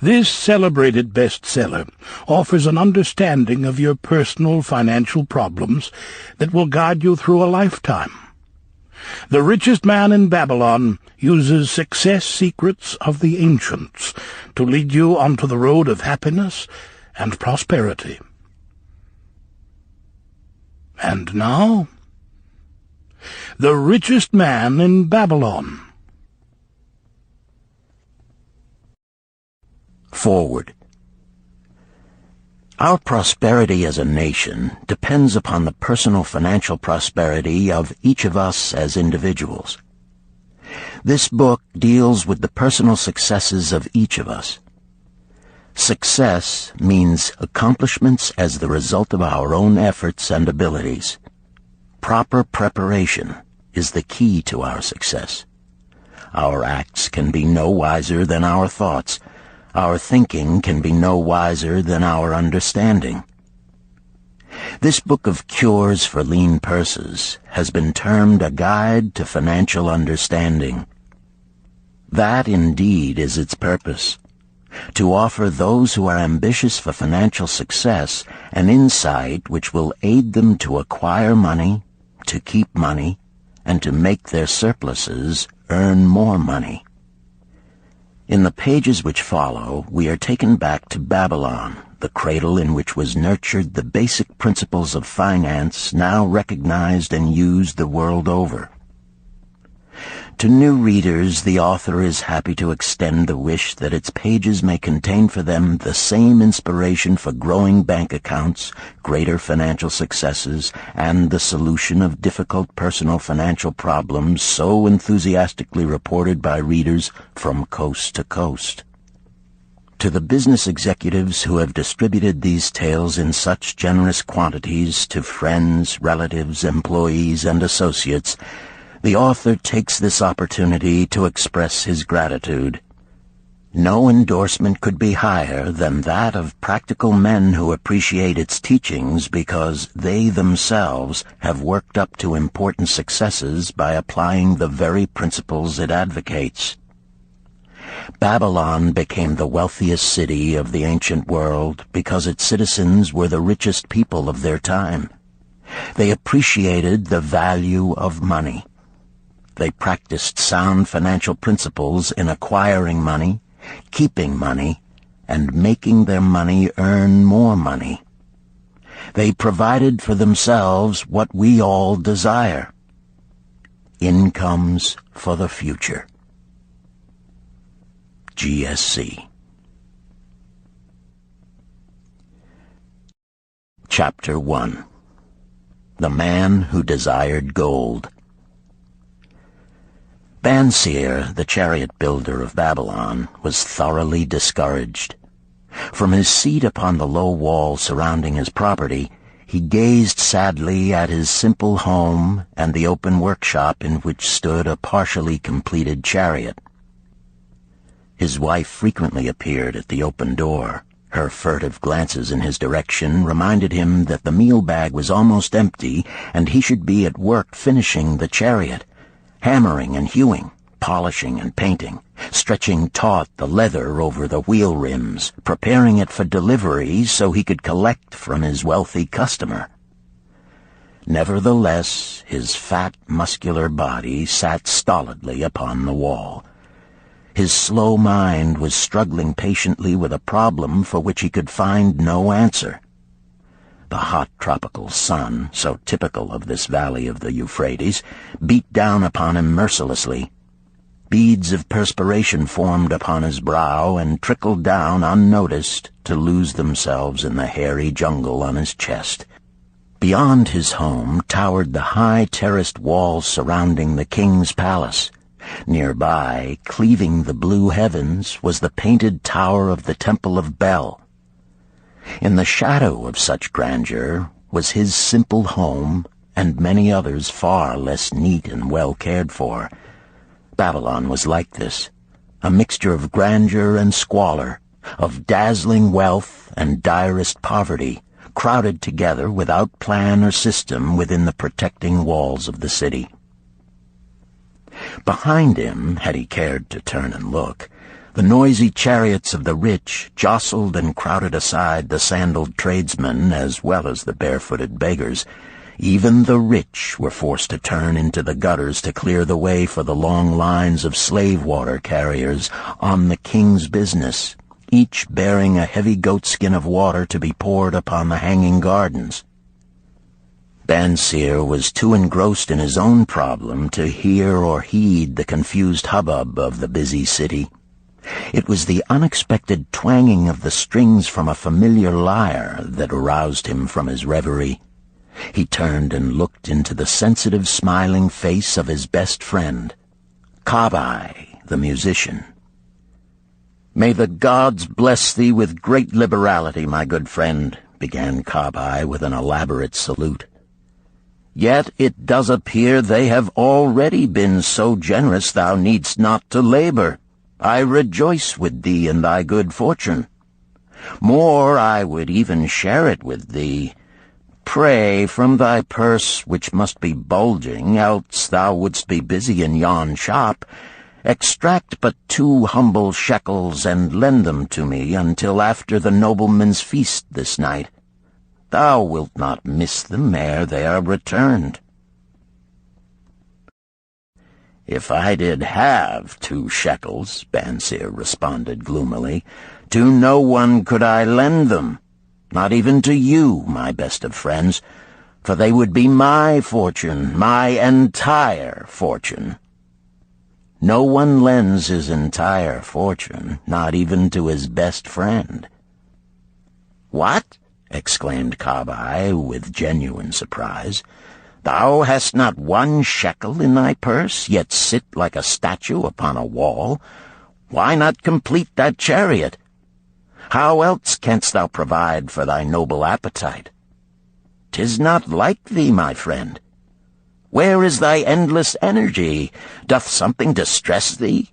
This celebrated bestseller offers an understanding of your personal financial problems that will guide you through a lifetime. The Richest Man in Babylon uses success secrets of the ancients to lead you onto the road of happiness and prosperity. And now, The Richest Man in Babylon. Forward. Our prosperity as a nation depends upon the personal financial prosperity of each of us as individuals. This book deals with the personal successes of each of us. Success means accomplishments as the result of our own efforts and abilities. Proper preparation is the key to our success. Our acts can be no wiser than our thoughts. Our thinking can be no wiser than our understanding. This book of cures for lean purses has been termed a guide to financial understanding. That indeed is its purpose, to offer those who are ambitious for financial success an insight which will aid them to acquire money, to keep money, and to make their surpluses earn more money. In the pages which follow, we are taken back to Babylon, the cradle in which was nurtured the basic principles of finance now recognized and used the world over. To new readers, the author is happy to extend the wish that its pages may contain for them the same inspiration for growing bank accounts, greater financial successes, and the solution of difficult personal financial problems so enthusiastically reported by readers from coast to coast. To the business executives who have distributed these tales in such generous quantities to friends, relatives, employees, and associates, the author takes this opportunity to express his gratitude. No endorsement could be higher than that of practical men who appreciate its teachings because they themselves have worked up to important successes by applying the very principles it advocates. Babylon became the wealthiest city of the ancient world because its citizens were the richest people of their time. They appreciated the value of money. They practiced sound financial principles in acquiring money, keeping money, and making their money earn more money. They provided for themselves what we all desire: incomes for the future. GSC. Chapter 1. The Man Who Desired Gold. Banseer, the chariot builder of Babylon, was thoroughly discouraged. From his seat upon the low wall surrounding his property, he gazed sadly at his simple home and the open workshop in which stood a partially completed chariot. His wife frequently appeared at the open door. Her furtive glances in his direction reminded him that the meal bag was almost empty and he should be at work finishing the chariot, hammering and hewing, polishing and painting, stretching taut the leather over the wheel rims, preparing it for delivery so he could collect from his wealthy customer. Nevertheless, his fat, muscular body sat stolidly upon the wall. His slow mind was struggling patiently with a problem for which he could find no answer. The hot tropical sun, so typical of this valley of the Euphrates, beat down upon him mercilessly. Beads of perspiration formed upon his brow and trickled down unnoticed to lose themselves in the hairy jungle on his chest. Beyond his home towered the high terraced walls surrounding the king's palace. Nearby, cleaving the blue heavens, was the painted tower of the Temple of Bel. In the shadow of such grandeur was his simple home and many others far less neat and well cared for. Babylon was like this, a mixture of grandeur and squalor, of dazzling wealth and direst poverty, crowded together without plan or system within the protecting walls of the city. Behind him, had he cared to turn and look, The noisy chariots of the rich jostled and crowded aside the sandaled tradesmen as well as the barefooted beggars. Even the rich were forced to turn into the gutters to clear the way for the long lines of slave water carriers on the king's business, each bearing a heavy goatskin of water to be poured upon the hanging gardens. Bansir was too engrossed in his own problem to hear or heed the confused hubbub of the busy city. It was the unexpected twanging of the strings from a familiar lyre that aroused him from his reverie. He turned and looked into the sensitive, smiling face of his best friend, Kabai, the musician. "May the gods bless thee with great liberality, my good friend," began Kabai with an elaborate salute. "Yet it does appear they have already been so generous thou needst not to labor. I rejoice with thee in thy good fortune. More, I would even share it with thee. Pray, from thy purse, which must be bulging, else thou wouldst be busy in yon shop, extract but 2 humble shekels and lend them to me until after the nobleman's feast this night. Thou wilt not miss them ere they are returned." "If I did have 2 shekels," Bansir responded gloomily, "to no one could I lend them, not even to you, my best of friends, for they would be my fortune, my entire fortune." No one lends his entire fortune, not even to his best friend. "What?" exclaimed Kabai with genuine surprise. "Thou hast not 1 shekel in thy purse, yet sit like a statue upon a wall? Why not complete that chariot? How else canst thou provide for thy noble appetite? 'Tis not like thee, my friend. Where is thy endless energy? Doth something distress thee?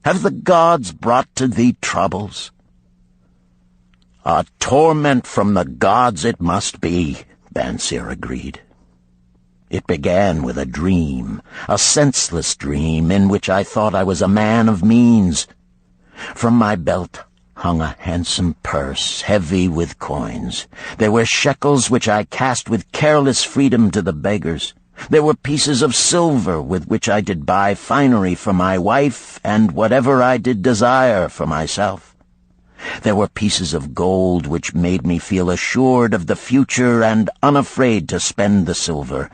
Have the gods brought to thee troubles?" "A torment from the gods it must be," Bansir agreed. "It began with a dream, a senseless dream in which I thought I was a man of means. From my belt hung a handsome purse, heavy with coins. There were shekels which I cast with careless freedom to the beggars. There were pieces of silver with which I did buy finery for my wife and whatever I did desire for myself. There were pieces of gold which made me feel assured of the future and unafraid to spend the silver.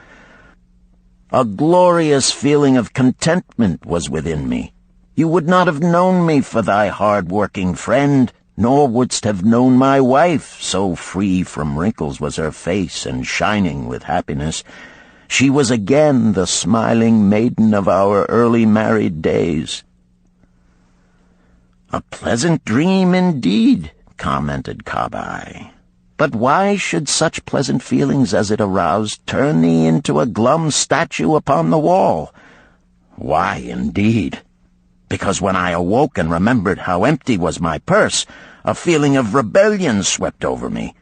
A glorious feeling of contentment was within me. You would not have known me for thy hard-working friend, nor wouldst have known my wife, so free from wrinkles was her face and shining with happiness. She was again the smiling maiden of our early married days." "A pleasant dream indeed," commented Kabai. "But why should such pleasant feelings as it aroused turn thee into a glum statue upon the wall?" "Why, indeed? Because when I awoke and remembered how empty was my purse, a feeling of rebellion swept over me.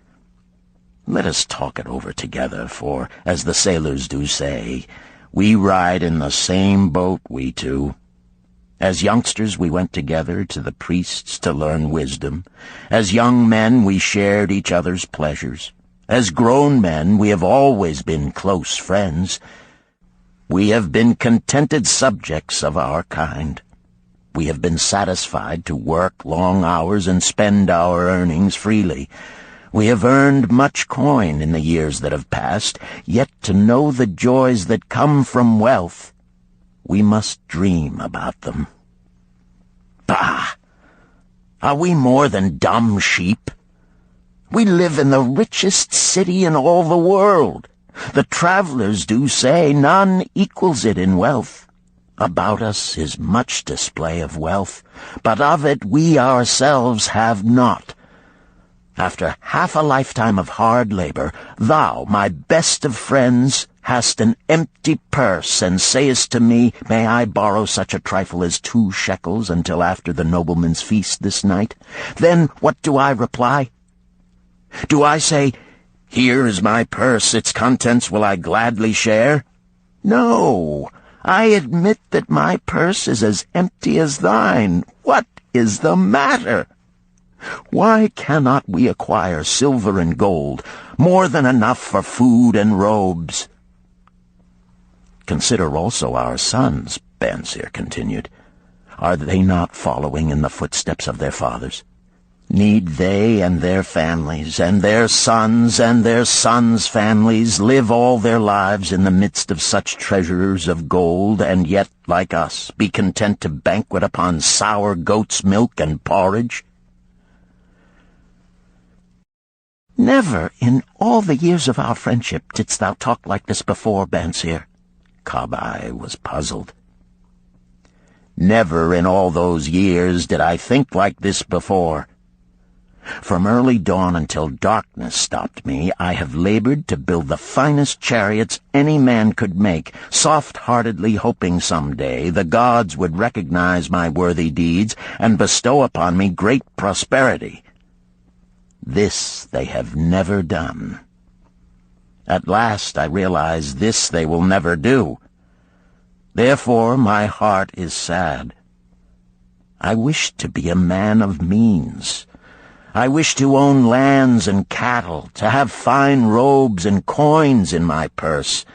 Let us talk it over together, for, as the sailors do say, we ride in the same boat, we two. As youngsters we went together to the priests to learn wisdom. As young men we shared each other's pleasures. As grown men we have always been close friends. We have been contented subjects of our kind. We have been satisfied to work long hours and spend our earnings freely. We have earned much coin in the years that have passed, yet to know the joys that come from wealth, we must dream about them. Bah! Are we more than dumb sheep? We live in the richest city in all the world. The travelers do say none equals it in wealth. About us is much display of wealth, but of it we ourselves have not. After half a lifetime of hard labor, thou, my best of friends, hast an empty purse, and sayest to me, may I borrow such a trifle as 2 shekels until after the nobleman's feast this night? Then what do I reply? Do I say, here is my purse, its contents will I gladly share? No, I admit that my purse is as empty as thine. What is the matter? Why cannot we acquire silver and gold, more than enough for food and robes? Consider also our sons, Bansir continued. Are they not following in the footsteps of their fathers? Need they and their families, and their sons' families, live all their lives in the midst of such treasures of gold, and yet, like us, be content to banquet upon sour goat's milk and porridge? Never in all the years of our friendship didst thou talk like this before, Bansir. Kabai was puzzled. Never in all those years did I think like this before. From early dawn until darkness stopped me, I have labored to build the finest chariots any man could make, soft-heartedly hoping some day the gods would recognize my worthy deeds and bestow upon me great prosperity. This they have never done. At last I realize this they will never do. Therefore my heart is sad. I wish to be a man of means. I wish to own lands and cattle, to have fine robes and coins in my purse.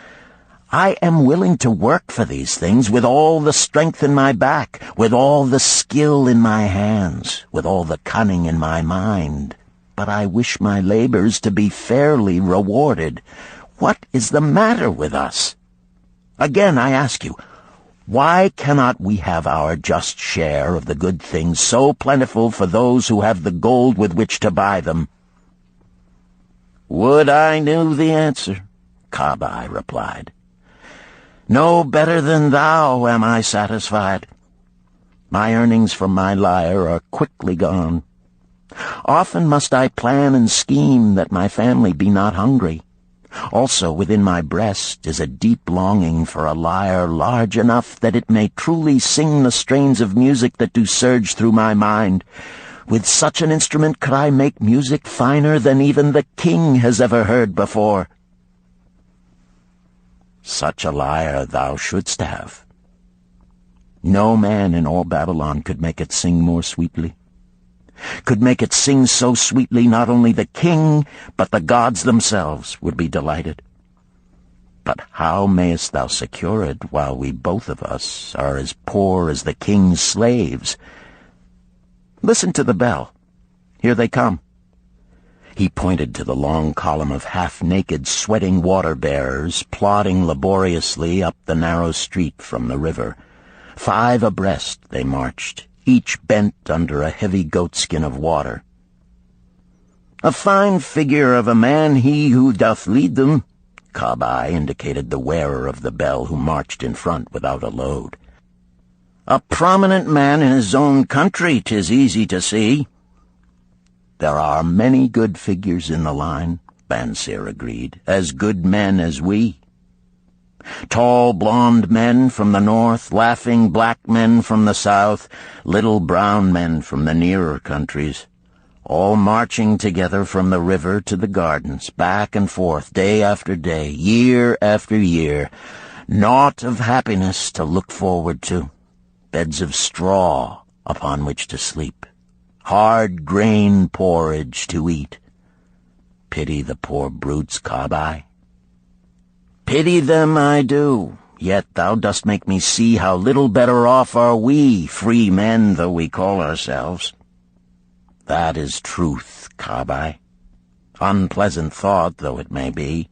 I am willing to work for these things with all the strength in my back, with all the skill in my hands, with all the cunning in my mind. But I wish my labors to be fairly rewarded. What is the matter with us? Again, I ask you, why cannot we have our just share of the good things so plentiful for those who have the gold with which to buy them? Would I knew the answer, Kabai replied. No better than thou am I satisfied. My earnings from my lyre are quickly gone. Often must I plan and scheme that my family be not hungry. Also within my breast is a deep longing for a lyre large enough that it may truly sing the strains of music that do surge through my mind. With such an instrument could I make music finer than even the king has ever heard before. Such a lyre thou shouldst have. No man in all Babylon could make it sing more sweetly. Could make it sing so sweetly not only the king, but the gods themselves would be delighted. But how mayest thou secure it while we both of us are as poor as the king's slaves? Listen to the bell. Here they come. He pointed to the long column of half-naked, sweating water-bearers plodding laboriously up the narrow street from the river. 5 abreast they marched, each bent under a heavy goatskin of water. A fine figure of a man he who doth lead them, Kabai indicated the wearer of the bell who marched in front without a load. A prominent man in his own country, 'tis easy to see. There are many good figures in the line, Bansir agreed, as good men as we. Tall, blond men from the north, laughing black men from the south, little brown men from the nearer countries, all marching together from the river to the gardens, back and forth, day after day, year after year, naught of happiness to look forward to, beds of straw upon which to sleep, hard grain porridge to eat. Pity the poor brutes, Kabai. Pity them I do, yet thou dost make me see how little better off are we, free men though we call ourselves. That is truth, Kabai, unpleasant thought though it may be.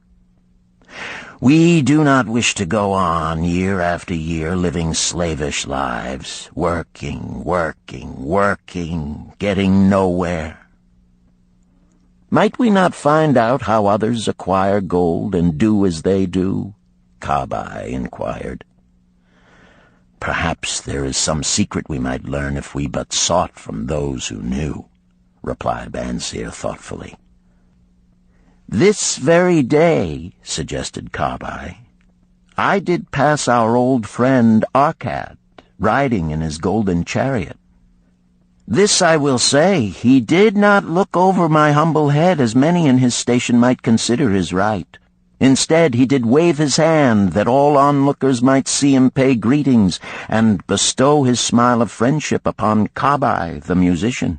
We do not wish to go on year after year living slavish lives, working, getting nowhere. Might we not find out how others acquire gold and do as they do? Kabai inquired. Perhaps there is some secret we might learn if we but sought from those who knew, replied Bansir thoughtfully. This very day, suggested Kabai, I did pass our old friend Arkad, riding in his golden chariot. This I will say, he did not look over my humble head as many in his station might consider his right. Instead, he did wave his hand that all onlookers might see him pay greetings and bestow his smile of friendship upon Kabai, the musician.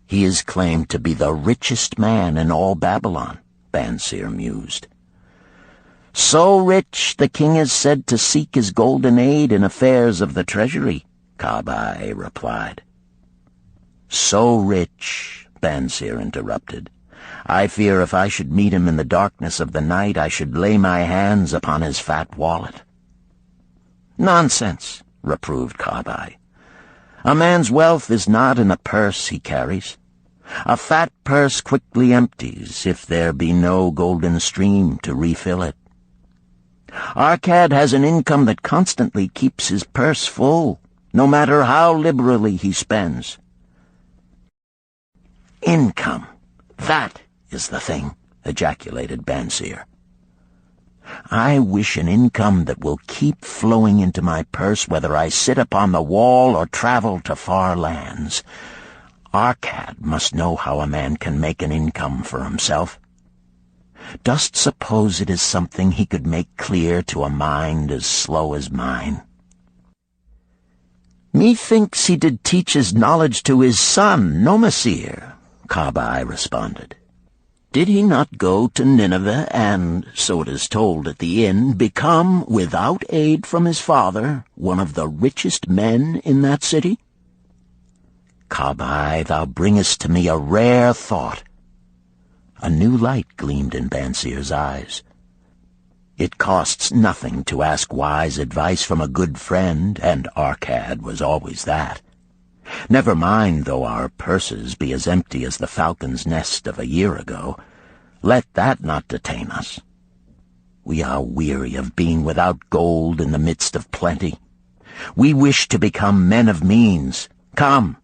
He is claimed to be the richest man in all Babylon, Bansir mused. So rich, the king is said to seek his golden aid in affairs of the treasury, Kabai replied. So rich, Bansir interrupted. I fear if I should meet him in the darkness of the night, I should lay my hands upon his fat wallet. Nonsense, reproved Kabai. A man's wealth is not in a purse he carries. A fat purse quickly empties if there be no golden stream to refill it. Arkad has an income that constantly keeps his purse full, no matter how liberally he spends. Income, that is the thing, ejaculated Bansir. I wish an income that will keep flowing into my purse whether I sit upon the wall or travel to far lands. Arkad must know how a man can make an income for himself. Dost suppose it is something he could make clear to a mind as slow as mine? Methinks he did teach his knowledge to his son, Nomasir, Kabai responded. Did he not go to Nineveh and, so it is told at the inn, become, without aid from his father, one of the richest men in that city? Kabai, thou bringest to me a rare thought. A new light gleamed in Bansir's eyes. It costs nothing to ask wise advice from a good friend, and Arkad was always that. Never mind though our purses be as empty as the falcon's nest of a year ago. Let that not detain us. We are weary of being without gold in the midst of plenty. We wish to become men of means. Come,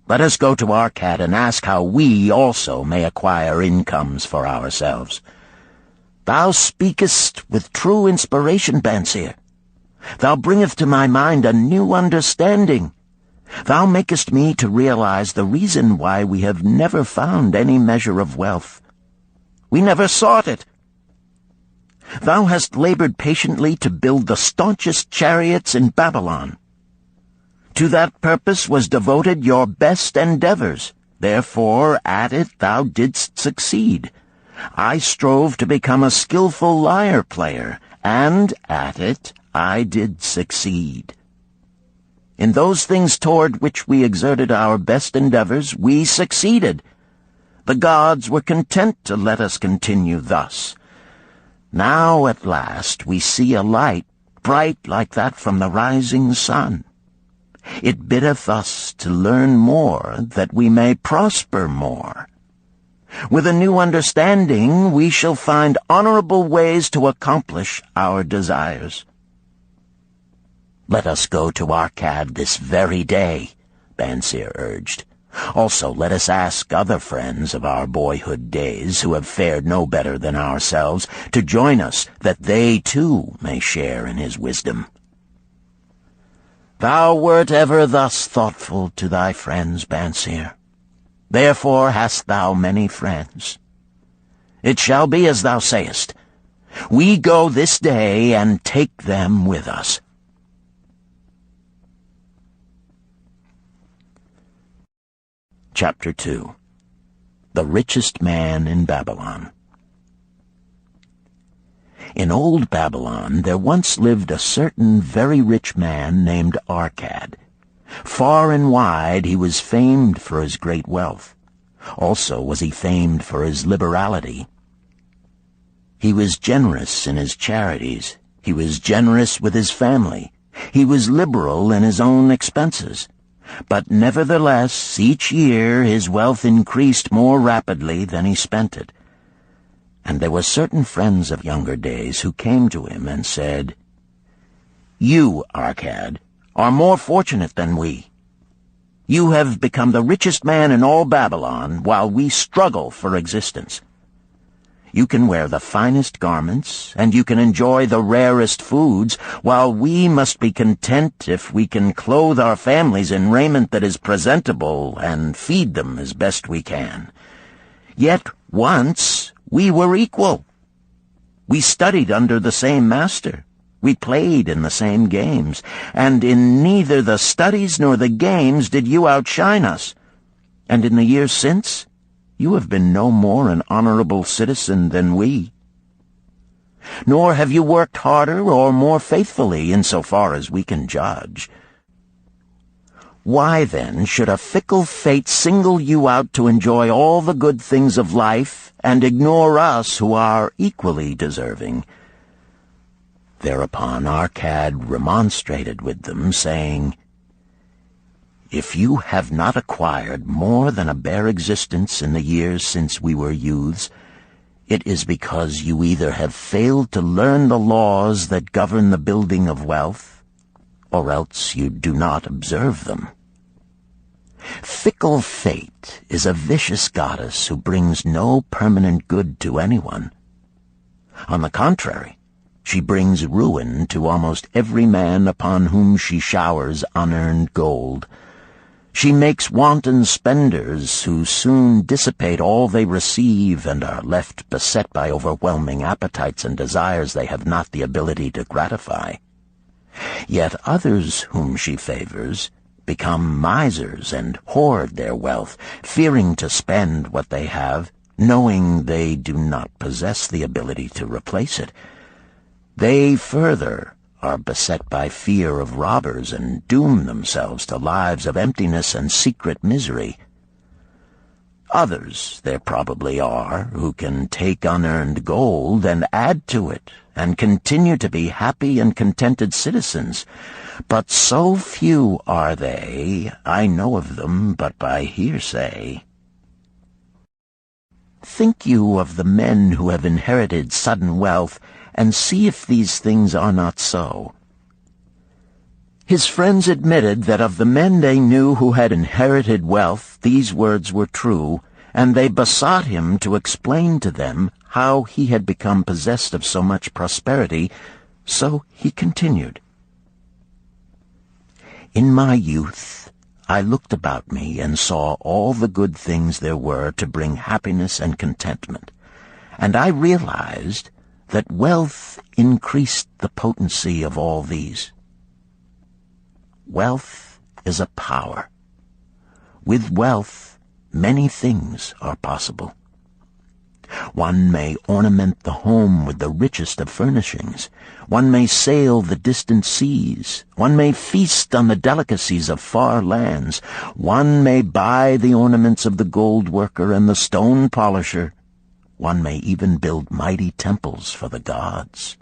let us go to Arkad and ask how we also may acquire incomes for ourselves. Thou speakest with true inspiration, Bansir. Thou bringest to my mind a new understanding. Thou makest me to realize the reason why we have never found any measure of wealth. We never sought it. Thou hast labored patiently to build the staunchest chariots in Babylon. To that purpose was devoted your best endeavors. Therefore, at it thou didst succeed. I strove to become a skillful lyre player, and at it I did succeed. In those things toward which we exerted our best endeavors, we succeeded. The gods were content to let us continue thus. Now at last we see a light, bright like that from the rising sun. It biddeth us to learn more, that we may prosper more. With a new understanding, we shall find honorable ways to accomplish our desires. Let us go to Arkad this very day, Bansir urged. Also let us ask other friends of our boyhood days who have fared no better than ourselves to join us, that they too may share in his wisdom. Thou wert ever thus thoughtful to thy friends, Bansir. Therefore hast thou many friends. It shall be as thou sayest. We go this day and take them with us. Chapter 2. The Richest Man in Babylon. In old Babylon there once lived a certain very rich man named Arkad. Far and wide he was famed for his great wealth. Also was he famed for his liberality. He was generous in his charities. He was generous with his family. He was liberal in his own expenses. But nevertheless, each year his wealth increased more rapidly than he spent it. And there were certain friends of younger days who came to him and said, You, Arkad, are more fortunate than we. You have become the richest man in all Babylon, while we struggle for existence. You can wear the finest garments, and you can enjoy the rarest foods, while we must be content if we can clothe our families in raiment that is presentable and feed them as best we can. Yet once we were equal. We studied under the same master. We played in the same games, and in neither the studies nor the games did you outshine us. And in the years since, you have been no more an honorable citizen than we. Nor have you worked harder or more faithfully in so far as we can judge. Why, then, should a fickle fate single you out to enjoy all the good things of life and ignore us who are equally deserving? Thereupon Arcad remonstrated with them, saying, If you have not acquired more than a bare existence in the years since we were youths, it is because you either have failed to learn the laws that govern the building of wealth, or else you do not observe them. Fickle fate is a vicious goddess who brings no permanent good to anyone. On the contrary, she brings ruin to almost every man upon whom she showers unearned gold. She makes wanton spenders who soon dissipate all they receive and are left beset by overwhelming appetites and desires they have not the ability to gratify. Yet others whom she favors become misers and hoard their wealth, fearing to spend what they have, knowing they do not possess the ability to replace it. They further are beset by fear of robbers and doom themselves to lives of emptiness and secret misery. Others there probably are who can take unearned gold and add to it and continue to be happy and contented citizens, but so few are they, I know of them but by hearsay. Think you of the men who have inherited sudden wealth, and see if these things are not so. His friends admitted that of the men they knew who had inherited wealth, these words were true, and they besought him to explain to them how he had become possessed of so much prosperity, so he continued. In my youth, I looked about me and saw all the good things there were to bring happiness and contentment, and I realized that wealth increased the potency of all these. Wealth is a power. With wealth, many things are possible. One may ornament the home with the richest of furnishings. One may sail the distant seas. One may feast on the delicacies of far lands. One may buy the ornaments of the gold worker and the stone polisher. One may even build mighty temples for the gods.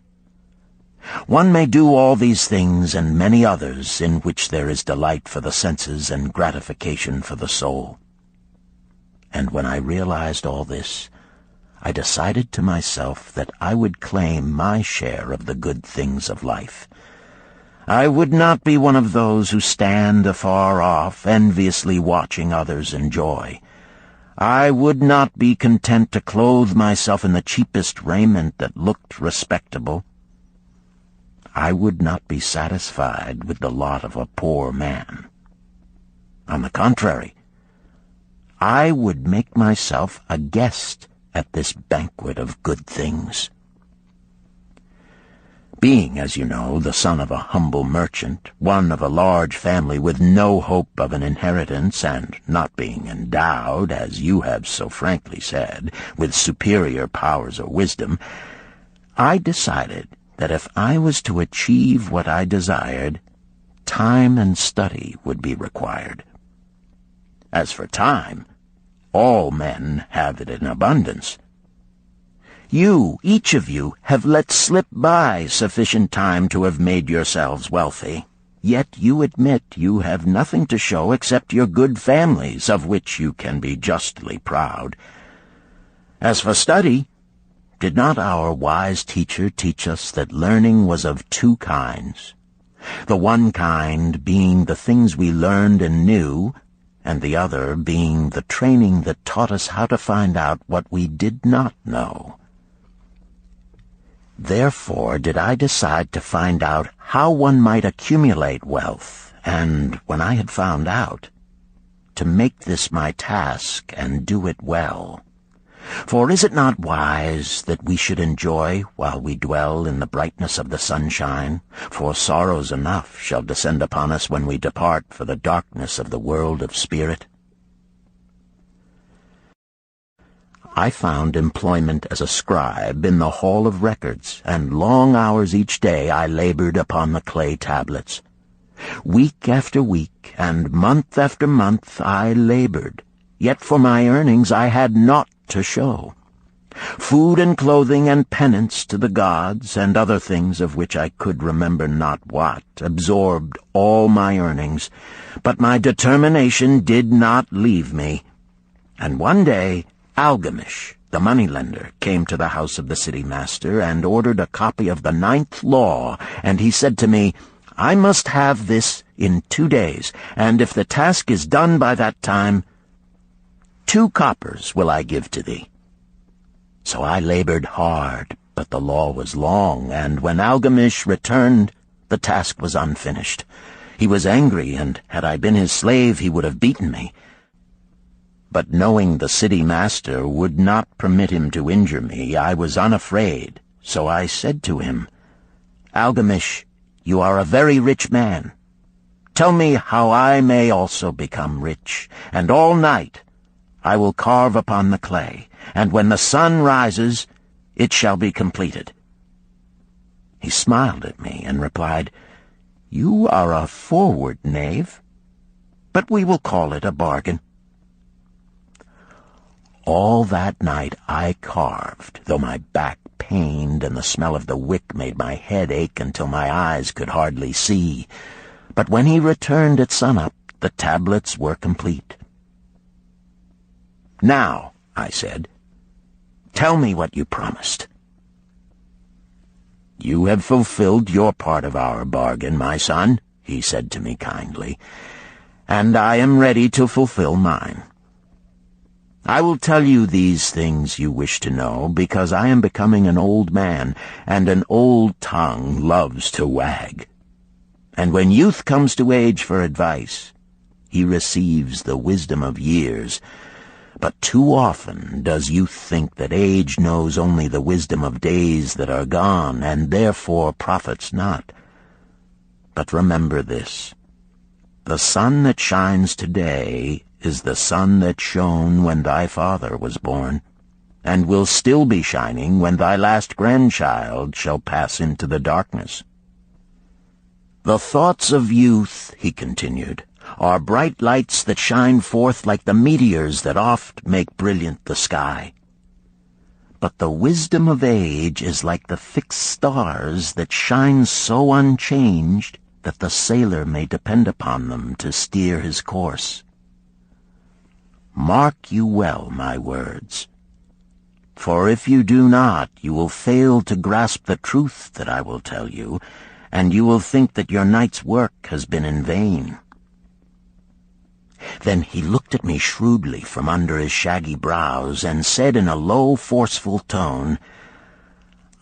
One may do all these things and many others in which there is delight for the senses and gratification for the soul. And when I realized all this, I decided to myself that I would claim my share of the good things of life. I would not be one of those who stand afar off, enviously watching others enjoy. I would not be content to clothe myself in the cheapest raiment that looked respectable. I would not be satisfied with the lot of a poor man. On the contrary, I would make myself a guest at this banquet of good things. Being, as you know, the son of a humble merchant, one of a large family with no hope of an inheritance, and not being endowed, as you have so frankly said, with superior powers or wisdom, I decided that if I was to achieve what I desired, time and study would be required. As for time, all men have it in abundance. You, each of you, have let slip by sufficient time to have made yourselves wealthy. Yet you admit you have nothing to show except your good families, of which you can be justly proud. As for study, did not our wise teacher teach us that learning was of two kinds, the one kind being the things we learned and knew, and the other being the training that taught us how to find out what we did not know? Therefore did I decide to find out how one might accumulate wealth, and, when I had found out, to make this my task and do it well. For is it not wise that we should enjoy while we dwell in the brightness of the sunshine? For sorrows enough shall descend upon us when we depart for the darkness of the world of spirit. I found employment as a scribe in the hall of records, and long hours each day I labored upon the clay tablets. Week after week, and month after month I labored, yet for my earnings I had naught to show. Food and clothing and penance to the gods, and other things of which I could remember not what, absorbed all my earnings, but my determination did not leave me. And one day Algamish, the moneylender, came to the house of the city master and ordered a copy of the 9th law, and he said to me, I must have this in 2 days, and if the task is done by that time, 2 coppers will I give to thee. So I labored hard, but the law was long, and when Algamish returned, the task was unfinished. He was angry, and had I been his slave, he would have beaten me. But knowing the city master would not permit him to injure me, I was unafraid. So I said to him, Algamish, you are a very rich man. Tell me how I may also become rich, and all night I will carve upon the clay, and when the sun rises, it shall be completed. He smiled at me and replied, You are a forward knave, but we will call it a bargain. All that night I carved, though my back pained and the smell of the wick made my head ache until my eyes could hardly see. But when he returned at sunup, the tablets were complete. Now, I said, tell me what you promised. You have fulfilled your part of our bargain, my son, he said to me kindly, and I am ready to fulfill mine. I will tell you these things you wish to know, because I am becoming an old man, and an old tongue loves to wag. And when youth comes to age for advice, he receives the wisdom of years. But too often does youth think that age knows only the wisdom of days that are gone, and therefore profits not. But remember this, the sun that shines today is the sun that shone when thy father was born, and will still be shining when thy last grandchild shall pass into the darkness. The thoughts of youth, he continued, are bright lights that shine forth like the meteors that oft make brilliant the sky. But the wisdom of age is like the fixed stars that shine so unchanged that the sailor may depend upon them to steer his course. Mark you well my words, for if you do not, you will fail to grasp the truth that I will tell you, and you will think that your night's work has been in vain. Then he looked at me shrewdly from under his shaggy brows and said in a low, forceful tone,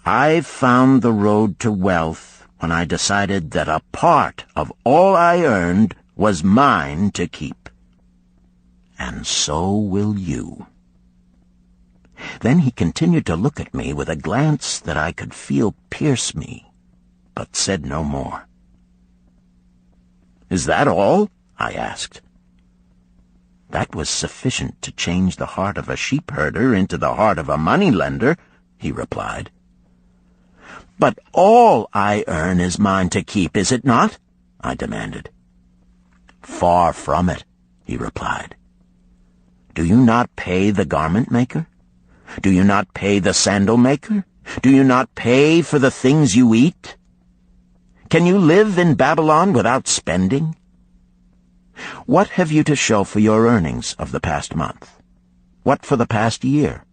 I've found the road to wealth when I decided that a part of all I earned was mine to keep. And so will you. Then he continued to look at me with a glance that I could feel pierce me, but said no more. Is that all? I asked. That was sufficient to change the heart of a sheep-herder into the heart of a money-lender, he replied. But all I earn is mine to keep, is it not? I demanded. Far from it, he replied. Do you not pay the garment-maker? Do you not pay the sandal-maker? Do you not pay for the things you eat? Can you live in Babylon without spending? What have you to show for your earnings of the past month? What for the past year?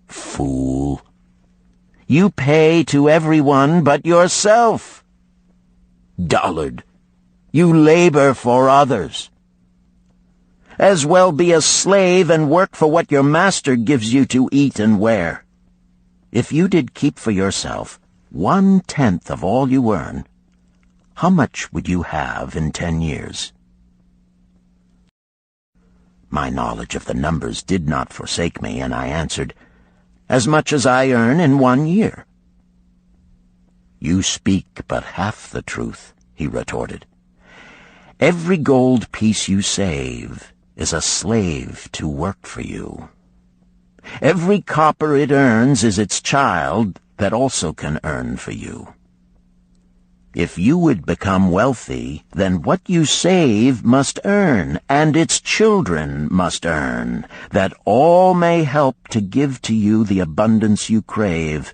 Fool! You pay to everyone but yourself. Dullard! You labor for others. As well be a slave and work for what your master gives you to eat and wear. If you did keep for yourself 1/10 of all you earn, how much would you have in 10 years? My knowledge of the numbers did not forsake me, and I answered, "As much as I earn in 1 year." "You speak but half the truth," he retorted. "Every gold piece you save is a slave to work for you. Every copper it earns is its child that also can earn for you. If you would become wealthy, then what you save must earn, and its children must earn, that all may help to give to you the abundance you crave.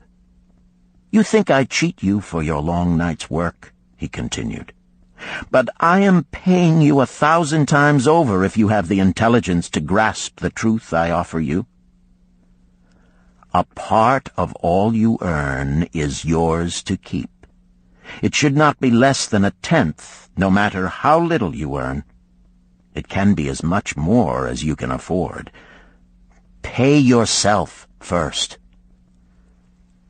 You think I cheat you for your long night's work," he continued, "but I am paying you 1,000 times over if you have the intelligence to grasp the truth I offer you. A part of all you earn is yours to keep. It should not be less than 1/10, no matter how little you earn. It can be as much more as you can afford. Pay yourself first.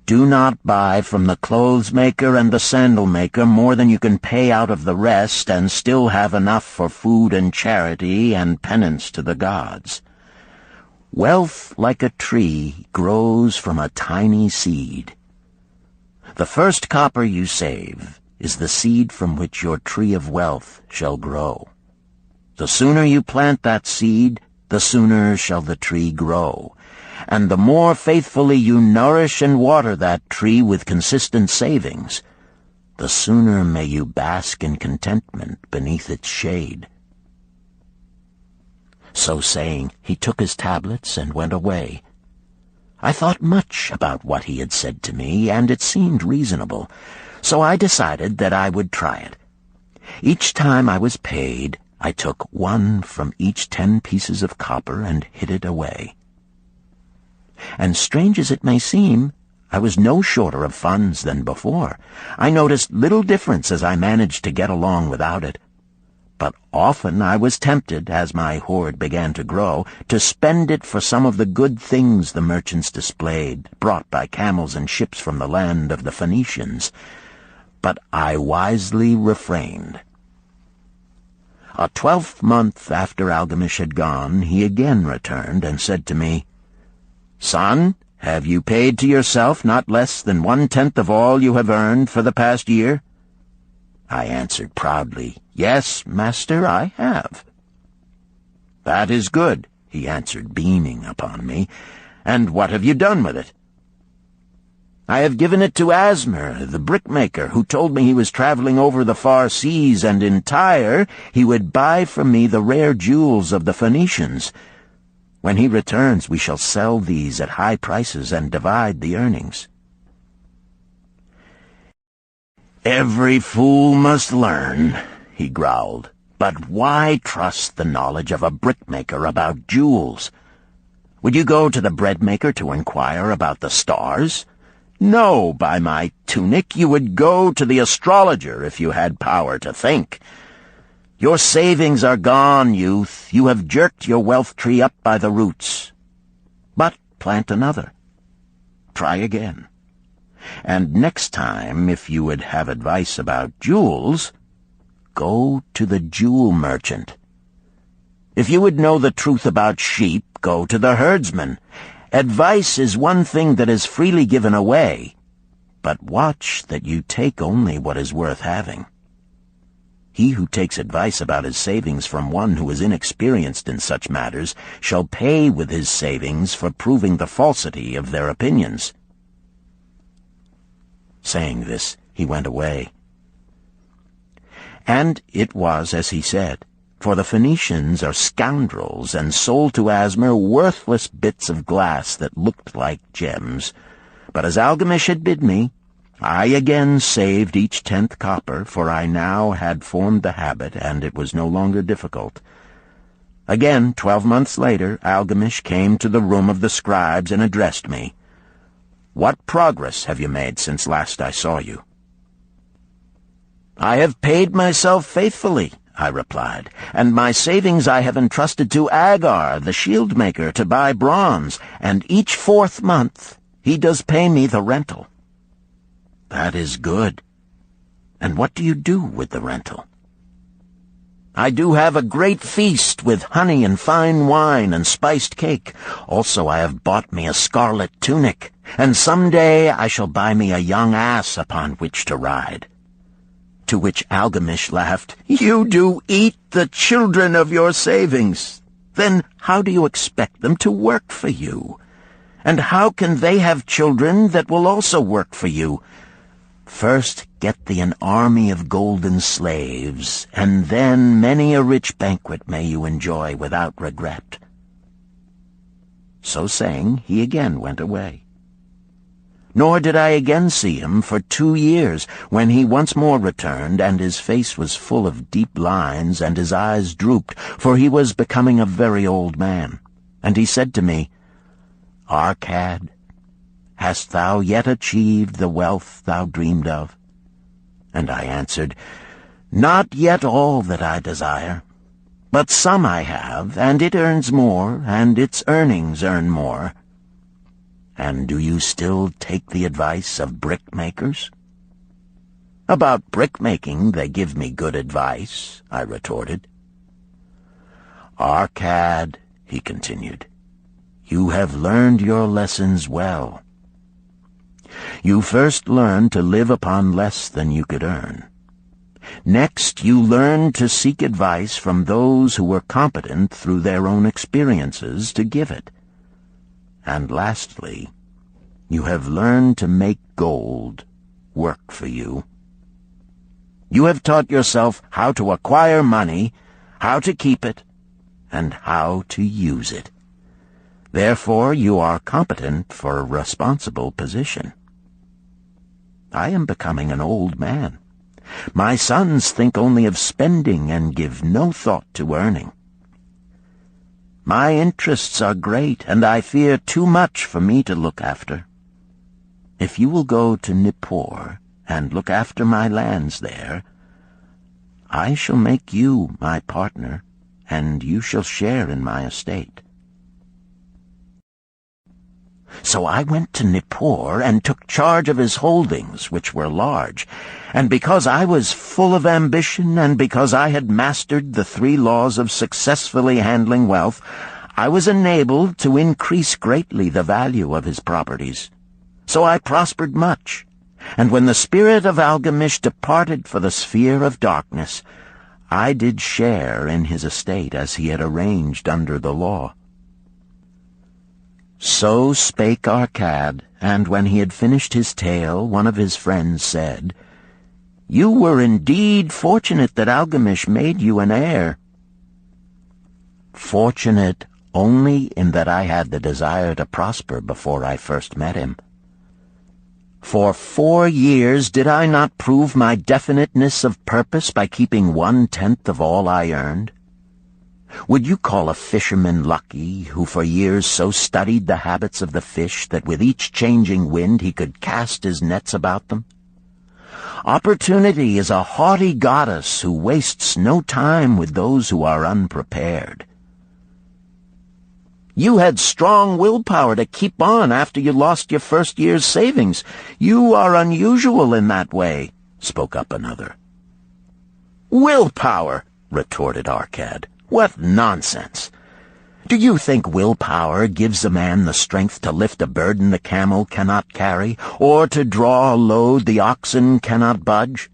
Do not buy from the clothes maker and the sandal maker more than you can pay out of the rest and still have enough for food and charity and penance to the gods. Wealth, like a tree, grows from a tiny seed. The first copper you save is the seed from which your tree of wealth shall grow. The sooner you plant that seed, the sooner shall the tree grow. And the more faithfully you nourish and water that tree with consistent savings, the sooner may you bask in contentment beneath its shade." So saying, he took his tablets and went away. I thought much about what he had said to me, and it seemed reasonable, so I decided that I would try it. Each time I was paid, I took 1 from each 10 pieces of copper and hid it away. And strange as it may seem, I was no shorter of funds than before. I noticed little difference as I managed to get along without it. But often I was tempted, as my hoard began to grow, to spend it for some of the good things the merchants displayed, brought by camels and ships from the land of the Phoenicians. But I wisely refrained. A 12th month after Algamish had gone, he again returned and said to me, "Son, have you paid to yourself not less than 1/10 of all you have earned for the past year?" I answered proudly, "Yes, master, I have." "That is good," he answered, beaming upon me. "And what have you done with it?" "I have given it to Asmer, the brickmaker, who told me he was traveling over the far seas, and in Tyre he would buy from me the rare jewels of the Phoenicians. When he returns, we shall sell these at high prices and divide the earnings." "Every fool must learn," he growled. "But why trust the knowledge of a brickmaker about jewels? Would you go to the breadmaker to inquire about the stars? No, by my tunic, you would go to the astrologer if you had power to think. Your savings are gone, youth. You have jerked your wealth tree up by the roots. But plant another. Try again. And next time, if you would have advice about jewels, go to the jewel merchant. If you would know the truth about sheep, go to the herdsman. Advice is one thing that is freely given away, but watch that you take only what is worth having. He who takes advice about his savings from one who is inexperienced in such matters shall pay with his savings for proving the falsity of their opinions." Saying this, he went away. And it was as he said, for the Phoenicians are scoundrels and sold to Asmer worthless bits of glass that looked like gems. But as Algamish had bid me, I again saved each 10th copper, for I now had formed the habit, and it was no longer difficult. Again, 12 months later, Algamish came to the room of the scribes and addressed me. "What progress have you made since last I saw you?" "I have paid myself faithfully," I replied, "and my savings I have entrusted to Agar, the shield-maker, to buy bronze, and each 4th month he does pay me the rental." "That is good. And what do you do with the rental?" I do have a great feast with honey and fine wine and spiced cake. Also I have bought me a scarlet tunic, and some day I shall buy me a young ass upon which to ride." To which Algamish laughed, "You do eat the children of your savings. Then how do you expect them to work for you? And how can they have children that will also work for you? First get thee an army of golden slaves, and then many a rich banquet may you enjoy without regret." So saying, he again went away. Nor did I again see him for 2 years, when he once more returned, and his face was full of deep lines, and his eyes drooped, for he was becoming a very old man. And he said to me, "Arcad, hast thou yet achieved the wealth thou dreamed of?" And I answered, "Not yet all that I desire, but some I have, and it earns more, and its earnings earn more." "And do you still take the advice of brickmakers?" "About brickmaking they give me good advice," I retorted. "Arcad," he continued, "you have learned your lessons well. You first learned to live upon less than you could earn. Next, you learned to seek advice from those who were competent through their own experiences to give it. And lastly, you have learned to make gold work for you. You have taught yourself how to acquire money, how to keep it, and how to use it. Therefore, you are competent for a responsible position. I am becoming an old man. My sons think only of spending and give no thought to earning. My interests are great, and I fear too much for me to look after. If you will go to Nippur and look after my lands there, I shall make you my partner, and you shall share in my estate." So I went to Nippur and took charge of his holdings, which were large, and because I was full of ambition and because I had mastered the 3 laws of successfully handling wealth, I was enabled to increase greatly the value of his properties. So I prospered much, and when the spirit of Algamish departed for the sphere of darkness, I did share in his estate as he had arranged under the law. So spake Arcad, and when he had finished his tale, one of his friends said, "You were indeed fortunate that Algamish made you an heir." "Fortunate only in that I had the desire to prosper before I first met him. For 4 years did I not prove my definiteness of purpose by keeping 1/10 of all I earned? Would you call a fisherman lucky who for years so studied the habits of the fish that with each changing wind he could cast his nets about them? Opportunity is a haughty goddess who wastes no time with those who are unprepared. You had strong willpower to keep on after you lost your first year's savings. You are unusual in that way," spoke up another. "Willpower," retorted Arcad. "What nonsense! Do you think willpower gives a man the strength to lift a burden the camel cannot carry, or to draw a load the oxen cannot budge?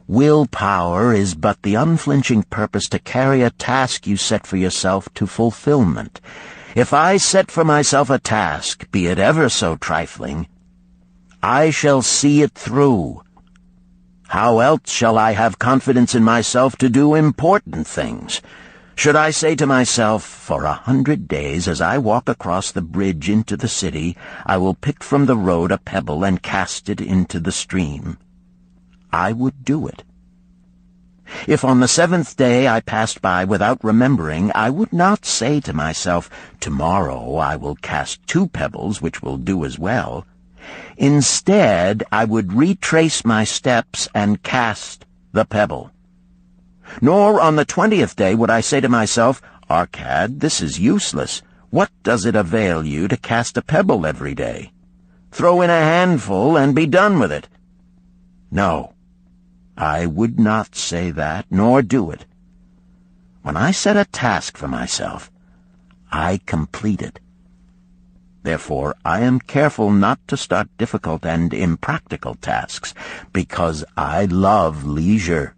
Willpower is but the unflinching purpose to carry a task you set for yourself to fulfillment. If I set for myself a task, be it ever so trifling, I shall see it through. How else shall I have confidence in myself to do important things? Should I say to myself, for 100 days as I walk across the bridge into the city, I will pick from the road a pebble and cast it into the stream? I would do it. If on the 7th day I passed by without remembering, I would not say to myself, tomorrow I will cast 2 pebbles which will do as well. Instead, I would retrace my steps and cast the pebble. Nor on the 20th day would I say to myself, Arcad, this is useless. What does it avail you to cast a pebble every day? Throw in a handful and be done with it. No, I would not say that, nor do it. When I set a task for myself, I complete it. Therefore, I am careful not to start difficult and impractical tasks, because I love leisure."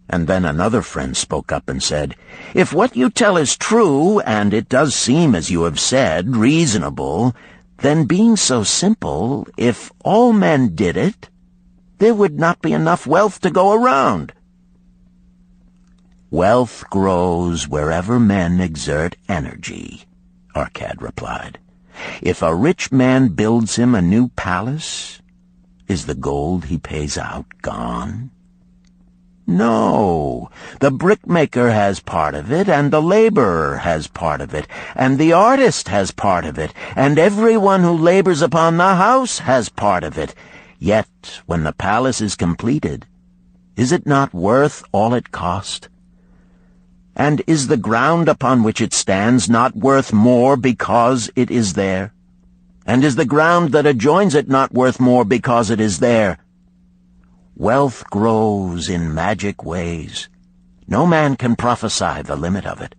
And then another friend spoke up and said, "If what you tell is true, and it does seem, as you have said, reasonable, then being so simple, if all men did it, there would not be enough wealth to go around." "Wealth grows wherever men exert energy," Arcad replied. "If a rich man builds him a new palace, is the gold he pays out gone? No, the brickmaker has part of it, and the laborer has part of it, and the artist has part of it, and everyone who labors upon the house has part of it. Yet, when the palace is completed, is it not worth all it cost? And is the ground upon which it stands not worth more because it is there? And is the ground that adjoins it not worth more because it is there? Wealth grows in magic ways. No man can prophesy the limit of it.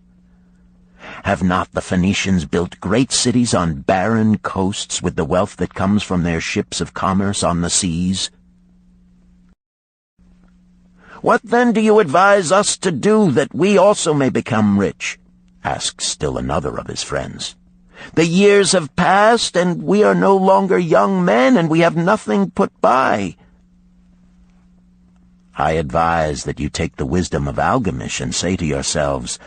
Have not the Phoenicians built great cities on barren coasts with the wealth that comes from their ships of commerce on the seas? "What then do you advise us to do that we also may become rich?" asked still another of his friends. "The years have passed, and we are no longer young men, and we have nothing put by." "I advise that you take the wisdom of Algamish and say to yourselves,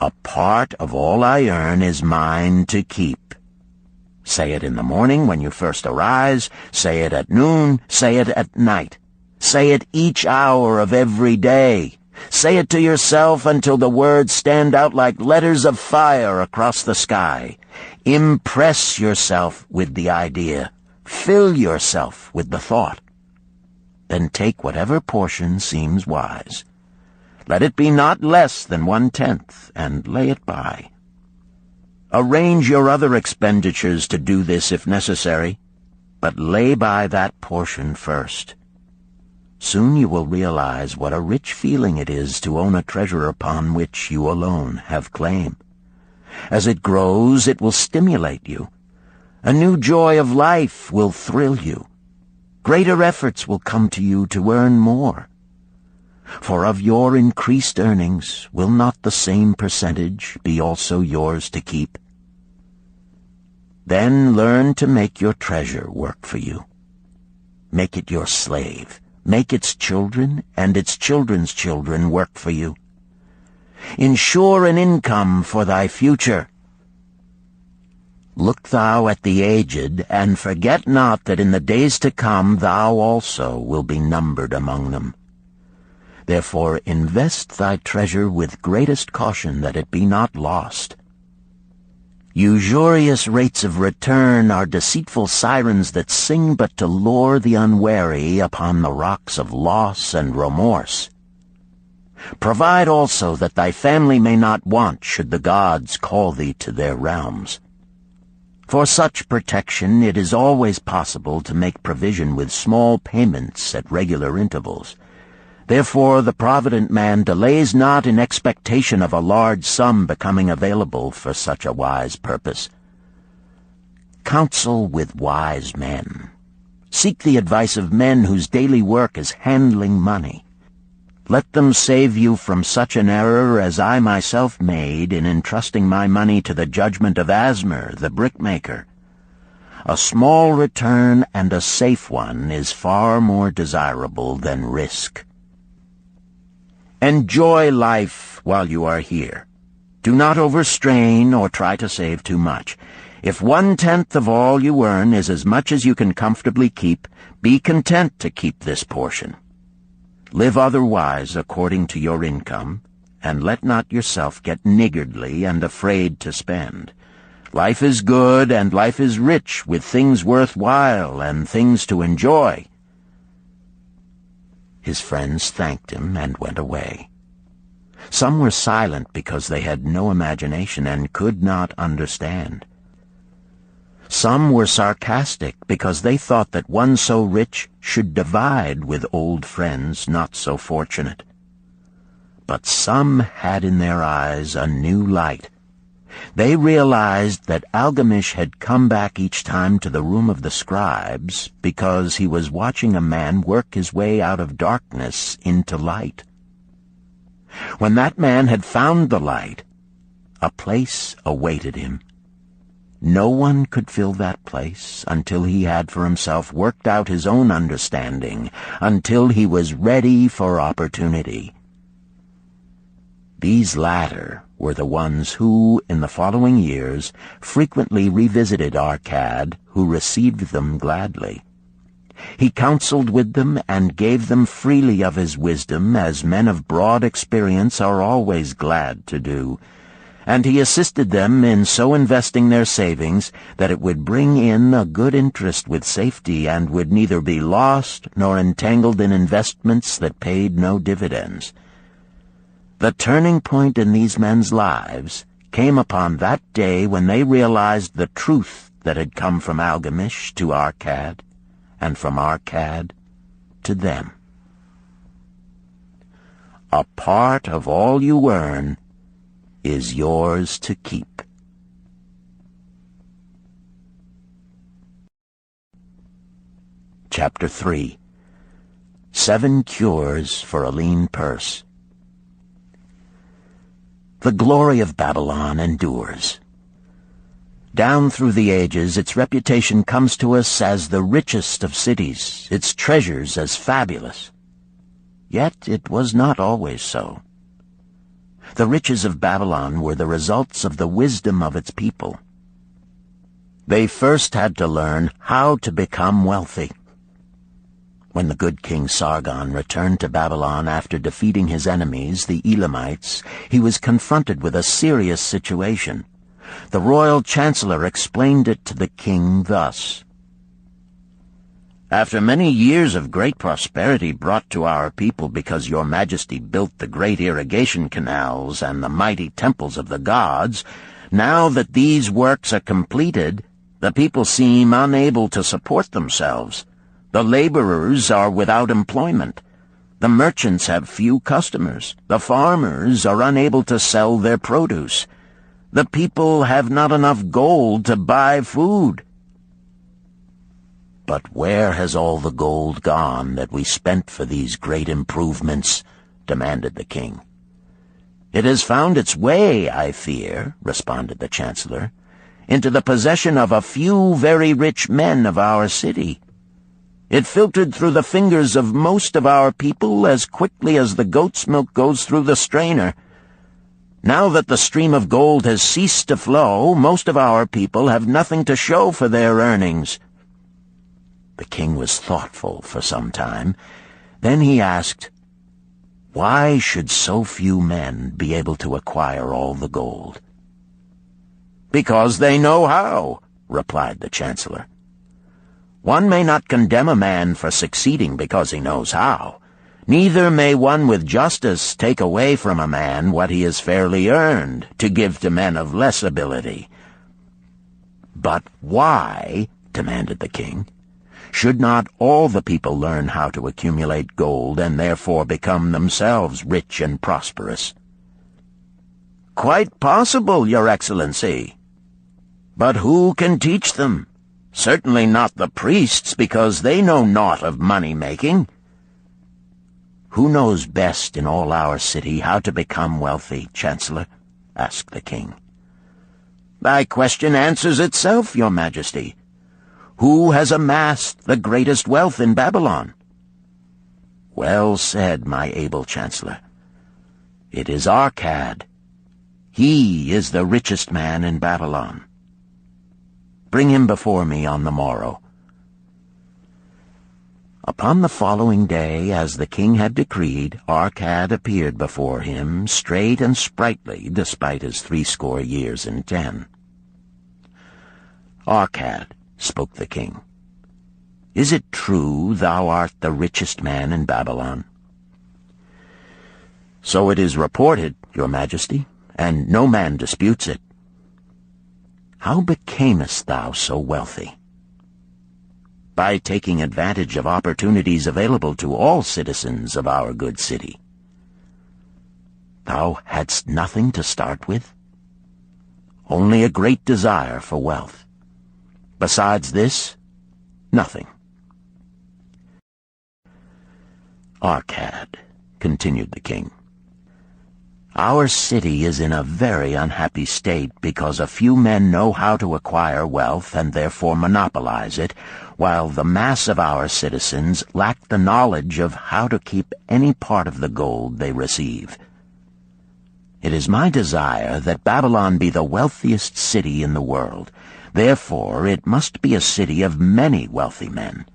'A part of all I earn is mine to keep.' Say it in the morning when you first arise, say it at noon, say it at night. Say it each hour of every day. Say it to yourself until the words stand out like letters of fire across the sky. Impress yourself with the idea. Fill yourself with the thought. Then take whatever portion seems wise. Let it be not less than 1/10, and lay it by. Arrange your other expenditures to do this if necessary, but lay by that portion first. Soon you will realize what a rich feeling it is to own a treasure upon which you alone have claim. As it grows, it will stimulate you. A new joy of life will thrill you. Greater efforts will come to you to earn more. For of your increased earnings, will not the same percentage be also yours to keep? Then learn to make your treasure work for you. Make it your slave. Make its children and its children's children work for you. Ensure an income for thy future. Look thou at the aged, and forget not that in the days to come thou also will be numbered among them. Therefore invest thy treasure with greatest caution that it be not lost. Usurious rates of return are deceitful sirens that sing but to lure the unwary upon the rocks of loss and remorse. Provide also that thy family may not want should the gods call thee to their realms. For such protection it is always possible to make provision with small payments at regular intervals. Therefore the provident man delays not in expectation of a large sum becoming available for such a wise purpose. Counsel with wise men. Seek the advice of men whose daily work is handling money. Let them save you from such an error as I myself made in entrusting my money to the judgment of Asmer, the brickmaker. A small return and a safe one is far more desirable than risk. Enjoy life while you are here. Do not overstrain or try to save too much. If 1/10 of all you earn is as much as you can comfortably keep, be content to keep this portion. Live otherwise according to your income, and let not yourself get niggardly and afraid to spend. Life is good, and life is rich with things worthwhile and things to enjoy. His friends thanked him and went away. Some were silent because they had no imagination and could not understand. Some were sarcastic because they thought that one so rich should divide with old friends not so fortunate. But some had in their eyes a new light. They realized that Algamish had come back each time to the room of the scribes because he was watching a man work his way out of darkness into light. When that man had found the light, a place awaited him. No one could fill that place until he had for himself worked out his own understanding, until he was ready for opportunity. These latter were the ones who, in the following years, frequently revisited Arcad, who received them gladly. He counseled with them and gave them freely of his wisdom, as men of broad experience are always glad to do, and he assisted them in so investing their savings that it would bring in a good interest with safety and would neither be lost nor entangled in investments that paid no dividends. The turning point in these men's lives came upon that day when they realized the truth that had come from Algamish to Arcad, and from Arcad to them. A part of all you earn is yours to keep. Chapter 3. 7 Cures for a Lean Purse. The glory of Babylon endures. Down through the ages, its reputation comes to us as the richest of cities, its treasures as fabulous. Yet it was not always so. The riches of Babylon were the results of the wisdom of its people. They first had to learn how to become wealthy. When the good King Sargon returned to Babylon after defeating his enemies, the Elamites, he was confronted with a serious situation. The royal chancellor explained it to the king thus: "After many years of great prosperity brought to our people because your majesty built the great irrigation canals and the mighty temples of the gods, now that these works are completed, the people seem unable to support themselves. The laborers are without employment. The merchants have few customers. The farmers are unable to sell their produce. The people have not enough gold to buy food." "But where has all the gold gone that we spent for these great improvements?" demanded the king. "It has found its way, I fear," responded the chancellor, "into the possession of a few very rich men of our city. It filtered through the fingers of most of our people as quickly as the goat's milk goes through the strainer. Now that the stream of gold has ceased to flow, most of our people have nothing to show for their earnings." The king was thoughtful for some time. Then he asked, "Why should so few men be able to acquire all the gold?" "Because they know how," replied the chancellor. "One may not condemn a man for succeeding because he knows how. Neither may one with justice take away from a man what he has fairly earned, to give to men of less ability." "But why," demanded the king, "should not all the people learn how to accumulate gold and therefore become themselves rich and prosperous?" "Quite possible, Your Excellency. But who can teach them? Certainly not the priests, because they know naught of money-making." "Who knows best in all our city how to become wealthy, Chancellor?" asked the king. "Thy question answers itself, Your Majesty. Who has amassed the greatest wealth in Babylon?" "Well said, my able Chancellor. It is Arcad. He is the richest man in Babylon. Bring him before me on the morrow." Upon the following day, as the king had decreed, Arcad appeared before him, straight and sprightly, despite his 80 years and 10. "Arcad," spoke the king, "is it true thou art the richest man in Babylon?" "So it is reported, Your Majesty, and no man disputes it." "How becamest thou so wealthy?" "By taking advantage of opportunities available to all citizens of our good city." thou hadst nothing to start with? Only a great desire for wealth. Besides this, nothing. Arcad, continued the king, our city is in a very unhappy state because a few men know how to acquire wealth and therefore monopolize it, while the mass of our citizens lack the knowledge of how to keep any part of the gold they receive. It is my desire that Babylon be the wealthiest city in the world. Therefore, it must be a city of many wealthy men.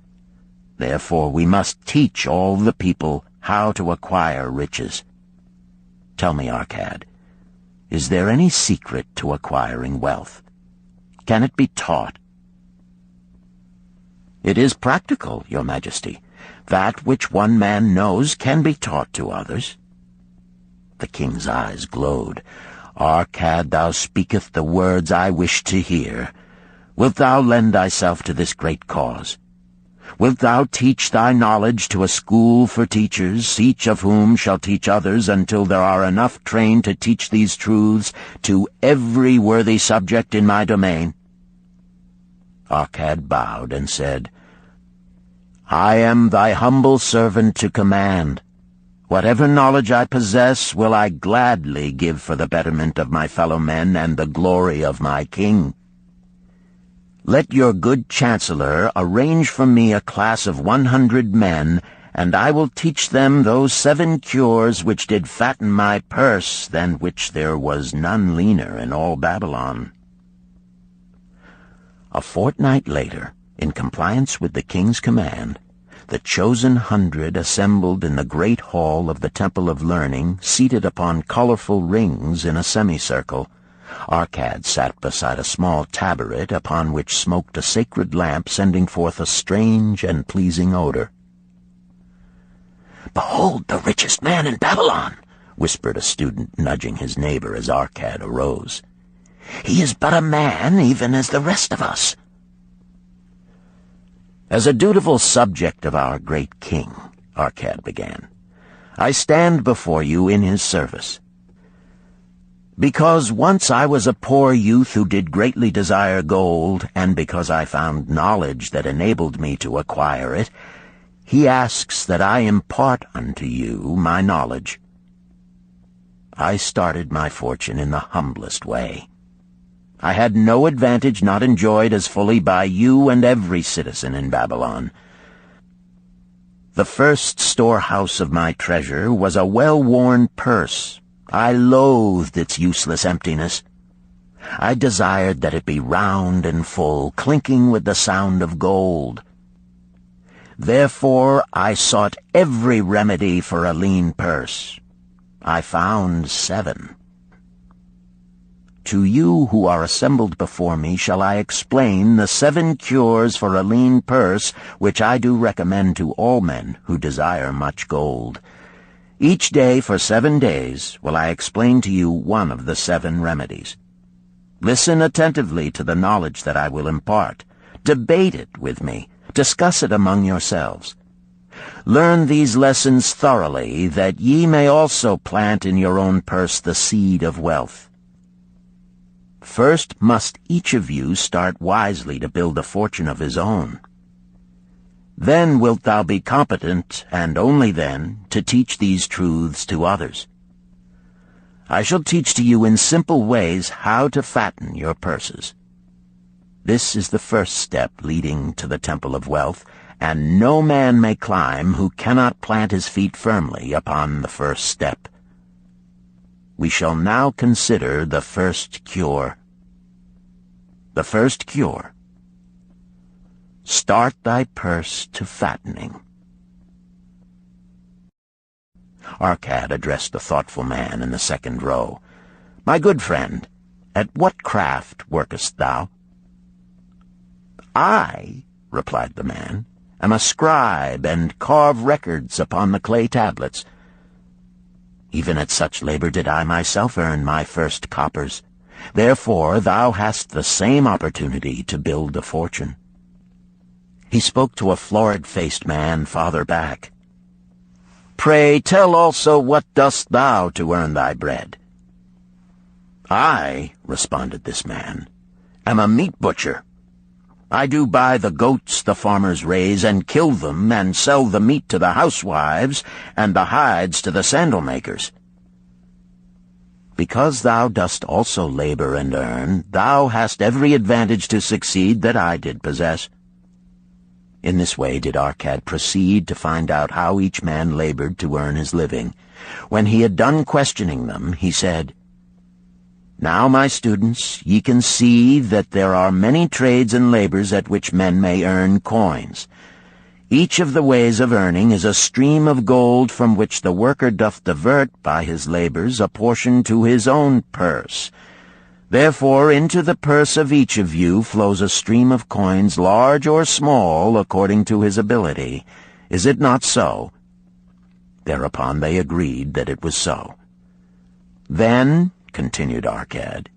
Therefore, we must teach all the people how to acquire riches. Tell me, Arcad, is there any secret to acquiring wealth? Can it be taught? It is practical, Your Majesty. That which one man knows can be taught to others. The king's eyes glowed. Arcad, thou speakest the words I wish to hear. Wilt thou lend thyself to this great cause? Wilt thou teach thy knowledge to a school for teachers, each of whom shall teach others until there are enough trained to teach these truths to every worthy subject in my domain? Arcad bowed and said, I am thy humble servant to command. Whatever knowledge I possess will I gladly give for the betterment of my fellow men and the glory of my king. Let your good chancellor arrange for me a class of 100 men, and I will teach them those 7 cures which did fatten my purse, than which there was none leaner in all Babylon. A fortnight later, in compliance with the king's command, the chosen 100 assembled in the great hall of the Temple of Learning, seated upon colorful rings in a semicircle. Arcad sat beside a small tabaret upon which smoked a sacred lamp, sending forth a strange and pleasing odor. "Behold the richest man in Babylon," whispered a student, nudging his neighbor as Arcad arose. "He is but a man, even as the rest of us." "As a dutiful subject of our great king," Arcad began, "I stand before you in his service. Because once I was a poor youth who did greatly desire gold, and because I found knowledge that enabled me to acquire it, he asks that I impart unto you my knowledge. I started my fortune in the humblest way. I had no advantage not enjoyed as fully by you and every citizen in Babylon. The first storehouse of my treasure was a well-worn purse. I loathed its useless emptiness. I desired that it be round and full, clinking with the sound of gold. Therefore I sought every remedy for a lean purse. I found 7. To you who are assembled before me shall I explain the 7 cures for a lean purse, which I do recommend to all men who desire much gold. Each day for 7 days will I explain to you one of the 7 remedies. Listen attentively to the knowledge that I will impart. Debate it with me. Discuss it among yourselves. Learn these lessons thoroughly, that ye may also plant in your own purse the seed of wealth. First must each of you start wisely to build a fortune of his own. Then wilt thou be competent, and only then, to teach these truths to others. I shall teach to you in simple ways how to fatten your purses. This is the first step leading to the Temple of Wealth, and no man may climb who cannot plant his feet firmly upon the first step. We shall now consider the first cure. The first cure. Start thy purse to fattening. Arcad addressed the thoughtful man in the second row. My good friend, at what craft workest thou? I, replied the man, am a scribe, and carve records upon the clay tablets. Even at such labor did I myself earn my first coppers. Therefore thou hast the same opportunity to build a fortune. He spoke to a florid-faced man farther back. Pray tell also what dost thou to earn thy bread? I, responded this man, am a meat butcher. I do buy the goats the farmers raise, and kill them, and sell the meat to the housewives, and the hides to the sandal makers. Because thou dost also labor and earn, thou hast every advantage to succeed that I did possess. In this way did Arcad proceed to find out how each man labored to earn his living. When he had done questioning them, he said, Now, my students, ye can see that there are many trades and labors at which men may earn coins. Each of the ways of earning is a stream of gold from which the worker doth divert by his labors a portion to his own purse. Therefore into the purse of each of you flows a stream of coins, large or small, according to his ability. Is it not so? Thereupon they agreed that it was so. Then, continued Arcad,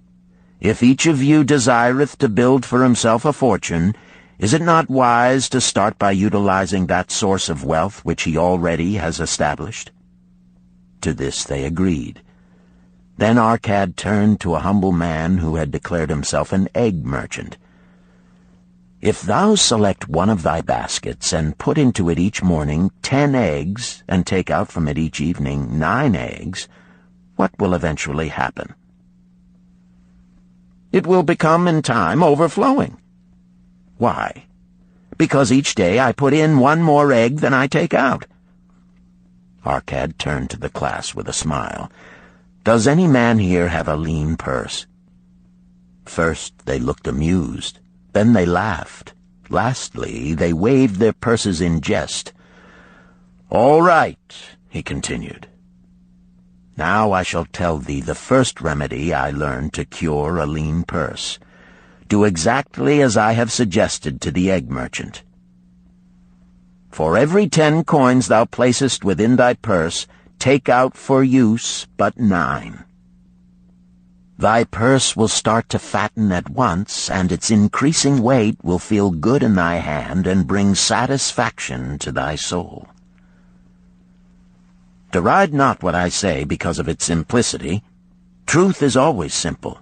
if each of you desireth to build for himself a fortune, is it not wise to start by utilizing that source of wealth which he already has established? To this they agreed. Then Arcad turned to a humble man who had declared himself an egg merchant. If thou select one of thy baskets, and put into it each morning 10 eggs, and take out from it each evening 9 eggs, what will eventually happen? It will become in time overflowing. Why? Because each day I put in 1 more egg than I take out. Arcad turned to the class with a smile. Does any man here have a lean purse? First they looked amused, then they laughed. Lastly, they waved their purses in jest. All right, he continued. Now I shall tell thee the first remedy I learned to cure a lean purse. Do exactly as I have suggested to the egg merchant. For every 10 coins thou placest within thy purse, take out for use but 9. Thy purse will start to fatten at once, and its increasing weight will feel good in thy hand and bring satisfaction to thy soul. Deride not what I say because of its simplicity. Truth is always simple.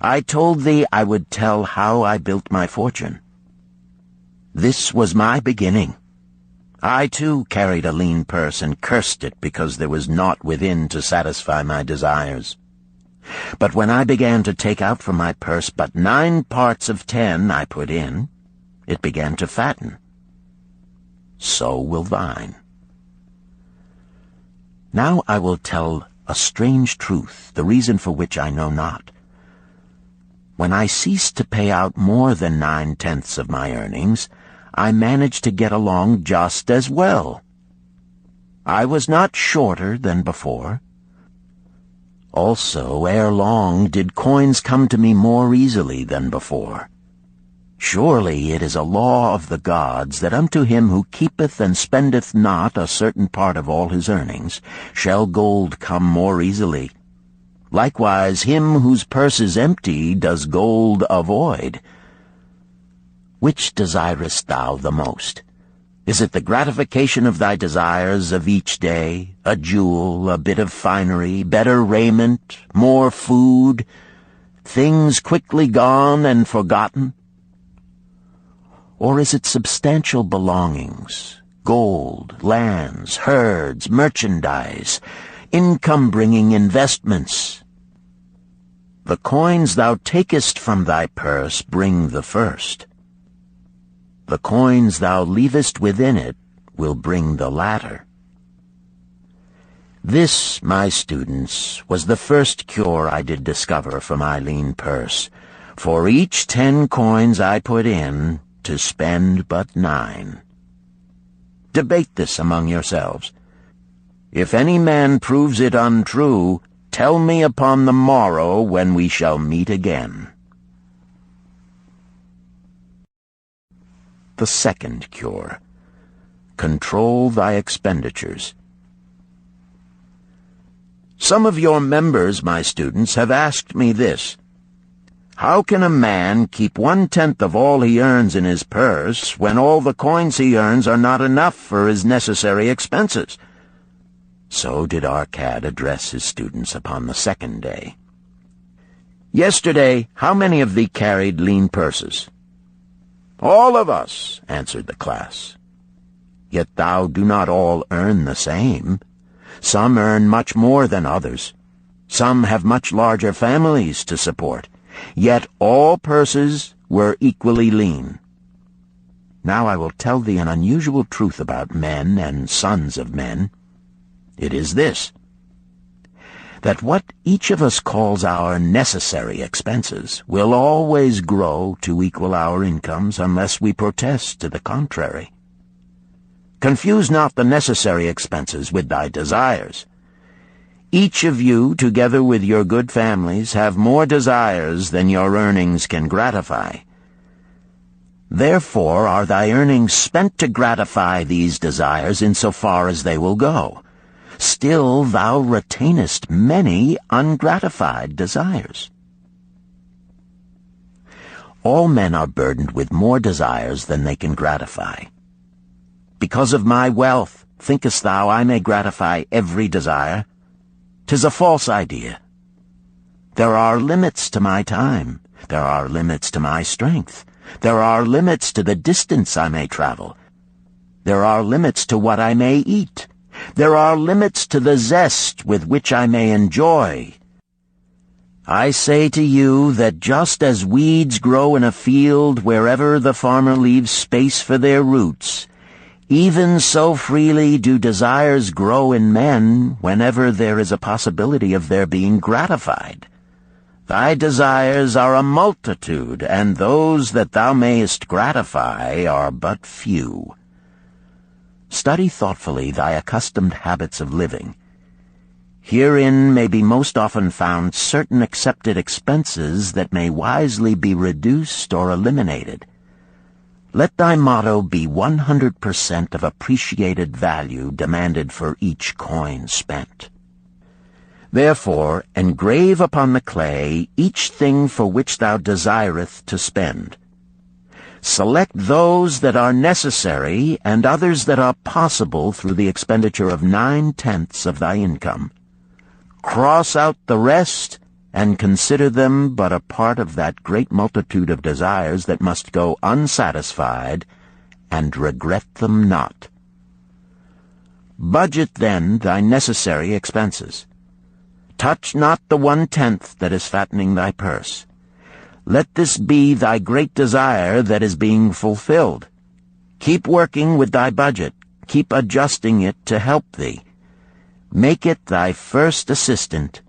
I told thee I would tell how I built my fortune. This was my beginning. I, too, carried a lean purse and cursed it because there was naught within to satisfy my desires. But when I began to take out from my purse but 9 parts of 10 I put in, it began to fatten. So will thine. Now I will tell a strange truth, the reason for which I know not. When I ceased to pay out more than 9/10 of my earnings, I managed to get along just as well. I was not shorter than before. Also, ere long did coins come to me more easily than before. Surely it is a law of the gods that unto him who keepeth and spendeth not a certain part of all his earnings shall gold come more easily. Likewise him whose purse is empty does gold avoid. Which desirest thou the most? Is it the gratification of thy desires of each day, a jewel, a bit of finery, better raiment, more food, things quickly gone and forgotten? Or is it substantial belongings, gold, lands, herds, merchandise, income-bringing investments? The coins thou takest from thy purse bring the first. The coins thou leavest within it will bring the latter. This, my students, was the first cure I did discover for my lean purse. For each 10 coins I put in, to spend but 9. Debate this among yourselves. If any man proves it untrue, tell me upon the morrow when we shall meet again. The second cure. Control thy expenditures. Some of your members, my students, have asked me this. How can a man keep 1/10 of all he earns in his purse when all the coins he earns are not enough for his necessary expenses? So did Arcad address his students upon the second day. "Yesterday, how many of thee carried lean purses?" "All of us," answered the class. "Yet thou do not all earn the same. Some earn much more than others. Some have much larger families to support. Yet all purses were equally lean. Now I will tell thee an unusual truth about men and sons of men. It is this, that what each of us calls our necessary expenses will always grow to equal our incomes unless we protest to the contrary. Confuse not the necessary expenses with thy desires. Each of you, together with your good families, have more desires than your earnings can gratify. Therefore are thy earnings spent to gratify these desires in so far as they will go. Still thou retainest many ungratified desires. All men are burdened with more desires than they can gratify. Because of my wealth, thinkest thou I may gratify every desire? 'Tis a false idea. There are limits to my time. There are limits to my strength. There are limits to the distance I may travel. There are limits to what I may eat. There are limits to the zest with which I may enjoy. I say to you that just as weeds grow in a field wherever the farmer leaves space for their roots, even so freely do desires grow in men whenever there is a possibility of their being gratified. Thy desires are a multitude, and those that thou mayest gratify are but few. Study thoughtfully thy accustomed habits of living. Herein may be most often found certain accepted expenses that may wisely be reduced or eliminated. Let thy motto be 100% of appreciated value demanded for each coin spent. Therefore, engrave upon the clay each thing for which thou desireth to spend. Select those that are necessary and others that are possible through the expenditure of 9/10 of thy income. Cross out the rest and consider them but a part of that great multitude of desires that must go unsatisfied, and regret them not. Budget then thy necessary expenses. Touch not the 1/10 that is fattening thy purse. Let this be thy great desire that is being fulfilled. Keep working with thy budget. Keep adjusting it to help thee. Make it thy first assistant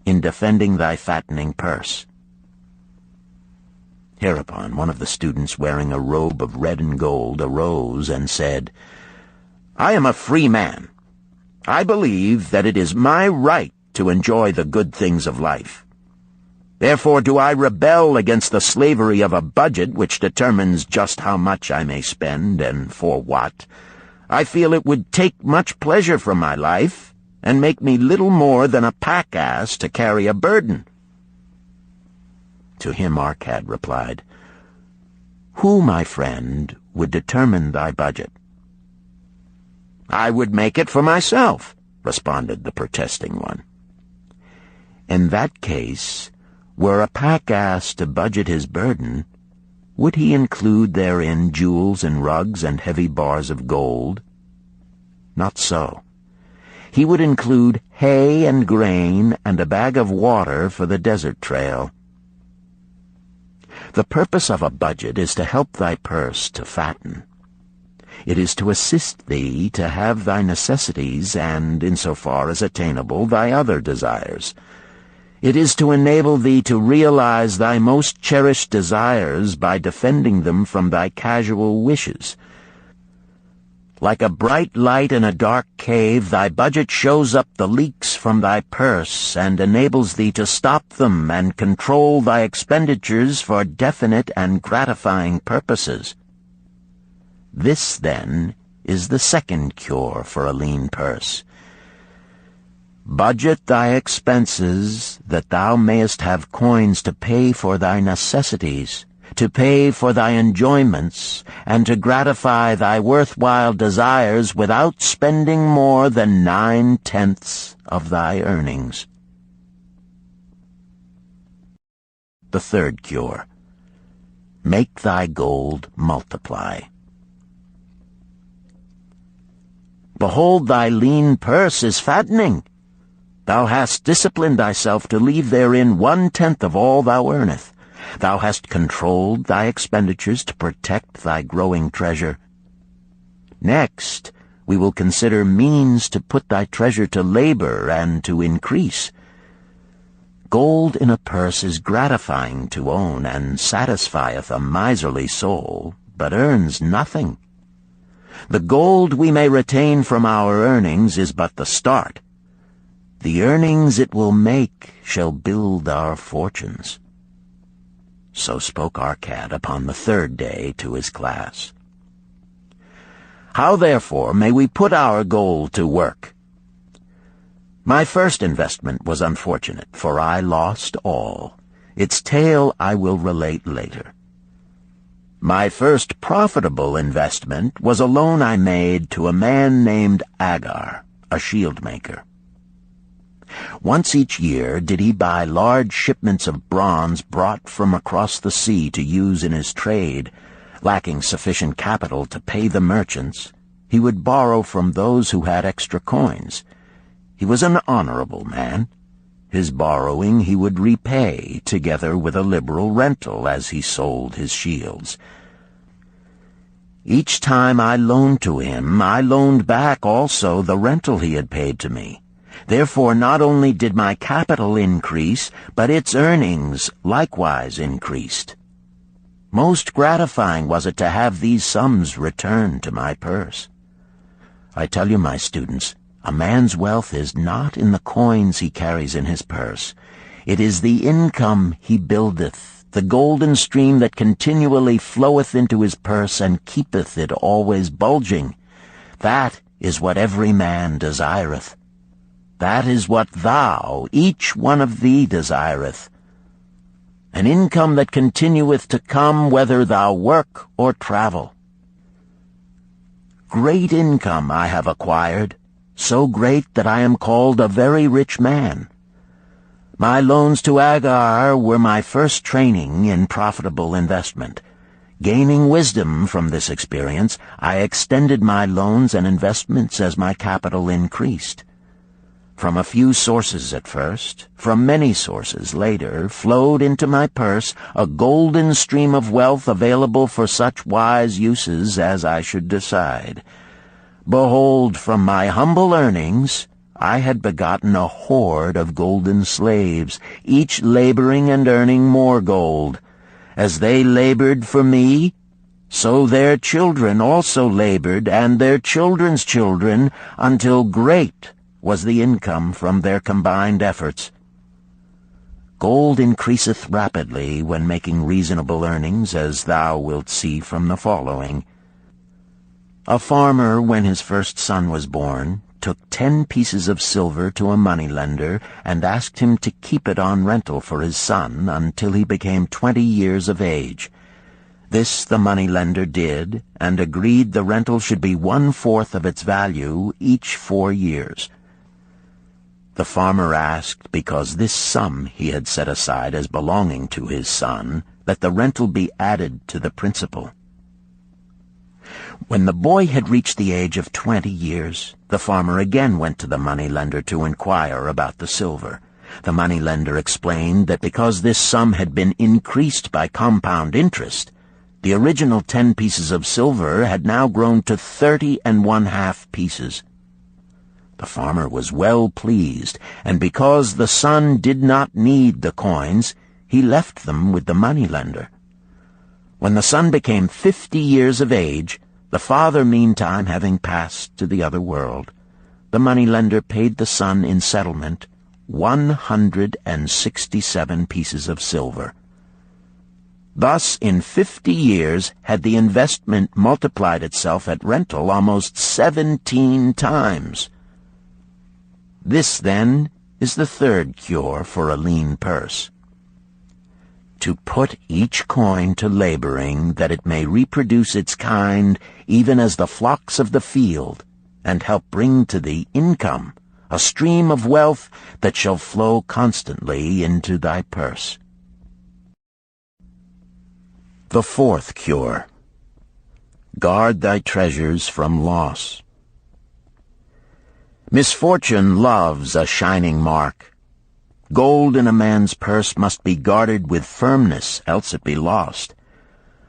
in defending thy fattening purse. Hereupon one of the students, wearing a robe of red and gold, arose and said, "I am a free man. I believe that it is my right to enjoy the good things of life. Therefore do I rebel against the slavery of a budget which determines just how much I may spend and for what. I feel it would take much pleasure from my life and make me little more than a pack-ass to carry a burden." To him Arcad replied, "Who, my friend, would determine thy budget?" "I would make it for myself," responded the protesting one. "In that case, were a pack-ass to budget his burden, would he include therein jewels and rugs and heavy bars of gold? Not so. He would include hay and grain and a bag of water for the desert trail. The purpose of a budget is to help thy purse to fatten. It is to assist thee to have thy necessities and, insofar as attainable, thy other desires. It is to enable thee to realize thy most cherished desires by defending them from thy casual wishes. Like a bright light in a dark cave, thy budget shows up the leaks from thy purse and enables thee to stop them and control thy expenditures for definite and gratifying purposes. This, then, is the second cure for a lean purse. Budget thy expenses, that thou mayest have coins to pay for thy necessities, to pay for thy enjoyments, and to gratify thy worthwhile desires without spending more than 9/10 of thy earnings. The third cure. Make thy gold multiply. Behold, thy lean purse is fattening. Thou hast disciplined thyself to leave therein 1/10 of all thou earnest. Thou hast controlled thy expenditures to protect thy growing treasure. Next, we will consider means to put thy treasure to labor and to increase. Gold in a purse is gratifying to own, and satisfieth a miserly soul, but earns nothing. The gold we may retain from our earnings is but the start. The earnings it will make shall build our fortunes. So spoke our cat upon the third day to his class. How, therefore, may we put our gold to work? My first investment was unfortunate, for I lost all. Its tale I will relate later. My first profitable investment was a loan I made to a man named Agar, a shield maker. Once each year did he buy large shipments of bronze brought from across the sea to use in his trade. Lacking sufficient capital to pay the merchants, he would borrow from those who had extra coins. He was an honorable man. His borrowing he would repay, together with a liberal rental as he sold his shields. Each time I loaned to him, I loaned back also the rental he had paid to me. Therefore not only did my capital increase, but its earnings likewise increased. Most gratifying was it to have these sums returned to my purse. I tell you, my students, a man's wealth is not in the coins he carries in his purse. It is the income he buildeth, the golden stream that continually floweth into his purse and keepeth it always bulging. That is what every man desireth. That is what thou, each one of thee, desireth. An income that continueth to come whether thou work or travel. Great income I have acquired, so great that I am called a very rich man. My loans to Agar were my first training in profitable investment. Gaining wisdom from this experience, I extended my loans and investments as my capital increased. From a few sources at first, from many sources later, flowed into my purse a golden stream of wealth available for such wise uses as I should decide. Behold, from my humble earnings, I had begotten a horde of golden slaves, each laboring and earning more gold. As they labored for me, so their children also labored, and their children's children, until great was the income from their combined efforts. Gold increaseth rapidly when making reasonable earnings, as thou wilt see from the following. A farmer, when his first son was born, took 10 pieces of silver to a moneylender and asked him to keep it on rental for his son until he became 20 years of age. This the moneylender did, and agreed the rental should be 1/4 of its value each 4 years. The farmer asked, because this sum he had set aside as belonging to his son, that the rental be added to the principal. When the boy had reached the age of 20 years, the farmer again went to the moneylender to inquire about the silver. The moneylender explained that because this sum had been increased by compound interest, the original 10 pieces of silver had now grown to 30½ pieces. The farmer was well pleased, and because the son did not need the coins, he left them with the moneylender. When the son became 50 years of age, the father meantime having passed to the other world, the moneylender paid the son in settlement 167 pieces of silver. Thus, in 50 years, had the investment multiplied itself at rental almost 17 times. This, then, is the third cure for a lean purse. to put each coin to laboring, that it may reproduce its kind, even as the flocks of the field, and help bring to thee income, a stream of wealth that shall flow constantly into thy purse. The fourth cure. Guard thy treasures from loss. Misfortune loves a shining mark. Gold in a man's purse must be guarded with firmness, else it be lost.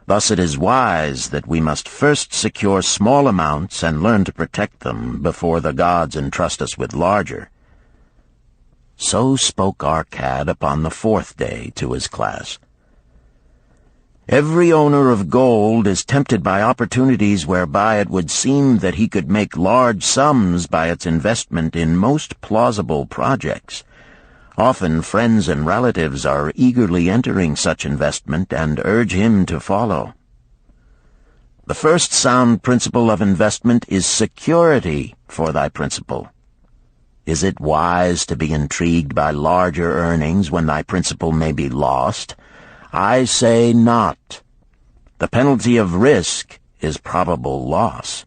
Thus it is wise that we must first secure small amounts and learn to protect them before the gods entrust us with larger. So spoke Arcad upon the fourth day to his class. Every owner of gold is tempted by opportunities whereby it would seem that he could make large sums by its investment in most plausible projects. Often friends and relatives are eagerly entering such investment and urge him to follow. The first sound principle of investment is security for thy principal. Is it wise to be intrigued by larger earnings when thy principal may be lost? I say not. The penalty of risk is probable loss.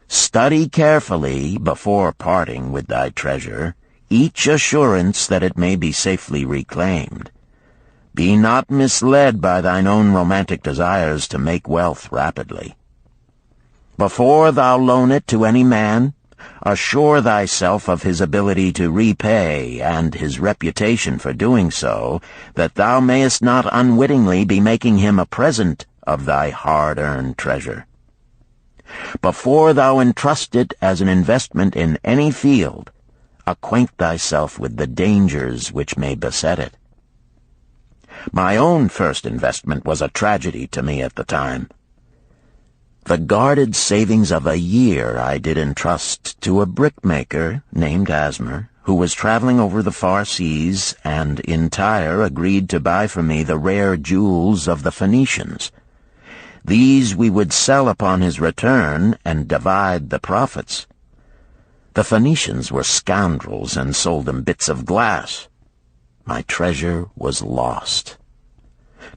Study carefully, before parting with thy treasure, each assurance that it may be safely reclaimed. Be not misled by thine own romantic desires to make wealth rapidly. Before thou loan it to any man, assure thyself of his ability to repay and his reputation for doing so, that thou mayest not unwittingly be making him a present of thy hard-earned treasure. Before thou entrust it as an investment in any field, acquaint thyself with the dangers which may beset it. My own first investment was a tragedy to me at the time. The guarded savings of a year I did entrust to a brickmaker named Asmer, who was traveling over the far seas, and in Tyre agreed to buy for me the rare jewels of the Phoenicians. These we would sell upon his return and divide the profits. The Phoenicians were scoundrels and sold him bits of glass. My treasure was lost.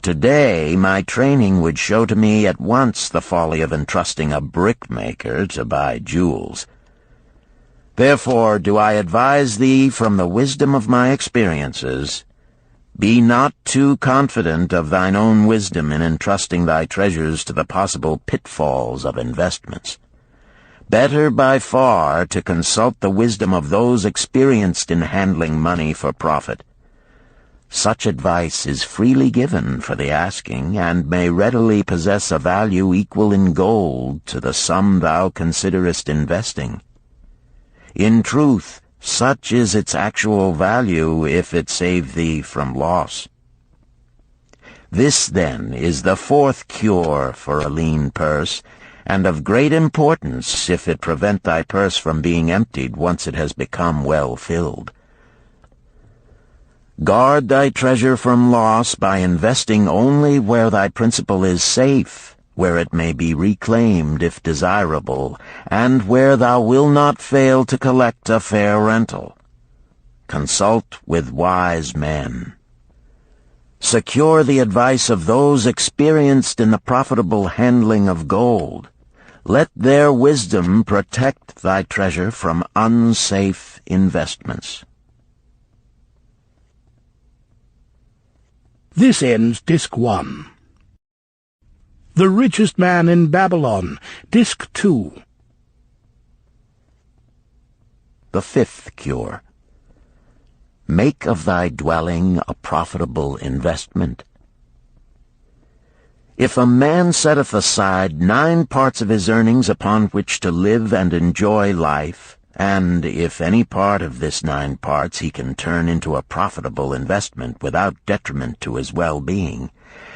Today, my training would show to me at once the folly of entrusting a brickmaker to buy jewels. Therefore do I advise thee from the wisdom of my experiences, be not too confident of thine own wisdom in entrusting thy treasures to the possible pitfalls of investments. Better by far to consult the wisdom of those experienced in handling money for profit. Such advice is freely given for the asking, and may readily possess a value equal in gold to the sum thou considerest investing. In truth, such is its actual value if it save thee from loss. This, then, is the fourth cure for a lean purse, and of great importance if it prevent thy purse from being emptied once it has become well filled. Guard thy treasure from loss by investing only where thy principal is safe, where it may be reclaimed if desirable, and where thou wilt not fail to collect a fair rental. Consult with wise men. Secure the advice of those experienced in the profitable handling of gold. Let their wisdom protect thy treasure from unsafe investments. This ends Disc 1. The Richest Man in Babylon, Disc 2. The fifth cure. Make of thy dwelling a profitable investment. If a man setteth aside 9 parts of his earnings upon which to live and enjoy life, and if any part of this 9 parts he can turn into a profitable investment without detriment to his well-being,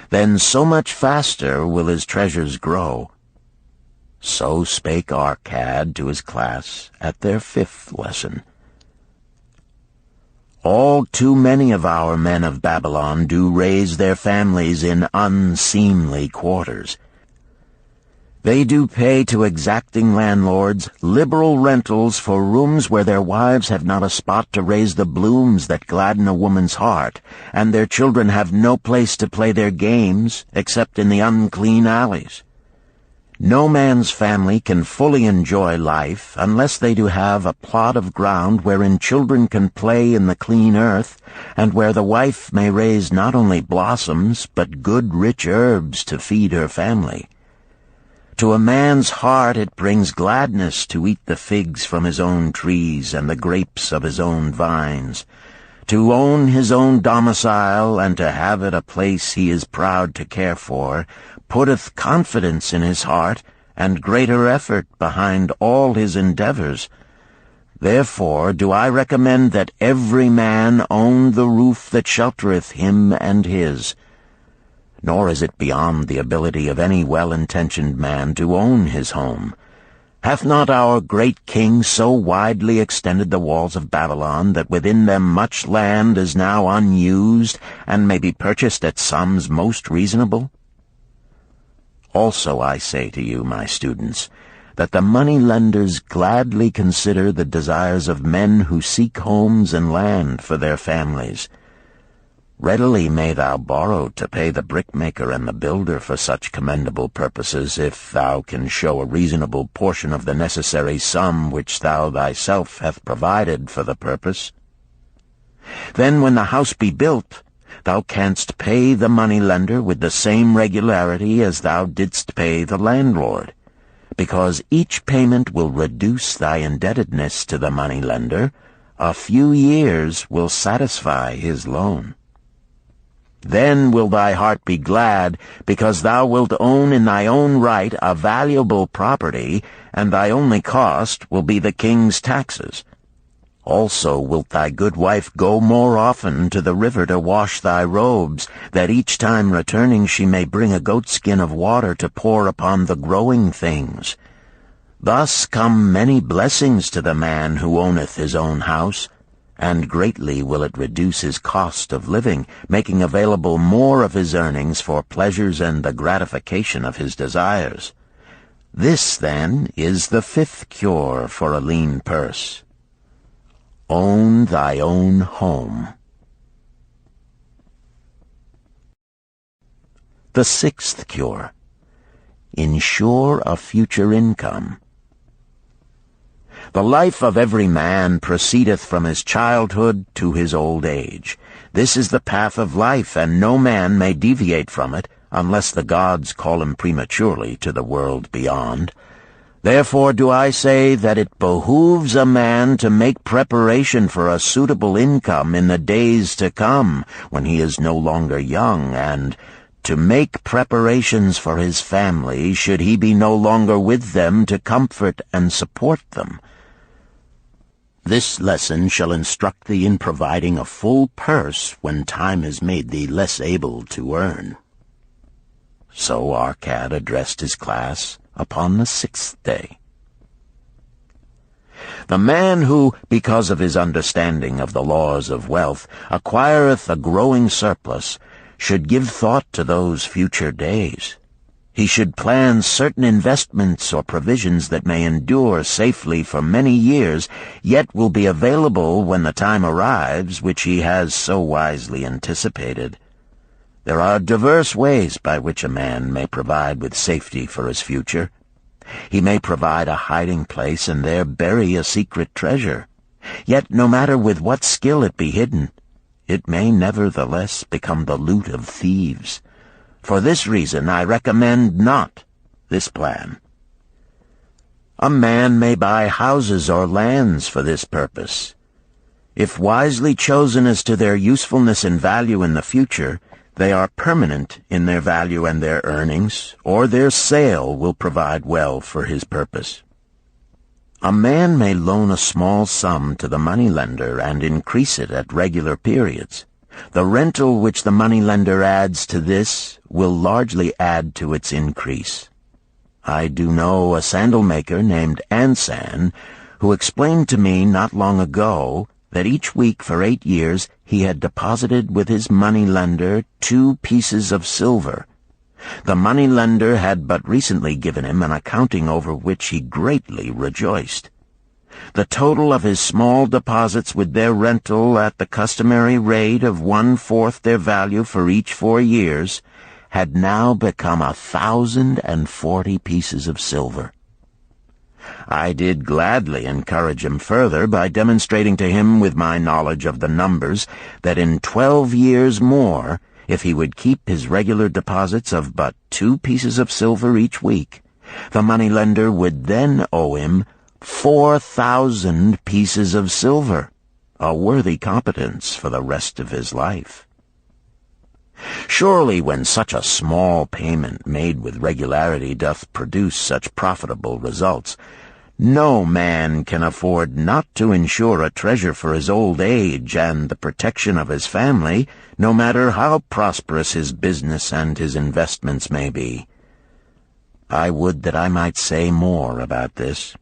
then so much faster will his treasures grow. So spake Arcad to his class at their 5th lesson. All too many of our men of Babylon do raise their families in unseemly quarters. They do pay to exacting landlords liberal rentals for rooms where their wives have not a spot to raise the blooms that gladden a woman's heart, and their children have no place to play their games except in the unclean alleys. No man's family can fully enjoy life unless they do have a plot of ground wherein children can play in the clean earth, and where the wife may raise not only blossoms but good rich herbs to feed her family. To a man's heart it brings gladness to eat the figs from his own trees and the grapes of his own vines, to own his own domicile and to have it a place he is proud to care for, putteth confidence in his heart and greater effort behind all his endeavors. Therefore do I recommend that every man own the roof that sheltereth him and his. Nor is it beyond the ability of any well-intentioned man to own his home. Hath not our great king so widely extended the walls of Babylon that within them much land is now unused, and may be purchased at sums most reasonable? Also I say to you, my students, that the money-lenders gladly consider the desires of men who seek homes and land for their families. Readily may thou borrow to pay the brickmaker and the builder for such commendable purposes, if thou can show a reasonable portion of the necessary sum which thou thyself hast provided for the purpose. Then when the house be built, thou canst pay the money-lender with the same regularity as thou didst pay the landlord, because each payment will reduce thy indebtedness to the money-lender. A few years will satisfy his loan. Then will thy heart be glad, because thou wilt own in thy own right a valuable property, and thy only cost will be the king's taxes. Also wilt thy good wife go more often to the river to wash thy robes, that each time returning she may bring a goatskin of water to pour upon the growing things. Thus come many blessings to the man who owneth his own house, and greatly will it reduce his cost of living, making available more of his earnings for pleasures and the gratification of his desires. This, then, is the fifth cure for a lean purse. Own thy own home. The sixth cure. Ensure a future income. The life of every man proceedeth from his childhood to his old age. This is the path of life, and no man may deviate from it, unless the gods call him prematurely to the world beyond. Therefore do I say that it behooves a man to make preparation for a suitable income in the days to come, when he is no longer young, and to make preparations for his family, should he be no longer with them to comfort and support them. This lesson shall instruct thee in providing a full purse when time has made thee less able to earn. So Arcad addressed his class upon the sixth day. The man who, because of his understanding of the laws of wealth, acquireth a growing surplus, should give thought to those future days. He should plan certain investments or provisions that may endure safely for many years, yet will be available when the time arrives which he has so wisely anticipated. There are diverse ways by which a man may provide with safety for his future. He may provide a hiding place and there bury a secret treasure. Yet no matter with what skill it be hidden, it may nevertheless become the loot of thieves. For this reason I recommend not this plan. A man may buy houses or lands for this purpose. If wisely chosen as to their usefulness and value in the future, they are permanent in their value and their earnings, or their sale will provide well for his purpose. A man may loan a small sum to the moneylender and increase it at regular periods. The rental which the moneylender adds to this will largely add to its increase. I do know a sandal-maker named Ansan, who explained to me not long ago that each week for 8 years he had deposited with his moneylender 2 pieces of silver. The moneylender had but recently given him an accounting over which he greatly rejoiced. The total of his small deposits with their rental at the customary rate of 1/4 their value for each 4 years had now become 1,040 pieces of silver. I did gladly encourage him further by demonstrating to him with my knowledge of the numbers that in 12 years more, if he would keep his regular deposits of but 2 pieces of silver each week, the moneylender would then owe him 4,000 pieces of silver, a worthy competence for the rest of his life. Surely when such a small payment made with regularity doth produce such profitable results, no man can afford not to insure a treasure for his old age and the protection of his family, no matter how prosperous his business and his investments may be. I would that I might say more about this.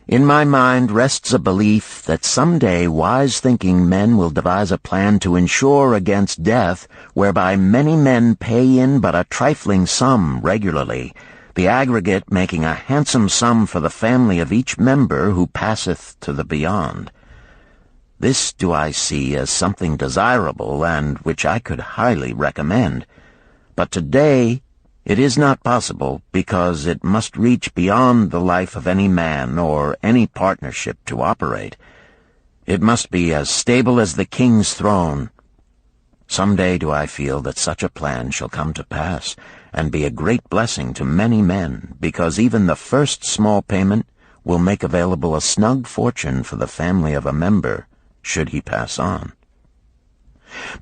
In my mind rests a belief that someday wise-thinking men will devise a plan to insure against death, whereby many men pay in but a trifling sum regularly, the aggregate making a handsome sum for the family of each member who passeth to the beyond. This do I see as something desirable, and which I could highly recommend. But today it is not possible, because it must reach beyond the life of any man or any partnership to operate. It must be as stable as the king's throne. Some day do I feel that such a plan shall come to pass, and be a great blessing to many men, because even the first small payment will make available a snug fortune for the family of a member, should he pass on.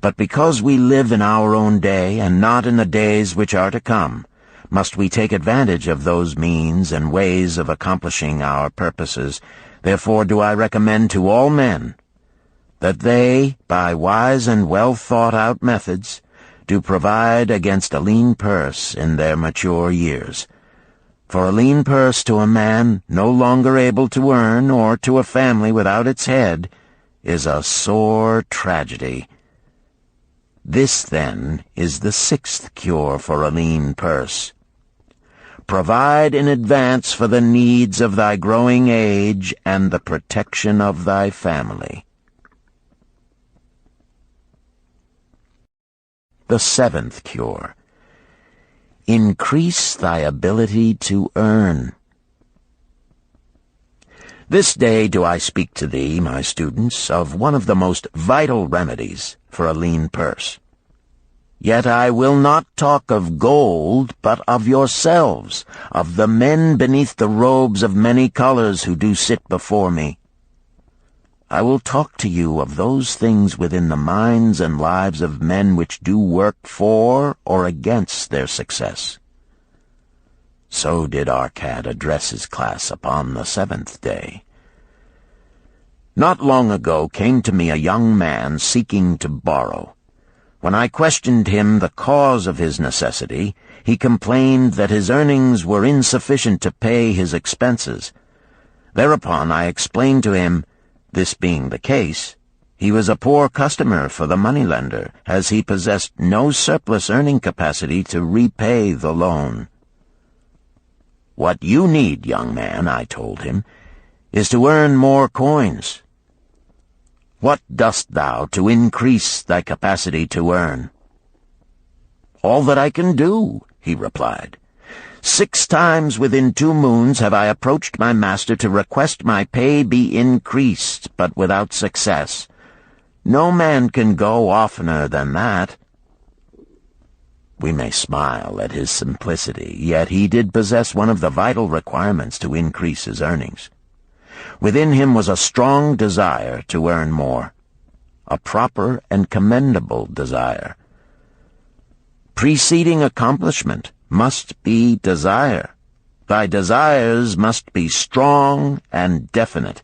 But because we live in our own day, and not in the days which are to come, must we take advantage of those means and ways of accomplishing our purposes. Therefore do I recommend to all men that they, by wise and well-thought-out methods, do provide against a lean purse in their mature years. For a lean purse to a man no longer able to earn, or to a family without its head, is a sore tragedy. This, then, is the 6th cure for a lean purse. Provide in advance for the needs of thy growing age and the protection of thy family. The 7th cure. Increase thy ability to earn. This day do I speak to thee, my students, of one of the most vital remedies for a lean purse. Yet I will not talk of gold, but of yourselves, of the men beneath the robes of many colors who do sit before me. I will talk to you of those things within the minds and lives of men which do work for or against their success. So did Arcad address his class upon the 7th day. Not long ago came to me a young man seeking to borrow. When I questioned him the cause of his necessity, he complained that his earnings were insufficient to pay his expenses. Thereupon I explained to him, this being the case, he was a poor customer for the moneylender, as he possessed no surplus earning capacity to repay the loan. What you need, young man, I told him, is to earn more coins. What dost thou to increase thy capacity to earn? All that I can do, he replied. 6 times within 2 moons have I approached my master to request my pay be increased, but without success. No man can go oftener than that. We may smile at his simplicity, yet he did possess one of the vital requirements to increase his earnings. Within him was a strong desire to earn more, a proper and commendable desire. Preceding accomplishment must be desire. Thy desires must be strong and definite.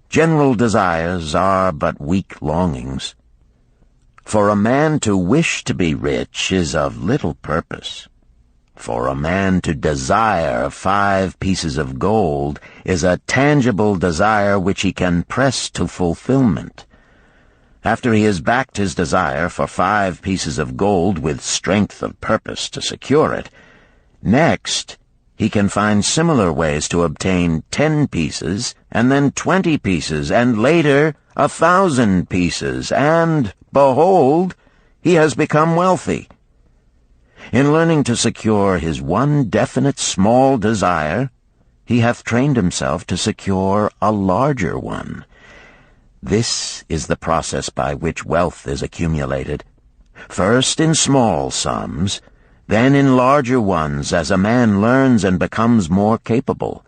General desires are but weak longings. For a man to wish to be rich is of little purpose. For a man to desire 5 pieces of gold is a tangible desire which he can press to fulfillment. After he has backed his desire for 5 pieces of gold with strength of purpose to secure it, next he can find similar ways to obtain 10 pieces, and then 20 pieces, and later 1,000 pieces, and, behold, he has become wealthy. In learning to secure his one definite small desire, he hath trained himself to secure a larger one. This is the process by which wealth is accumulated, first in small sums, then in larger ones as a man learns and becomes more capable.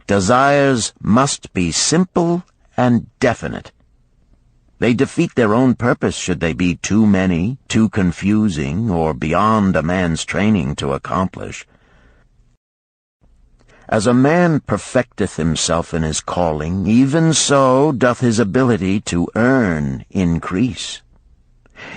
Desires must be simple and definite. They defeat their own purpose should they be too many, too confusing, or beyond a man's training to accomplish. As a man perfecteth himself in his calling, even so doth his ability to earn increase.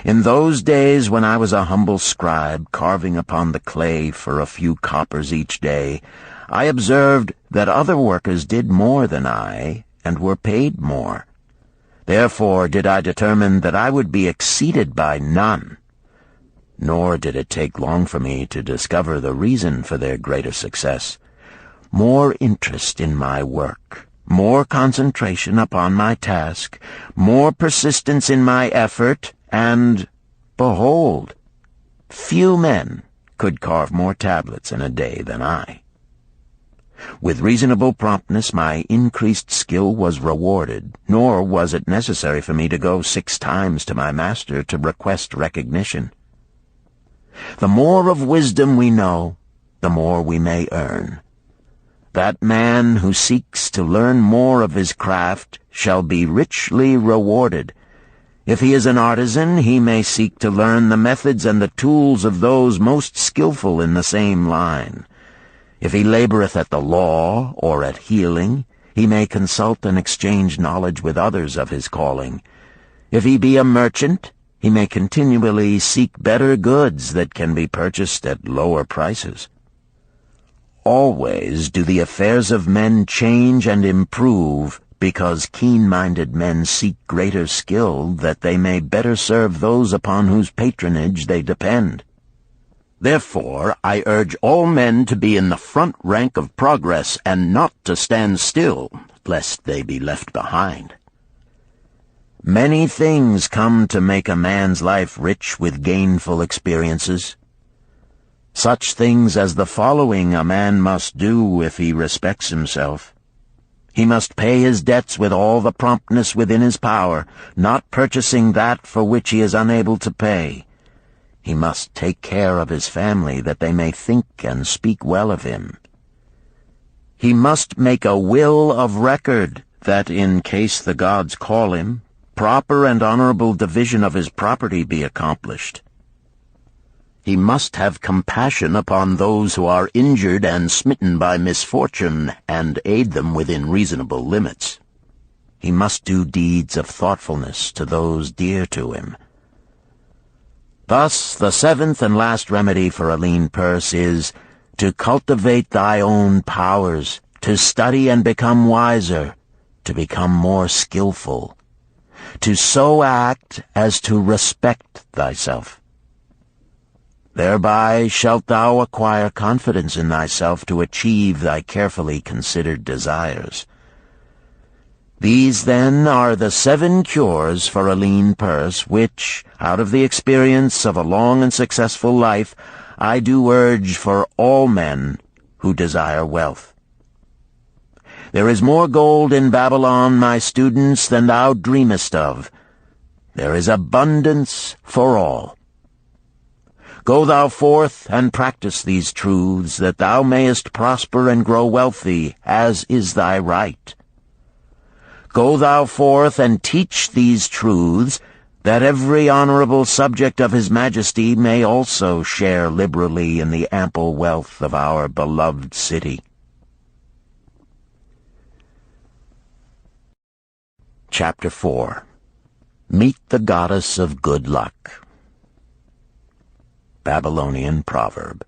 In those days when I was a humble scribe carving upon the clay for a few coppers each day, I observed that other workers did more than I, and were paid more. Therefore did I determine that I would be exceeded by none. Nor did it take long for me to discover the reason for their greater success. More interest in my work, more concentration upon my task, more persistence in my effort, and, behold, few men could carve more tablets in a day than I. With reasonable promptness my increased skill was rewarded, nor was it necessary for me to go 6 times to my master to request recognition. The more of wisdom we know, the more we may earn. That man who seeks to learn more of his craft shall be richly rewarded. If he is an artisan, he may seek to learn the methods and the tools of those most skillful in the same line. If he laboreth at the law or at healing, he may consult and exchange knowledge with others of his calling. If he be a merchant, he may continually seek better goods that can be purchased at lower prices. Always do the affairs of men change and improve, because keen-minded men seek greater skill that they may better serve those upon whose patronage they depend. Therefore, I urge all men to be in the front rank of progress and not to stand still, lest they be left behind. Many things come to make a man's life rich with gainful experiences. Such things as the following a man must do if he respects himself. He must pay his debts with all the promptness within his power, not purchasing that for which he is unable to pay. He must take care of his family, that they may think and speak well of him. He must make a will of record, that in case the gods call him, proper and honorable division of his property be accomplished. He must have compassion upon those who are injured and smitten by misfortune, and aid them within reasonable limits. He must do deeds of thoughtfulness to those dear to him. Thus, the 7th and last remedy for a lean purse is to cultivate thy own powers, to study and become wiser, to become more skillful, to so act as to respect thyself. Thereby shalt thou acquire confidence in thyself to achieve thy carefully considered desires. These, then, are the 7 cures for a lean purse, which, out of the experience of a long and successful life, I do urge for all men who desire wealth. There is more gold in Babylon, my students, than thou dreamest of. There is abundance for all. Go thou forth and practice these truths, that thou mayest prosper and grow wealthy, as is thy right. Go thou forth and teach these truths, that every honorable subject of his majesty may also share liberally in the ample wealth of our beloved city. Chapter 4. Meet the Goddess of Good Luck. Babylonian Proverb.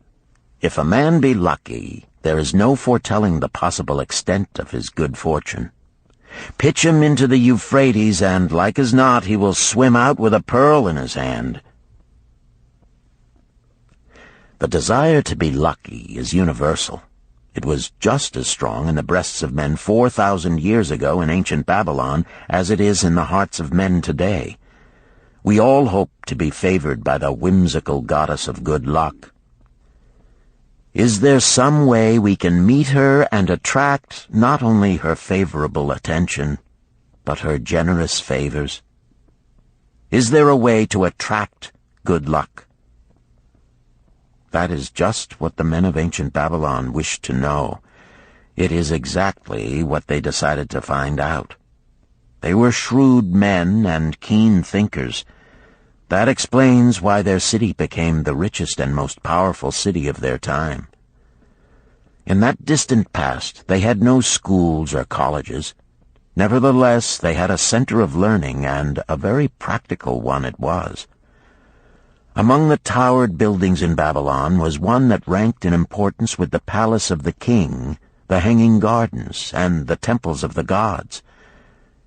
If a man be lucky, there is no foretelling the possible extent of his good fortune. Pitch him into the Euphrates, and like as not he will swim out with a pearl in his hand. The desire to be lucky is universal. It was just as strong in the breasts of men 4,000 years ago in ancient Babylon as it is in the hearts of men today. We all hope to be favored by the whimsical goddess of good luck. Is there some way we can meet her and attract not only her favorable attention, but her generous favors? Is there a way to attract good luck? That is just what the men of ancient Babylon wished to know. It is exactly what they decided to find out. They were shrewd men and keen thinkers. That explains why their city became the richest and most powerful city of their time. In that distant past, they had no schools or colleges. Nevertheless, they had a center of learning, and a very practical one it was. Among the towered buildings in Babylon was one that ranked in importance with the palace of the king, the hanging gardens, and the temples of the gods.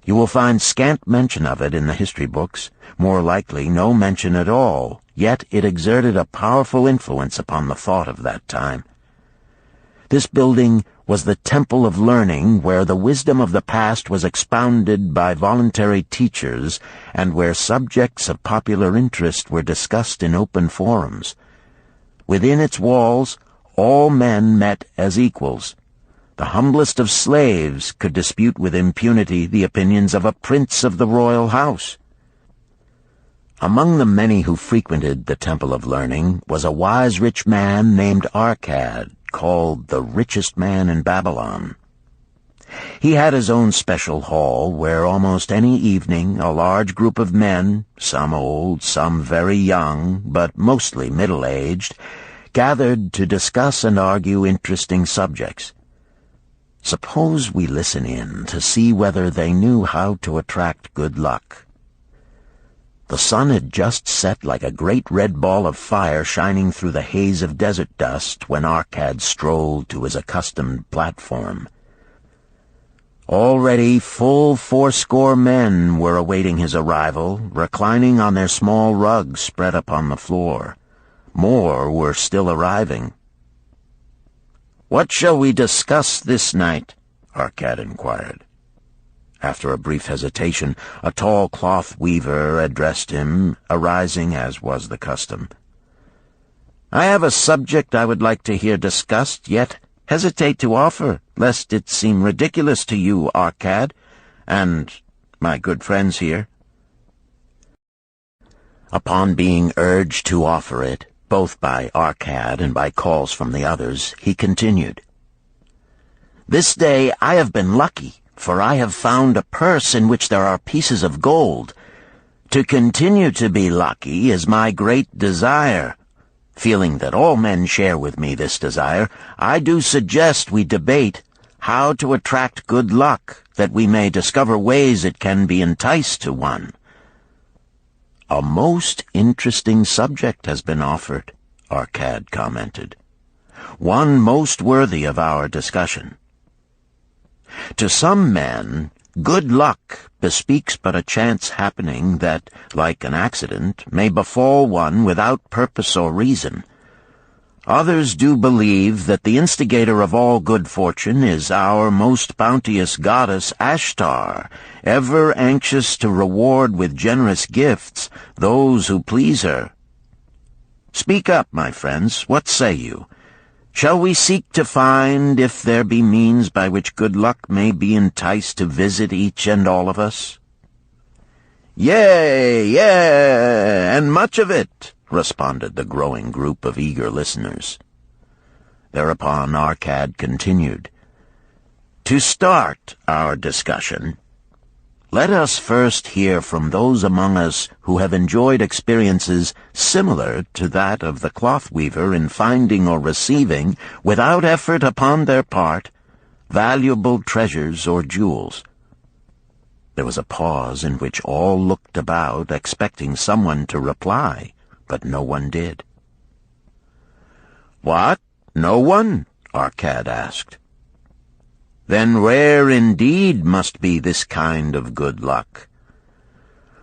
You will find scant mention of it in the history books, more likely no mention at all, yet it exerted a powerful influence upon the thought of that time. This building was the temple of learning, where the wisdom of the past was expounded by voluntary teachers, and where subjects of popular interest were discussed in open forums. Within its walls, all men met as equals. The humblest of slaves could dispute with impunity the opinions of a prince of the royal house. Among the many who frequented the Temple of Learning was a wise rich man named Arcad, called the richest man in Babylon. He had his own special hall where almost any evening a large group of men, some old, some very young, but mostly middle-aged, gathered to discuss and argue interesting subjects. Suppose we listen in to see whether they knew how to attract good luck. The sun had just set like a great red ball of fire shining through the haze of desert dust when Arcad strolled to his accustomed platform. Already full 80 men were awaiting his arrival, reclining on their small rugs spread upon the floor. More were still arriving. "What shall we discuss this night?" Arcad inquired. After a brief hesitation, a tall cloth weaver addressed him, arising as was the custom. "I have a subject I would like to hear discussed, yet hesitate to offer, lest it seem ridiculous to you, Arcad, and my good friends here." Upon being urged to offer it, both by Arcad and by calls from the others, he continued, "This day I have been lucky, for I have found a purse in which there are pieces of gold. To continue to be lucky is my great desire. Feeling that all men share with me this desire, I do suggest we debate how to attract good luck, that we may discover ways it can be enticed to one." "A most interesting subject has been offered," Arcad commented. "One most worthy of our discussion. To some men, good luck bespeaks but a chance happening that, like an accident, may befall one without purpose or reason. Others do believe that the instigator of all good fortune is our most bounteous goddess Ashtar, ever anxious to reward with generous gifts those who please her. Speak up, my friends, what say you? Shall we seek to find if there be means by which good luck may be enticed to visit each and all of us?" "Yea, and much of it," responded the growing group of eager listeners. Thereupon Arcad continued, "To start our discussion, let us first hear from those among us who have enjoyed experiences similar to that of the cloth weaver in finding or receiving, without effort upon their part, valuable treasures or jewels." There was a pause in which all looked about, expecting someone to reply, but no one did. "What? No one?" Arcad asked. then rare indeed must be this kind of good luck.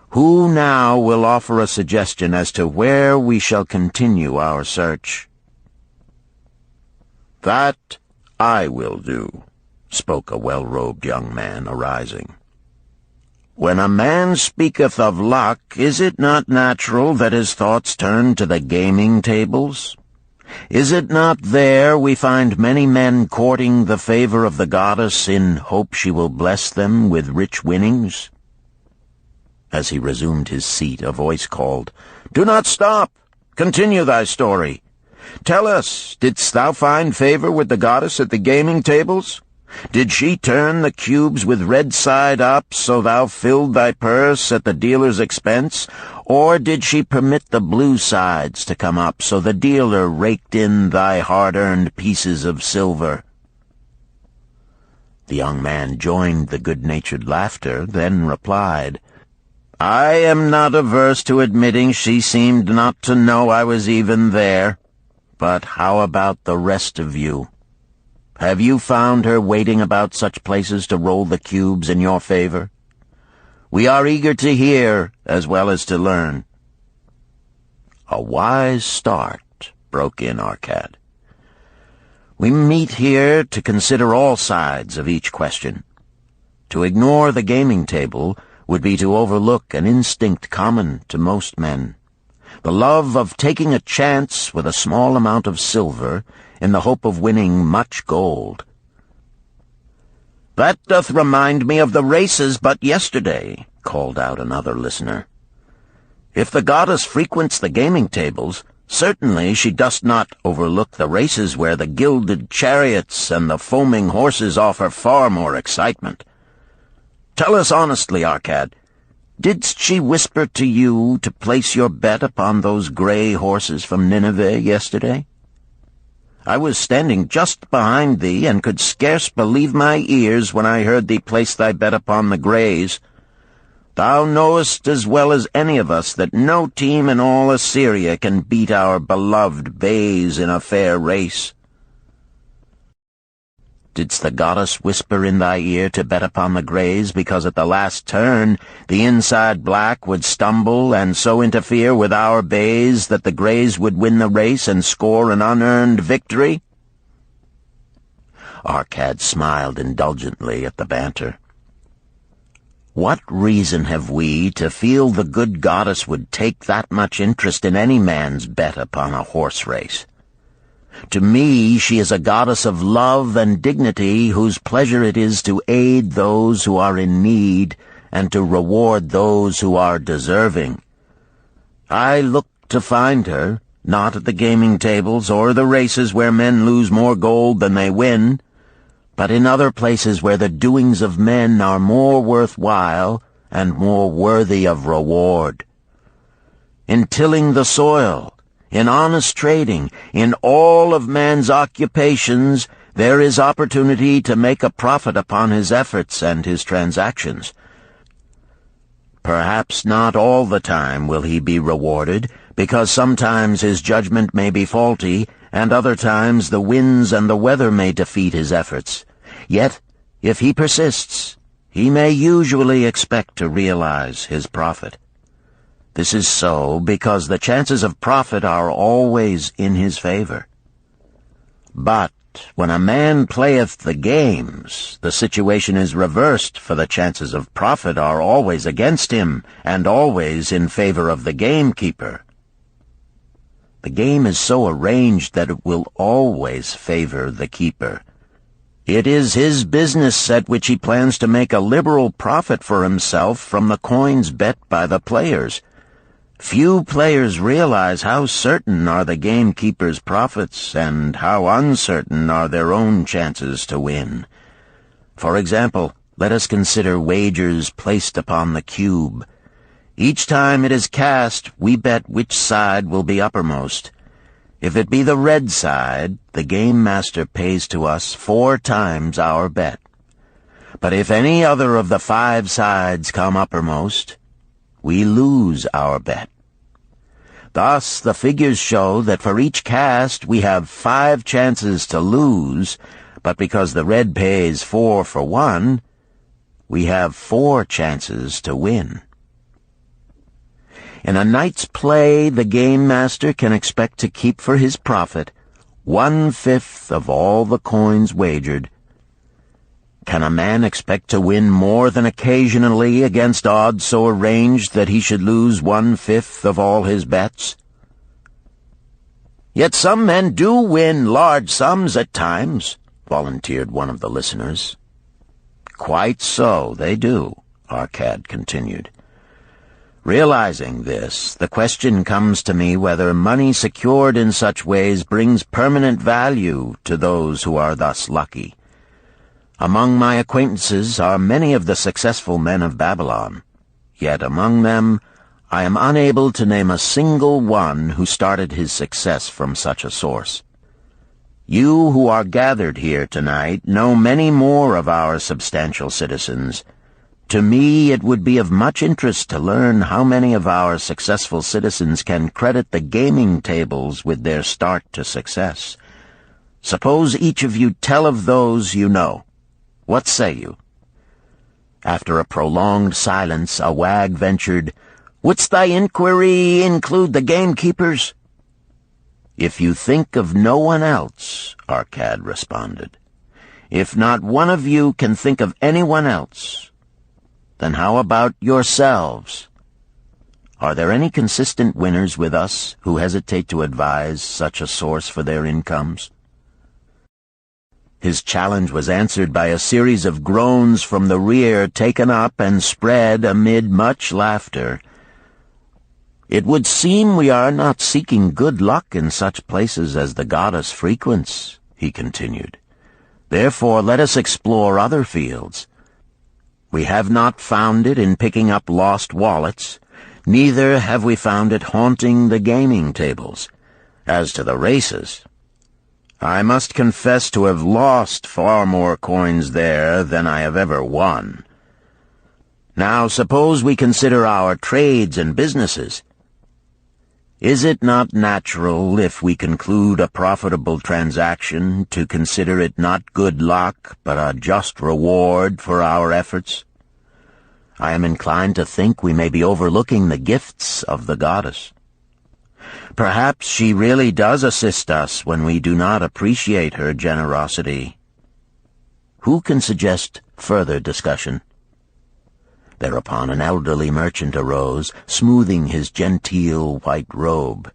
Who now will offer a suggestion as to where we shall continue our search?" "That I will do," spoke a well-robed young man, arising. "When a man speaketh of luck, is it not natural that his thoughts turn to the gaming tables? Is it not there we find many men courting the favor of the goddess in hope she will bless them with rich winnings?" As he resumed his seat, a voice called, "Do not stop! Continue thy story. Tell us, didst thou find favor with the goddess at the gaming tables? Did she turn the cubes with red side up, so thou filled thy purse at the dealer's expense? Or did she permit the blue sides to come up, so the dealer raked in thy hard-earned pieces of silver?" The young man joined the good-natured laughter, then replied, "I am not averse to admitting she seemed not to know I was even there. But how about the rest of you? Have you found her waiting about such places to roll the cubes in your favor? We are eager to hear as well as to learn." "A wise start," broke in Arcad. "We meet here to consider all sides of each question. To ignore the gaming table would be to overlook an instinct common to most men, the love of taking a chance with a small amount of silver in the hope of winning much gold." "That doth remind me of the races but yesterday," called out another listener. "If the goddess frequents the gaming tables, certainly she does not overlook the races where the gilded chariots and the foaming horses offer far more excitement. Tell us honestly, Arcad, didst she whisper to you to place your bet upon those gray horses from Nineveh yesterday? I was standing just behind thee, and could scarce believe my ears when I heard thee place thy bet upon the grays. Thou knowest as well as any of us that no team in all Assyria can beat our beloved bays in a fair race. Didst the goddess whisper in thy ear to bet upon the grays, because at the last turn the inside black would stumble and so interfere with our bays that the grays would win the race and score an unearned victory?" Arcad smiled indulgently at the banter. "What reason have we to feel the good goddess would take that much interest in any man's bet upon a horse race? To me she is a goddess of love and dignity, whose pleasure it is to aid those who are in need and to reward those who are deserving. I look to find her, not at the gaming tables or the races where men lose more gold than they win, but in other places where the doings of men are more worthwhile and more worthy of reward. In tilling the soil, in honest trading, in all of man's occupations, there is opportunity to make a profit upon his efforts and his transactions. Perhaps not all the time will he be rewarded, because sometimes his judgment may be faulty, and other times the winds and the weather may defeat his efforts. Yet, if he persists, he may usually expect to realize his profit. This is so because the chances of profit are always in his favor. But when a man playeth the games, the situation is reversed, for the chances of profit are always against him, and always in favor of the gamekeeper. The game is so arranged that it will always favor the keeper. It is his business at which he plans to make a liberal profit for himself from the coins bet by the players. Few players realize how certain are the gamekeeper's profits and how uncertain are their own chances to win. For example, let us consider wagers placed upon the cube. Each time it is cast, we bet which side will be uppermost. If it be the red side, the game master pays to us 4 times our bet. But if any other of the 5 sides come uppermost, we lose our bet. Thus, the figures show that for each cast we have 5 chances to lose, but because the red pays 4 for 1, we have 4 chances to win. In a night's play, the game master can expect to keep for his profit 1/5 of all the coins wagered. Can a man expect to win more than occasionally against odds so arranged that he should lose 1/5 of all his bets? Yet some men do win large sums at times, volunteered one of the listeners. Quite so, they do, Arcad continued. Realizing this, the question comes to me whether money secured in such ways brings permanent value to those who are thus lucky. Among my acquaintances are many of the successful men of Babylon, yet among them I am unable to name a single one who started his success from such a source. You who are gathered here tonight know many more of our substantial citizens. To me, it would be of much interest to learn how many of our successful citizens can credit the gaming tables with their start to success. Suppose each of you tell of those you know. What say you? After a prolonged silence, a wag ventured, "Wouldst thy inquiry include the gamekeepers?" "If you think of no one else," Arcad responded. "If not one of you can think of anyone else, then how about yourselves? Are there any consistent winners with us who hesitate to advise such a source for their incomes?" His challenge was answered by a series of groans from the rear, taken up and spread amid much laughter. "It would seem we are not seeking good luck in such places as the goddess frequents," he continued. "Therefore let us explore other fields. We have not found it in picking up lost wallets, neither have we found it haunting the gaming tables. As to the races, I must confess to have lost far more coins there than I have ever won. Now suppose we consider our trades and businesses. Is it not natural, if we conclude a profitable transaction, to consider it not good luck, but a just reward for our efforts? I am inclined to think we may be overlooking the gifts of the goddess. Perhaps she really does assist us when we do not appreciate her generosity. Who can suggest further discussion?" Thereupon an elderly merchant arose, smoothing his genteel white robe.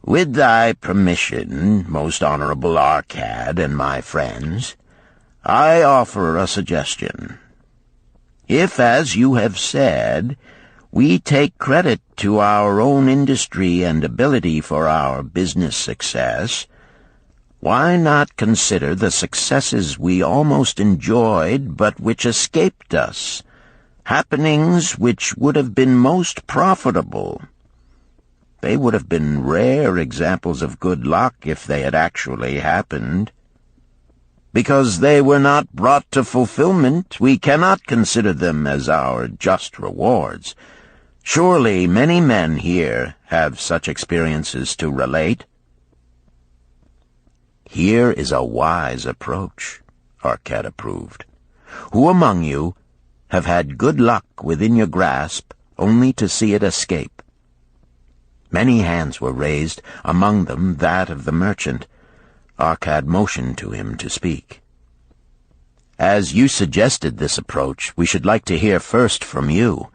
"With thy permission, most honorable Arcad and my friends, I offer a suggestion. If, as you have said, we take credit to our own industry and ability for our business success, why not consider the successes we almost enjoyed but which escaped us, happenings which would have been most profitable? They would have been rare examples of good luck if they had actually happened. Because they were not brought to fulfillment, we cannot consider them as our just rewards. Surely many men here have such experiences to relate." "Here is a wise approach," Arcad approved. "Who among you have had good luck within your grasp only to see it escape?" Many hands were raised, among them that of the merchant. Arcad motioned to him to speak. "As you suggested this approach, we should like to hear first from you."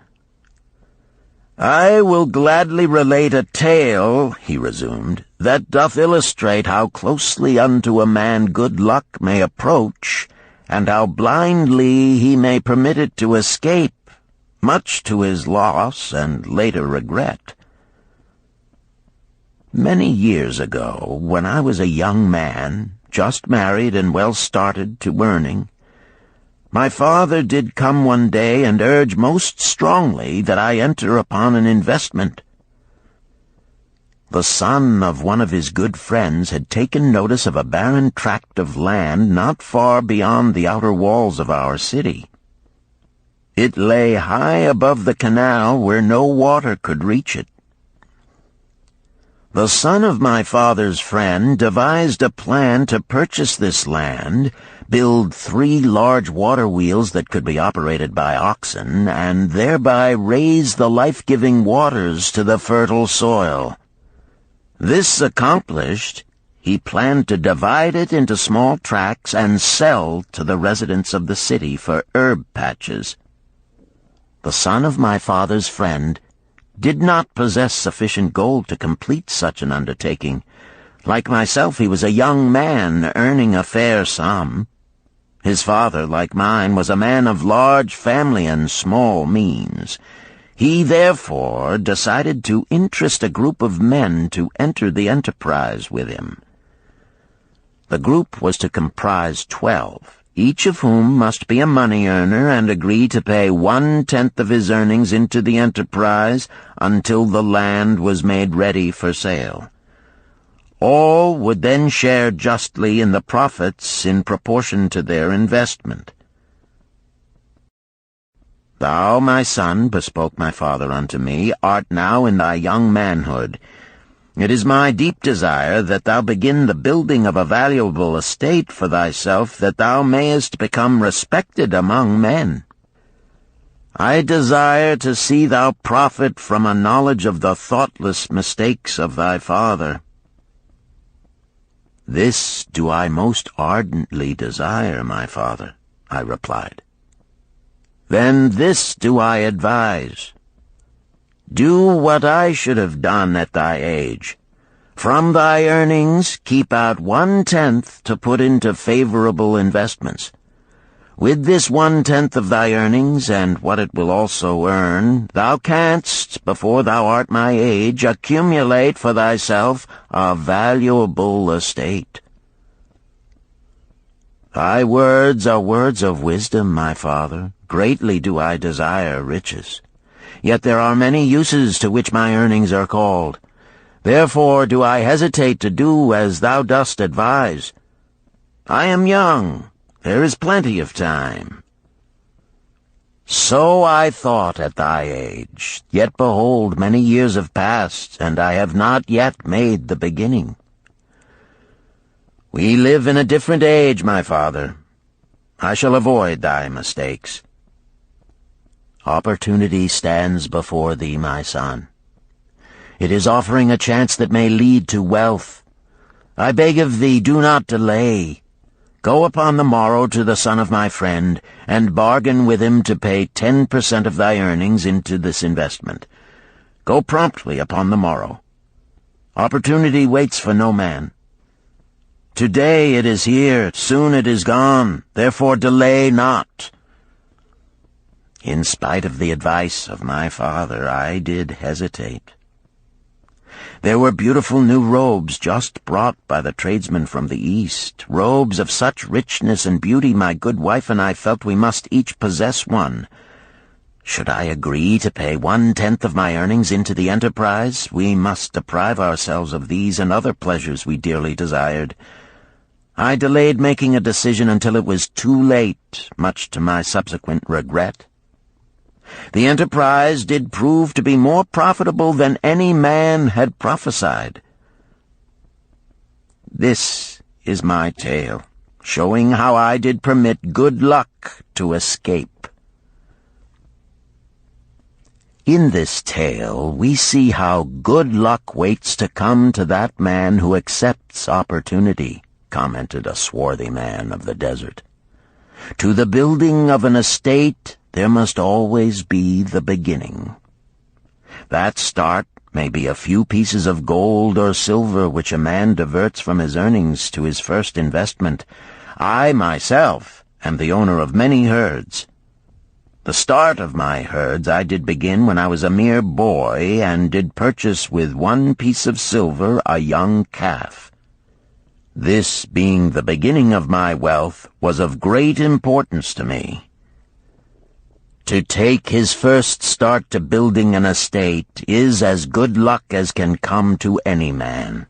"I will gladly relate a tale," he resumed, "that doth illustrate how closely unto a man good luck may approach, and how blindly he may permit it to escape, much to his loss and later regret. Many years ago, when I was a young man, just married and well started to earning, my father did come one day and urge most strongly that I enter upon an investment. The son of one of his good friends had taken notice of a barren tract of land not far beyond the outer walls of our city. It lay high above the canal where no water could reach it. The son of my father's friend devised a plan to purchase this land, build 3 large water wheels that could be operated by oxen, and thereby raise the life-giving waters to the fertile soil. This accomplished, he planned to divide it into small tracts and sell to the residents of the city for herb patches. The son of my father's friend did not possess sufficient gold to complete such an undertaking. Like myself, he was a young man earning a fair sum. His father, like mine, was a man of large family and small means. He therefore decided to interest a group of men to enter the enterprise with him. The group was to comprise 12, each of whom must be a money earner and agree to pay 1/10 of his earnings into the enterprise until the land was made ready for sale. All would then share justly in the profits in proportion to their investment. Thou, my son, bespoke my father unto me, art now in thy young manhood. It is my deep desire that thou begin the building of a valuable estate for thyself, that thou mayest become respected among men. I desire to see thou profit from a knowledge of the thoughtless mistakes of thy father. This do I most ardently desire, my father, I replied. Then this do I advise. Do what I should have done at thy age. From thy earnings keep out 1/10 to put into favorable investments. With this 1/10 of thy earnings, and what it will also earn, thou canst, before thou art my age, accumulate for thyself a valuable estate. Thy words are words of wisdom, my father. Greatly do I desire riches. Yet there are many uses to which my earnings are called. Therefore do I hesitate to do as thou dost advise. I am young. There is plenty of time. So I thought at thy age, yet behold, many years have passed, and I have not yet made the beginning. We live in a different age, my father. I shall avoid thy mistakes. Opportunity stands before thee, my son. It is offering a chance that may lead to wealth. I beg of thee, do not delay. Go upon the morrow to the son of my friend, and bargain with him to pay 10% of thy earnings into this investment. Go promptly upon the morrow. Opportunity waits for no man. Today it is here, soon it is gone, therefore delay not. In spite of the advice of my father, I did hesitate. There were beautiful new robes just brought by the tradesmen from the East, robes of such richness and beauty my good wife and I felt we must each possess one. Should I agree to pay 1/10 of my earnings into the enterprise, we must deprive ourselves of these and other pleasures we dearly desired. I delayed making a decision until it was too late, much to my subsequent regret. The enterprise did prove to be more profitable than any man had prophesied. This is my tale, showing how I did permit good luck to escape. In this tale, we see how good luck waits to come to that man who accepts opportunity, commented a swarthy man of the desert. To the building of an estate, there must always be the beginning. That start may be a few pieces of gold or silver which a man diverts from his earnings to his first investment. I, myself, am the owner of many herds. The start of my herds I did begin when I was a mere boy, and did purchase with 1 piece of silver a young calf. This, being the beginning of my wealth, was of great importance to me. To take his first start to building an estate is as good luck as can come to any man.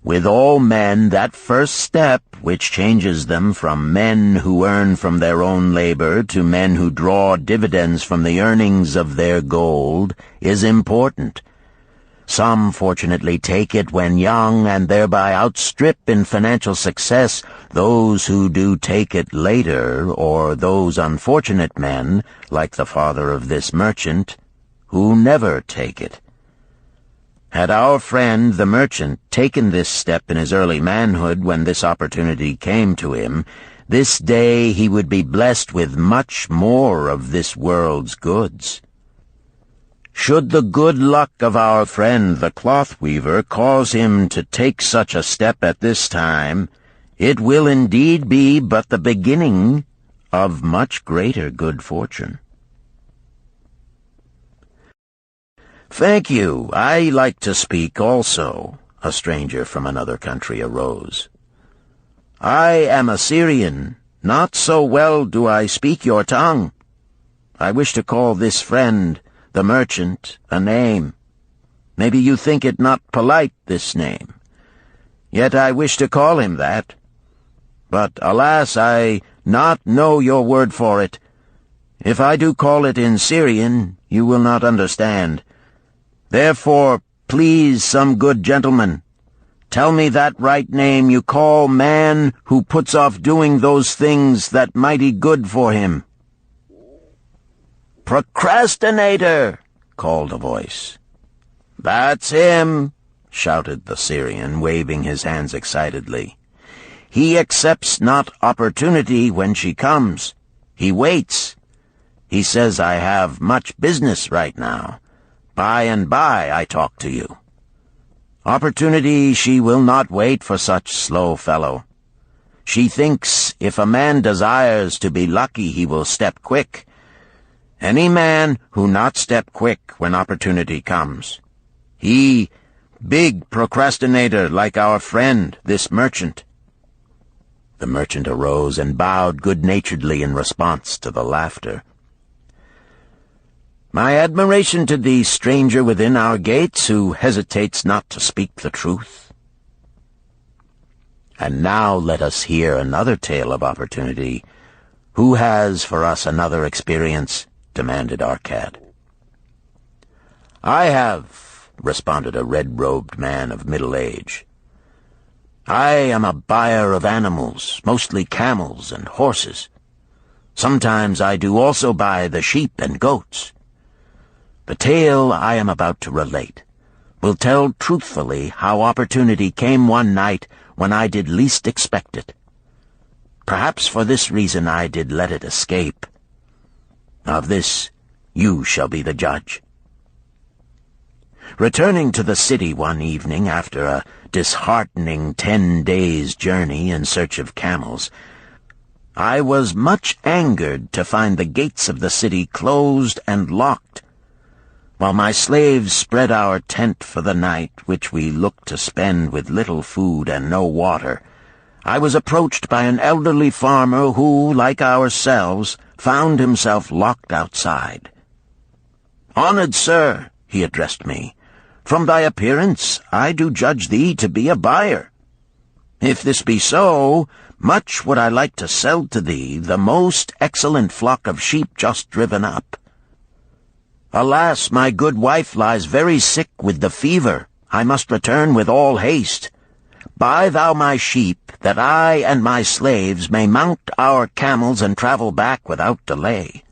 With all men, that first step, which changes them from men who earn from their own labor to men who draw dividends from the earnings of their gold, is important. Some fortunately take it when young and thereby outstrip in financial success those who do take it later, or those unfortunate men, like the father of this merchant, who never take it. Had our friend the merchant taken this step in his early manhood when this opportunity came to him, this day he would be blessed with much more of this world's goods. Should the good luck of our friend the cloth weaver cause him to take such a step at this time, it will indeed be but the beginning of much greater good fortune. "Thank you. I like to speak also," a stranger from another country arose. "I am a Syrian. Not so well do I speak your tongue. I wish to call this friend, the merchant, a name. Maybe you think it not polite, this name. Yet I wish to call him that. But, alas, I not know your word for it. If I do call it in Syrian, you will not understand. Therefore, please, some good gentleman, tell me that right name you call man who puts off doing those things that mighty good for him." "Procrastinator!" called a voice. "That's him!" shouted the Syrian, waving his hands excitedly. "He accepts not opportunity when she comes. He waits. He says, I have much business right now. By and by I talk to you. Opportunity she will not wait for such slow fellow. She thinks if a man desires to be lucky he will step quick. Any man who not step quick when opportunity comes. He, big procrastinator like our friend, this merchant." The merchant arose and bowed good-naturedly in response to the laughter. "My admiration to the stranger within our gates who hesitates not to speak the truth." And now let us hear another tale of opportunity. Who has for us another experience? Demanded Arcad. "I have," responded a red-robed man of middle age. "I am a buyer of animals, mostly camels and horses. Sometimes I do also buy the sheep and goats. The tale I am about to relate will tell truthfully how opportunity came one night when I did least expect it. Perhaps for this reason I did let it escape. Of this you shall be the judge. Returning to the city one evening after a disheartening 10 days' journey in search of camels, I was much angered to find the gates of the city closed and locked. While my slaves spread our tent for the night, which we looked to spend with little food and no water, I was approached by an elderly farmer who, like ourselves, found himself locked outside. "Honored sir," he addressed me, "from thy appearance I do judge thee to be a buyer. If this be so, much would I like to sell to thee the most excellent flock of sheep just driven up. Alas, my good wife lies very sick with the fever. I must return with all haste. Buy thou my sheep, that I and my slaves may mount our camels and travel back without delay."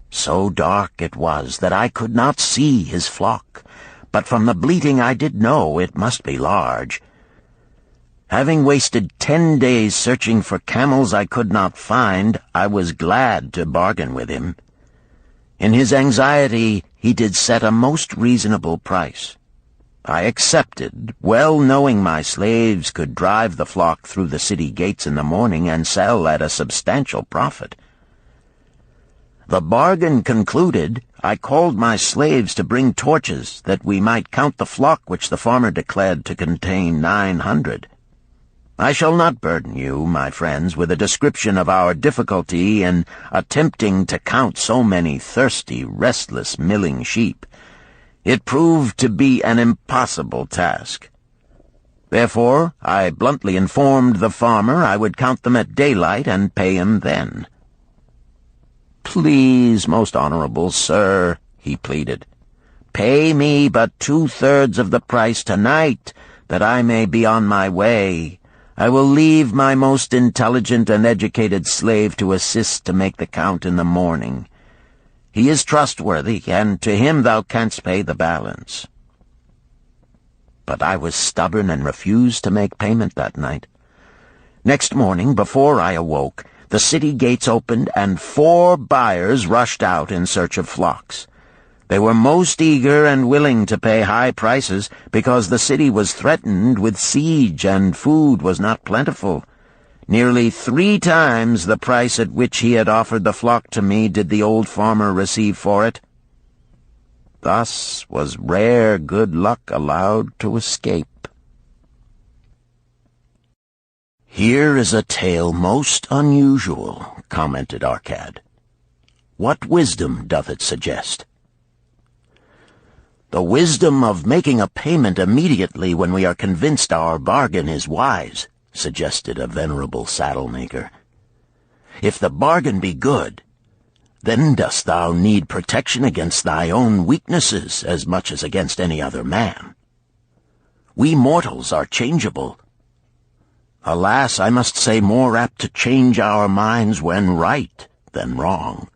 So dark it was that I could not see his flock, but from the bleating I did know it must be large. Having wasted 10 days searching for camels I could not find, I was glad to bargain with him. In his anxiety he did set a most reasonable price. I accepted, well knowing my slaves could drive the flock through the city gates in the morning and sell at a substantial profit. The bargain concluded, I called my slaves to bring torches that we might count the flock which the farmer declared to contain 900. I shall not burden you, my friends, with a description of our difficulty in attempting to count so many thirsty, restless, milling sheep. It proved to be an impossible task. Therefore, I bluntly informed the farmer I would count them at daylight and pay him then. "Please, most honorable sir," he pleaded, Pay me but 2/3 of the price tonight, that I may be on my way. I will leave my most intelligent and educated slave to assist to make the count in the morning. He is trustworthy, and to him thou canst pay the balance." But I was stubborn and refused to make payment that night. Next morning, before I awoke, the city gates opened, and 4 buyers rushed out in search of flocks. They were most eager and willing to pay high prices, because the city was threatened with siege and food was not plentiful. Nearly 3 times the price at which he had offered the flock to me did the old farmer receive for it. Thus was rare good luck allowed to escape. "Here is a tale most unusual," commented Arcad. "What wisdom doth it suggest?" "The wisdom of making a payment immediately when we are convinced our bargain is wise," suggested a venerable saddle-maker. "If the bargain be good, then dost thou need protection against thy own weaknesses as much as against any other man. We mortals are changeable. Alas, I must say, more apt to change our minds when right than wrong.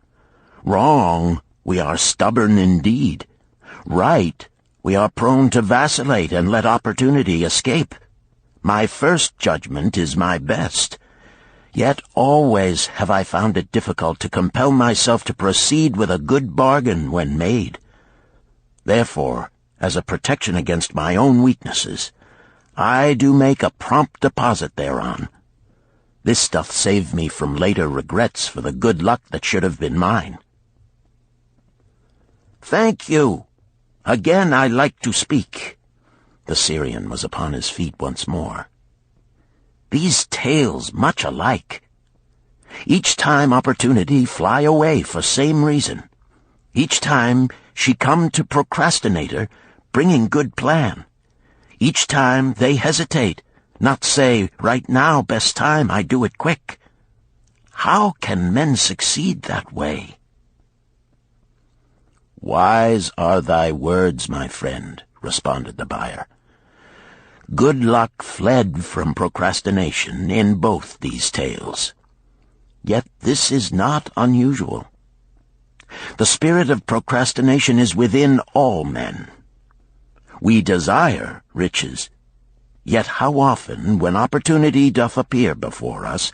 Wrong, we are stubborn indeed. Right, we are prone to vacillate and let opportunity escape. My first judgment is my best. Yet always have I found it difficult to compel myself to proceed with a good bargain when made. Therefore, as a protection against my own weaknesses, I do make a prompt deposit thereon. This doth save me from later regrets for the good luck that should have been mine." "Thank you. Again I like to speak." The Syrian was upon his feet once more. "These tales much alike. Each time opportunity fly away for same reason. Each time she come to procrastinator, bringing good plan. Each time they hesitate, not say, right now, best time, I do it quick. How can men succeed that way?" "Wise are thy words, my friend," responded the buyer. "Good luck fled from procrastination in both these tales. Yet this is not unusual. The spirit of procrastination is within all men. We desire riches, yet how often, when opportunity doth appear before us,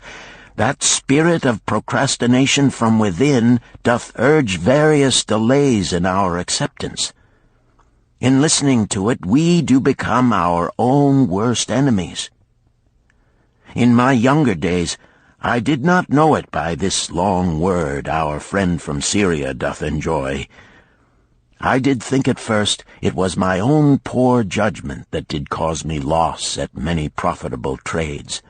that spirit of procrastination from within doth urge various delays in our acceptance. In listening to it, we do become our own worst enemies. In my younger days, I did not know it by this long word our friend from Syria doth enjoy. I did think at first it was my own poor judgment that did cause me loss at many profitable trades.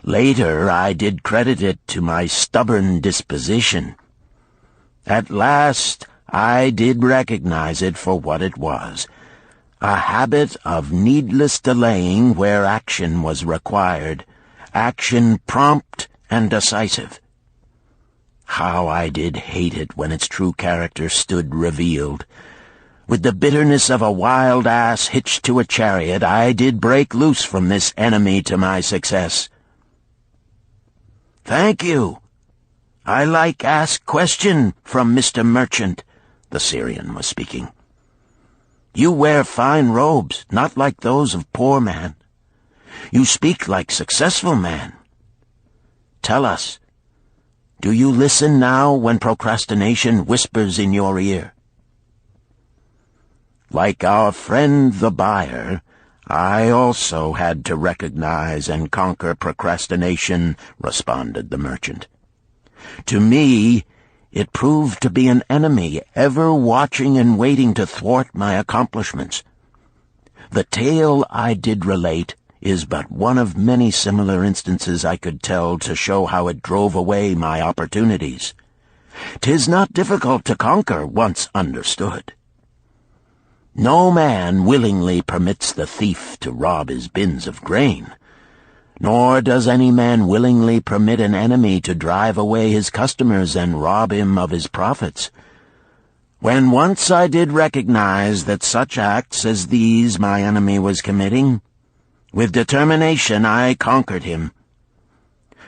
Later I did credit it to my stubborn disposition. At last I did recognize it for what it was, a habit of needless delaying where action was required, action prompt and decisive. How I did hate it when its true character stood revealed. With the bitterness of a wild ass hitched to a chariot, I did break loose from this enemy to my success. "Thank you. I like ask question from Mr. Merchant," the Syrian was speaking. "You wear fine robes, not like those of poor man. You speak like successful man. Tell us, do you listen now when procrastination whispers in your ear?" "Like our friend the buyer, I also had to recognize and conquer procrastination," responded the merchant. "To me, it proved to be an enemy ever watching and waiting to thwart my accomplishments. The tale I did relate is but one of many similar instances I could tell to show how it drove away my opportunities. 'Tis not difficult to conquer once understood. No man willingly permits the thief to rob his bins of grain, nor does any man willingly permit an enemy to drive away his customers and rob him of his profits. When once I did recognize that such acts as these my enemy was committing, with determination I conquered him.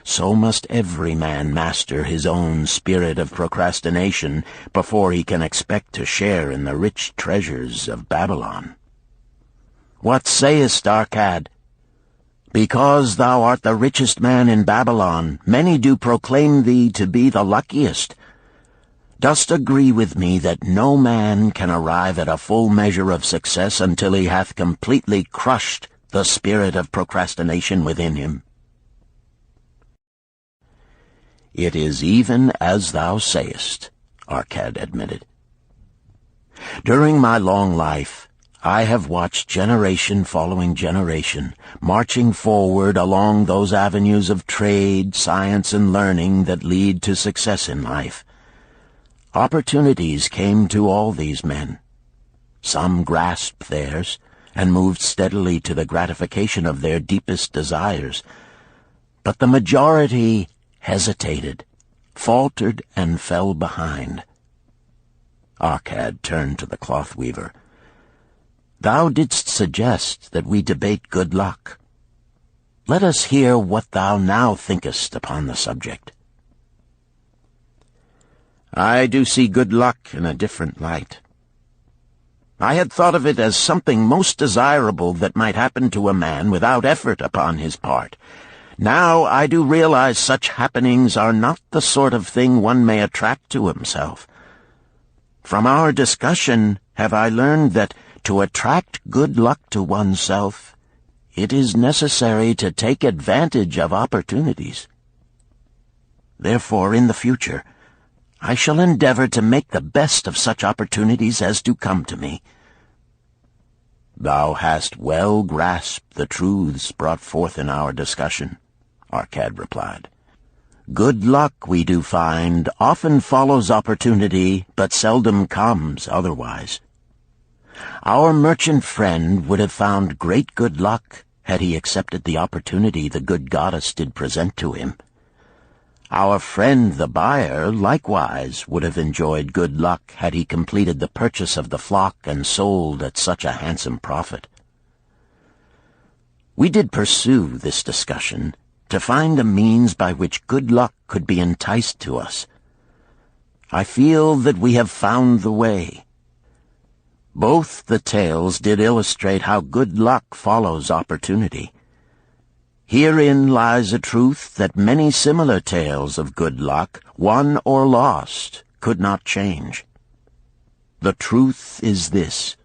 So must every man master his own spirit of procrastination before he can expect to share in the rich treasures of Babylon. What sayest, Arcad? Because thou art the richest man in Babylon, many do proclaim thee to be the luckiest. Dost agree with me that no man can arrive at a full measure of success until he hath completely crushed the spirit of procrastination within him? It is even as thou sayest, Arcad admitted. During my long life, I have watched generation following generation, marching forward along those avenues of trade, science, and learning that lead to success in life. Opportunities came to all these men. Some grasped theirs and moved steadily to the gratification of their deepest desires, but the majority hesitated, faltered, and fell behind. Arcad turned to the cloth weaver. Thou didst suggest that we debate good luck. Let us hear what thou now thinkest upon the subject. I do see good luck in a different light. I had thought of it as something most desirable that might happen to a man without effort upon his part. Now I do realize such happenings are not the sort of thing one may attract to himself. From our discussion have I learned that to attract good luck to oneself, it is necessary to take advantage of opportunities. Therefore, in the future, I shall endeavor to make the best of such opportunities as do come to me. Thou hast well grasped the truths brought forth in our discussion, Arcad replied. Good luck, we do find, often follows opportunity, but seldom comes otherwise. Our merchant friend would have found great good luck had he accepted the opportunity the good goddess did present to him. Our friend the buyer likewise would have enjoyed good luck had he completed the purchase of the flock and sold at such a handsome profit. We did pursue this discussion to find a means by which good luck could be enticed to us. I feel that we have found the way. Both the tales did illustrate how good luck follows opportunity. Herein lies a truth that many similar tales of good luck, won or lost, could not change. The truth is this: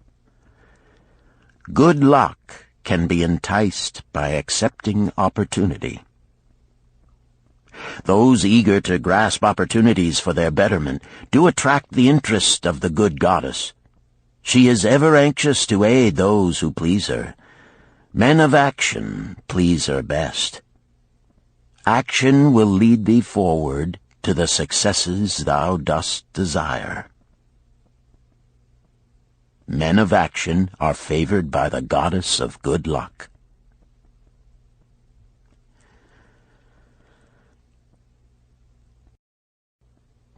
good luck can be enticed by accepting opportunity. Those eager to grasp opportunities for their betterment do attract the interest of the good goddess. She is ever anxious to aid those who please her. Men of action please her best. Action will lead thee forward to the successes thou dost desire. Men of action are favored by the goddess of good luck.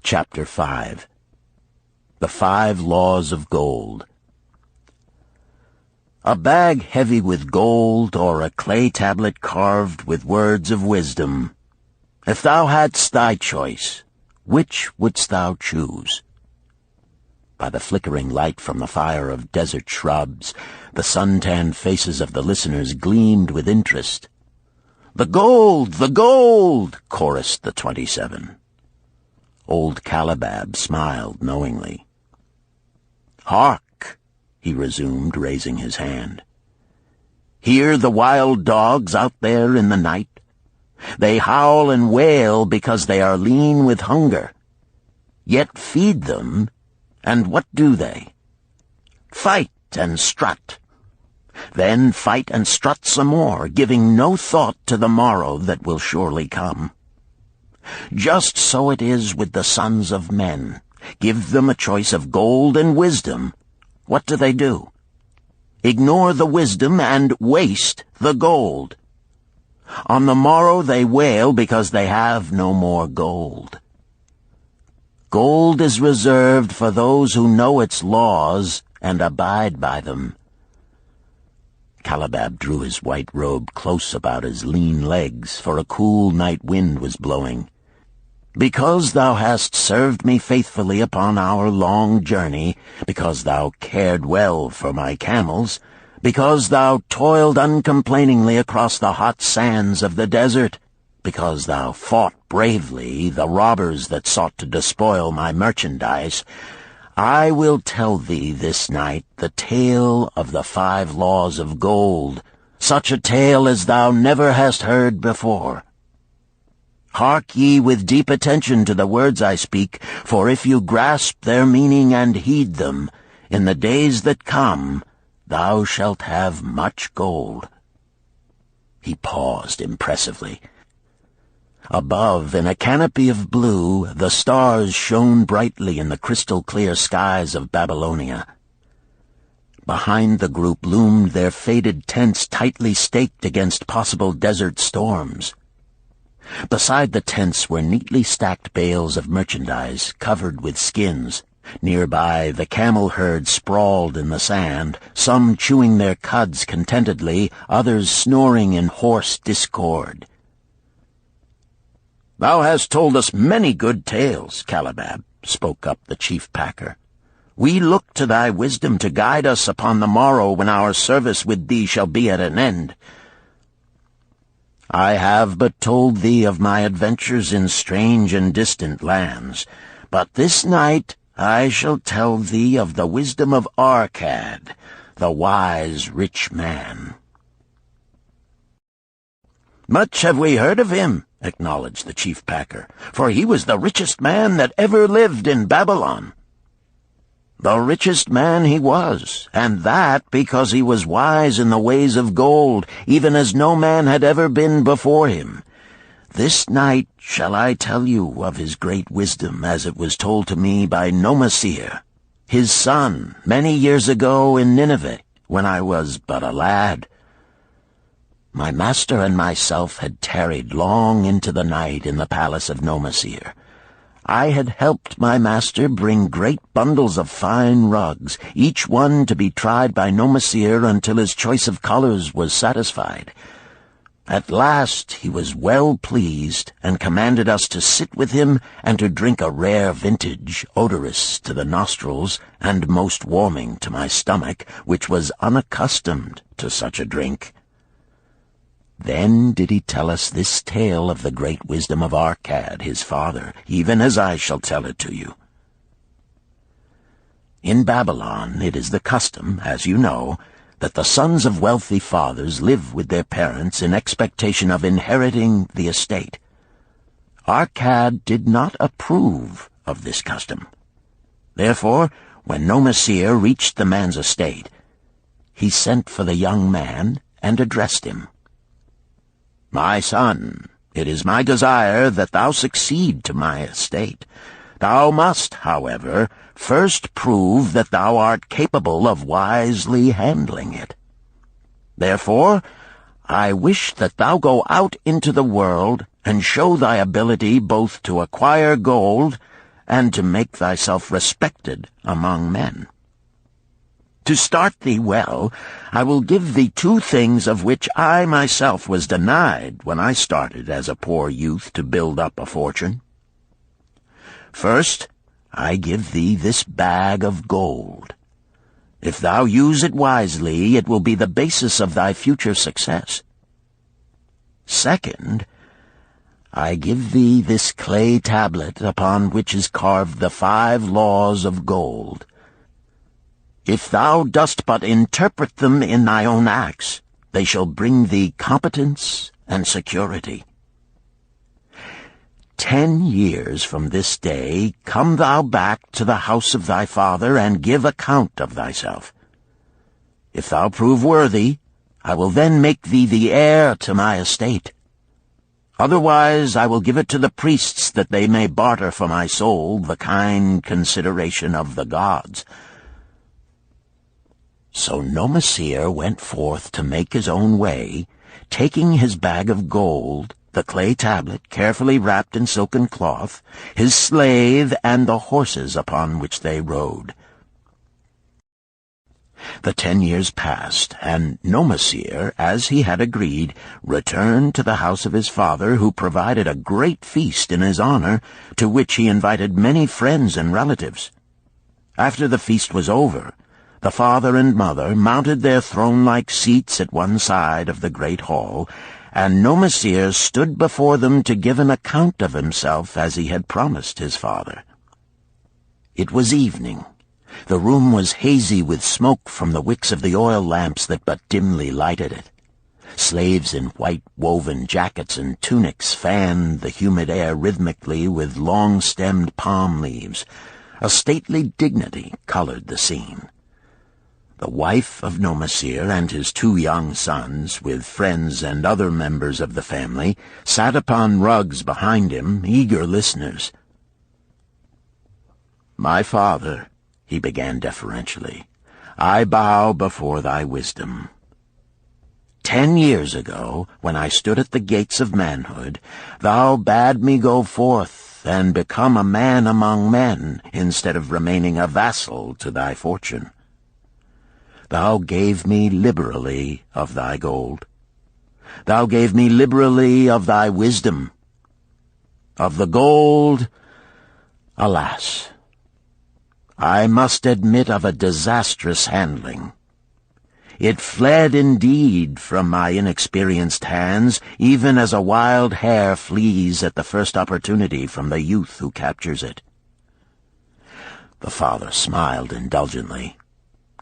Chapter 5. The 5 Laws of Gold. A bag heavy with gold, or a clay tablet carved with words of wisdom. If thou hadst thy choice, which wouldst thou choose? By the flickering light from the fire of desert shrubs, the sun-tanned faces of the listeners gleamed with interest. "The gold! The gold!" chorused the 27. Old Calibab smiled knowingly. "Hark!" he resumed, raising his hand. "Hear the wild dogs out there in the night? They howl and wail because they are lean with hunger. Yet feed them, and what do they? Fight and strut. Then fight and strut some more, giving no thought to the morrow that will surely come. Just so it is with the sons of men. Give them a choice of gold and wisdom. What do? Ignore the wisdom and waste the gold. On the morrow they wail because they have no more gold. Gold is reserved for those who know its laws and abide by them." Calabab drew his white robe close about his lean legs, for a cool night wind was blowing. "Because thou hast served me faithfully upon our long journey, because thou cared well for my camels, because thou toiled uncomplainingly across the hot sands of the desert, because thou fought bravely the robbers that sought to despoil my merchandise, I will tell thee this night the tale of the 5 laws of gold, such a tale as thou never hast heard before. Hark ye with deep attention to the words I speak, for if you grasp their meaning and heed them, in the days that come thou shalt have much gold." He paused impressively. Above, in a canopy of blue, the stars shone brightly in the crystal-clear skies of Babylonia. Behind the group loomed their faded tents tightly staked against possible desert storms. Beside the tents were neatly stacked bales of merchandise covered with skins. Nearby, the camel herd sprawled in the sand, some chewing their cuds contentedly, others snoring in hoarse discord. "Thou hast told us many good tales, Calabab," spoke up the chief packer. "We look to thy wisdom to guide us upon the morrow when our service with thee shall be at an end. I have but told thee of my adventures in strange and distant lands, but this night I shall tell thee of the wisdom of Arkad, the wise rich man." "Much have we heard of him," acknowledged the chief packer, "for he was the richest man that ever lived in Babylon." "The richest man he was, and that because he was wise in the ways of gold, even as no man had ever been before him. This night shall I tell you of his great wisdom as it was told to me by Nomasir, his son, many years ago in Nineveh, when I was but a lad. My master and myself had tarried long into the night in the palace of Nomasir. I had helped my master bring great bundles of fine rugs, each one to be tried by Nomasir until his choice of colors was satisfied. At last he was well pleased, and commanded us to sit with him and to drink a rare vintage, odorous to the nostrils and most warming to my stomach, which was unaccustomed to such a drink. Then did he tell us this tale of the great wisdom of Arkad, his father, even as I shall tell it to you. In Babylon it is the custom, as you know, that the sons of wealthy fathers live with their parents in expectation of inheriting the estate. Arkad did not approve of this custom. Therefore, when Nomasir reached the man's estate, he sent for the young man and addressed him. "My son, it is my desire that thou succeed to my estate. Thou must, however, first prove that thou art capable of wisely handling it. Therefore, I wish that thou go out into the world and show thy ability both to acquire gold and to make thyself respected among men. To start thee well, I will give thee 2 things of which I myself was denied when I started as a poor youth to build up a fortune. First, I give thee this bag of gold. If thou use it wisely, it will be the basis of thy future success. Second, I give thee this clay tablet upon which is carved the 5 laws of gold. If thou dost but interpret them in thy own acts, they shall bring thee competence and security. 10 years from this day come thou back to the house of thy father and give account of thyself. If thou prove worthy, I will then make thee the heir to my estate. Otherwise I will give it to the priests that they may barter for my soul the kind consideration of the gods." So Nomasir went forth to make his own way, taking his bag of gold the clay tablet carefully wrapped in silken cloth, his slave, and the horses upon which they rode. The 10 years passed, and Nomasir, as he had agreed, returned to the house of his father, who provided a great feast in his honor, to which he invited many friends and relatives. After the feast was over, the father and mother mounted their throne-like seats at one side of the great hall, and Nomasir stood before them to give an account of himself as he had promised his father. It was evening. The room was hazy with smoke from the wicks of the oil lamps that but dimly lighted it. Slaves in white woven jackets and tunics fanned the humid air rhythmically with long-stemmed palm leaves. A stately dignity colored the scene. The wife of Nomasir and his 2 young sons, with friends and other members of the family, sat upon rugs behind him, eager listeners. "My father," he began deferentially, "I bow before thy wisdom. 10 years ago, when I stood at the gates of manhood, thou bade me go forth and become a man among men, instead of remaining a vassal to thy fortune. Thou gave me liberally of thy gold. Thou gave me liberally of thy wisdom. Of the gold, alas, I must admit of a disastrous handling. It fled indeed from my inexperienced hands, even as a wild hare flees at the first opportunity from the youth who captures it." The father smiled indulgently.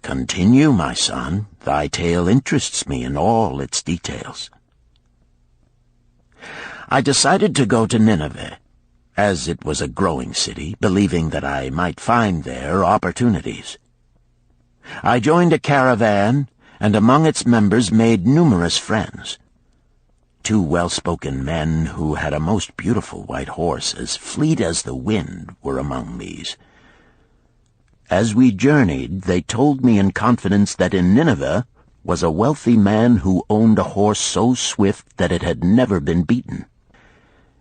"Continue, my son. Thy tale interests me in all its details." "I decided to go to Nineveh, as it was a growing city, believing that I might find there opportunities. I joined a caravan, and among its members made numerous friends. 2 well-spoken men who had a most beautiful white horse, as fleet as the wind, were among these. As we journeyed, they told me in confidence that in Nineveh was a wealthy man who owned a horse so swift that it had never been beaten.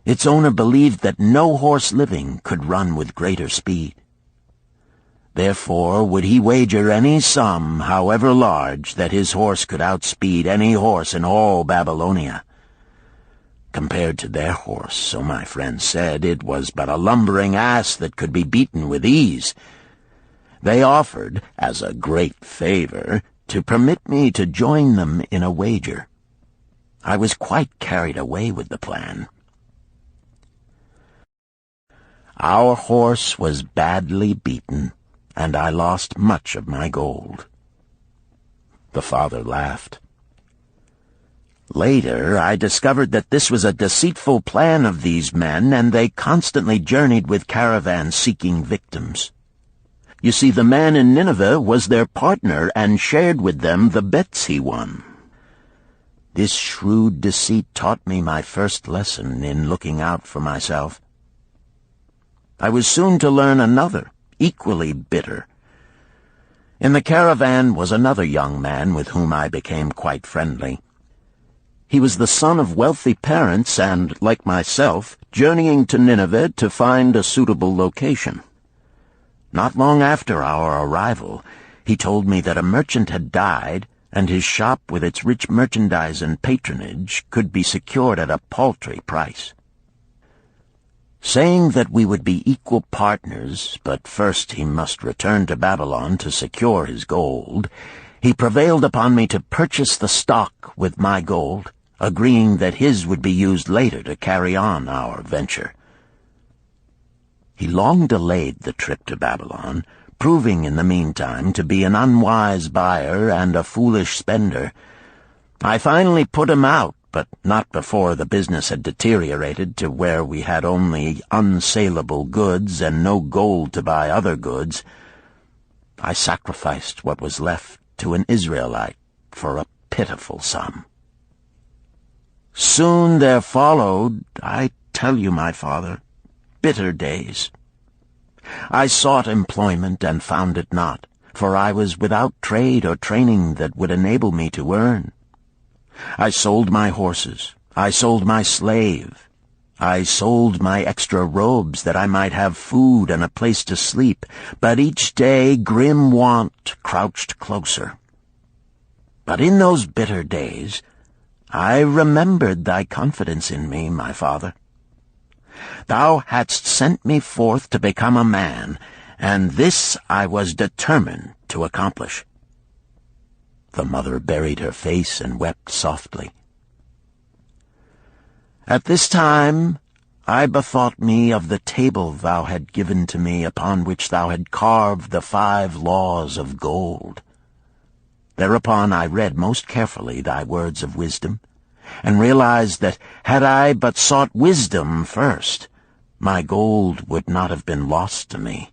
Its owner believed that no horse living could run with greater speed. Therefore would he wager any sum, however large, that his horse could outspeed any horse in all Babylonia. Compared to their horse, so my friend said, it was but a lumbering ass that could be beaten with ease. They offered, as a great favor, to permit me to join them in a wager. I was quite carried away with the plan. Our horse was badly beaten, and I lost much of my gold." The father laughed. "Later, I discovered that this was a deceitful plan of these men, and they constantly journeyed with caravans seeking victims. You see, the man in Nineveh was their partner and shared with them the bets he won. This shrewd deceit taught me my first lesson in looking out for myself. I was soon to learn another, equally bitter. In the caravan was another young man with whom I became quite friendly. He was the son of wealthy parents and, like myself, journeying to Nineveh to find a suitable location. Not long after our arrival, he told me that a merchant had died, and his shop with its rich merchandise and patronage could be secured at a paltry price. Saying that we would be equal partners, but first he must return to Babylon to secure his gold, he prevailed upon me to purchase the stock with my gold, agreeing that his would be used later to carry on our venture. He long delayed the trip to Babylon, proving in the meantime to be an unwise buyer and a foolish spender. I finally put him out, but not before the business had deteriorated to where we had only unsaleable goods and no gold to buy other goods. I sacrificed what was left to an Israelite for a pitiful sum. Soon there followed, I tell you, my father, bitter days. I sought employment and found it not, for I was without trade or training that would enable me to earn. I sold my horses, I sold my slave. I sold my extra robes that I might have food and a place to sleep, but each day grim want crouched closer. But in those bitter days I remembered thy confidence in me, my father. Thou hadst sent me forth to become a man, and this I was determined to accomplish. The mother buried her face and wept softly. At this time I bethought me of the table thou had given to me, upon which thou had carved the 5 laws of gold. Thereupon I read most carefully thy words of wisdom, and realized that had I but sought wisdom first, my gold would not have been lost to me.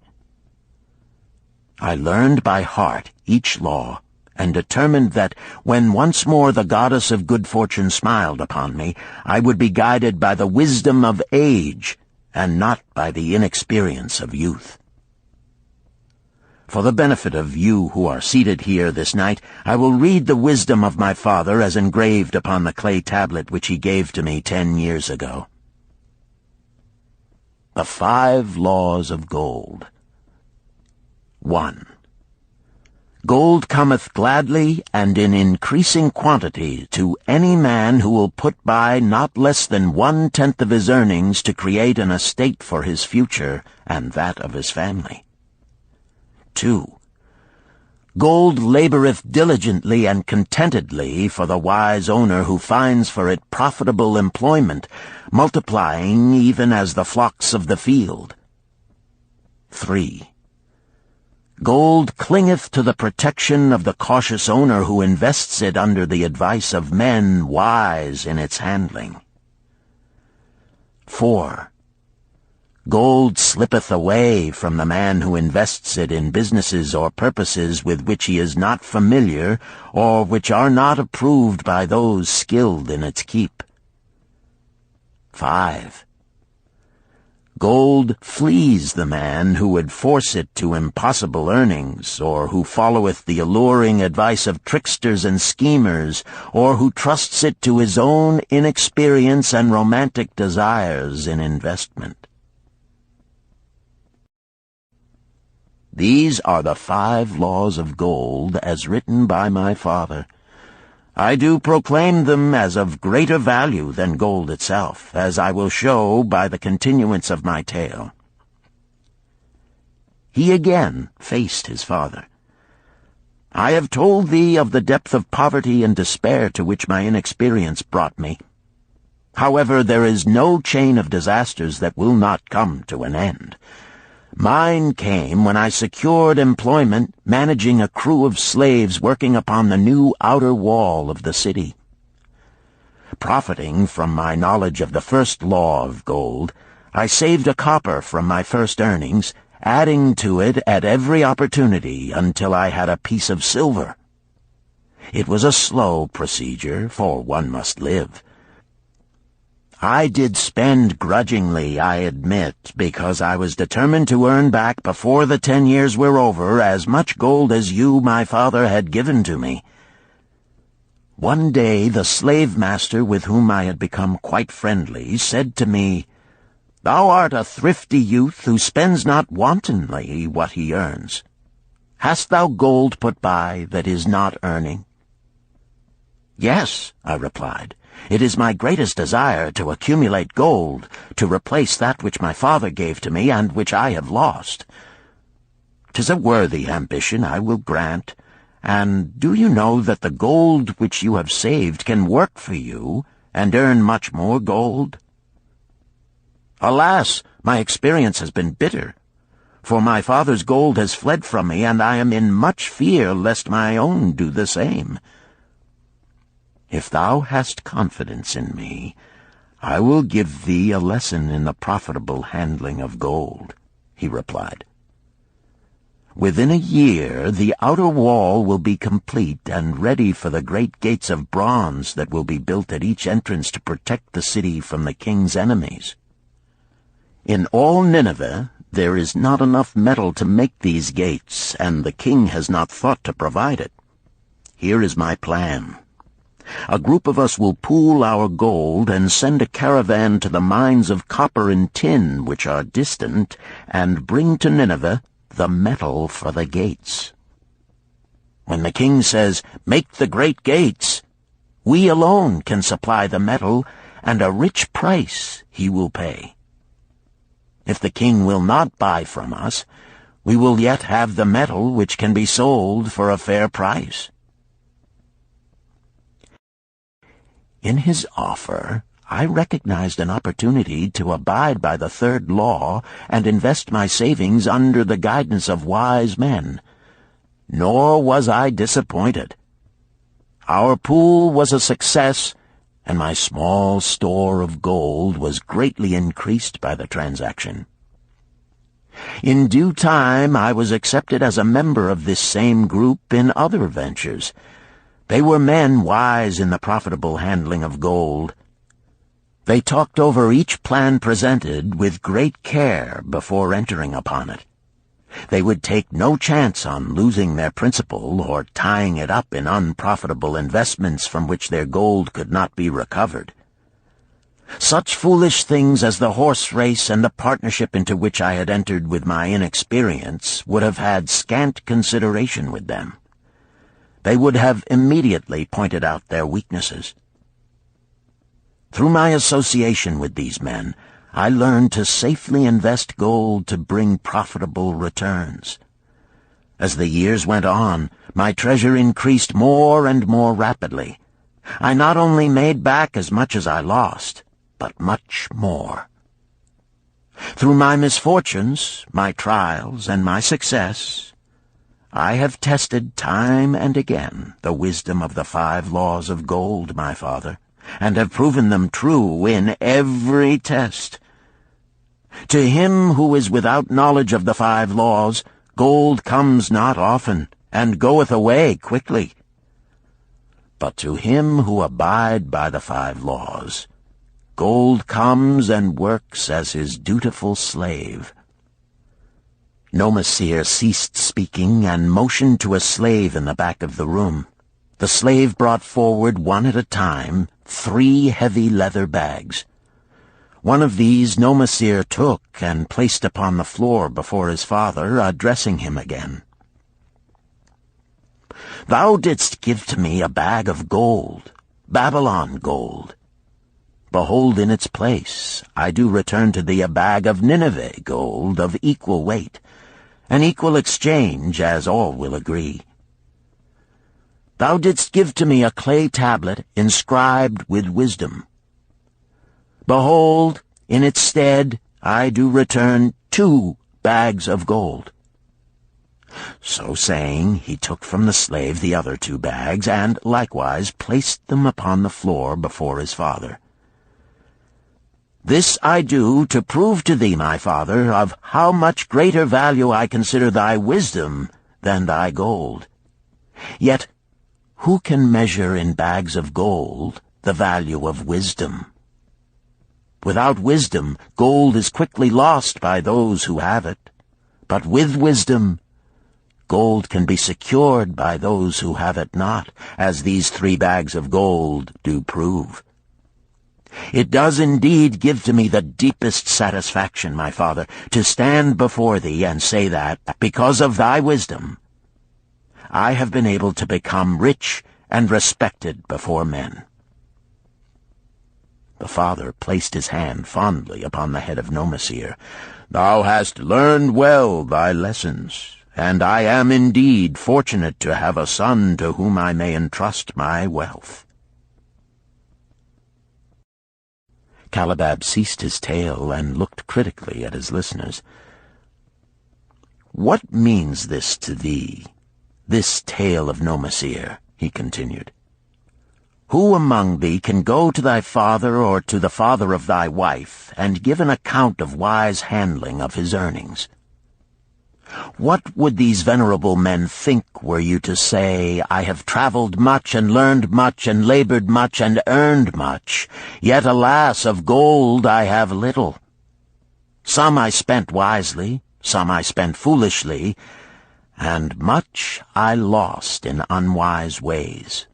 I learned by heart each law, and determined that when once more the goddess of good fortune smiled upon me, I would be guided by the wisdom of age, and not by the inexperience of youth. For the benefit of you who are seated here this night, I will read the wisdom of my father as engraved upon the clay tablet which he gave to me 10 years ago. The 5 laws of gold. 1. Gold cometh gladly and in increasing quantity to any man who will put by not less than 1/10 of his earnings to create an estate for his future and that of his family. 2. Gold laboreth diligently and contentedly for the wise owner who finds for it profitable employment, multiplying even as the flocks of the field. 3. Gold clingeth to the protection of the cautious owner who invests it under the advice of men wise in its handling. 4. Gold slippeth away from the man who invests it in businesses or purposes with which he is not familiar, or which are not approved by those skilled in its keep. 5. Gold flees the man who would force it to impossible earnings, or who followeth the alluring advice of tricksters and schemers, or who trusts it to his own inexperience and romantic desires in investment. These are the 5 laws of gold as written by my father. I do proclaim them as of greater value than gold itself, as I will show by the continuance of my tale. He again faced his father. I have told thee of the depth of poverty and despair to which my inexperience brought me. However, there is no chain of disasters that will not come to an end. Mine came when I secured employment managing a crew of slaves working upon the new outer wall of the city. Profiting from my knowledge of the first law of gold, I saved a copper from my first earnings, adding to it at every opportunity until I had a piece of silver. It was a slow procedure, for one must live. I did spend grudgingly, I admit, because I was determined to earn back before the 10 years were over as much gold as you, my father, had given to me. One day the slave-master with whom I had become quite friendly said to me, "Thou art a thrifty youth who spends not wantonly what he earns. Hast thou gold put by that is not earning?" "Yes," I replied. "It is my greatest desire to accumulate gold, to replace that which my father gave to me and which I have lost. 'Tis a worthy ambition, I will grant. And do you know that the gold which you have saved can work for you and earn much more gold?" "Alas, my experience has been bitter, for my father's gold has fled from me, and I am in much fear lest my own do the same." "If thou hast confidence in me, I will give thee a lesson in the profitable handling of gold," he replied. "Within a year the outer wall will be complete and ready for the great gates of bronze that will be built at each entrance to protect the city from the king's enemies. In all Nineveh there is not enough metal to make these gates, and the king has not thought to provide it. Here is my plan. A group of us will pool our gold and send a caravan to the mines of copper and tin which are distant, and bring to Nineveh the metal for the gates. When the king says, 'Make the great gates,' we alone can supply the metal, and a rich price he will pay. If the king will not buy from us, we will yet have the metal which can be sold for a fair price." In his offer, I recognized an opportunity to abide by the third law and invest my savings under the guidance of wise men. Nor was I disappointed. Our pool was a success, and my small store of gold was greatly increased by the transaction. In due time I was accepted as a member of this same group in other ventures. They were men wise in the profitable handling of gold. They talked over each plan presented with great care before entering upon it. They would take no chance on losing their principal or tying it up in unprofitable investments from which their gold could not be recovered. Such foolish things as the horse race and the partnership into which I had entered with my inexperience would have had scant consideration with them. They would have immediately pointed out their weaknesses. Through my association with these men, I learned to safely invest gold to bring profitable returns. As the years went on, my treasure increased more and more rapidly. I not only made back as much as I lost, but much more. Through my misfortunes, my trials, and my success, I have tested time and again the wisdom of the 5 laws of gold, my father, and have proven them true in every test. To him who is without knowledge of the 5 laws, gold comes not often, and goeth away quickly. But to him who abide by the 5 laws, gold comes and works as his dutiful slave. Nomasir ceased speaking and motioned to a slave in the back of the room. The slave brought forward one at a time 3 heavy leather bags. One of these Nomasir took and placed upon the floor before his father, addressing him again. "Thou didst give to me a bag of gold, Babylon gold. Behold, in its place I do return to thee a bag of Nineveh gold of equal weight, an equal exchange, as all will agree. Thou didst give to me a clay tablet inscribed with wisdom. Behold, in its stead I do return 2 bags of gold." So saying, he took from the slave the other 2 bags, and likewise placed them upon the floor before his father. "This I do to prove to thee, my father, of how much greater value I consider thy wisdom than thy gold. Yet who can measure in bags of gold the value of wisdom? Without wisdom, gold is quickly lost by those who have it. But with wisdom, gold can be secured by those who have it not, as these 3 bags of gold do prove. It does indeed give to me the deepest satisfaction, my father, to stand before thee and say that, because of thy wisdom, I have been able to become rich and respected before men." The father placed his hand fondly upon the head of Nomasir. "Thou hast learned well thy lessons, and I am indeed fortunate to have a son to whom I may entrust my wealth." Calibab ceased his tale and looked critically at his listeners. "What means this to thee, this tale of Nomasir?" he continued. "Who among thee can go to thy father or to the father of thy wife and give an account of wise handling of his earnings? What would these venerable men think were you to say, 'I have traveled much and learned much and labored much and earned much, yet alas, of gold I have little. Some I spent wisely, some I spent foolishly, and much I lost in unwise ways'?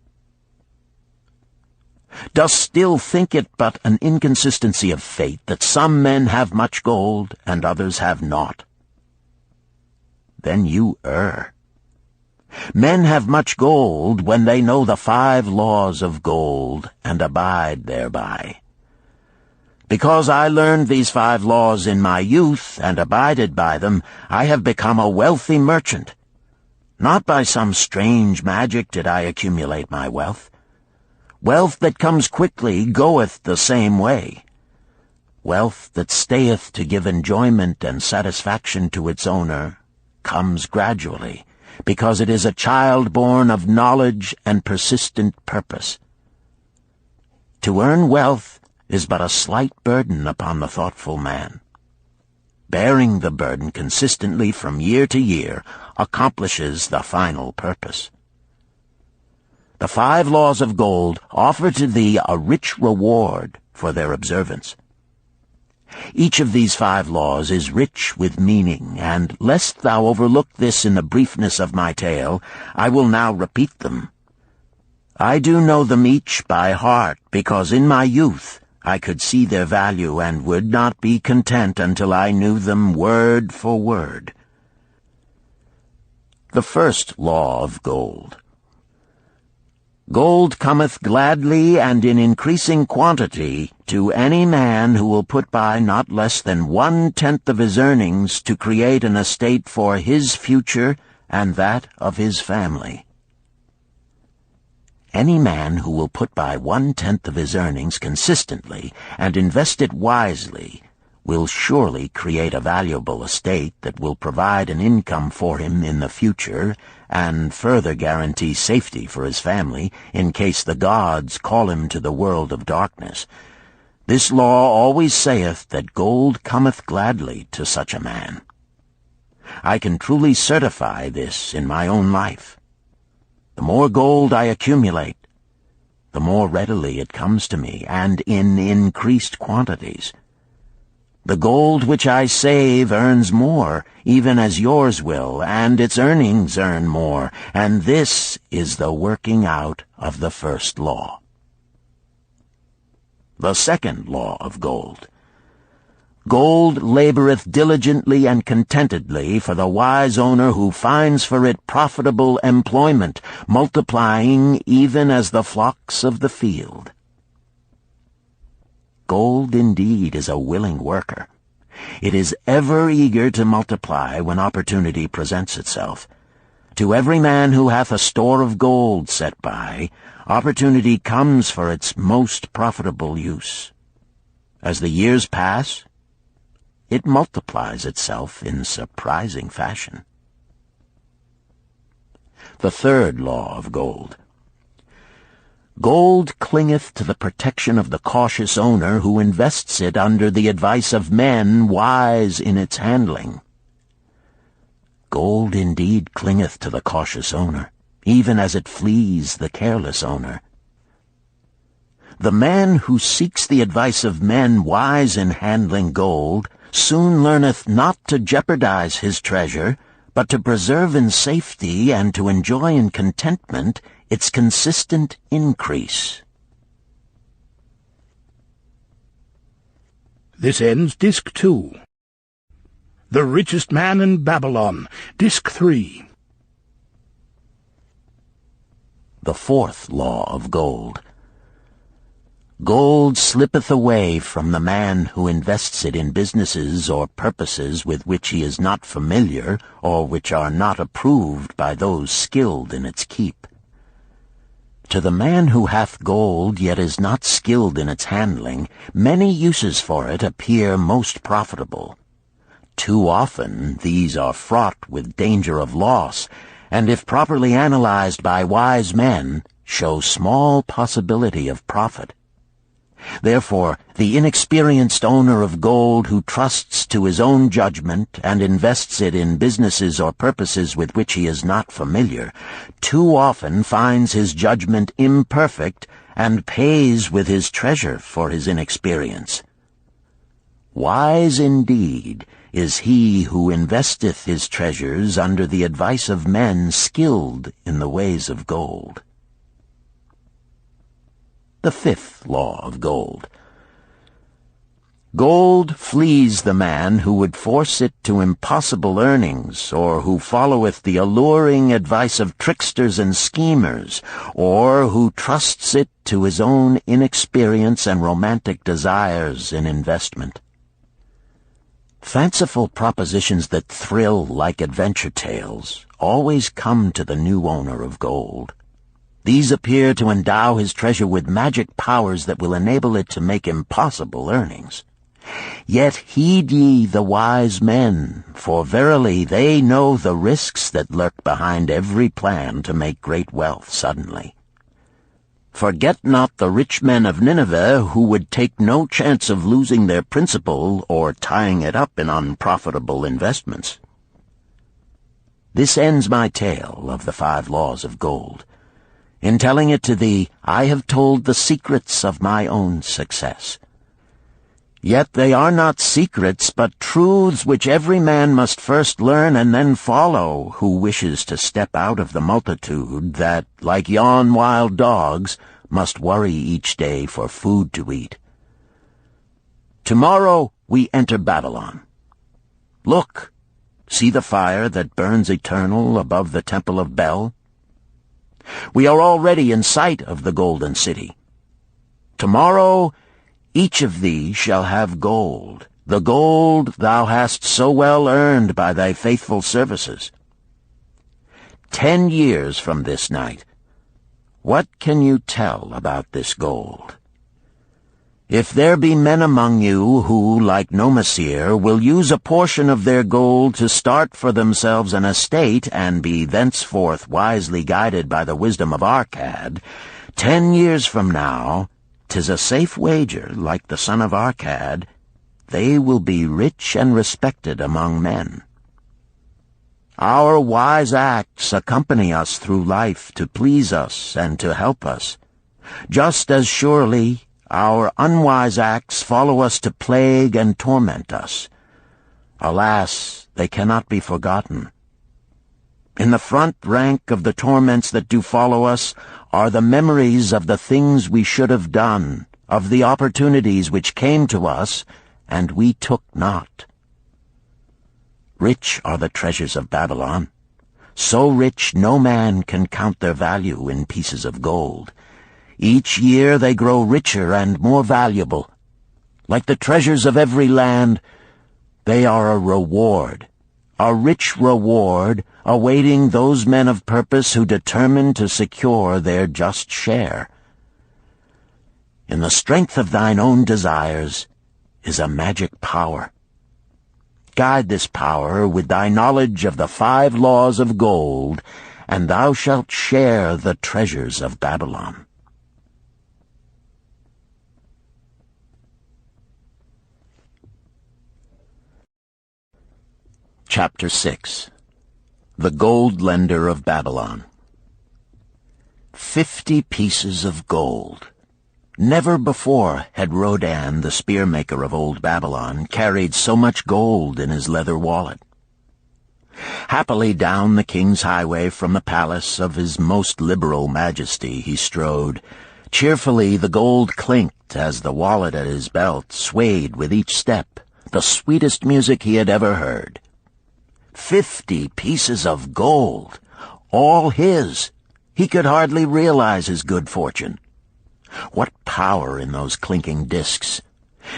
Dost still think it but an inconsistency of fate that some men have much gold and others have naught? Then you err. Men have much gold when they know the 5 laws of gold and abide thereby. Because I learned these 5 laws in my youth and abided by them, I have become a wealthy merchant. Not by some strange magic did I accumulate my wealth. Wealth that comes quickly goeth the same way. Wealth that stayeth to give enjoyment and satisfaction to its owner comes gradually, because it is a child born of knowledge and persistent purpose. To earn wealth is but a slight burden upon the thoughtful man. Bearing the burden consistently from year to year accomplishes the final purpose. The 5 laws of gold offer to thee a rich reward for their observance. Each of these 5 laws is rich with meaning, and lest thou overlook this in the briefness of my tale, I will now repeat them. I do know them each by heart, because in my youth I could see their value and would not be content until I knew them word for word. The first law of gold. Gold cometh gladly and in increasing quantity to any man who will put by not less than 1/10 of his earnings to create an estate for his future and that of his family. Any man who will put by 1/10 of his earnings consistently and invest it wisely will surely create a valuable estate that will provide an income for him in the future and further guarantee safety for his family in case the gods call him to the world of darkness. This law always saith that gold cometh gladly to such a man. I can truly certify this in my own life. The more gold I accumulate, the more readily it comes to me, and in increased quantities. The gold which I save earns more, even as yours will, and its earnings earn more, and this is the working out of the first law. The second law of gold. Gold laboreth diligently and contentedly for the wise owner who finds for it profitable employment, multiplying even as the flocks of the field. Gold indeed is a willing worker. It is ever eager to multiply when opportunity presents itself. To every man who hath a store of gold set by, opportunity comes for its most profitable use. As the years pass, it multiplies itself in surprising fashion. The third law of gold. Gold clingeth to the protection of the cautious owner who invests it under the advice of men wise in its handling. Gold indeed clingeth to the cautious owner, even as it flees the careless owner. The man who seeks the advice of men wise in handling gold soon learneth not to jeopardize his treasure, but to preserve in safety and to enjoy in contentment its consistent increase. This ends Disc 2. The Richest Man in Babylon, Disc 3. The fourth law of gold. Gold slippeth away from the man who invests it in businesses or purposes with which he is not familiar or which are not approved by those skilled in its keep. To the man who hath gold yet is not skilled in its handling, many uses for it appear most profitable. Too often these are fraught with danger of loss, and if properly analyzed by wise men, show small possibility of profit. Therefore, the inexperienced owner of gold who trusts to his own judgment and invests it in businesses or purposes with which he is not familiar, too often finds his judgment imperfect and pays with his treasure for his inexperience. Wise indeed is he who investeth his treasures under the advice of men skilled in the ways of gold. the 5th law of gold. Gold flees the man who would force it to impossible earnings, or who followeth the alluring advice of tricksters and schemers, or who trusts it to his own inexperience and romantic desires in investment. Fanciful propositions that thrill like adventure tales always come to the new owner of gold. These appear to endow his treasure with magic powers that will enable it to make impossible earnings. Yet heed ye the wise men, for verily they know the risks that lurk behind every plan to make great wealth suddenly. Forget not the rich men of Nineveh, who would take no chance of losing their principal or tying it up in unprofitable investments. This ends my tale of the 5 laws of gold. In telling it to thee, I have told the secrets of my own success. Yet they are not secrets, but truths which every man must first learn and then follow, who wishes to step out of the multitude that, like yon wild dogs, must worry each day for food to eat. Tomorrow we enter Babylon. Look, see the fire that burns eternal above the temple of Bel? We are already in sight of the golden city. Tomorrow each of thee shall have gold, the gold thou hast so well earned by thy faithful services. 10 years from this night, what can you tell about this gold? If there be men among you who, like Nomasir, will use a portion of their gold to start for themselves an estate and be thenceforth wisely guided by the wisdom of Arcad, 10 years from now, 'tis a safe wager, like the son of Arcad, they will be rich and respected among men. Our wise acts accompany us through life to please us and to help us. Just as surely our unwise acts follow us to plague and torment us. Alas, they cannot be forgotten. In the front rank of the torments that do follow us are the memories of the things we should have done, of the opportunities which came to us, and we took not. Rich are the treasures of Babylon, so rich no man can count their value in pieces of gold. Each year they grow richer and more valuable. Like the treasures of every land, they are a reward, a rich reward, awaiting those men of purpose who determine to secure their just share. In the strength of thine own desires is a magic power. Guide this power with thy knowledge of the 5 laws of gold, and thou shalt share the treasures of Babylon. Chapter 6. The Gold Lender of Babylon. 50 pieces of gold. Never before had Rodan, the spearmaker of old Babylon, carried so much gold in his leather wallet. Happily down the king's highway from the palace of his most liberal majesty he strode. Cheerfully the gold clinked as the wallet at his belt swayed with each step, the sweetest music he had ever heard. 50 pieces of gold, all his. He could hardly realize his good fortune. What power in those clinking discs!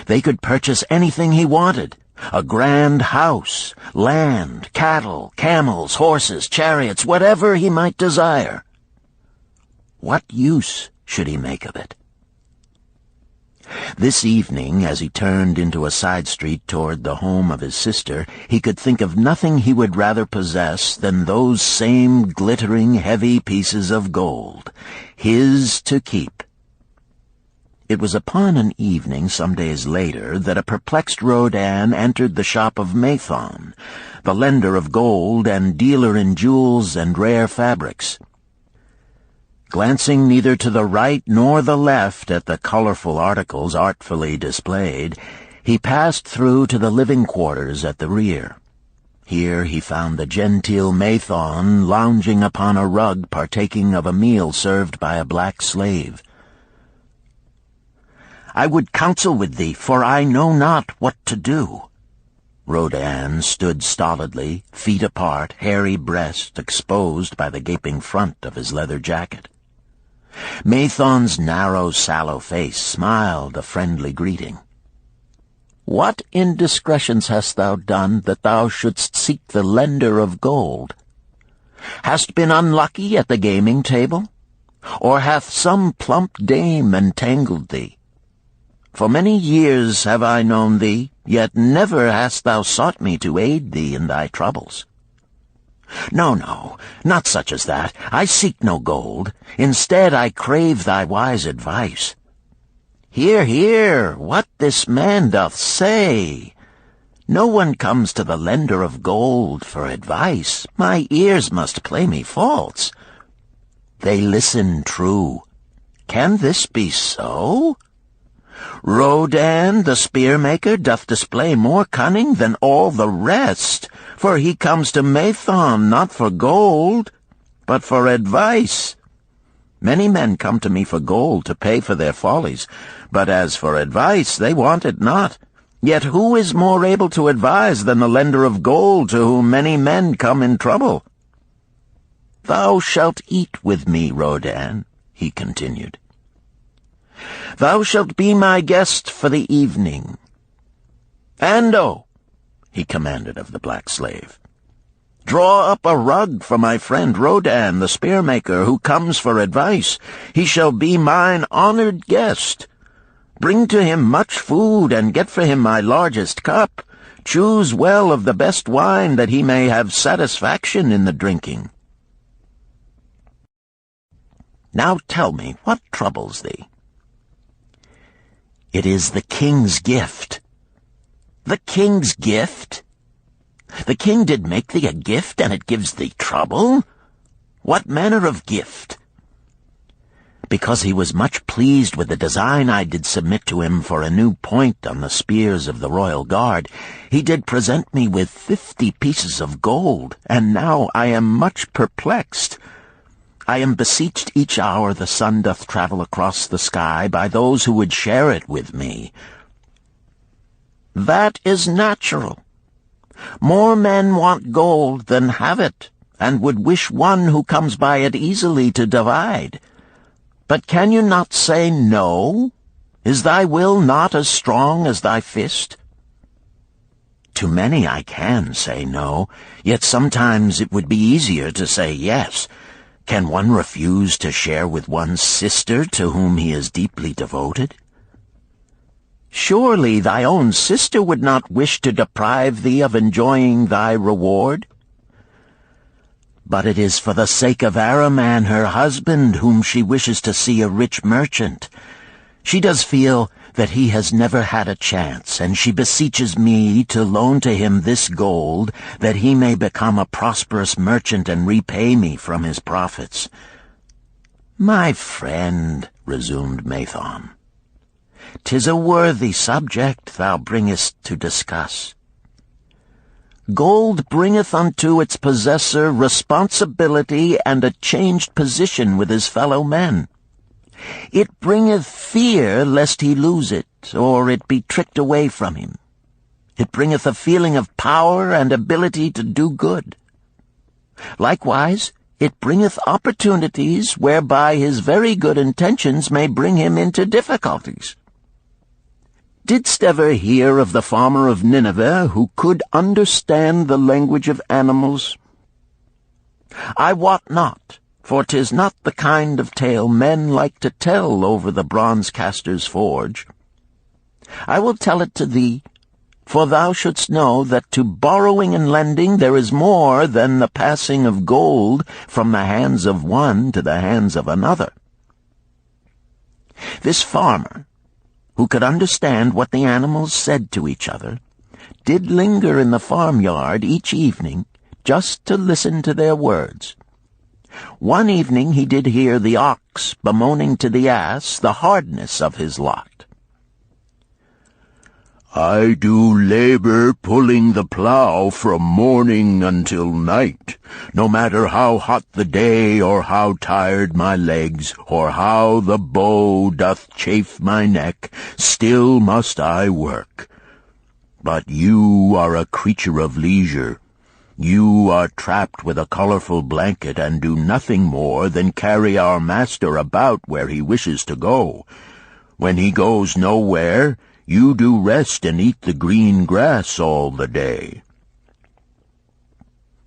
They could purchase anything he wanted. A grand house, land, cattle, camels, horses, chariots, whatever he might desire. What use should he make of it? This evening, as he turned into a side street toward the home of his sister, he could think of nothing he would rather possess than those same glittering, heavy pieces of gold, his to keep. It was upon an evening some days later that a perplexed Rodan entered the shop of Mathon, the lender of gold and dealer in jewels and rare fabrics. Glancing neither to the right nor the left at the colorful articles artfully displayed, he passed through to the living quarters at the rear. Here he found the genteel Mathon lounging upon a rug partaking of a meal served by a black slave. I would counsel with thee, for I know not what to do." Rodan stood stolidly, feet apart, hairy breast exposed by the gaping front of his leather jacket. Mathon's narrow, sallow face smiled a friendly greeting. "What indiscretions hast thou done that thou shouldst seek the lender of gold? Hast been unlucky at the gaming table? Or hath some plump dame entangled thee? For many years have I known thee, yet never hast thou sought me to aid thee in thy troubles. No, no, not such as that. I seek no gold. Instead I crave thy wise advice. Hear, hear, what this man doth say. No one comes to the lender of gold for advice. My ears must play me false. They listen true. Can this be so? Rodan, the spear-maker, doth display more cunning than all the rest, for he comes to Mathon not for gold, but for advice. Many men come to me for gold to pay for their follies, but as for advice, they want it not. Yet who is more able to advise than the lender of gold to whom many men come in trouble? Thou shalt eat with me, Rodan, he continued. Thou shalt be my guest for the evening. Ando, he commanded of the black slave, draw up a rug for my friend Rodan, the spear-maker, who comes for advice. He shall be mine honored guest. Bring to him much food, and get for him my largest cup. Choose well of the best wine, that he may have satisfaction in the drinking. Now tell me, what troubles thee? It is the king's gift. The king's gift? The king did make thee a gift, and it gives thee trouble? What manner of gift? Because he was much pleased with the design I did submit to him for a new point on the spears of the royal guard, he did present me with 50 pieces of gold, and now I am much perplexed. I am beseeched each hour the sun doth travel across the sky by those who would share it with me. That is natural. More men want gold than have it, and would wish one who comes by it easily to divide. But can you not say no? Is thy will not as strong as thy fist? To many I can say no, yet sometimes it would be easier to say yes. Can one refuse to share with one's sister to whom he is deeply devoted? Surely thy own sister would not wish to deprive thee of enjoying thy reward? But it is for the sake of Araman, her husband, whom she wishes to see a rich merchant. She does feel that he has never had a chance, and she beseeches me to loan to him this gold, that he may become a prosperous merchant and repay me from his profits. My friend, resumed Mathon, 'tis a worthy subject thou bringest to discuss. Gold bringeth unto its possessor responsibility and a changed position with his fellow men. It bringeth fear lest he lose it, or it be tricked away from him. It bringeth a feeling of power and ability to do good. Likewise, it bringeth opportunities whereby his very good intentions may bring him into difficulties. Didst ever hear of the farmer of Nineveh who could understand the language of animals? I wot not, for 'tis not the kind of tale men like to tell over the bronze-caster's forge. I will tell it to thee, for thou shouldst know that to borrowing and lending there is more than the passing of gold from the hands of one to the hands of another. This farmer, who could understand what the animals said to each other, did linger in the farmyard each evening just to listen to their words. One evening he did hear the ox bemoaning to the ass the hardness of his lot. I do labor pulling the plow from morning until night, no matter how hot the day, or how tired my legs, or how the bow doth chafe my neck, still must I work. But you are a creature of leisure. You are trapped with a colorful blanket and do nothing more than carry our master about where he wishes to go. When he goes nowhere, you do rest and eat the green grass all the day."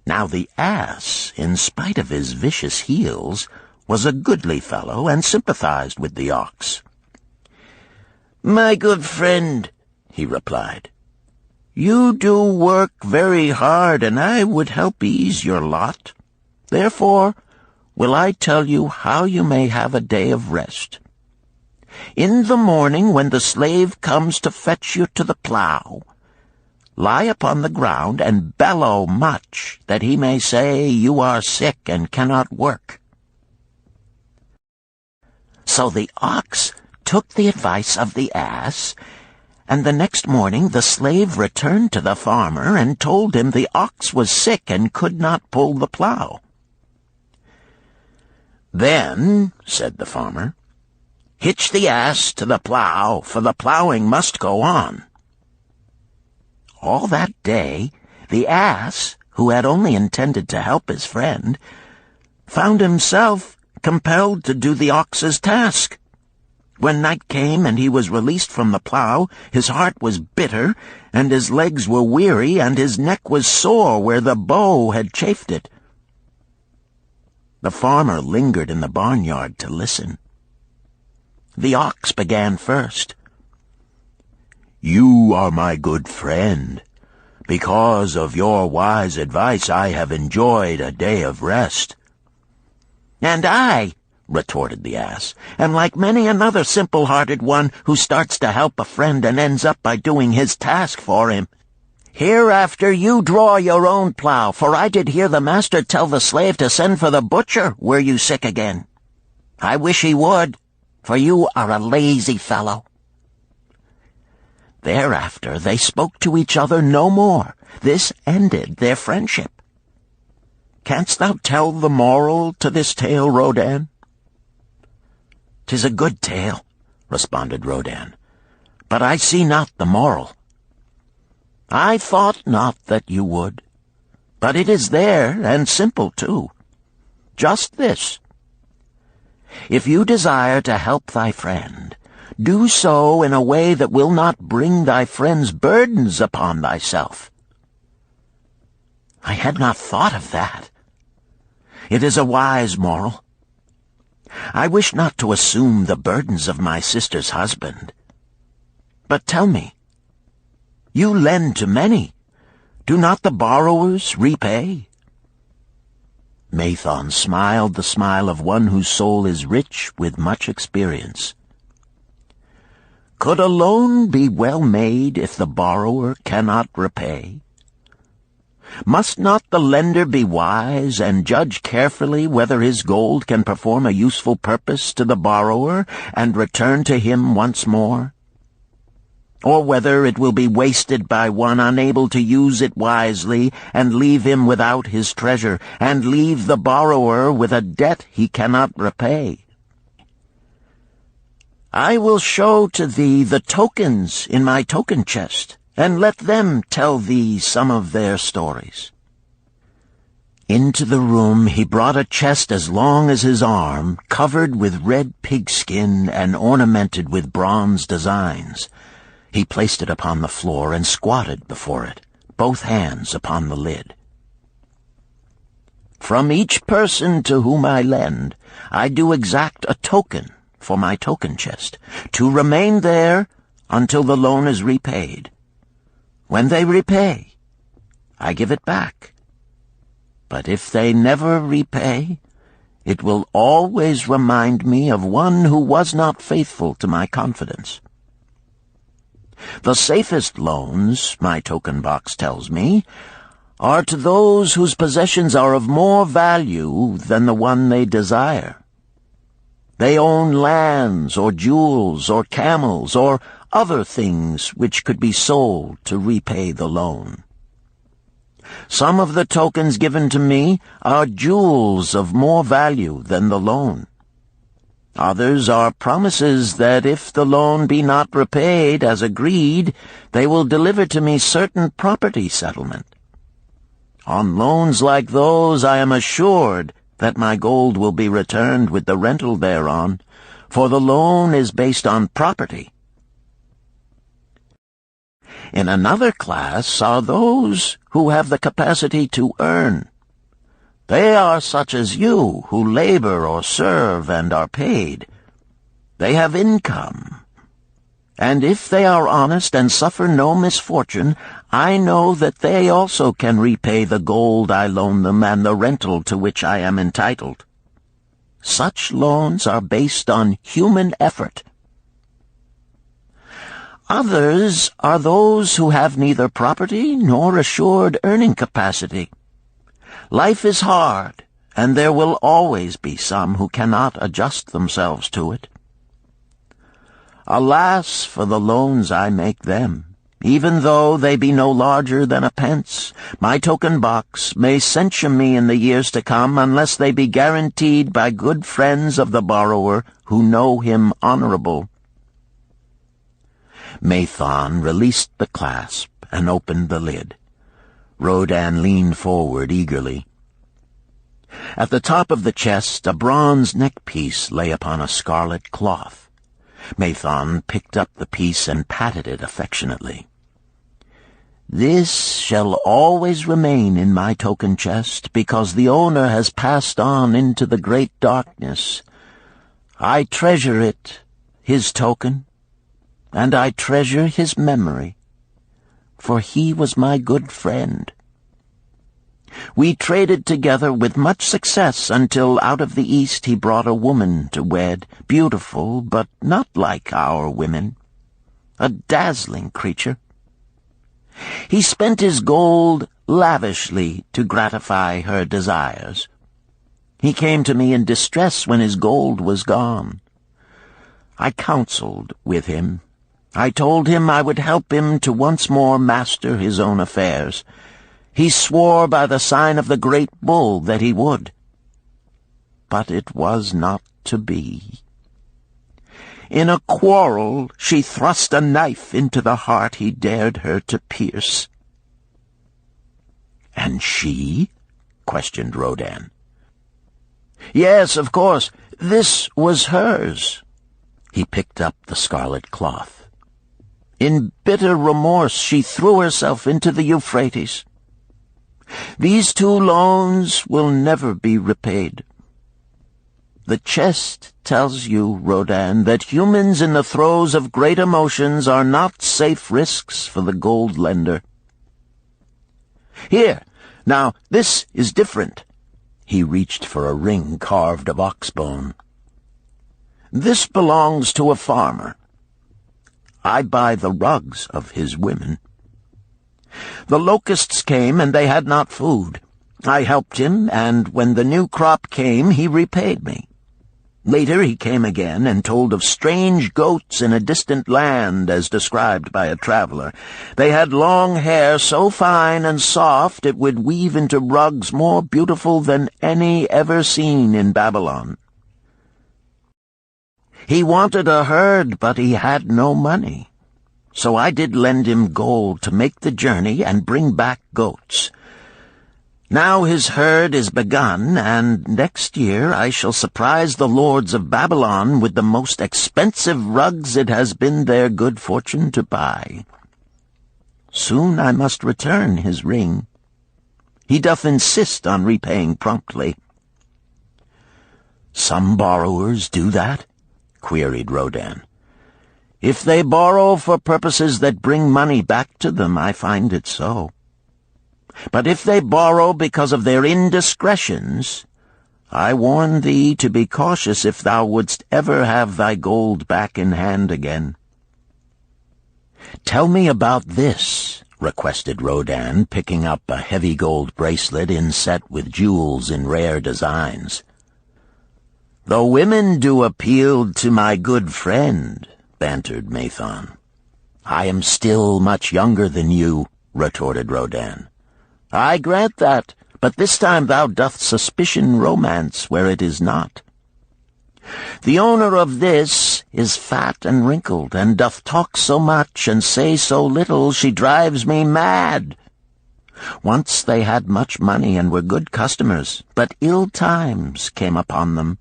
Now the ass, in spite of his vicious heels, was a goodly fellow and sympathized with the ox. "My good friend," he replied, "you do work very hard, and I would help ease your lot. Therefore will I tell you how you may have a day of rest. In the morning, when the slave comes to fetch you to the plow, lie upon the ground and bellow much, that he may say you are sick and cannot work." So the ox took the advice of the ass, and the next morning the slave returned to the farmer and told him the ox was sick and could not pull the plow. "Then," said the farmer, "hitch the ass to the plow, for the plowing must go on." All that day, the ass, who had only intended to help his friend, found himself compelled to do the ox's task. When night came and he was released from the plow, his heart was bitter, and his legs were weary, and his neck was sore where the bow had chafed it. The farmer lingered in the barnyard to listen. The ox began first. "You are my good friend. Because of your wise advice, I have enjoyed a day of rest." "And I," retorted the ass, "am like many another simple-hearted one who starts to help a friend and ends up by doing his task for him. Hereafter you draw your own plow, for I did hear the master tell the slave to send for the butcher were you sick again. I wish he would, for you are a lazy fellow." Thereafter they spoke to each other no more. This ended their friendship. Canst thou tell the moral to this tale, Rodan? "'Tis a good tale," responded Rodan, "but I see not the moral." "I thought not that you would, but it is there, and simple too. Just this: if you desire to help thy friend, do so in a way that will not bring thy friend's burdens upon thyself." "I had not thought of that. It is a wise moral. I wish not to assume the burdens of my sister's husband. But tell me, you lend to many. Do not the borrowers repay?" Mathon smiled the smile of one whose soul is rich with much experience. "Could a loan be well made if the borrower cannot repay? Must not the lender be wise and judge carefully whether his gold can perform a useful purpose to the borrower and return to him once more? Or whether it will be wasted by one unable to use it wisely and leave him without his treasure, and leave the borrower with a debt he cannot repay? I will show to thee the tokens in my token chest, and let them tell thee some of their stories." Into the room he brought a chest as long as his arm, covered with red pigskin and ornamented with bronze designs. He placed it upon the floor and squatted before it, both hands upon the lid. "From each person to whom I lend, I do exact a token for my token chest, to remain there until the loan is repaid. When they repay, I give it back. But if they never repay, it will always remind me of one who was not faithful to my confidence. The safest loans, my token box tells me, are to those whose possessions are of more value than the one they desire. They own lands or jewels or camels or other things which could be sold to repay the loan. Some of the tokens given to me are jewels of more value than the loan. Others are promises that if the loan be not repaid as agreed, they will deliver to me certain property settlement. On loans like those I am assured that my gold will be returned with the rental thereon, for the loan is based on property. In another class are those who have the capacity to earn. They are such as you, who labor or serve and are paid. They have income. And if they are honest and suffer no misfortune, I know that they also can repay the gold I loan them and the rental to which I am entitled. Such loans are based on human effort. Others are those who have neither property nor assured earning capacity. Life is hard, and there will always be some who cannot adjust themselves to it. Alas for the loans I make them! Even though they be no larger than a pence, my token box may censure me in the years to come unless they be guaranteed by good friends of the borrower who know him honorable. Mathon released the clasp and opened the lid. Rodan leaned forward eagerly. At the top of the chest a bronze neckpiece lay upon a scarlet cloth. Mathon picked up the piece and patted it affectionately. "This shall always remain in my token chest, because the owner has passed on into the great darkness. I treasure it, his token, and I treasure his memory, for he was my good friend. We traded together with much success until out of the East he brought a woman to wed, beautiful, but not like our women, a dazzling creature. He spent his gold lavishly to gratify her desires. He came to me in distress when his gold was gone. I counseled with him. I told him I would help him to once more master his own affairs. He swore by the sign of the great bull that he would. But it was not to be. In a quarrel she thrust a knife into the heart he dared her to pierce." "And she?" questioned Rodan. "Yes, of course. This was hers." He picked up the scarlet cloth. "In bitter remorse she threw herself into the Euphrates. These 2 loans will never be repaid. The chest tells you, Rodan, that humans in the throes of great emotions are not safe risks for the gold lender. Here, now, this is different." He reached for a ring carved of oxbone. "This belongs to a farmer. I buy the rugs of his women. The locusts came, and they had not food. I helped him, and when the new crop came, he repaid me. Later he came again and told of strange goats in a distant land, as described by a traveler. They had long hair so fine and soft it would weave into rugs more beautiful than any ever seen in Babylon. He wanted a herd, but he had no money. So I did lend him gold to make the journey and bring back goats. Now his herd is begun, and next year I shall surprise the lords of Babylon with the most expensive rugs it has been their good fortune to buy. Soon I must return his ring. He doth insist on repaying promptly." "Some borrowers do that?" queried Rodan. "If they borrow for purposes that bring money back to them, I find it so. But if they borrow because of their indiscretions, I warn thee to be cautious if thou wouldst ever have thy gold back in hand again." "Tell me about this," requested Rodan, picking up a heavy gold bracelet inset with jewels in rare designs. "The women do appeal to my good friend," bantered Mathon. "I am still much younger than you," retorted Rodin. "I grant that, but this time thou doth suspicion romance where it is not. The owner of this is fat and wrinkled, and doth talk so much and say so little, she drives me mad. Once they had much money and were good customers, but ill times came upon them.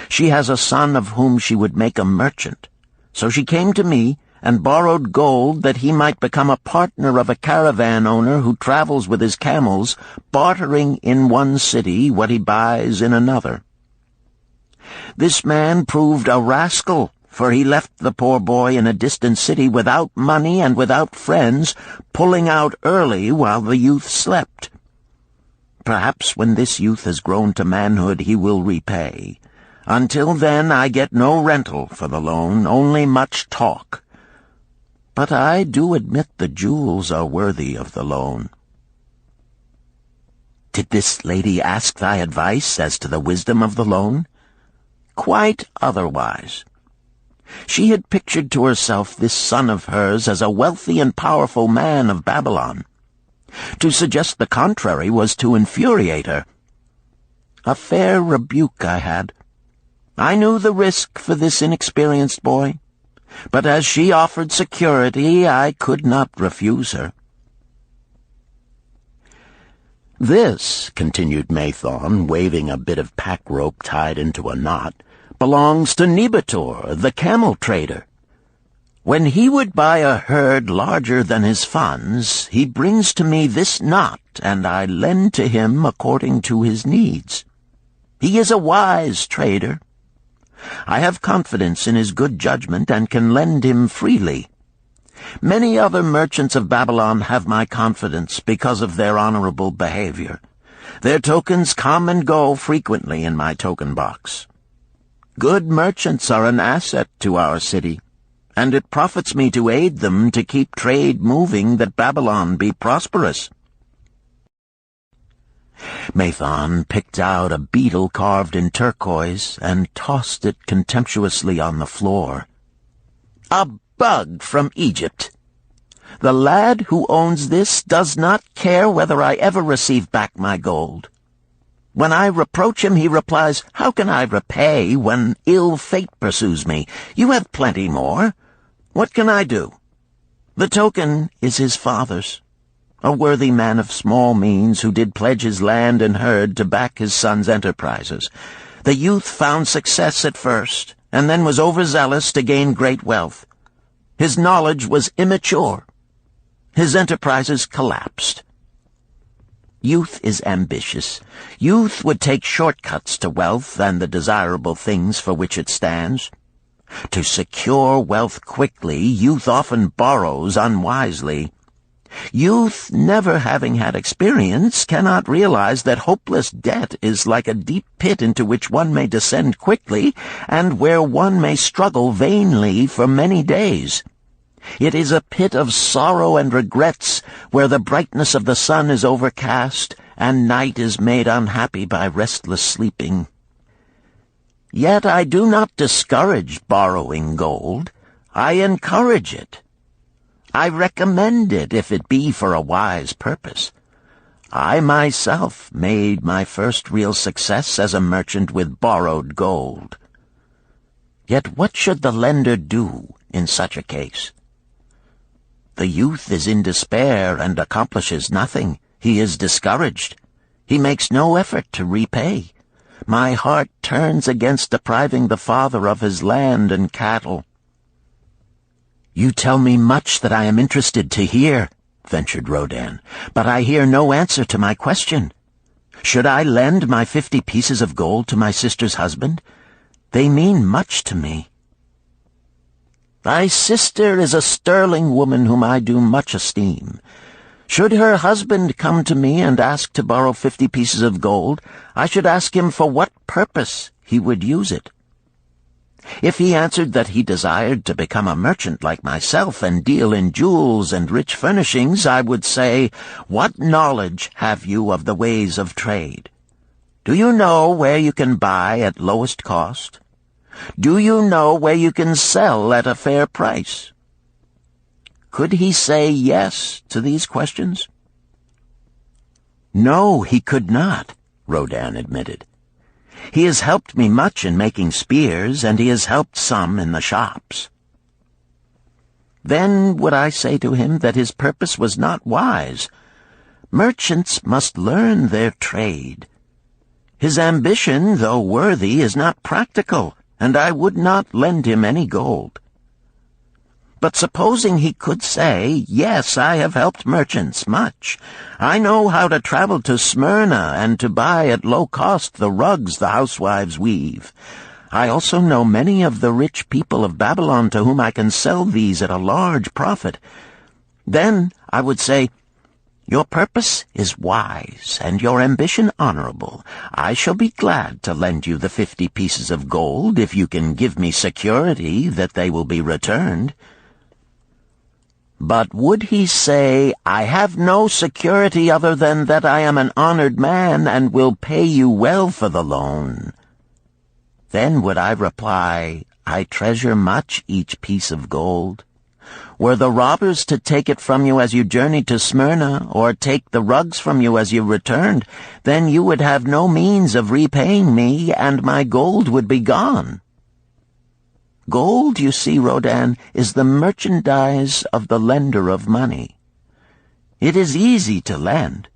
She has a son of whom she would make a merchant. So she came to me and borrowed gold that he might become a partner of a caravan owner who travels with his camels, bartering in one city what he buys in another. This man proved a rascal, for he left the poor boy in a distant city without money and without friends, pulling out early while the youth slept. Perhaps when this youth has grown to manhood he will repay. Until then I get no rental for the loan, only much talk. But I do admit the jewels are worthy of the loan." "Did this lady ask thy advice as to the wisdom of the loan?" "Quite otherwise. She had pictured to herself this son of hers as a wealthy and powerful man of Babylon. To suggest the contrary was to infuriate her. A fair rebuke I had. I knew the risk for this inexperienced boy, but as she offered security, I could not refuse her." "This," continued Mathon, waving a bit of pack rope tied into a knot, "belongs to Nebator, the camel trader. When he would buy a herd larger than his funds, he brings to me this knot, and I lend to him according to his needs. He is a wise trader. I have confidence in his good judgment and can lend him freely. Many other merchants of Babylon have my confidence because of their honorable behavior. Their tokens come and go frequently in my token box. Good merchants are an asset to our city, and it profits me to aid them to keep trade moving that Babylon be prosperous." Mathon picked out a beetle carved in turquoise and tossed it contemptuously on the floor. "A bug from Egypt. The lad who owns this does not care whether I ever receive back my gold. When I reproach him, he replies, 'How can I repay when ill fate pursues me? You have plenty more. What can I do?' The token is his father's, a worthy man of small means who did pledge his land and herd to back his son's enterprises. The youth found success at first, and then was overzealous to gain great wealth. His knowledge was immature. His enterprises collapsed. Youth is ambitious. Youth would take shortcuts to wealth and the desirable things for which it stands. To secure wealth quickly, youth often borrows unwisely. Youth, never having had experience, cannot realize that hopeless debt is like a deep pit into which one may descend quickly, and where one may struggle vainly for many days. It is a pit of sorrow and regrets, where the brightness of the sun is overcast, and night is made unhappy by restless sleeping. Yet I do not discourage borrowing gold. I encourage it. I recommend it if it be for a wise purpose. I myself made my first real success as a merchant with borrowed gold. Yet what should the lender do in such a case? The youth is in despair and accomplishes nothing. He is discouraged. He makes no effort to repay. My heart turns against depriving the father of his land and cattle." "You tell me much that I am interested to hear," ventured Rodin, "but I hear no answer to my question. Should I lend my 50 pieces of gold to my sister's husband? They mean much to me." "Thy sister is a sterling woman whom I do much esteem. Should her husband come to me and ask to borrow 50 pieces of gold, I should ask him for what purpose he would use it. If he answered that he desired to become a merchant like myself and deal in jewels and rich furnishings, I would say, 'What knowledge have you of the ways of trade? Do you know where you can buy at lowest cost? Do you know where you can sell at a fair price? Could he say yes to these questions? No, he could not, Rodin admitted. He has helped me much in making spears, and he has helped some in the shops. Then would I say to him that his purpose was not wise. Merchants must learn their trade. His ambition, though worthy, is not practical, and I would not lend him any gold. But supposing he could say, yes, I have helped merchants much. I know how to travel to Smyrna and to buy at low cost the rugs the housewives weave. I also know many of the rich people of Babylon to whom I can sell these at a large profit. Then I would say, your purpose is wise and your ambition honorable. I shall be glad to lend you the 50 pieces of gold if you can give me security that they will be returned. But would he say, I have no security other than that I am an honored man and will pay you well for the loan? Then would I reply, I treasure much each piece of gold. Were the robbers to take it from you as you journeyed to Smyrna, or take the rugs from you as you returned, then you would have no means of repaying me, and my gold would be gone. Gold, you see, Rodin, is the merchandise of the lender of money. It is easy to lend.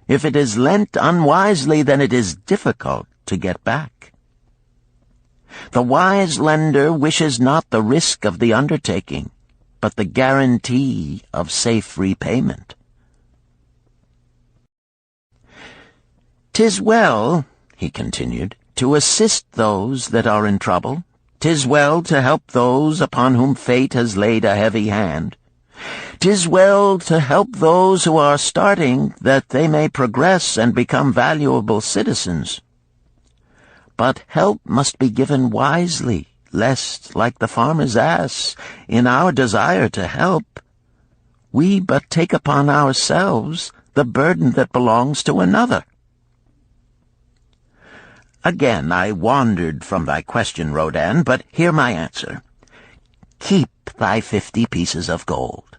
If it is lent unwisely, then it is difficult to get back. The wise lender wishes not the risk of the undertaking, but the guarantee of safe repayment. "'Tis well," he continued, "to assist those that are in trouble. 'Tis well to help those upon whom fate has laid a heavy hand. 'Tis well to help those who are starting, that they may progress and become valuable citizens. But help must be given wisely, lest, like the farmer's ass, in our desire to help, we but take upon ourselves the burden that belongs to another." Again I wandered from thy question, Rodin, but hear my answer. Keep thy 50 pieces of gold.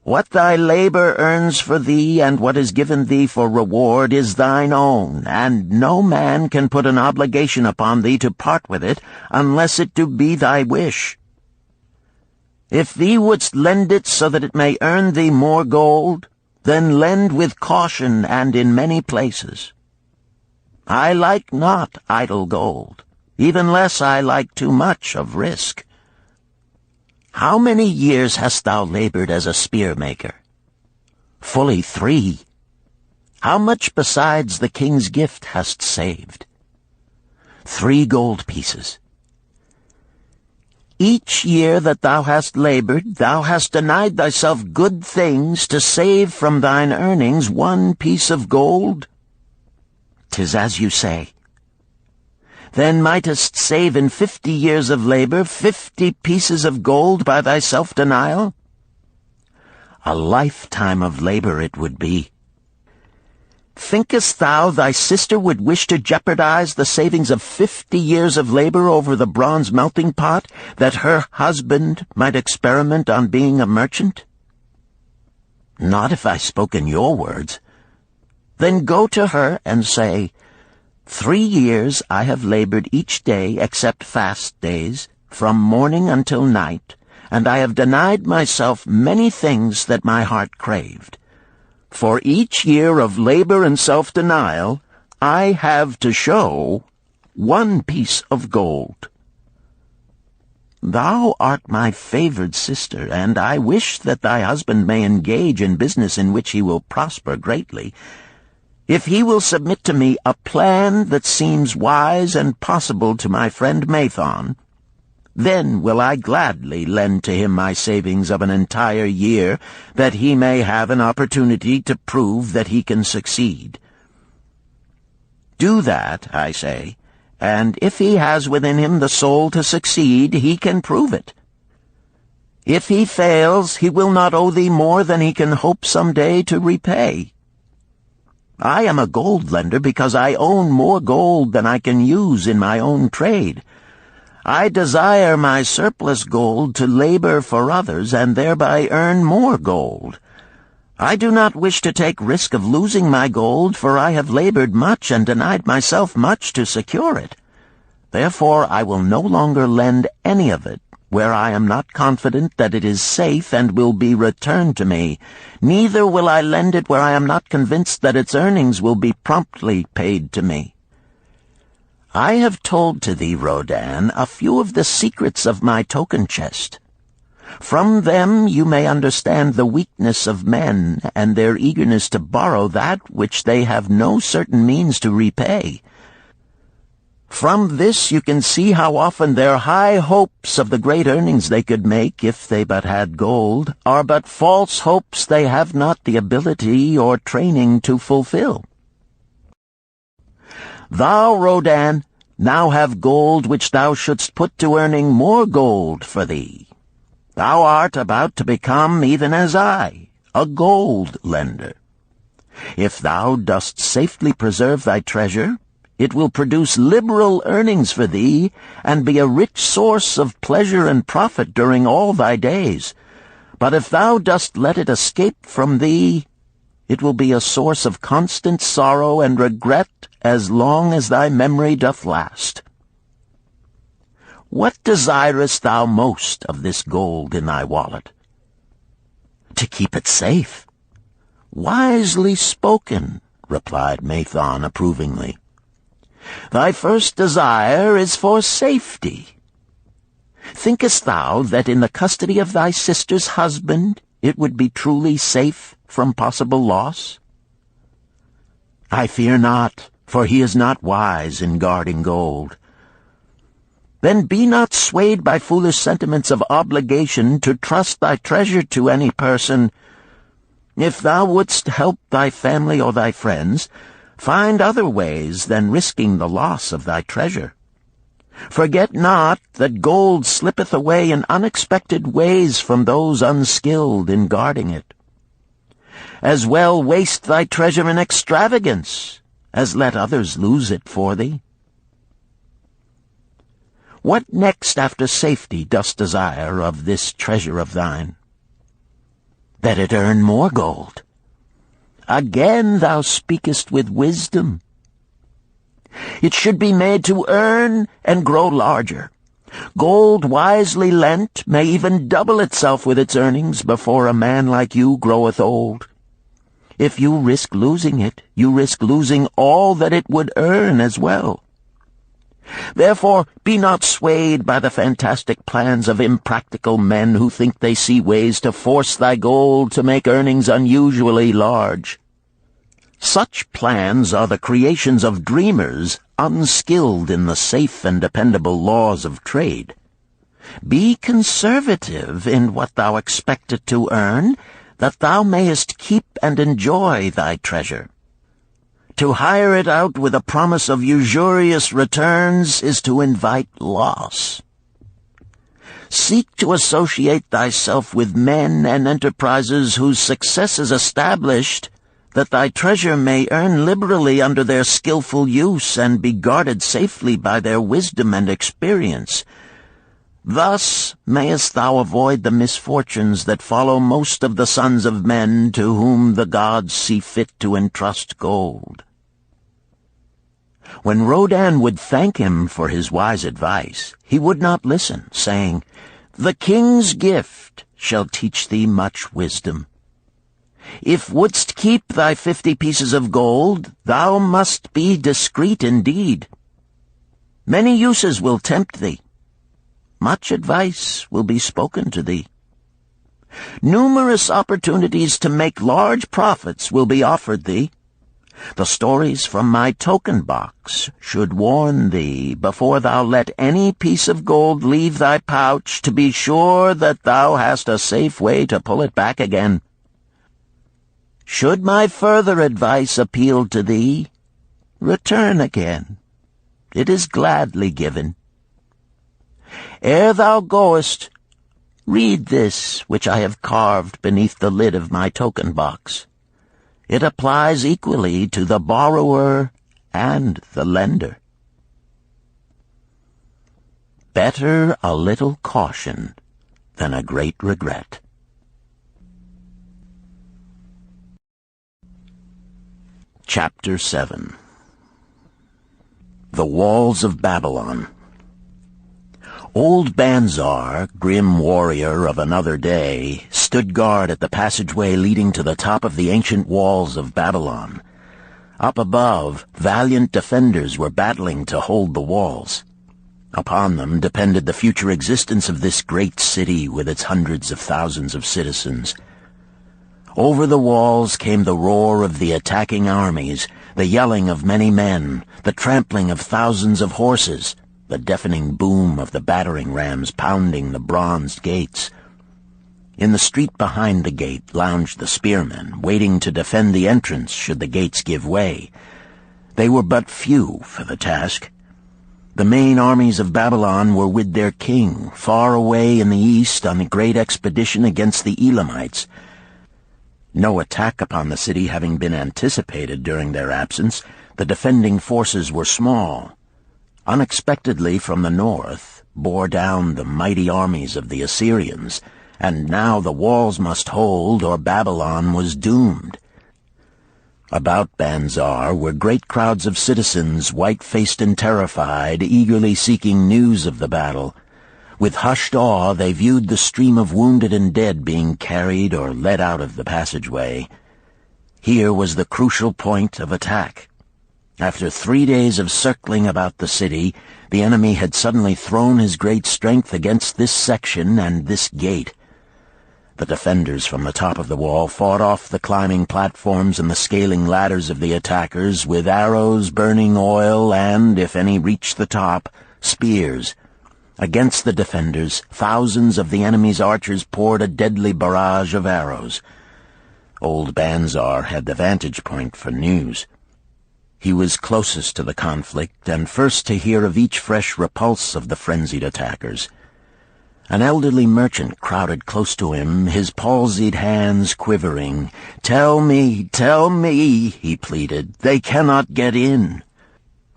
What thy labor earns for thee and what is given thee for reward is thine own, and no man can put an obligation upon thee to part with it unless it do be thy wish. If thee wouldst lend it so that it may earn thee more gold, then lend with caution and in many places. I like not idle gold, even less I like too much of risk. How many years hast thou labored as a spear-maker? Fully 3. How much besides the king's gift hast saved? 3 gold pieces. Each year that thou hast labored, thou hast denied thyself good things to save from thine earnings 1 piece of gold? 'Tis as you say. Then mightest save in 50 years of labor 50 pieces of gold by thy self-denial? A lifetime of labor it would be. Thinkest thou thy sister would wish to jeopardize the savings of 50 years of labor over the bronze melting pot, that her husband might experiment on being a merchant? Not if I spoke in your words. Then go to her and say, 3 years I have labored each day except fast days, from morning until night, and I have denied myself many things that my heart craved. For each year of labor and self-denial, I have to show 1 piece of gold. Thou art my favored sister, and I wish that thy husband may engage in business in which he will prosper greatly. If he will submit to me a plan that seems wise and possible to my friend Mathon, then will I gladly lend to him my savings of an entire year, that he may have an opportunity to prove that he can succeed. Do that, I say, and if he has within him the soul to succeed, he can prove it. If he fails, he will not owe thee more than he can hope some day to repay. I am a gold lender because I own more gold than I can use in my own trade. I desire my surplus gold to labor for others and thereby earn more gold. I do not wish to take risk of losing my gold, for I have labored much and denied myself much to secure it. Therefore I will no longer lend any of it where I am not confident that it is safe and will be returned to me. Neither will I lend it where I am not convinced that its earnings will be promptly paid to me. I have told to thee, Rodan, a few of the secrets of my token chest. From them you may understand the weakness of men and their eagerness to borrow that which they have no certain means to repay. From this you can see how often their high hopes of the great earnings they could make if they but had gold are but false hopes they have not the ability or training to fulfill. Thou, Rodan, now have gold which thou shouldst put to earning more gold for thee. Thou art about to become, even as I, a gold lender. If thou dost safely preserve thy treasure, it will produce liberal earnings for thee, and be a rich source of pleasure and profit during all thy days. But if thou dost let it escape from thee, it will be a source of constant sorrow and regret as long as thy memory doth last. What desirest thou most of this gold in thy wallet? To keep it safe. Wisely spoken, replied Mathon approvingly. Thy first desire is for safety. Thinkest thou that in the custody of thy sister's husband it would be truly safe from possible loss? I fear not, for he is not wise in guarding gold. Then be not swayed by foolish sentiments of obligation to trust thy treasure to any person. If thou wouldst help thy family or thy friends, find other ways than risking the loss of thy treasure. Forget not that gold slippeth away in unexpected ways from those unskilled in guarding it. As well waste thy treasure in extravagance as let others lose it for thee. What next after safety dost desire of this treasure of thine? That it earn more gold. Again thou speakest with wisdom. It should be made to earn and grow larger. Gold wisely lent may even double itself with its earnings before a man like you groweth old. If you risk losing it, you risk losing all that it would earn as well. Therefore be not swayed by the fantastic plans of impractical men who think they see ways to force thy gold to make earnings unusually large. Such plans are the creations of dreamers unskilled in the safe and dependable laws of trade. Be conservative in what thou expectest to earn, that thou mayest keep and enjoy thy treasure. To hire it out with a promise of usurious returns is to invite loss. Seek to associate thyself with men and enterprises whose success is established, that thy treasure may earn liberally under their skillful use and be guarded safely by their wisdom and experience. Thus mayest thou avoid the misfortunes that follow most of the sons of men to whom the gods see fit to entrust gold. When Rodan would thank him for his wise advice, he would not listen, saying, "The king's gift shall teach thee much wisdom. If wouldst keep thy 50 pieces of gold, thou must be discreet indeed. Many uses will tempt thee. Much advice will be spoken to thee. Numerous opportunities to make large profits will be offered thee. The stories from my token box should warn thee, before thou let any piece of gold leave thy pouch, to be sure that thou hast a safe way to pull it back again. Should my further advice appeal to thee, return again. It is gladly given. Ere thou goest, read this which I have carved beneath the lid of my token box. It applies equally to the borrower and the lender." Better a little caution than a great regret. Chapter 7. The Walls of Babylon. Old Banzar, grim warrior of another day, stood guard at the passageway leading to the top of the ancient walls of Babylon. Up above, valiant defenders were battling to hold the walls. Upon them depended the future existence of this great city with its hundreds of thousands of citizens. Over the walls came the roar of the attacking armies, the yelling of many men, the trampling of thousands of horses, the deafening boom of the battering rams pounding the bronzed gates. In the street behind the gate lounged the spearmen, waiting to defend the entrance should the gates give way. They were but few for the task. The main armies of Babylon were with their king, far away in the east on a great expedition against the Elamites. No attack upon the city having been anticipated during their absence, the defending forces were small. Unexpectedly from the north bore down the mighty armies of the Assyrians, and now the walls must hold or Babylon was doomed. About Banzar were great crowds of citizens, white-faced and terrified, eagerly seeking news of the battle. With hushed awe they viewed the stream of wounded and dead being carried or led out of the passageway. Here was the crucial point of attack. After 3 days of circling about the city, the enemy had suddenly thrown his great strength against this section and this gate. The defenders from the top of the wall fought off the climbing platforms and the scaling ladders of the attackers with arrows, burning oil, and, if any reached the top, spears. Against the defenders, thousands of the enemy's archers poured a deadly barrage of arrows. Old Banzar had the vantage point for news. He was closest to the conflict and first to hear of each fresh repulse of the frenzied attackers. An elderly merchant crowded close to him, his palsied hands quivering. "Tell me, he pleaded. "They cannot get in.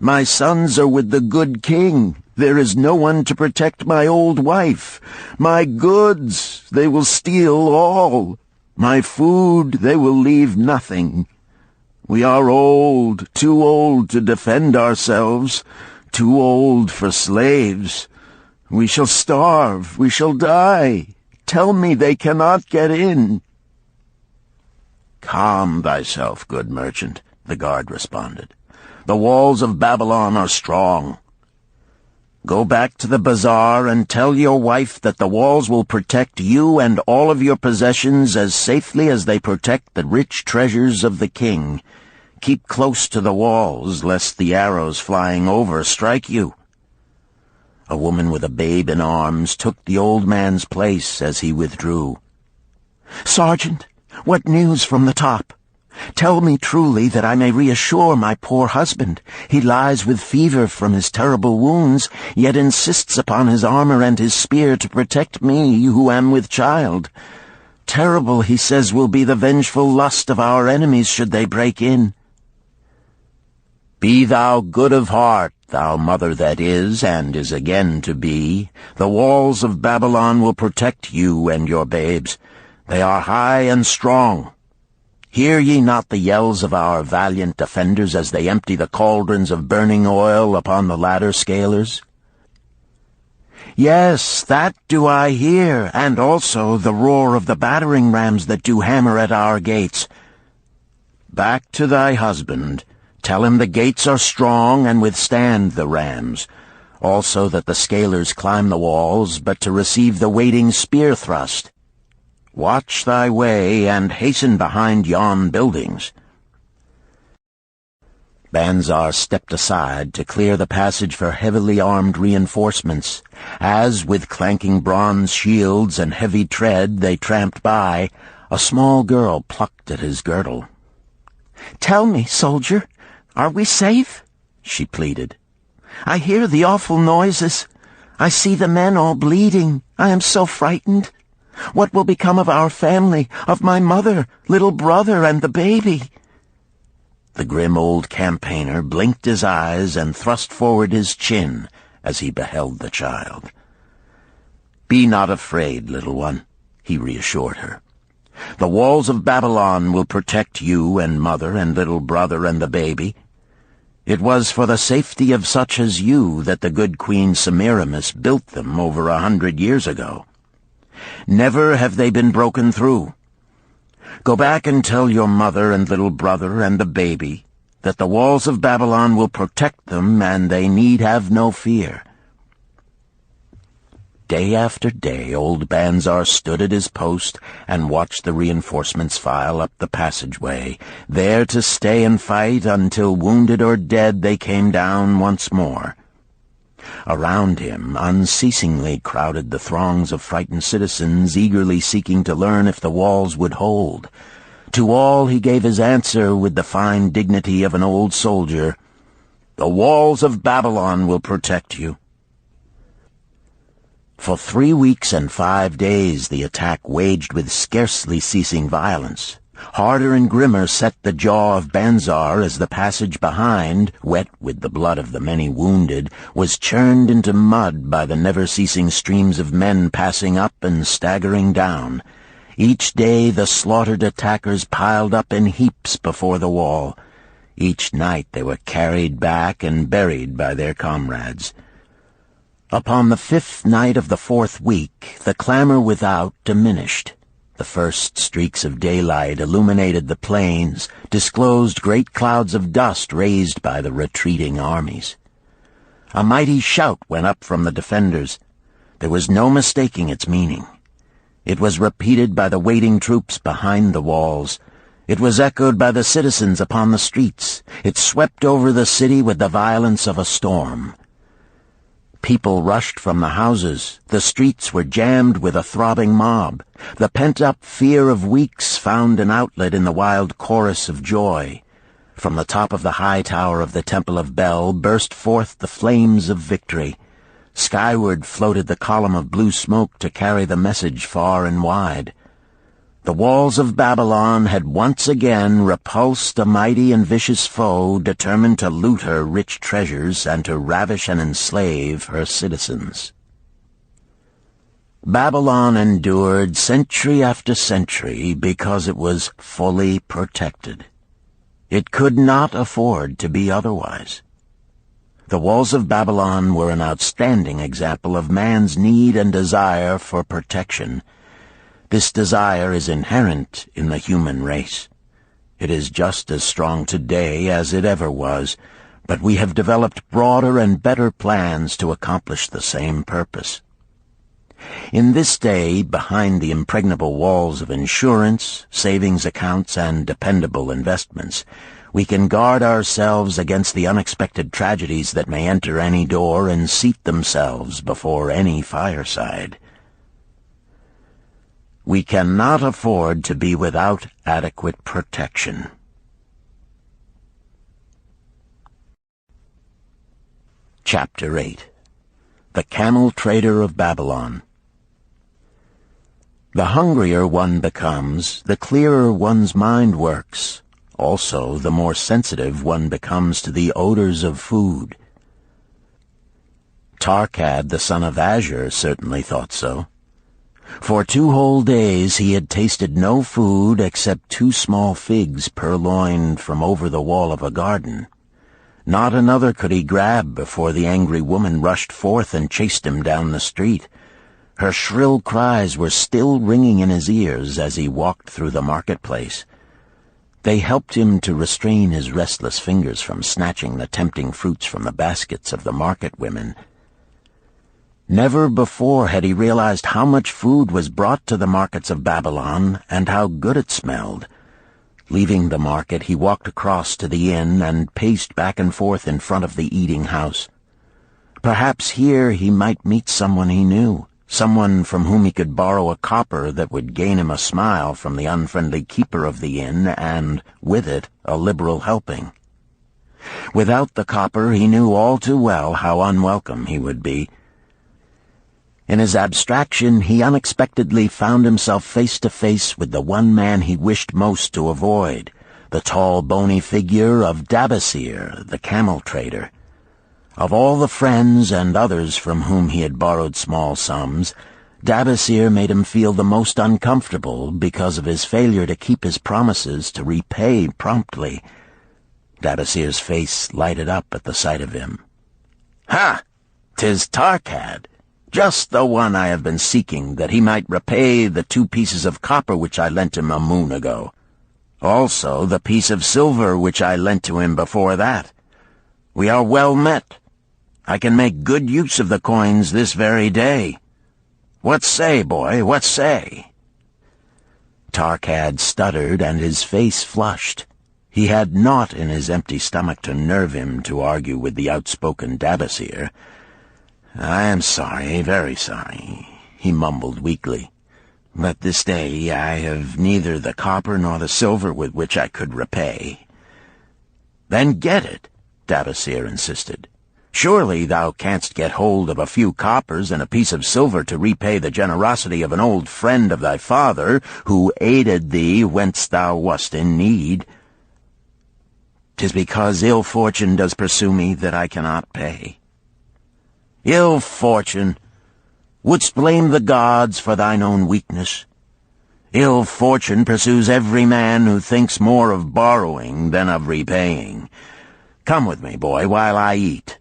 My sons are with the good king. There is no one to protect my old wife. My goods, they will steal all. My food, they will leave nothing. We are old, too old to defend ourselves, too old for slaves. We shall starve, we shall die. Tell me they cannot get in." "Calm thyself, good merchant," the guard responded. "The walls of Babylon are strong. Go back to the bazaar and tell your wife that the walls will protect you and all of your possessions as safely as they protect the rich treasures of the king. Keep close to the walls, lest the arrows flying over strike you." A woman with a babe in arms took the old man's place as he withdrew. "Sergeant, what news from the top? Tell me truly that I may reassure my poor husband. He lies with fever from his terrible wounds, yet insists upon his armor and his spear to protect me who am with child. Terrible, he says, will be the vengeful lust of our enemies should they break in." "Be thou good of heart, thou mother that is and is again to be. The walls of Babylon will protect you and your babes. They are high and strong. Hear ye not the yells of our valiant defenders as they empty the cauldrons of burning oil upon the ladder scalers?" "Yes, that do I hear, and also the roar of the battering rams that do hammer at our gates." "Back to thy husband. Tell him the gates are strong and withstand the rams. Also that the scalers climb the walls, but to receive the waiting spear thrust. Watch thy way, and hasten behind yon buildings." Banzar stepped aside to clear the passage for heavily armed reinforcements. As, with clanking bronze shields and heavy tread, they tramped by, a small girl plucked at his girdle. "Tell me, soldier, are we safe?" she pleaded. "I hear the awful noises. I see the men all bleeding. I am so frightened. What will become of our family, of my mother, little brother, and the baby?" The grim old campaigner blinked his eyes and thrust forward his chin as he beheld the child. "Be not afraid, little one," he reassured her. "The walls of Babylon will protect you and mother and little brother and the baby. It was for the safety of such as you that the good Queen Semiramis built them over 100 years ago. Never have they been broken through. Go back and tell your mother and little brother and the baby that the walls of Babylon will protect them and they need have no fear." Day after day old Banzar stood at his post and watched the reinforcements file up the passageway, there to stay and fight until wounded or dead they came down once more. Around him unceasingly crowded the throngs of frightened citizens eagerly seeking to learn if the walls would hold. To all he gave his answer with the fine dignity of an old soldier: "The walls of Babylon will protect you." For 3 weeks and 5 days the attack waged with scarcely ceasing violence. Harder and grimmer set the jaw of Banzar as the passage behind, wet with the blood of the many wounded, was churned into mud by the never-ceasing streams of men passing up and staggering down. Each day the slaughtered attackers piled up in heaps before the wall. Each night they were carried back and buried by their comrades. Upon the 5th night of the 4th week, the clamor without diminished. The first streaks of daylight illuminated the plains, disclosed great clouds of dust raised by the retreating armies. A mighty shout went up from the defenders. There was no mistaking its meaning. It was repeated by the waiting troops behind the walls. It was echoed by the citizens upon the streets. It swept over the city with the violence of a storm. People rushed from the houses. The streets were jammed with a throbbing mob. The pent-up fear of weeks found an outlet in the wild chorus of joy. From the top of the high tower of the Temple of Bel burst forth the flames of victory. Skyward floated the column of blue smoke to carry the message far and wide. The walls of Babylon had once again repulsed a mighty and vicious foe determined to loot her rich treasures and to ravish and enslave her citizens. Babylon endured century after century because it was fully protected. It could not afford to be otherwise. The walls of Babylon were an outstanding example of man's need and desire for protection. This desire is inherent in the human race. It is just as strong today as it ever was, but we have developed broader and better plans to accomplish the same purpose. In this day, behind the impregnable walls of insurance, savings accounts, and dependable investments, we can guard ourselves against the unexpected tragedies that may enter any door and seat themselves before any fireside. We cannot afford to be without adequate protection. Chapter 8. The Camel Trader of Babylon. The hungrier one becomes, the clearer one's mind works. Also, the more sensitive one becomes to the odors of food. Tarkad, the son of Azure, certainly thought so. For 2 whole days he had tasted no food except 2 small figs purloined from over the wall of a garden. Not another could he grab before the angry woman rushed forth and chased him down the street. Her shrill cries were still ringing in his ears as he walked through the marketplace. They helped him to restrain his restless fingers from snatching the tempting fruits from the baskets of the market women. Never before had he realized how much food was brought to the markets of Babylon and how good it smelled. Leaving the market, he walked across to the inn and paced back and forth in front of the eating house. Perhaps here he might meet someone he knew, someone from whom he could borrow a copper that would gain him a smile from the unfriendly keeper of the inn and, with it, a liberal helping. Without the copper, he knew all too well how unwelcome he would be. In his abstraction, he unexpectedly found himself face to face with the one man he wished most to avoid, the tall, bony figure of Dabasir, the camel trader. Of all the friends and others from whom he had borrowed small sums, Dabasir made him feel the most uncomfortable because of his failure to keep his promises to repay promptly. Dabasir's face lighted up at the sight of him. "Ha! 'Tis Tarkad, just the one I have been seeking, that he might repay the 2 pieces of copper which I lent him a moon ago. Also the piece of silver which I lent to him before that. We are well met. I can make good use of the coins this very day. What say, boy, what say?" Tarkad stuttered, and his face flushed. He had naught in his empty stomach to nerve him to argue with the outspoken Dabasir. "I am sorry, very sorry," he mumbled weakly. "But this day I have neither the copper nor the silver with which I could repay." "Then get it," Dabasir insisted. "Surely thou canst get hold of a few coppers and a piece of silver to repay the generosity of an old friend of thy father, who aided thee whence thou wast in need." "'Tis because ill fortune does pursue me that I cannot pay." "Ill fortune? Wouldst blame the gods for thine own weakness? Ill fortune pursues every man who thinks more of borrowing than of repaying. Come with me, boy, while I eat.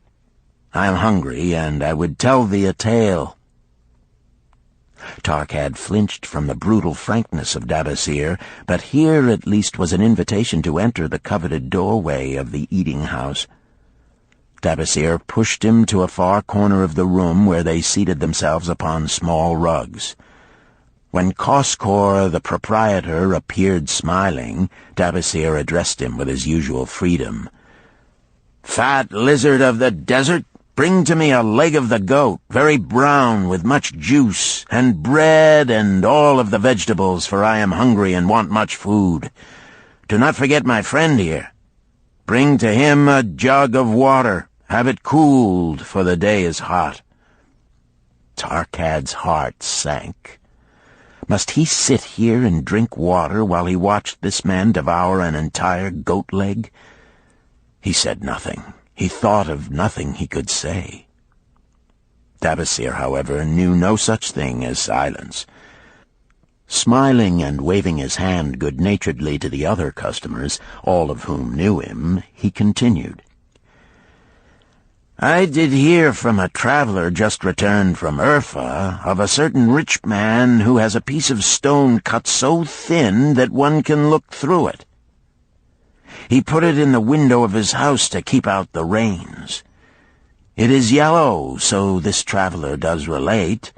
I am hungry, and I would tell thee a tale." Tarkad flinched from the brutal frankness of Dabasir, but here at least was an invitation to enter the coveted doorway of the eating-house. Dabasir pushed him to a far corner of the room where they seated themselves upon small rugs. When Koskor, the proprietor, appeared smiling, Dabasir addressed him with his usual freedom. "Fat lizard of the desert, bring to me a leg of the goat, very brown, with much juice, and bread and all of the vegetables, for I am hungry and want much food. Do not forget my friend here. Bring to him a jug of water. Have it cooled, for the day is hot." Tarkad's heart sank. Must he sit here and drink water while he watched this man devour an entire goat leg? He said nothing. He thought of nothing he could say. Dabasir, however, knew no such thing as silence. Smiling and waving his hand good-naturedly to the other customers, all of whom knew him, he continued. "I did hear from a traveler just returned from Urfa of a certain rich man who has a piece of stone cut so thin that one can look through it. He put it in the window of his house to keep out the rains. It is yellow, so this traveler does relate,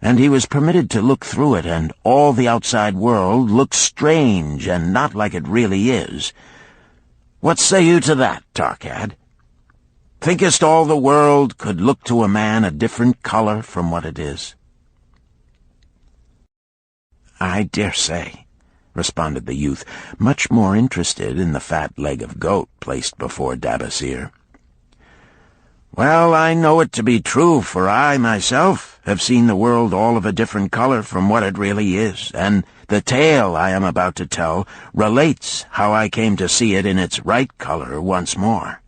and he was permitted to look through it, and all the outside world looks strange and not like it really is. What say you to that, Tarkad? Thinkest all the world could look to a man a different color from what it is?" "I dare say," responded the youth, much more interested in the fat leg of goat placed before Dabasir. "Well, I know it to be true, for I, myself, have seen the world all of a different color from what it really is, and the tale I am about to tell relates how I came to see it in its right color once more."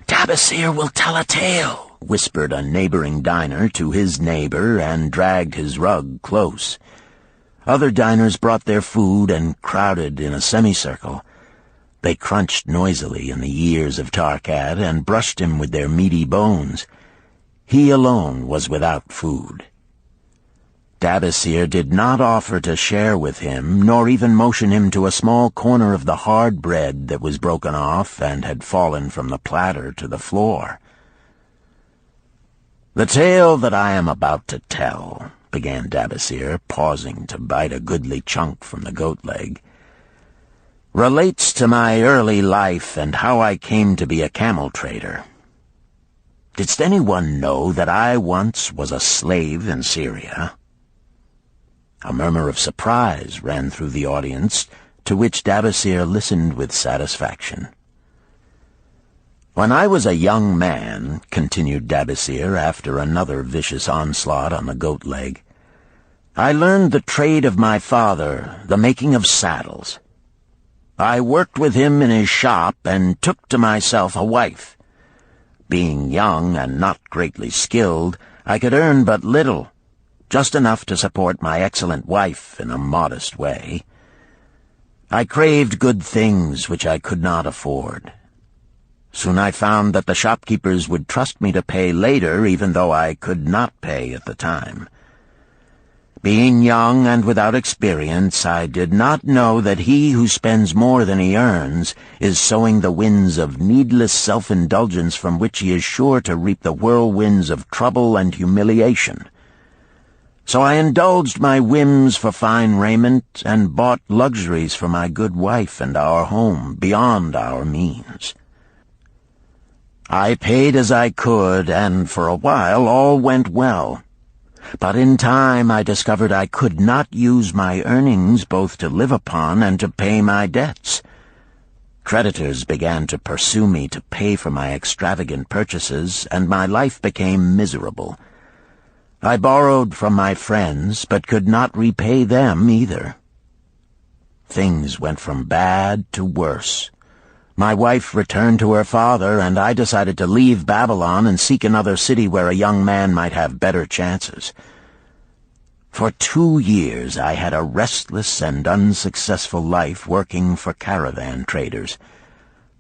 "Dabasir will tell a tale," whispered a neighboring diner to his neighbor, and dragged his rug close. Other diners brought their food and crowded in a semicircle. They crunched noisily in the ears of Tarkad and brushed him with their meaty bones. He alone was without food. Dabasir did not offer to share with him, nor even motion him to a small corner of the hard bread that was broken off and had fallen from the platter to the floor. "The tale that I am about to tell," began Dabasir, pausing to bite a goodly chunk from the goat leg, "relates to my early life and how I came to be a camel trader. Didst anyone know that I once was a slave in Syria?" A murmur of surprise ran through the audience, to which Dabasir listened with satisfaction. "When I was a young man," continued Dabasir after another vicious onslaught on the goat leg, "I learned the trade of my father, the making of saddles. I worked with him in his shop and took to myself a wife. Being young and not greatly skilled, I could earn but little, just enough to support my excellent wife in a modest way. I craved good things which I could not afford. Soon I found that the shopkeepers would trust me to pay later, even though I could not pay at the time. Being young and without experience, I did not know that he who spends more than he earns is sowing the winds of needless self-indulgence from which he is sure to reap the whirlwinds of trouble and humiliation. So I indulged my whims for fine raiment and bought luxuries for my good wife and our home beyond our means. I paid as I could, and for a while all went well. But in time I discovered I could not use my earnings both to live upon and to pay my debts. Creditors began to pursue me to pay for my extravagant purchases, and my life became miserable. I borrowed from my friends, but could not repay them either. Things went from bad to worse. My wife returned to her father, and I decided to leave Babylon and seek another city where a young man might have better chances. For 2 years I had a restless and unsuccessful life working for caravan traders.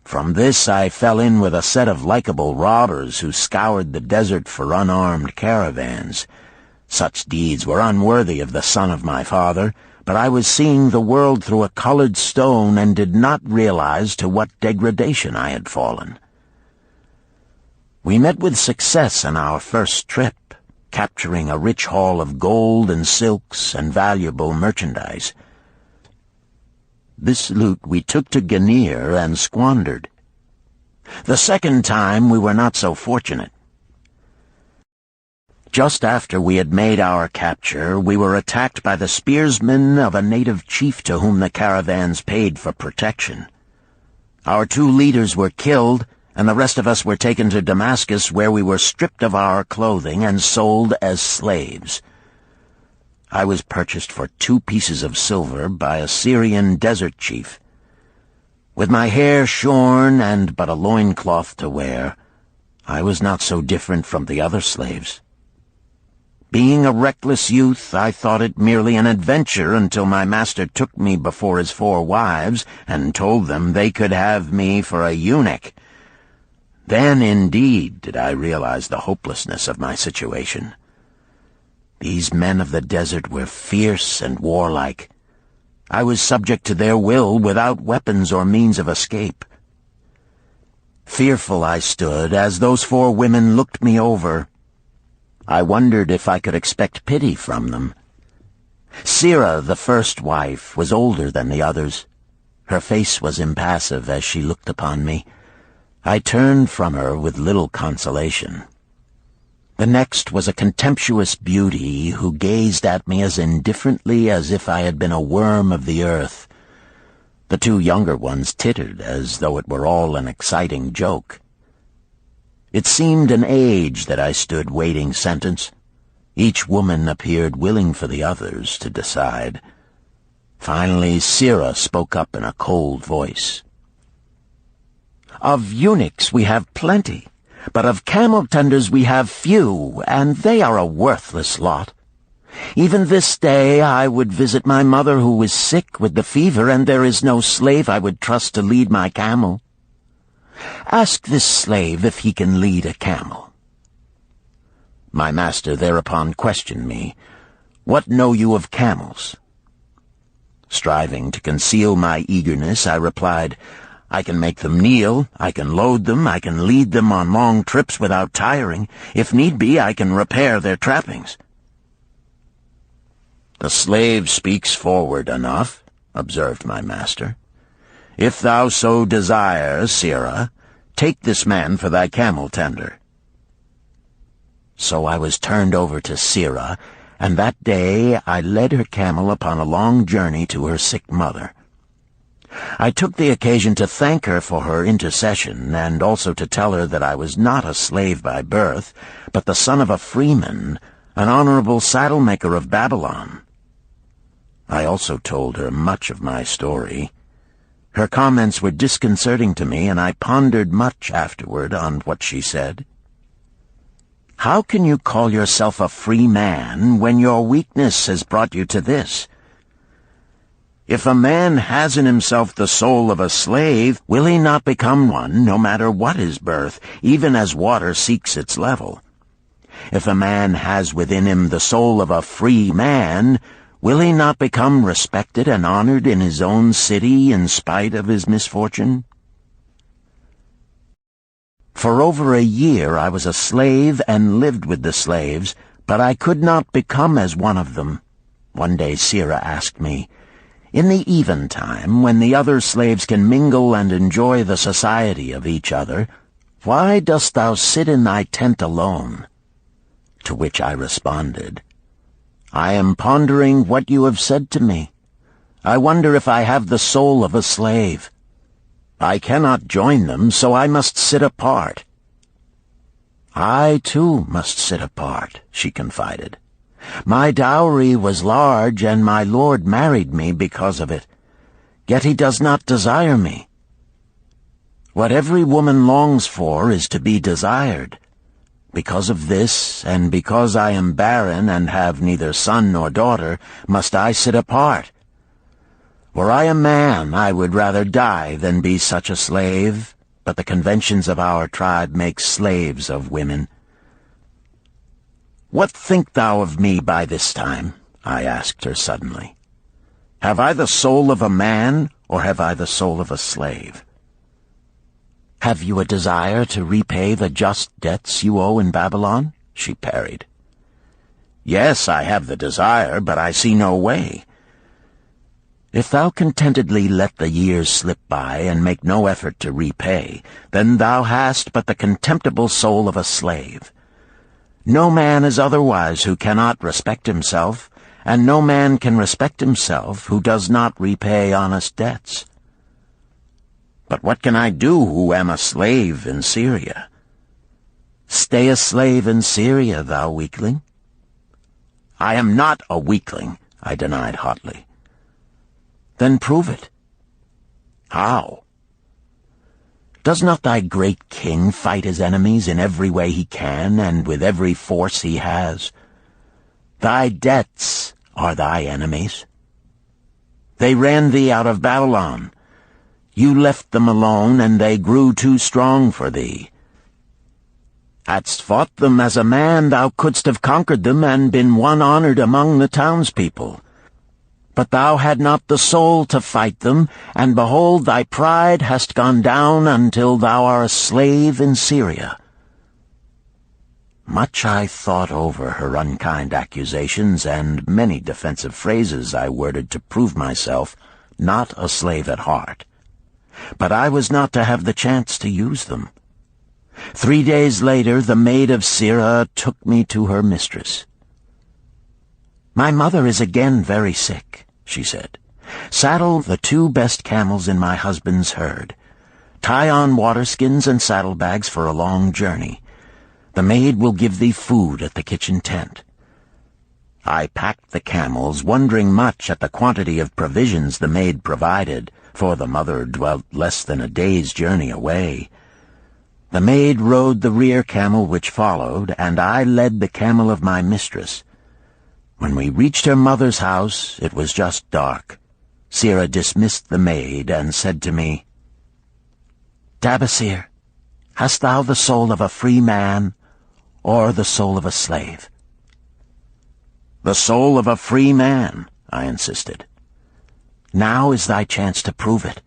From this I fell in with a set of likable robbers who scoured the desert for unarmed caravans. Such deeds were unworthy of the son of my father, but I was seeing the world through a colored stone and did not realize to what degradation I had fallen. We met with success on our first trip, capturing a rich haul of gold and silks and valuable merchandise. This loot we took to Ganir and squandered. The second time we were not so fortunate. Just after we had made our capture, we were attacked by the spearsmen of a native chief to whom the caravans paid for protection. Our 2 leaders were killed, and the rest of us were taken to Damascus, where we were stripped of our clothing and sold as slaves. I was purchased for 2 pieces of silver by a Syrian desert chief. With my hair shorn and but a loincloth to wear, I was not so different from the other slaves. Being a reckless youth, I thought it merely an adventure until my master took me before his 4 wives and told them they could have me for a eunuch. Then, indeed, did I realize the hopelessness of my situation. These men of the desert were fierce and warlike. I was subject to their will without weapons or means of escape. Fearful I stood as those 4 women looked me over. I wondered if I could expect pity from them. Sirah, the first wife, was older than the others. Her face was impassive as she looked upon me. I turned from her with little consolation. The next was a contemptuous beauty who gazed at me as indifferently as if I had been a worm of the earth. The 2 younger ones tittered as though it were all an exciting joke. It seemed an age that I stood waiting sentence. Each woman appeared willing for the others to decide. Finally, Sirah spoke up in a cold voice. "Of eunuchs we have plenty, but of camel-tenders we have few, and they are a worthless lot. Even this day I would visit my mother who is sick with the fever, and there is no slave I would trust to lead my camel. Ask this slave if he can lead a camel." My master thereupon questioned me, "What know you of camels?" Striving to conceal my eagerness, I replied, "I can make them kneel, I can load them, I can lead them on long trips without tiring. If need be, I can repair their trappings." "The slave speaks forward enough," observed my master. "If thou so desire, Sirah, take this man for thy camel-tender." So I was turned over to Sirah, and that day I led her camel upon a long journey to her sick mother. I took the occasion to thank her for her intercession, and also to tell her that I was not a slave by birth, but the son of a freeman, an honorable saddle-maker of Babylon. I also told her much of my story. Her comments were disconcerting to me, and I pondered much afterward on what she said. How can you call yourself a free man when your weakness has brought you to this? If a man has in himself the soul of a slave, will he not become one, no matter what his birth, even as water seeks its level? If a man has within him the soul of a free man, will he not become respected and honored in his own city in spite of his misfortune? For over a year I was a slave and lived with the slaves, but I could not become as one of them. One day Sira asked me, "In the eventime, when the other slaves can mingle and enjoy the society of each other, why dost thou sit in thy tent alone?" To which I responded, "I am pondering what you have said to me. I wonder if I have the soul of a slave. I cannot join them, so I must sit apart." "I, too, must sit apart," she confided. "My dowry was large, and my lord married me because of it. Yet he does not desire me. What every woman longs for is to be desired. Because of this, and because I am barren and have neither son nor daughter, must I sit apart. Were I a man, I would rather die than be such a slave, but the conventions of our tribe make slaves of women." "What think thou of me by this time?" I asked her suddenly. "Have I the soul of a man, or have I the soul of a slave?" "Have you a desire to repay the just debts you owe in Babylon?" she parried. "Yes, I have the desire, but I see no way." "If thou contentedly let the years slip by and make no effort to repay, then thou hast but the contemptible soul of a slave. No man is otherwise who cannot respect himself, and no man can respect himself who does not repay honest debts." "But what can I do who am a slave in Syria?" "Stay a slave in Syria, thou weakling." "I am not a weakling," I denied hotly. "Then prove it." "How?" "Does not thy great king fight his enemies in every way he can and with every force he has? Thy debts are thy enemies. They ran thee out of Babylon. You left them alone, and they grew too strong for thee. Hadst fought them as a man, thou couldst have conquered them and been one honored among the townspeople. But thou had not the soul to fight them, and behold, thy pride hast gone down until thou art a slave in Syria." Much I thought over her unkind accusations, and many defensive phrases I worded to prove myself not a slave at heart. But I was not to have the chance to use them. 3 days later, the maid of Sira took me to her mistress. "My mother is again very sick," she said. "Saddle the 2 best camels in my husband's herd. Tie on waterskins and saddlebags for a long journey. The maid will give thee food at the kitchen tent." I packed the camels, wondering much at the quantity of provisions the maid provided, for the mother dwelt less than a day's journey away. The maid rode the rear camel which followed, and I led the camel of my mistress. When we reached her mother's house, it was just dark. Sira dismissed the maid and said to me, "Tabasir, hast thou the soul of a free man, or the soul of a slave?" "The soul of a free man," I insisted. "Now is thy chance to prove it.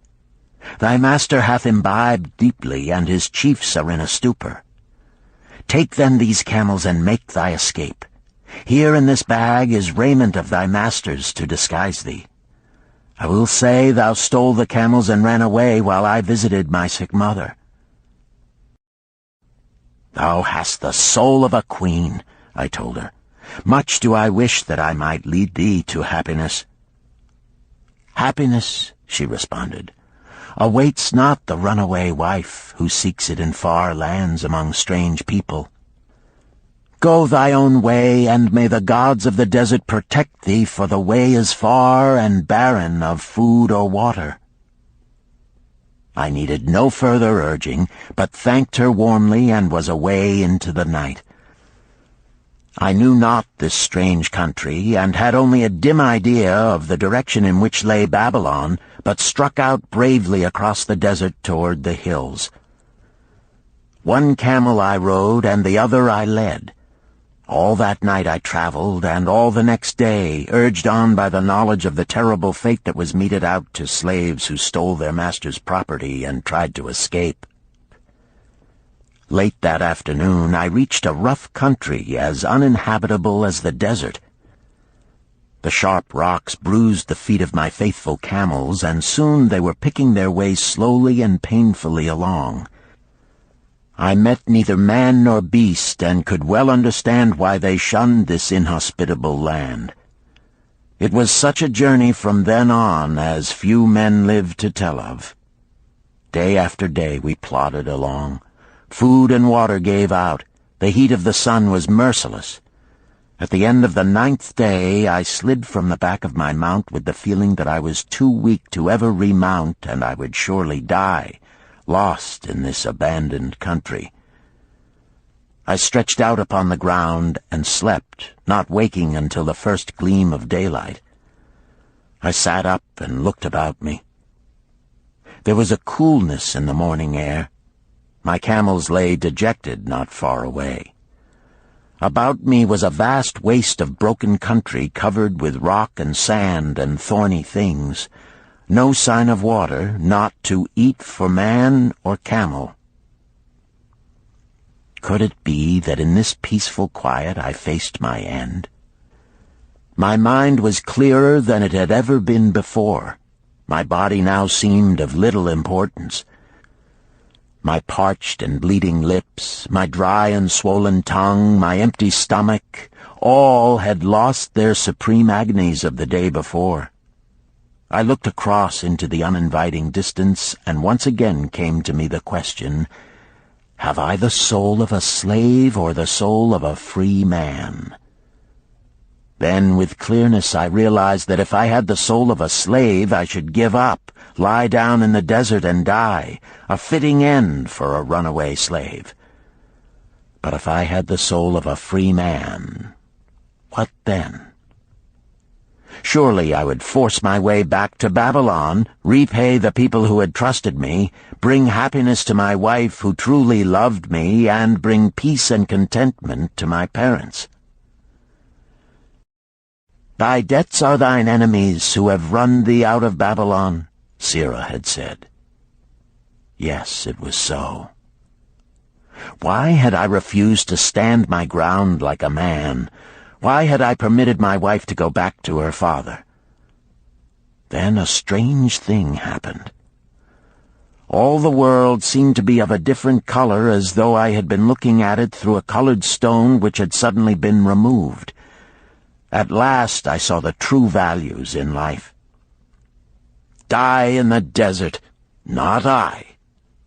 Thy master hath imbibed deeply, and his chiefs are in a stupor. Take then these camels and make thy escape. Here in this bag is raiment of thy master's to disguise thee. I will say thou stole the camels and ran away while I visited my sick mother." "Thou hast the soul of a queen," I told her. "Much do I wish that I might lead thee to happiness." "Happiness," she responded, "awaits not the runaway wife who seeks it in far lands among strange people. Go thy own way, and may the gods of the desert protect thee, for the way is far and barren of food or water." I needed no further urging, but thanked her warmly and was away into the night. I knew not this strange country, and had only a dim idea of the direction in which lay Babylon, but struck out bravely across the desert toward the hills. One camel I rode, and the other I led. All that night I traveled, and all the next day, urged on by the knowledge of the terrible fate that was meted out to slaves who stole their master's property and tried to escape. Late that afternoon I reached a rough country as uninhabitable as the desert. The sharp rocks bruised the feet of my faithful camels, and soon they were picking their way slowly and painfully along. I met neither man nor beast, and could well understand why they shunned this inhospitable land. It was such a journey from then on as few men lived to tell of. Day after day we plodded along. Food and water gave out. The heat of the sun was merciless. At the end of the 9th day I slid from the back of my mount with the feeling that I was too weak to ever remount, and I would surely die, lost in this abandoned country. I stretched out upon the ground and slept, not waking until the first gleam of daylight. I sat up and looked about me. There was a coolness in the morning air. My camels lay dejected not far away. About me was a vast waste of broken country covered with rock and sand and thorny things. No sign of water, not to eat for man or camel. Could it be that in this peaceful quiet I faced my end? My mind was clearer than it had ever been before. My body now seemed of little importance. My parched and bleeding lips, my dry and swollen tongue, my empty stomach, all had lost their supreme agonies of the day before. I looked across into the uninviting distance, and once again came to me the question, have I the soul of a slave or the soul of a free man? Then, with clearness, I realized that if I had the soul of a slave, I should give up, lie down in the desert and die, a fitting end for a runaway slave. But if I had the soul of a free man, what then? Surely I would force my way back to Babylon, repay the people who had trusted me, bring happiness to my wife who truly loved me, and bring peace and contentment to my parents. Thy debts are thine enemies who have run thee out of Babylon, Sirrah had said. Yes, it was so. Why had I refused to stand my ground like a man? Why had I permitted my wife to go back to her father? Then a strange thing happened. All the world seemed to be of a different color, as though I had been looking at it through a colored stone which had suddenly been removed. At last I saw the true values in life. Die in the desert, not I.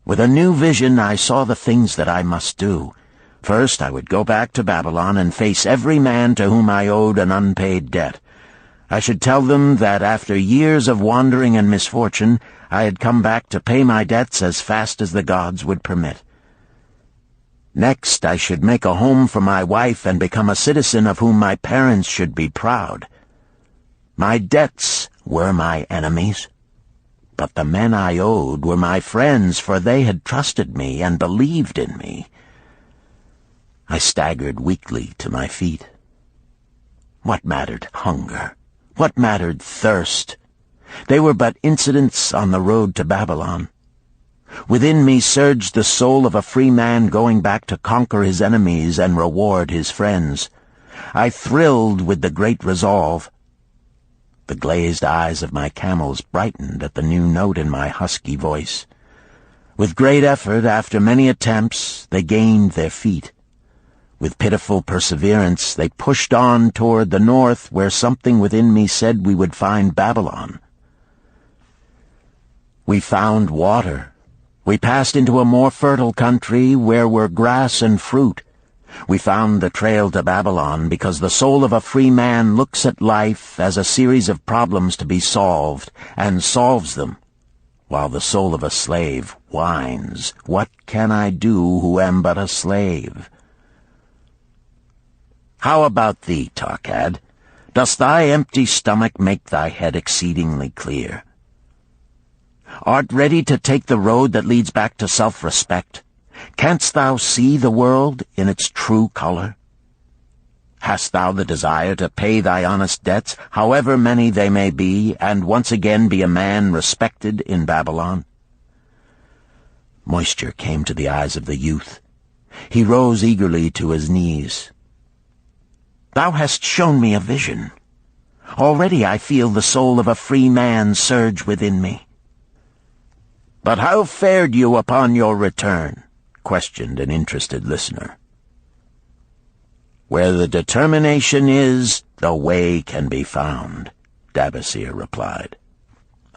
With a new vision I saw the things that I must do. First, I would go back to Babylon and face every man to whom I owed an unpaid debt. I should tell them that after years of wandering and misfortune, I had come back to pay my debts as fast as the gods would permit. Next, I should make a home for my wife and become a citizen of whom my parents should be proud. My debts were my enemies, but the men I owed were my friends, for they had trusted me and believed in me. I staggered weakly to my feet. What mattered hunger? What mattered thirst? They were but incidents on the road to Babylon. Within me surged the soul of a free man going back to conquer his enemies and reward his friends. I thrilled with the great resolve. The glazed eyes of my camels brightened at the new note in my husky voice. With great effort, after many attempts, they gained their feet. With pitiful perseverance, they pushed on toward the north, where something within me said we would find Babylon. We found water. We passed into a more fertile country where were grass and fruit. We found the trail to Babylon because the soul of a free man looks at life as a series of problems to be solved, and solves them. while the soul of a slave whines, "What can I do who am but a slave?" How about thee, Tarkad? Does thy empty stomach make thy head exceedingly clear? Art ready to take the road that leads back to self-respect? Canst thou see the world in its true color? Hast thou the desire to pay thy honest debts, however many they may be, and once again be a man respected in Babylon? Moisture came to the eyes of the youth. He rose eagerly to his knees. "Thou hast shown me a vision. Already I feel the soul of a free man surge within me." "But how fared you upon your return?" questioned an interested listener. "Where the determination is, the way can be found," Dabasir replied.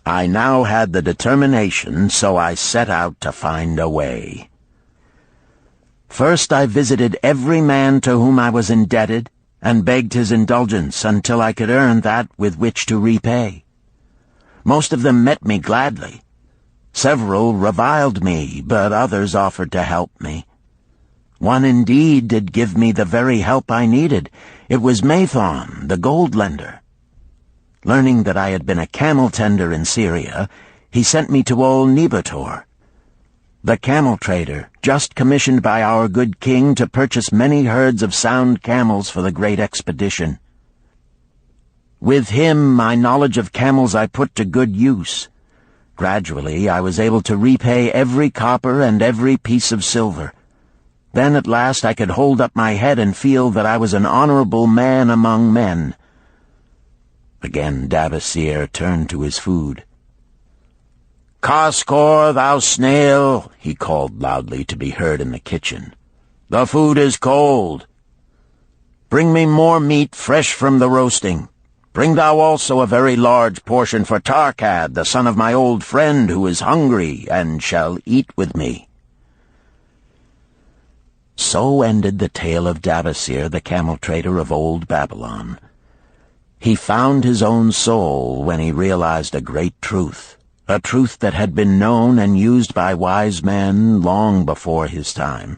"I now had the determination, so I set out to find a way. First I visited every man to whom I was indebted, and begged his indulgence until I could earn that with which to repay. Most of them met me gladly. Several reviled me, but others offered to help me. One indeed did give me the very help I needed. It was Mathon, the gold lender. Learning that I had been a camel tender in Syria, he sent me to old Nebator, the camel trader, just commissioned by our good king to purchase many herds of sound camels for the great expedition. With him, my knowledge of camels I put to good use. Gradually, I was able to repay every copper and every piece of silver. Then at last I could hold up my head and feel that I was an honorable man among men." Again Dabasir turned to his food. "Kaskor, thou snail," he called loudly to be heard in the kitchen. "The food is cold. Bring me more meat fresh from the roasting. Bring thou also a very large portion for Tarkad, the son of my old friend, who is hungry and shall eat with me." So ended the tale of Dabasir, the camel trader of old Babylon. He found his own soul when he realized a great truth, a truth that had been known and used by wise men long before his time.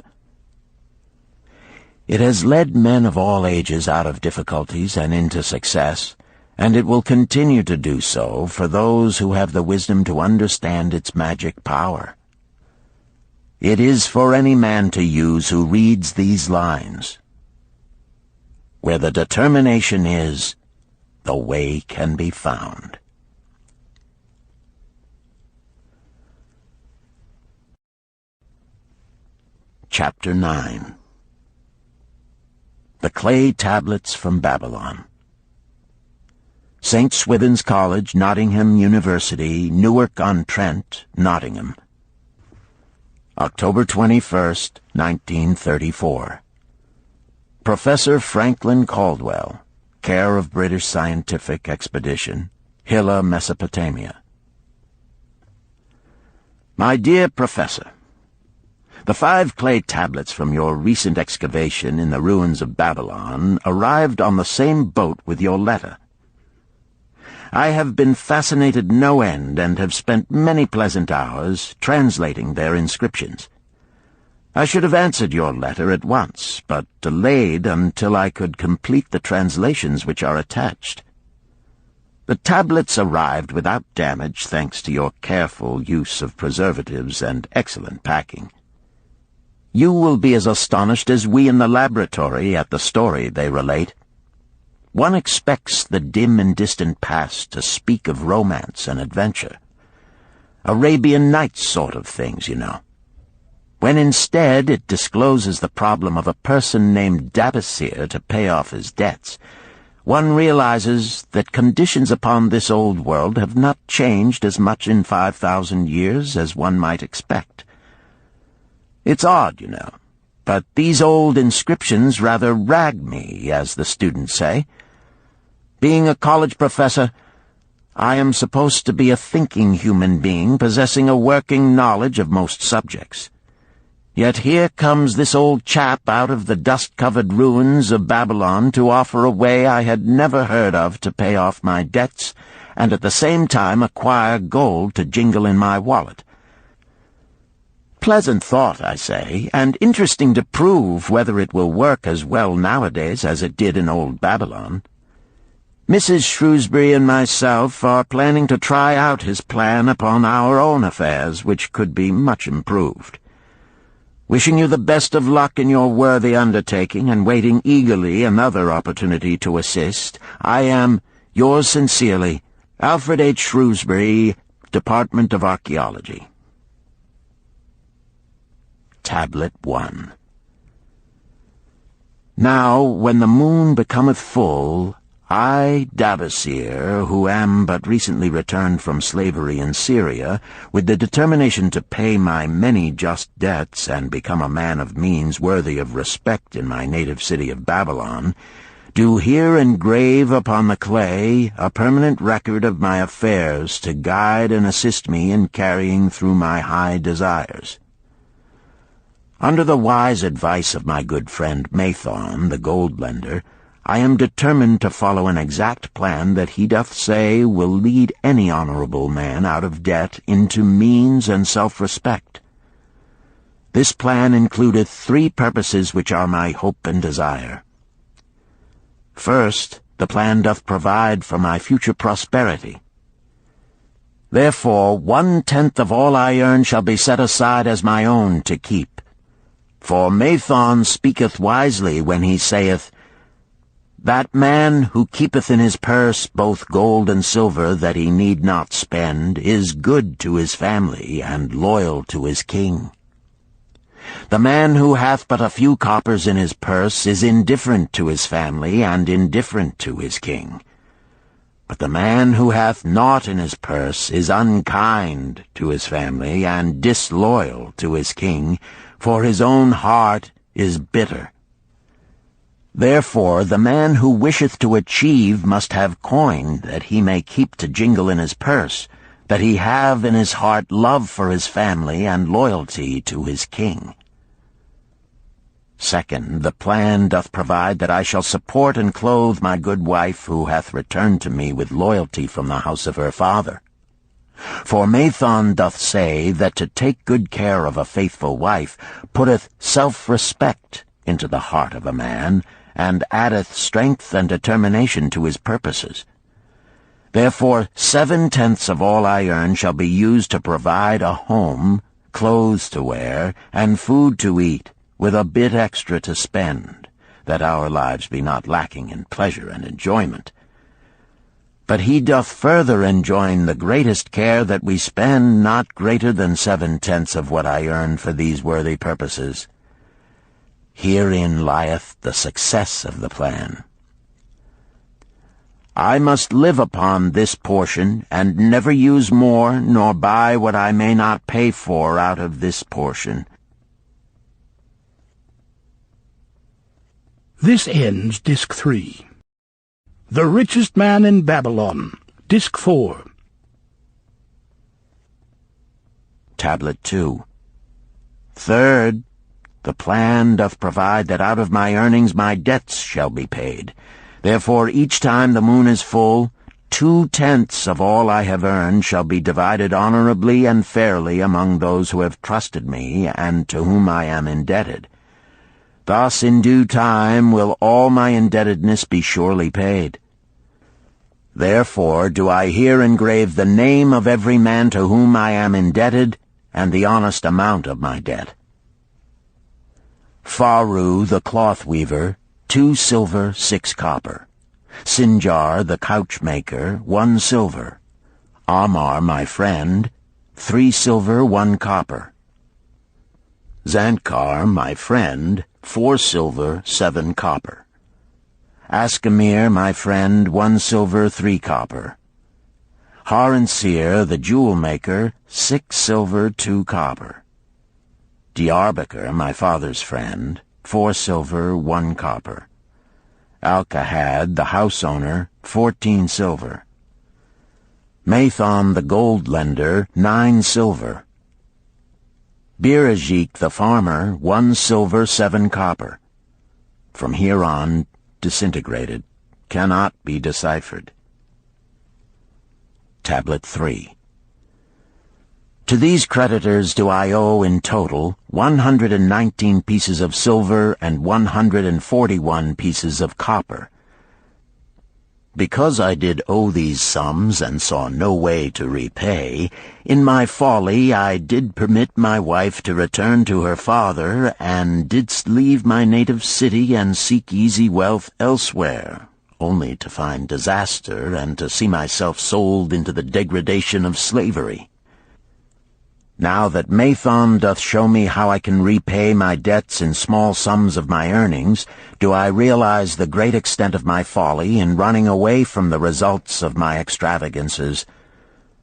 It has led men of all ages out of difficulties and into success, and it will continue to do so for those who have the wisdom to understand its magic power. It is for any man to use who reads these lines. Where the determination is, the way can be found. Chapter 9. The Clay Tablets from Babylon. St. Swithin's College, Nottingham University, Newark-on-Trent, Nottingham. October 21st, 1934. Professor Franklin Caldwell, care of British Scientific Expedition, Hilla, Mesopotamia. My dear Professor, the 5 clay tablets from your recent excavation in the ruins of Babylon arrived on the same boat with your letter. I have been fascinated no end and have spent many pleasant hours translating their inscriptions. I should have answered your letter at once, but delayed until I could complete the translations which are attached. The tablets arrived without damage thanks to your careful use of preservatives and excellent packing. You will be as astonished as we in the laboratory at the story they relate. One expects the dim and distant past to speak of romance and adventure. Arabian Nights sort of things, you know. When instead it discloses the problem of a person named Dabasir to pay off his debts, one realizes that conditions upon this old world have not changed as much in 5,000 years as one might expect. It's odd, you know, but these old inscriptions rather rag me, as the students say. Being a college professor, I am supposed to be a thinking human being possessing a working knowledge of most subjects. Yet here comes this old chap out of the dust-covered ruins of Babylon to offer a way I had never heard of to pay off my debts and at the same time acquire gold to jingle in my wallet. Pleasant thought, I say, and interesting to prove whether it will work as well nowadays as it did in old Babylon. Mrs. Shrewsbury and myself are planning to try out his plan upon our own affairs, which could be much improved. Wishing you the best of luck in your worthy undertaking, and waiting eagerly another opportunity to assist, I am, yours sincerely, Alfred H. Shrewsbury, Department of Archaeology. Tablet 1. Now, when the moon becometh full, I, Davasir, who am but recently returned from slavery in Syria, with the determination to pay my many just debts and become a man of means worthy of respect in my native city of Babylon, do here engrave upon the clay a permanent record of my affairs to guide and assist me in carrying through my high desires. Under the wise advice of my good friend Mathon, the gold lender, I am determined to follow an exact plan that he doth say will lead any honorable man out of debt into means and self-respect. This plan includeth 3 purposes which are my hope and desire. First, the plan doth provide for my future prosperity. Therefore 1/10 of all I earn shall be set aside as my own to keep. For Mathon speaketh wisely when he saith, That man who keepeth in his purse both gold and silver that he need not spend is good to his family and loyal to his king. The man who hath but a few coppers in his purse is indifferent to his family and indifferent to his king. But the man who hath naught in his purse is unkind to his family and disloyal to his king, for his own heart is bitter. Therefore the man who wisheth to achieve must have coin that he may keep to jingle in his purse, that he have in his heart love for his family and loyalty to his king. Second, the plan doth provide that I shall support and clothe my good wife who hath returned to me with loyalty from the house of her father. For Mathon doth say that to take good care of a faithful wife putteth self-respect into the heart of a man, and addeth strength and determination to his purposes. Therefore 7/10 of all I earn shall be used to provide a home, clothes to wear, and food to eat, with a bit extra to spend, that our lives be not lacking in pleasure and enjoyment. But he doth further enjoin the greatest care that we spend not greater than 7/10 of what I earn for these worthy purposes. Herein lieth the success of the plan. I must live upon this portion, and never use more, nor buy what I may not pay for out of this portion. This ends Disc 3. The Richest Man in Babylon, Disc 4. Tablet 2. Third, the plan doth provide that out of my earnings my debts shall be paid. Therefore each time the moon is full, 2/10 of all I have earned shall be divided honorably and fairly among those who have trusted me and to whom I am indebted. Thus in due time will all my indebtedness be surely paid. Therefore do I here engrave the name of every man to whom I am indebted, and the honest amount of my debt. Faru the cloth weaver, 2 silver, 6 copper. Sinjar the couch maker, 1 silver. Amar my friend, 3 silver, 1 copper. Zantkar my friend, 4 silver, 7 copper. Askamir my friend, 1 silver, 3 copper. Haransir the jewel maker, 6 silver, 2 copper. Diarbekir, my father's friend, 4 silver, 1 copper. Alkahad, the house owner, 14 silver. Mathon, the gold lender, 9 silver. Birajik, the farmer, 1 silver, 7 copper. From here on, disintegrated, cannot be deciphered. Tablet 3. To these creditors do I owe in total 119 pieces of silver and 141 pieces of copper. Because I did owe these sums and saw no way to repay, in my folly I did permit my wife to return to her father, and didst leave my native city and seek easy wealth elsewhere, only to find disaster and to see myself sold into the degradation of slavery. Now that Mathon doth show me how I can repay my debts in small sums of my earnings, do I realize the great extent of my folly in running away from the results of my extravagances.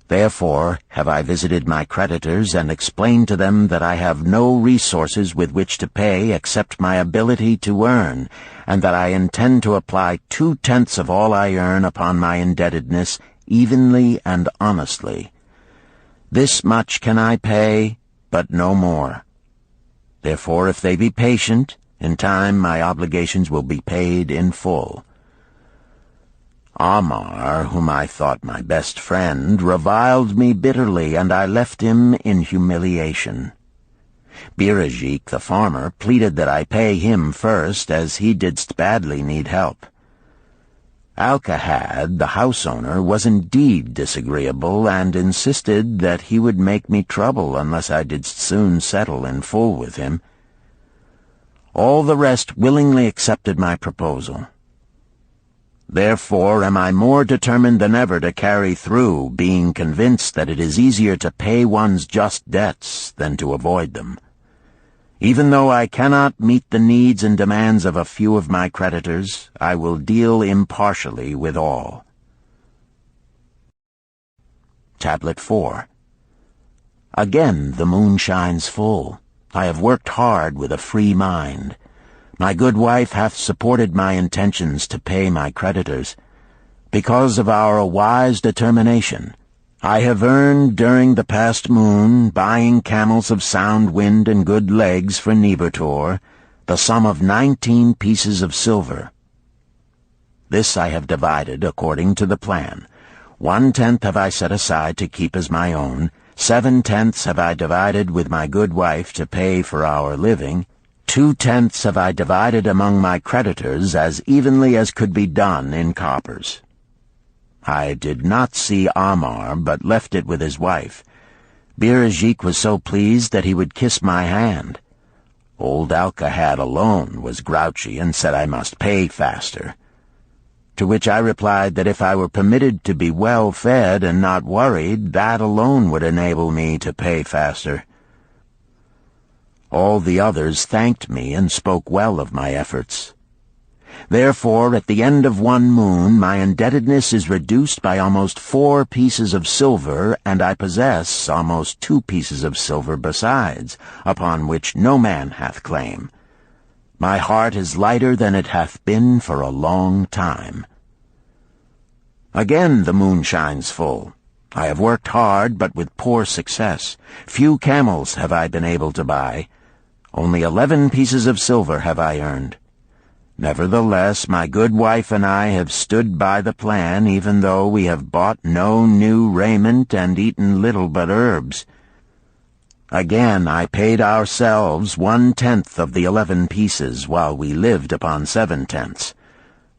Therefore have I visited my creditors and explained to them that I have no resources with which to pay except my ability to earn, and that I intend to apply 2/10 of all I earn upon my indebtedness evenly and honestly. This much can I pay, but no more. Therefore, if they be patient, in time my obligations will be paid in full. Amar, whom I thought my best friend, reviled me bitterly, and I left him in humiliation. Birajik, the farmer, pleaded that I pay him first, as he didst badly need help. Alcahad, the house owner, was indeed disagreeable, and insisted that he would make me trouble unless I did soon settle in full with him. All the rest willingly accepted my proposal. Therefore am I more determined than ever to carry through, being convinced that it is easier to pay one's just debts than to avoid them. Even though I cannot meet the needs and demands of a few of my creditors, I will deal impartially with all. Tablet 4. Again the moon shines full. I have worked hard with a free mind. My good wife hath supported my intentions to pay my creditors. Because of our wise determination, I have earned during the past moon, buying camels of sound wind and good legs for Nebertor, the sum of 19 pieces of silver. This I have divided according to the plan. 1/10 have I set aside to keep as my own, 7/10 have I divided with my good wife to pay for our living, 2/10 have I divided among my creditors as evenly as could be done in coppers. I did not see Amar, but left it with his wife. Birajik was so pleased that he would kiss my hand. Old Alcahad alone was grouchy and said I must pay faster. To which I replied that if I were permitted to be well fed and not worried, that alone would enable me to pay faster. All the others thanked me and spoke well of my efforts. Therefore, at the end of one moon, my indebtedness is reduced by almost 4 pieces of silver, and I possess almost 2 pieces of silver besides, upon which no man hath claim. My heart is lighter than it hath been for a long time. Again the moon shines full. I have worked hard, but with poor success. Few camels have I been able to buy. Only 11 pieces of silver have I earned. Nevertheless, my good wife and I have stood by the plan, even though we have bought no new raiment and eaten little but herbs. Again I paid ourselves 1/10 of the 11 pieces, while we lived upon 7/10.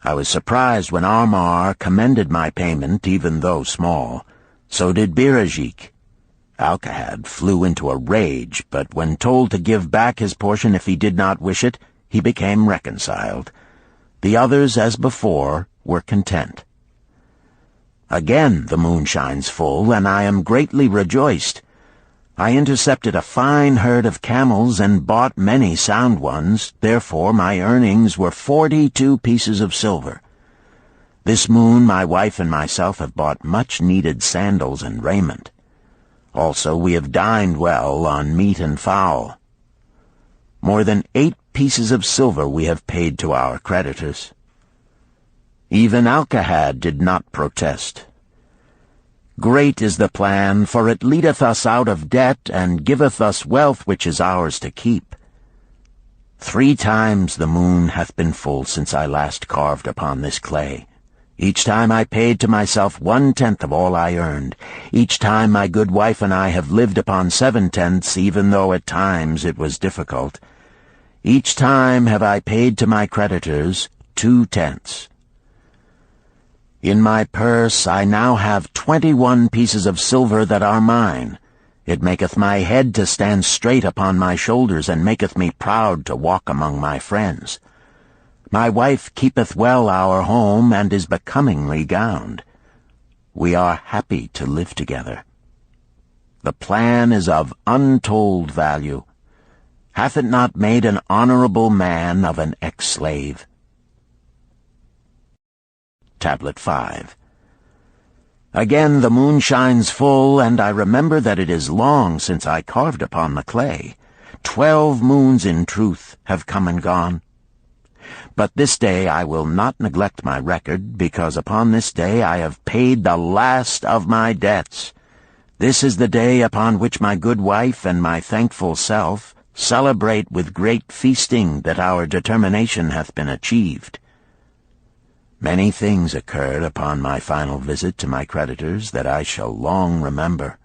I was surprised when Amar commended my payment, even though small. So did Birajik. Alcahad flew into a rage, but when told to give back his portion if he did not wish it, he became reconciled. The others, as before, were content. Again the moon shines full, and I am greatly rejoiced. I intercepted a fine herd of camels and bought many sound ones, therefore my earnings were 42 pieces of silver. This moon my wife and myself have bought much-needed sandals and raiment. Also we have dined well on meat and fowl. More than 8 pieces of silver we have paid to our creditors. Even Alcahad did not protest. Great is the plan, for it leadeth us out of debt, and giveth us wealth which is ours to keep. 3 times the moon hath been full since I last carved upon this clay. Each time I paid to myself 1/10 of all I earned. Each time my good wife and I have lived upon 7/10, even though at times it was difficult. Each time have I paid to my creditors 2/10. In my purse I now have 21 pieces of silver that are mine. It maketh my head to stand straight upon my shoulders, and maketh me proud to walk among my friends. My wife keepeth well our home, and is becomingly gowned. We are happy to live together. The plan is of untold value. Hath it not made an honorable man of an ex-slave? Tablet 5. Again the moon shines full, and I remember that it is long since I carved upon the clay. 12 moons in truth have come and gone. But this day I will not neglect my record, because upon this day I have paid the last of my debts. This is the day upon which my good wife and my thankful self celebrate with great feasting that our determination hath been achieved. Many things occurred upon my final visit to my creditors that I shall long remember.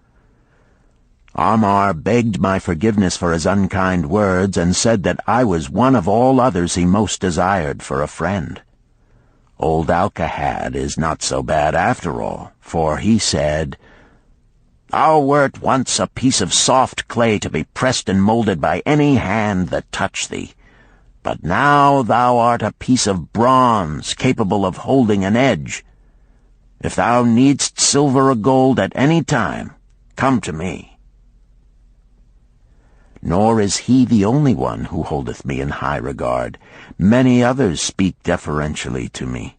Amar begged my forgiveness for his unkind words, and said that I was one of all others he most desired for a friend. Old Alcahad is not so bad after all, for he said, "Thou wert once a piece of soft clay to be pressed and molded by any hand that touched thee. But now thou art a piece of bronze capable of holding an edge. If thou needst silver or gold at any time, come to me." Nor is he the only one who holdeth me in high regard. Many others speak deferentially to me.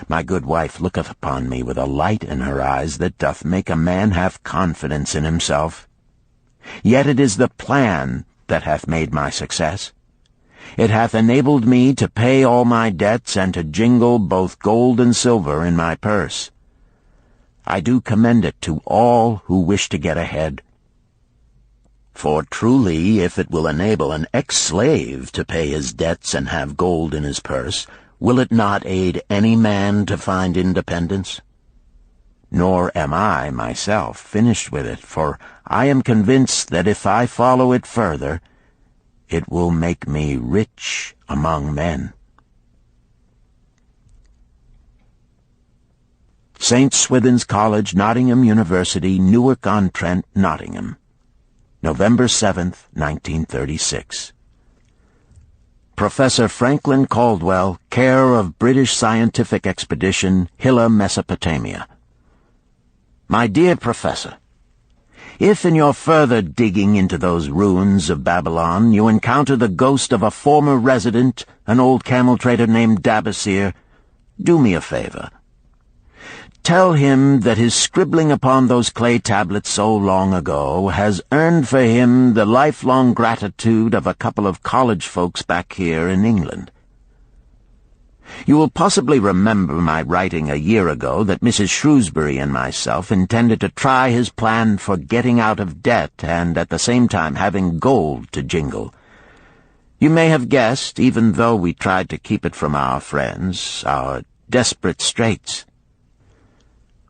My good wife looketh upon me with a light in her eyes that doth make a man have confidence in himself. Yet it is the plan that hath made my success. It hath enabled me to pay all my debts and to jingle both gold and silver in my purse. I do commend it to all who wish to get ahead. For truly, if it will enable an ex-slave to pay his debts and have gold in his purse, will it not aid any man to find independence? Nor am I, myself, finished with it, for I am convinced that if I follow it further, it will make me rich among men. St. Swithin's College, Nottingham University, Newark-on-Trent, Nottingham, November 7th, 1936. Professor Franklin Caldwell, care of British Scientific Expedition, Hilla, Mesopotamia. My dear Professor, if in your further digging into those ruins of Babylon you encounter the ghost of a former resident, an old camel-trader named Dabasir, do me a favor. Tell him that his scribbling upon those clay tablets so long ago has earned for him the lifelong gratitude of a couple of college folks back here in England. You will possibly remember my writing a year ago that Mrs. Shrewsbury and myself intended to try his plan for getting out of debt and at the same time having gold to jingle. You may have guessed, even though we tried to keep it from our friends, our desperate straits.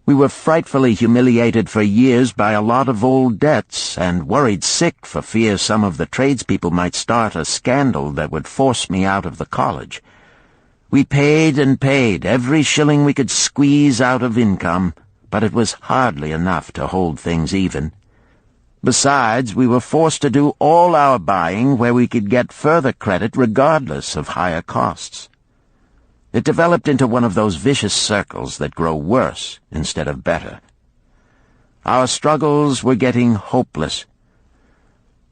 We were frightfully humiliated for years by a lot of old debts, and worried sick for fear some of the tradespeople might start a scandal that would force me out of the college. We paid and paid, every shilling we could squeeze out of income, but it was hardly enough to hold things even. Besides, we were forced to do all our buying where we could get further credit regardless of higher costs. It developed into one of those vicious circles that grow worse instead of better. Our struggles were getting hopeless.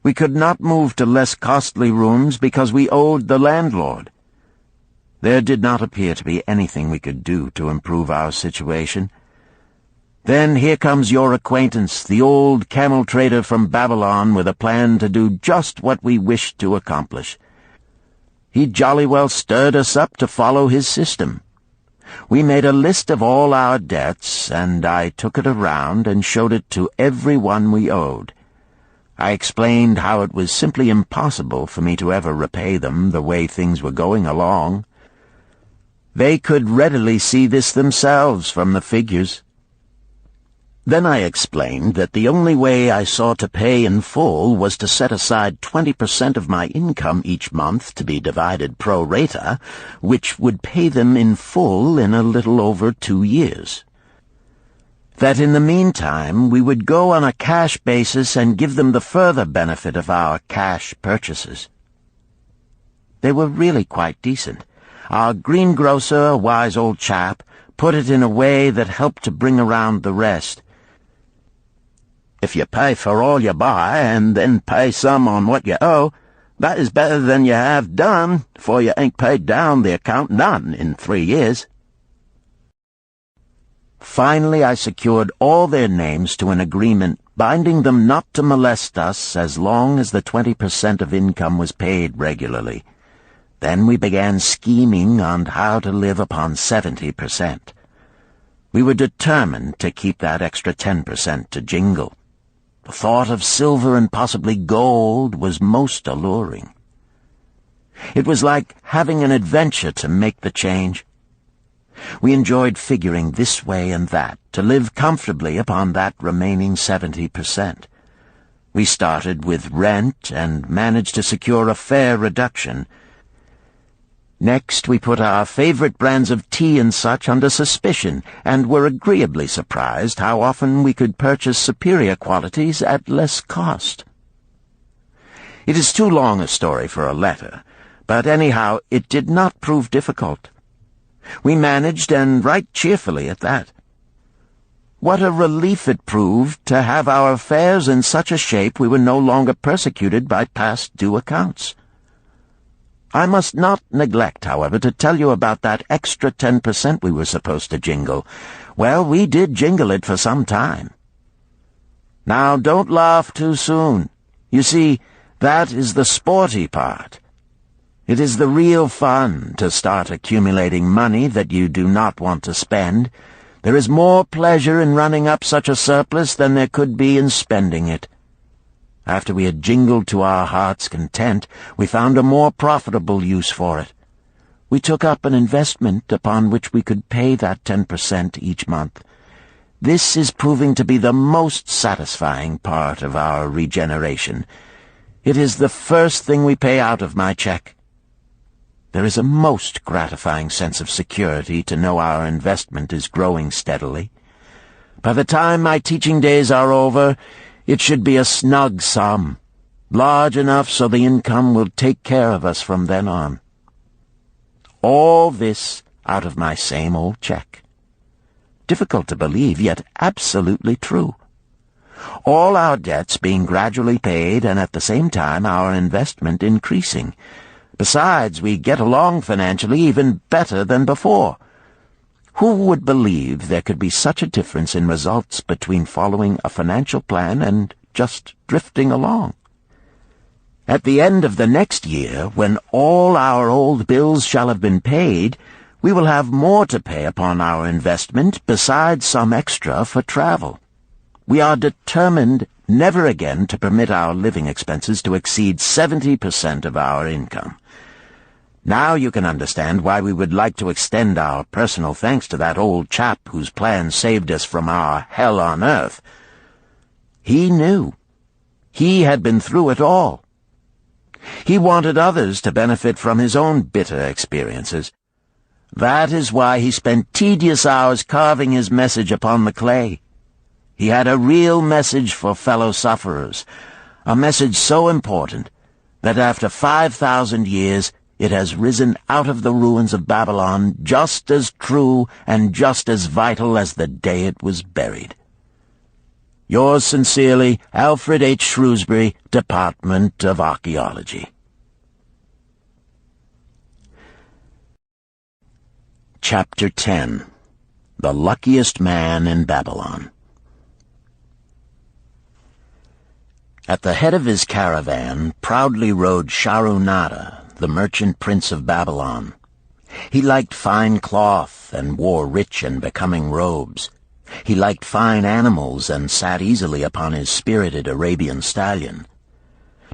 We could not move to less costly rooms because we owed the landlord. There did not appear to be anything we could do to improve our situation. Then here comes your acquaintance, the old camel-trader from Babylon, with a plan to do just what we wished to accomplish. He jolly well stirred us up to follow his system. We made a list of all our debts, and I took it around and showed it to every one we owed. I explained how it was simply impossible for me to ever repay them the way things were going along. They could readily see this themselves from the figures. Then I explained that the only way I saw to pay in full was to set aside 20% of my income each month to be divided pro rata, which would pay them in full in a little over 2 years. That in the meantime we would go on a cash basis and give them the further benefit of our cash purchases. They were really quite decent. Our greengrocer, a wise old chap, put it in a way that helped to bring around the rest. If you pay for all you buy and then pay some on what you owe, that is better than you have done, for you ain't paid down the account none in 3 years. Finally, I secured all their names to an agreement binding them not to molest us as long as the 20% of income was paid regularly. Then we began scheming on how to live upon 70%. We were determined to keep that extra 10% to jingle. The thought of silver and possibly gold was most alluring. It was like having an adventure to make the change. We enjoyed figuring this way and that to live comfortably upon that remaining 70%. We started with rent and managed to secure a fair reduction. Next, we put our favorite brands of tea and such under suspicion, and were agreeably surprised how often we could purchase superior qualities at less cost. It is too long a story for a letter, but anyhow it did not prove difficult. We managed, and right cheerfully at that. What a relief it proved to have our affairs in such a shape we were no longer persecuted by past due accounts. I must not neglect, however, to tell you about that extra 10% we were supposed to jingle. Well, we did jingle it for some time. Now, don't laugh too soon. You see, that is the sporty part. It is the real fun to start accumulating money that you do not want to spend. There is more pleasure in running up such a surplus than there could be in spending it. After we had jingled to our heart's content, we found a more profitable use for it. We took up an investment upon which we could pay that 10% each month. This is proving to be the most satisfying part of our regeneration. It is the first thing we pay out of my check. There is a most gratifying sense of security to know our investment is growing steadily. By the time my teaching days are over, it should be a snug sum, large enough so the income will take care of us from then on. All this out of my same old check. Difficult to believe, yet absolutely true. All our debts being gradually paid, and at the same time our investment increasing. Besides, we get along financially even better than before. Who would believe there could be such a difference in results between following a financial plan and just drifting along? At the end of the next year, when all our old bills shall have been paid, we will have more to pay upon our investment besides some extra for travel. We are determined never again to permit our living expenses to exceed 70% of our income. Now you can understand why we would like to extend our personal thanks to that old chap whose plan saved us from our hell on earth. He knew. He had been through it all. He wanted others to benefit from his own bitter experiences. That is why he spent tedious hours carving his message upon the clay. He had a real message for fellow sufferers, a message so important that after 5,000 years it has risen out of the ruins of Babylon just as true and just as vital as the day it was buried. Yours sincerely, Alfred H. Shrewsbury, Department of Archaeology. Chapter 10. The Luckiest Man in Babylon. At the head of his caravan proudly rode Shahrunada, the merchant prince of Babylon. He liked fine cloth and wore rich and becoming robes. He liked fine animals and sat easily upon his spirited Arabian stallion.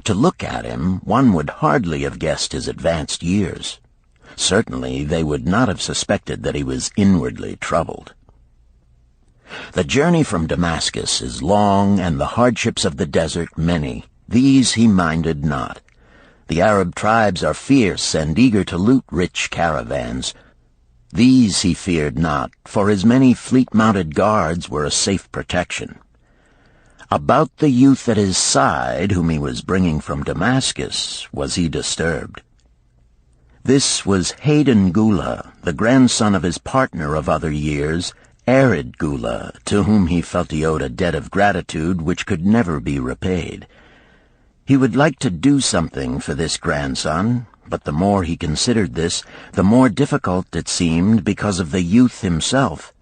To look at him, one would hardly have guessed his advanced years. Certainly they would not have suspected that he was inwardly troubled. The journey from Damascus is long, and the hardships of the desert many. These he minded not. The Arab tribes are fierce and eager to loot rich caravans. These he feared not, for his many fleet-mounted guards were a safe protection. About the youth at his side, whom he was bringing from Damascus, was he disturbed. This was Hayden Gula, the grandson of his partner of other years, Arid Gula, to whom he felt he owed a debt of gratitude which could never be repaid. He would like to do something for this grandson, but the more he considered this, the more difficult it seemed because of the youth himself.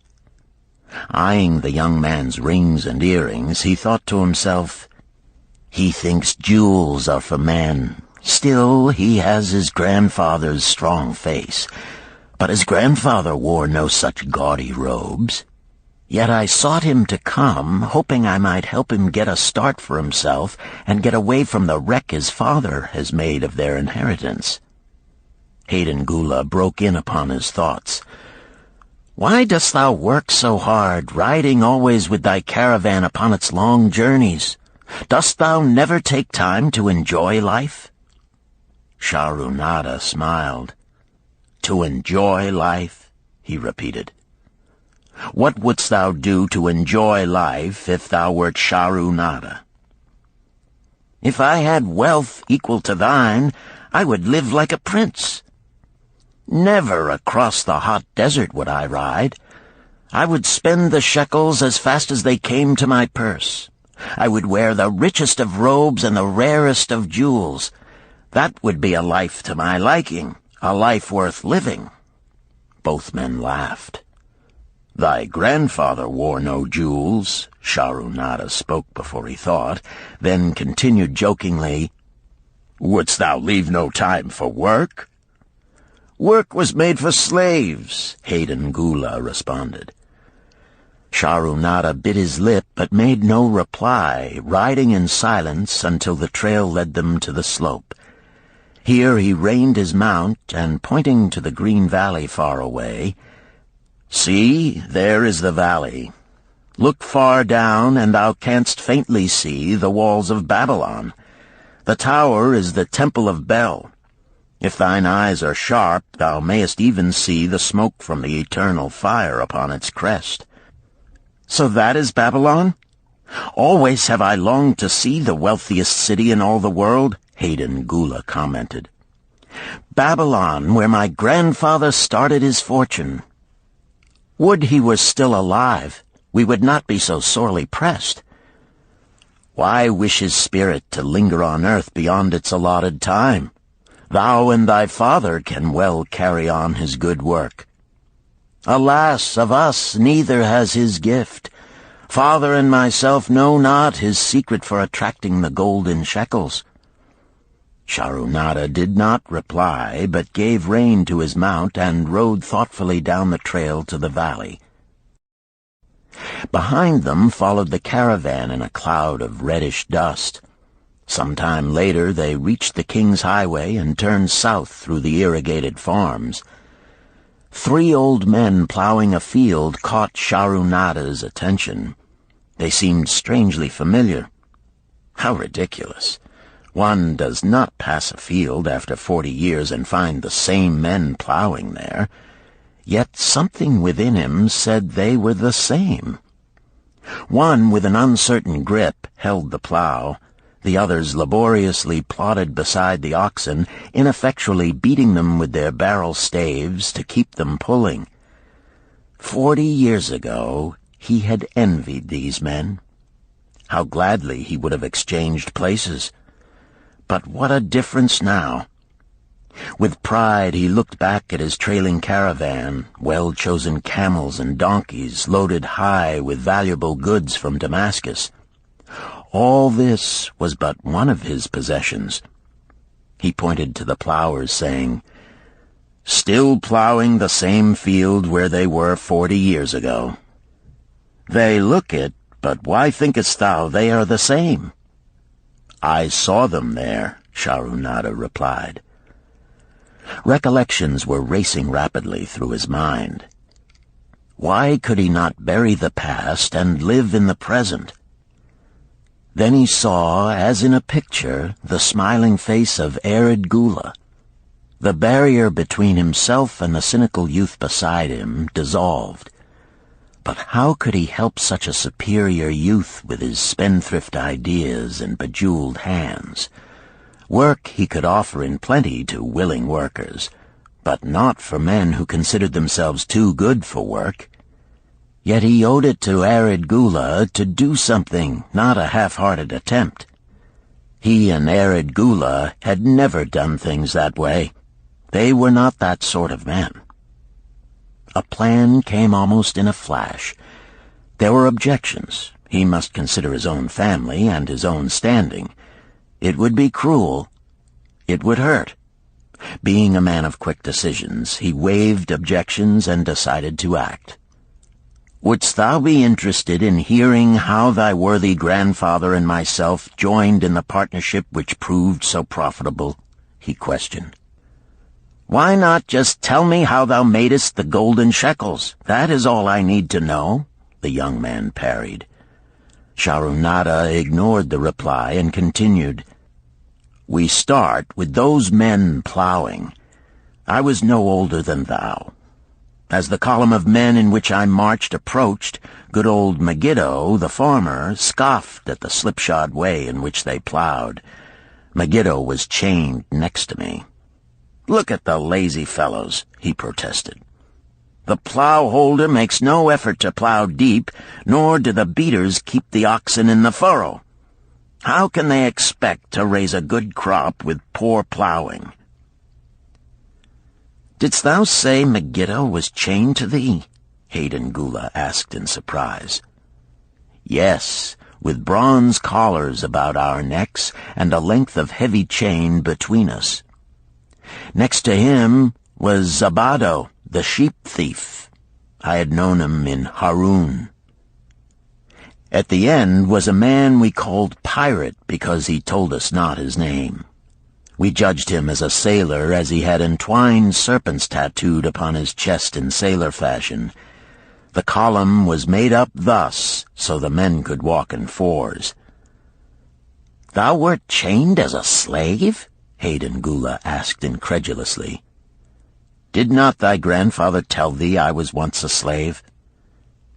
Eyeing the young man's rings and earrings, he thought to himself, "He thinks jewels are for men. Still, he has his grandfather's strong face. But his grandfather wore no such gaudy robes. Yet I sought him to come, hoping I might help him get a start for himself and get away from the wreck his father has made of their inheritance." Hayden Gula broke in upon his thoughts. "Why dost thou work so hard, riding always with thy caravan upon its long journeys? Dost thou never take time to enjoy life?" Shahrunada smiled. "To enjoy life?" he repeated. "What wouldst thou do to enjoy life if thou wert Shahrunada?" "If I had wealth equal to thine, I would live like a prince. Never across the hot desert would I ride. I would spend the shekels as fast as they came to my purse. I would wear the richest of robes and the rarest of jewels. That would be a life to my liking, a life worth living." Both men laughed. "Thy grandfather wore no jewels," Shahrunada spoke before he thought, then continued jokingly, "Wouldst thou leave no time for work?" "Work was made for slaves," Hayden Gula responded. Shahrunada bit his lip but made no reply, riding in silence until the trail led them to the slope. Here he reined his mount, and pointing to the green valley far away, "See, there is the valley. Look far down, and thou canst faintly see the walls of Babylon. The tower is the temple of Bel. If thine eyes are sharp, thou mayest even see the smoke from the eternal fire upon its crest." "So that is Babylon? Always have I longed to see the wealthiest city in all the world," Hayden Gula commented. "Babylon, where my grandfather started his fortune. Would he were still alive, we would not be so sorely pressed. Why wish his spirit to linger on earth beyond its allotted time? Thou and thy father can well carry on his good work. Alas, of us neither has his gift. Father and myself know not his secret for attracting the golden shekels." Shahrunada did not reply, but gave rein to his mount and rode thoughtfully down the trail to the valley. Behind them followed the caravan in a cloud of reddish dust. Some time later they reached the King's Highway and turned south through the irrigated farms. 3 old men plowing a field caught Shahrunada's attention. They seemed strangely familiar. How ridiculous! One does not pass a field after 40 years and find the same men plowing there. Yet something within him said they were the same. One, with an uncertain grip, held the plow. The others laboriously plodded beside the oxen, ineffectually beating them with their barrel staves to keep them pulling. 40 years ago, he had envied these men. How gladly he would have exchanged places. But what a difference now! With pride he looked back at his trailing caravan, well-chosen camels and donkeys loaded high with valuable goods from Damascus. All this was but one of his possessions. He pointed to the plowers, saying, "Still plowing the same field where they were 40 years ago. They look it, but why thinkest thou they are the same?" "I saw them there," Shahrunada replied. Recollections were racing rapidly through his mind. Why could he not bury the past and live in the present? Then he saw, as in a picture, the smiling face of Arid Gula. The barrier between himself and the cynical youth beside him dissolved. But how could he help such a superior youth with his spendthrift ideas and bejeweled hands? Work he could offer in plenty to willing workers, but not for men who considered themselves too good for work. Yet he owed it to Arid Gula to do something, not a half-hearted attempt. He and Arid Gula had never done things that way. They were not that sort of men. A plan came almost in a flash. There were objections. He must consider his own family and his own standing. It would be cruel. It would hurt. Being a man of quick decisions, he waived objections and decided to act. "Wouldst thou be interested in hearing how thy worthy grandfather and myself joined in the partnership which proved so profitable?" he questioned. "Why not just tell me how thou madest the golden shekels? That is all I need to know," the young man parried. Sharunada ignored the reply and continued, "We start with those men plowing. I was no older than thou. As the column of men in which I marched approached, good old Megiddo, the farmer, scoffed at the slipshod way in which they plowed. Megiddo was chained next to me. 'Look at the lazy fellows,' he protested. 'The plow holder makes no effort to plow deep, nor do the beaters keep the oxen in the furrow. How can they expect to raise a good crop with poor plowing?' "'Didst thou say Megiddo was chained to thee?' Hayden Gula asked in surprise. "'Yes, with bronze collars about our necks and a length of heavy chain between us. Next to him was Zabado, the sheep thief. I had known him in Harun. At the end was a man we called Pirate because he told us not his name. We judged him as a sailor as he had entwined serpents tattooed upon his chest in sailor fashion. The column was made up thus, so the men could walk in fours." "Thou wert chained as a slave?" Hayden Gula asked incredulously. "Did not thy grandfather tell thee I was once a slave?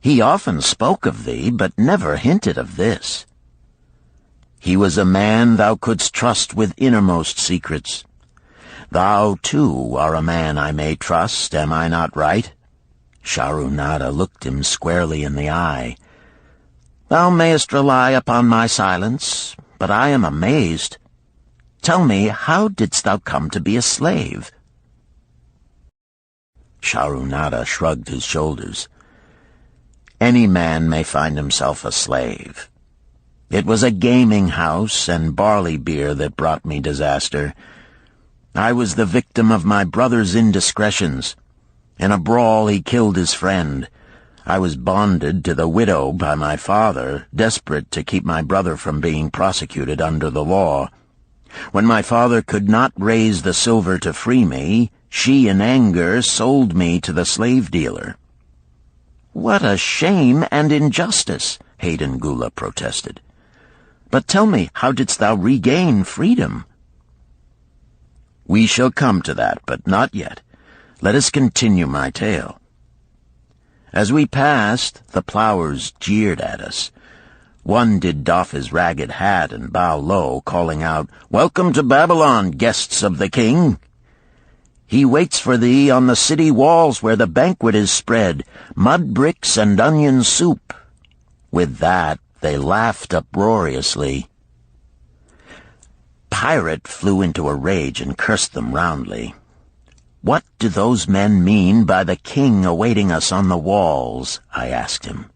He often spoke of thee, but never hinted of this. He was a man thou couldst trust with innermost secrets. Thou, too, are a man I may trust, am I not right?" Sharunada looked him squarely in the eye. "Thou mayest rely upon my silence, but I am amazed. Tell me, how didst thou come to be a slave?" Sharunada shrugged his shoulders. "Any man may find himself a slave. It was a gaming house and barley beer that brought me disaster. I was the victim of my brother's indiscretions. In a brawl he killed his friend. I was bonded to the widow by my father, desperate to keep my brother from being prosecuted under the law. When my father could not raise the silver to free me, she in anger sold me to the slave dealer." "What a shame and injustice," Hayden Gula protested. "But tell me, how didst thou regain freedom?" "We shall come to that, but not yet. Let us continue my tale. As we passed, the plowers jeered at us. One did doff his ragged hat and bow low, calling out, 'Welcome to Babylon, guests of the king! He waits for thee on the city walls where the banquet is spread, mud bricks and onion soup.' With that, they laughed uproariously. Pirate flew into a rage and cursed them roundly. "What do those men mean by the king awaiting us on the walls?" I asked him.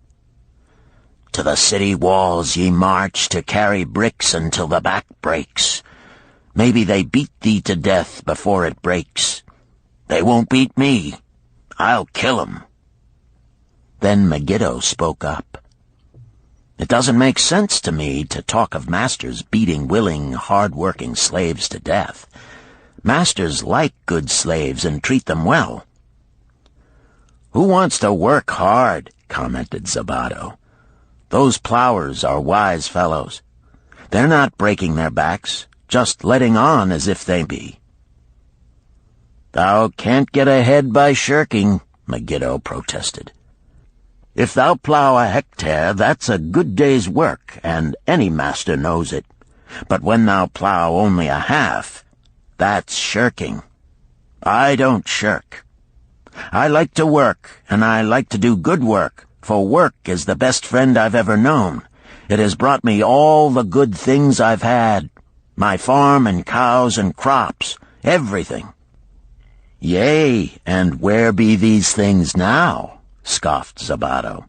"To the city walls ye march to carry bricks until the back breaks. Maybe they beat thee to death before it breaks. They won't beat me. I'll kill 'em." Then Megiddo spoke up. "It doesn't make sense to me to talk of masters beating willing, hard-working slaves to death. Masters like good slaves and treat them well." "Who wants to work hard?" commented Zabato. "Those plowers are wise fellows. They're not breaking their backs, just letting on as if they be." "Thou can't get ahead by shirking," Megiddo protested. "If thou plow a hectare, that's a good day's work, and any master knows it. But when thou plow only a half, that's shirking. I don't shirk. I like to work, and I like to do good work, for work is the best friend I've ever known. It has brought me all the good things I've had, my farm and cows and crops, everything." "Yea, and where be these things now?" scoffed Zabato.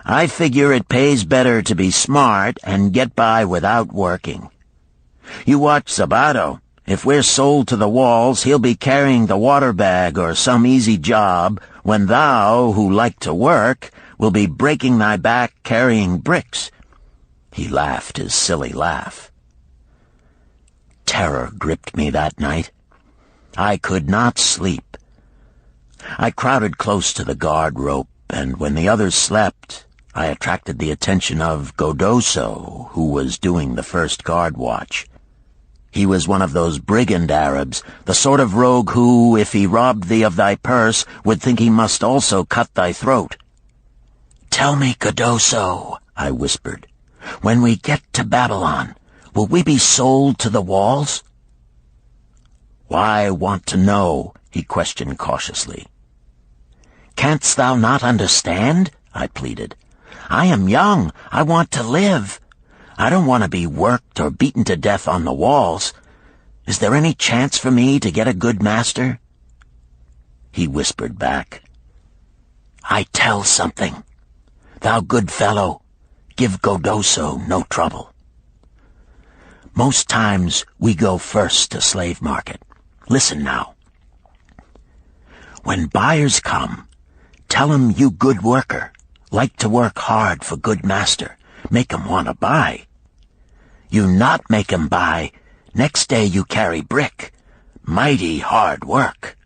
"I figure it pays better to be smart and get by without working. You watch Zabato. If we're sold to the walls, he'll be carrying the water bag or some easy job, when thou, who like to work, will be breaking thy back carrying bricks." He laughed his silly laugh. Terror gripped me that night. I could not sleep. I crowded close to the guard rope, and when the others slept, I attracted the attention of Godoso, who was doing the first guard watch. He was one of those brigand Arabs, the sort of rogue who, if he robbed thee of thy purse, would think he must also cut thy throat. "Tell me, Godoso," I whispered, "when we get to Babylon, will we be sold to the walls?" "Why want to know?" he questioned cautiously. "Canst thou not understand?" I pleaded. "I am young. I want to live. I don't want to be worked or beaten to death on the walls. Is there any chance for me to get a good master?" He whispered back, "I tell something. Thou good fellow, give Godoso no trouble. Most times we go first to slave market. Listen now. When buyers come, tell 'em you good worker, like to work hard for good master, make 'em want to buy. You not make 'em buy, next day you carry brick. Mighty hard work."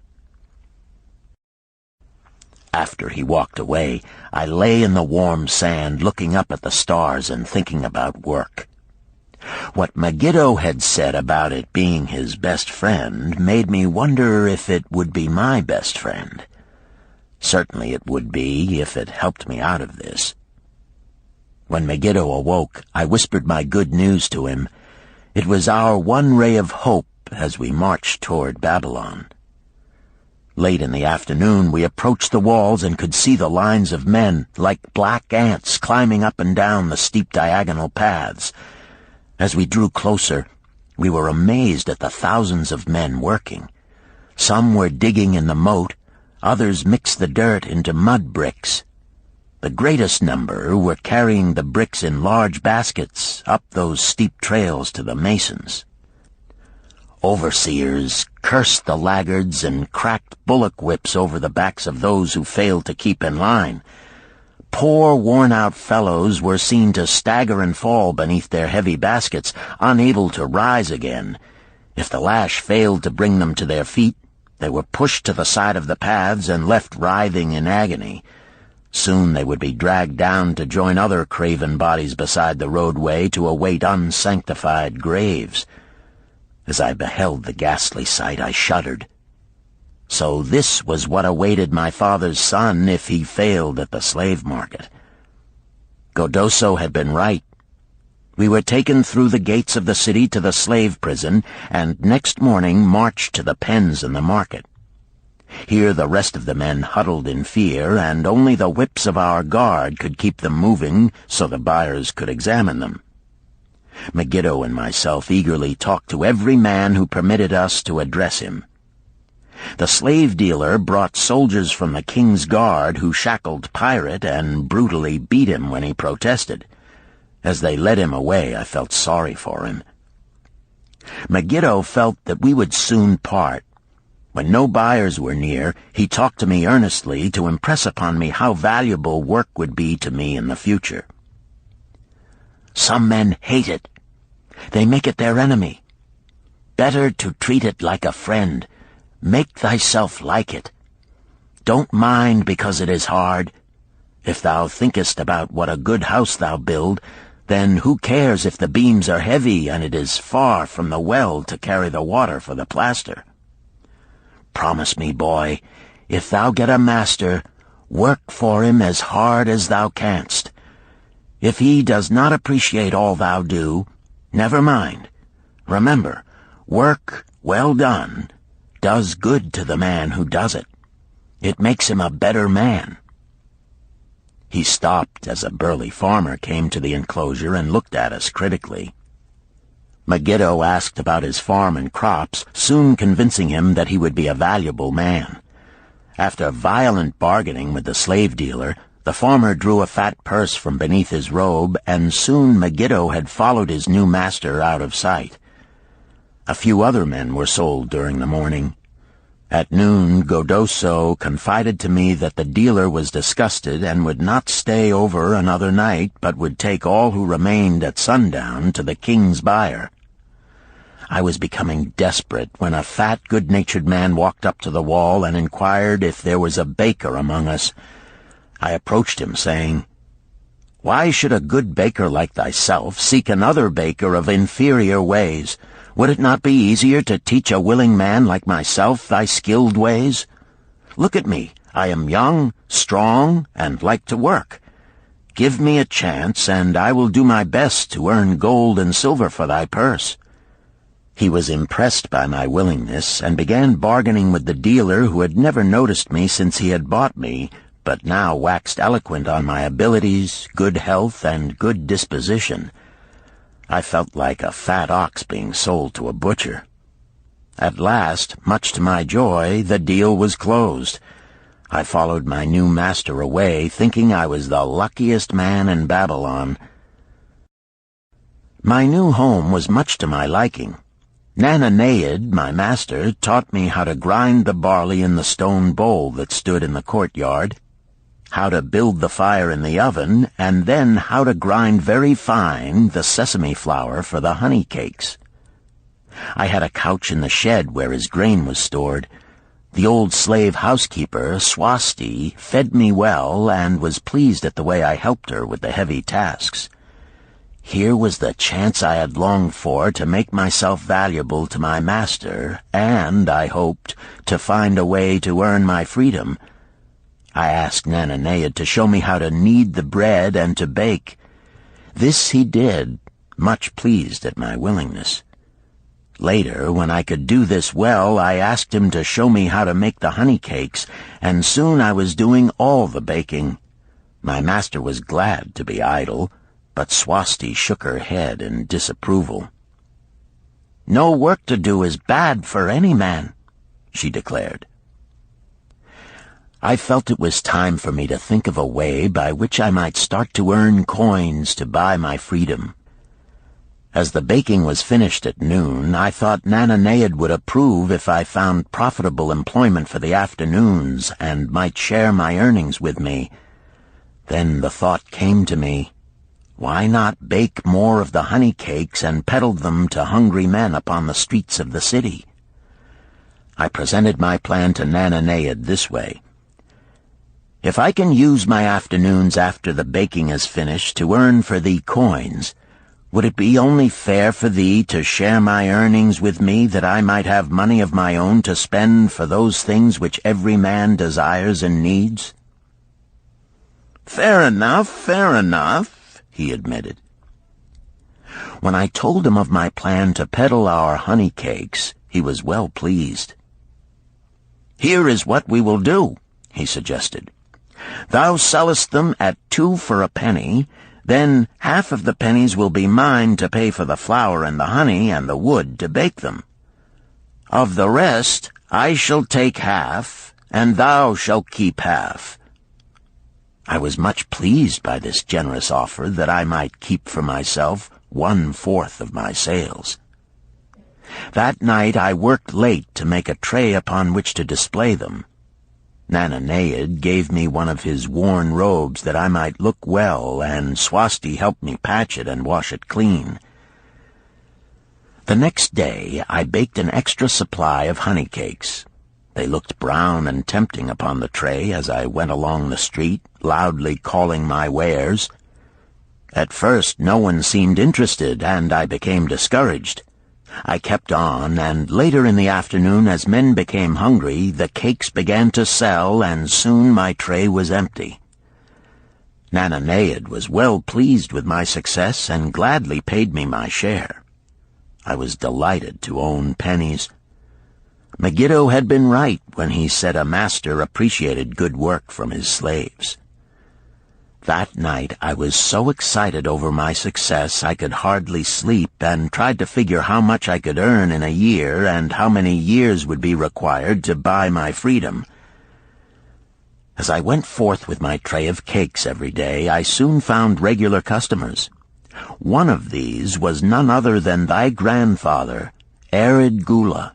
After he walked away, I lay in the warm sand looking up at the stars and thinking about work. What Megiddo had said about it being his best friend made me wonder if it would be my best friend. Certainly it would be if it helped me out of this. When Megiddo awoke, I whispered my good news to him. It was our one ray of hope as we marched toward Babylon. Late in the afternoon, we approached the walls and could see the lines of men, like black ants, climbing up and down the steep diagonal paths. As we drew closer, we were amazed at the thousands of men working. Some were digging in the moat, others mixed the dirt into mud bricks. The greatest number were carrying the bricks in large baskets up those steep trails to the masons. Overseers cursed the laggards and cracked bullock whips over the backs of those who failed to keep in line. Poor, worn-out fellows were seen to stagger and fall beneath their heavy baskets, unable to rise again. If the lash failed to bring them to their feet, they were pushed to the side of the paths and left writhing in agony. Soon they would be dragged down to join other craven bodies beside the roadway to await unsanctified graves. As I beheld the ghastly sight, I shuddered. So this was what awaited my father's son if he failed at the slave market. Godoso had been right. We were taken through the gates of the city to the slave prison, and next morning marched to the pens in the market. Here the rest of the men huddled in fear, and only the whips of our guard could keep them moving so the buyers could examine them. Megiddo and myself eagerly talked to every man who permitted us to address him. The slave dealer brought soldiers from the king's guard who shackled Pirate and brutally beat him when he protested. As they led him away, I felt sorry for him. Megiddo felt that we would soon part. When no buyers were near, he talked to me earnestly to impress upon me how valuable work would be to me in the future. Some men hate it. They make it their enemy. Better to treat it like a friend. Make thyself like it. Don't mind because it is hard. If thou thinkest about what a good house thou build, then who cares if the beams are heavy and it is far from the well to carry the water for the plaster? Promise me, boy, if thou get a master, work for him as hard as thou canst. If he does not appreciate all thou do, never mind. Remember, work well done does good to the man who does it. It makes him a better man. He stopped as a burly farmer came to the enclosure and looked at us critically. Megiddo asked about his farm and crops, soon convincing him that he would be a valuable man. After violent bargaining with the slave dealer, the farmer drew a fat purse from beneath his robe, and soon Megiddo had followed his new master out of sight. A few other men were sold during the morning. At noon, Godoso confided to me that the dealer was disgusted and would not stay over another night, but would take all who remained at sundown to the king's buyer. I was becoming desperate when a fat, good-natured man walked up to the wall and inquired if there was a baker among us. I approached him, saying, "Why should a good baker like thyself seek another baker of inferior ways? Would it not be easier to teach a willing man like myself thy skilled ways? Look at me. I am young, strong, and like to work. Give me a chance, and I will do my best to earn gold and silver for thy purse." He was impressed by my willingness, and began bargaining with the dealer, who had never noticed me since he had bought me, but now waxed eloquent on my abilities, good health, and good disposition. I felt like a fat ox being sold to a butcher. At last, much to my joy, the deal was closed. I followed my new master away, thinking I was the luckiest man in Babylon. My new home was much to my liking. Nananeid, my master, taught me how to grind the barley in the stone bowl that stood in the courtyard, how to build the fire in the oven, and then how to grind very fine the sesame flour for the honey cakes. I had a couch in the shed where his grain was stored. The old slave housekeeper, Swasti, fed me well and was pleased at the way I helped her with the heavy tasks. Here was the chance I had longed for to make myself valuable to my master, and, I hoped, to find a way to earn my freedom. I asked Nananeid to show me how to knead the bread and to bake. This he did, much pleased at my willingness. Later, when I could do this well, I asked him to show me how to make the honey cakes, and soon I was doing all the baking. My master was glad to be idle, but Swasti shook her head in disapproval. "No work to do is bad for any man," she declared. I felt it was time for me to think of a way by which I might start to earn coins to buy my freedom. As the baking was finished at noon, I thought Nananeid would approve if I found profitable employment for the afternoons and might share my earnings with me. Then the thought came to me, why not bake more of the honey cakes and peddle them to hungry men upon the streets of the city? I presented my plan to Nananeid this way. If I can use my afternoons after the baking is finished to earn for thee coins, would it be only fair for thee to share my earnings with me, that I might have money of my own to spend for those things which every man desires and needs?" Fair enough, he admitted. When I told him of my plan to peddle our honey cakes, he was well pleased. "Here is what we will do," he suggested. "Thou sellest them at 2 for a penny, then half of the pennies will be mine to pay for the flour and the honey and the wood to bake them. Of the rest I shall take half, and thou shalt keep half." I was much pleased by this generous offer that I might keep for myself 1/4 of my sales. That night I worked late to make a tray upon which to display them. Nananeid gave me one of his worn robes that I might look well, and Swasti helped me patch it and wash it clean. The next day I baked an extra supply of honey cakes. They looked brown and tempting upon the tray as I went along the street, loudly calling my wares. At first no one seemed interested, and I became discouraged. I kept on, and later in the afternoon, as men became hungry, the cakes began to sell, and soon my tray was empty. Nananeid was well pleased with my success and gladly paid me my share. I was delighted to own pennies. Megiddo had been right when he said a master appreciated good work from his slaves. That night I was so excited over my success I could hardly sleep, and tried to figure how much I could earn in a year and how many years would be required to buy my freedom. As I went forth with my tray of cakes every day, I soon found regular customers. One of these was none other than thy grandfather, Arid Gula.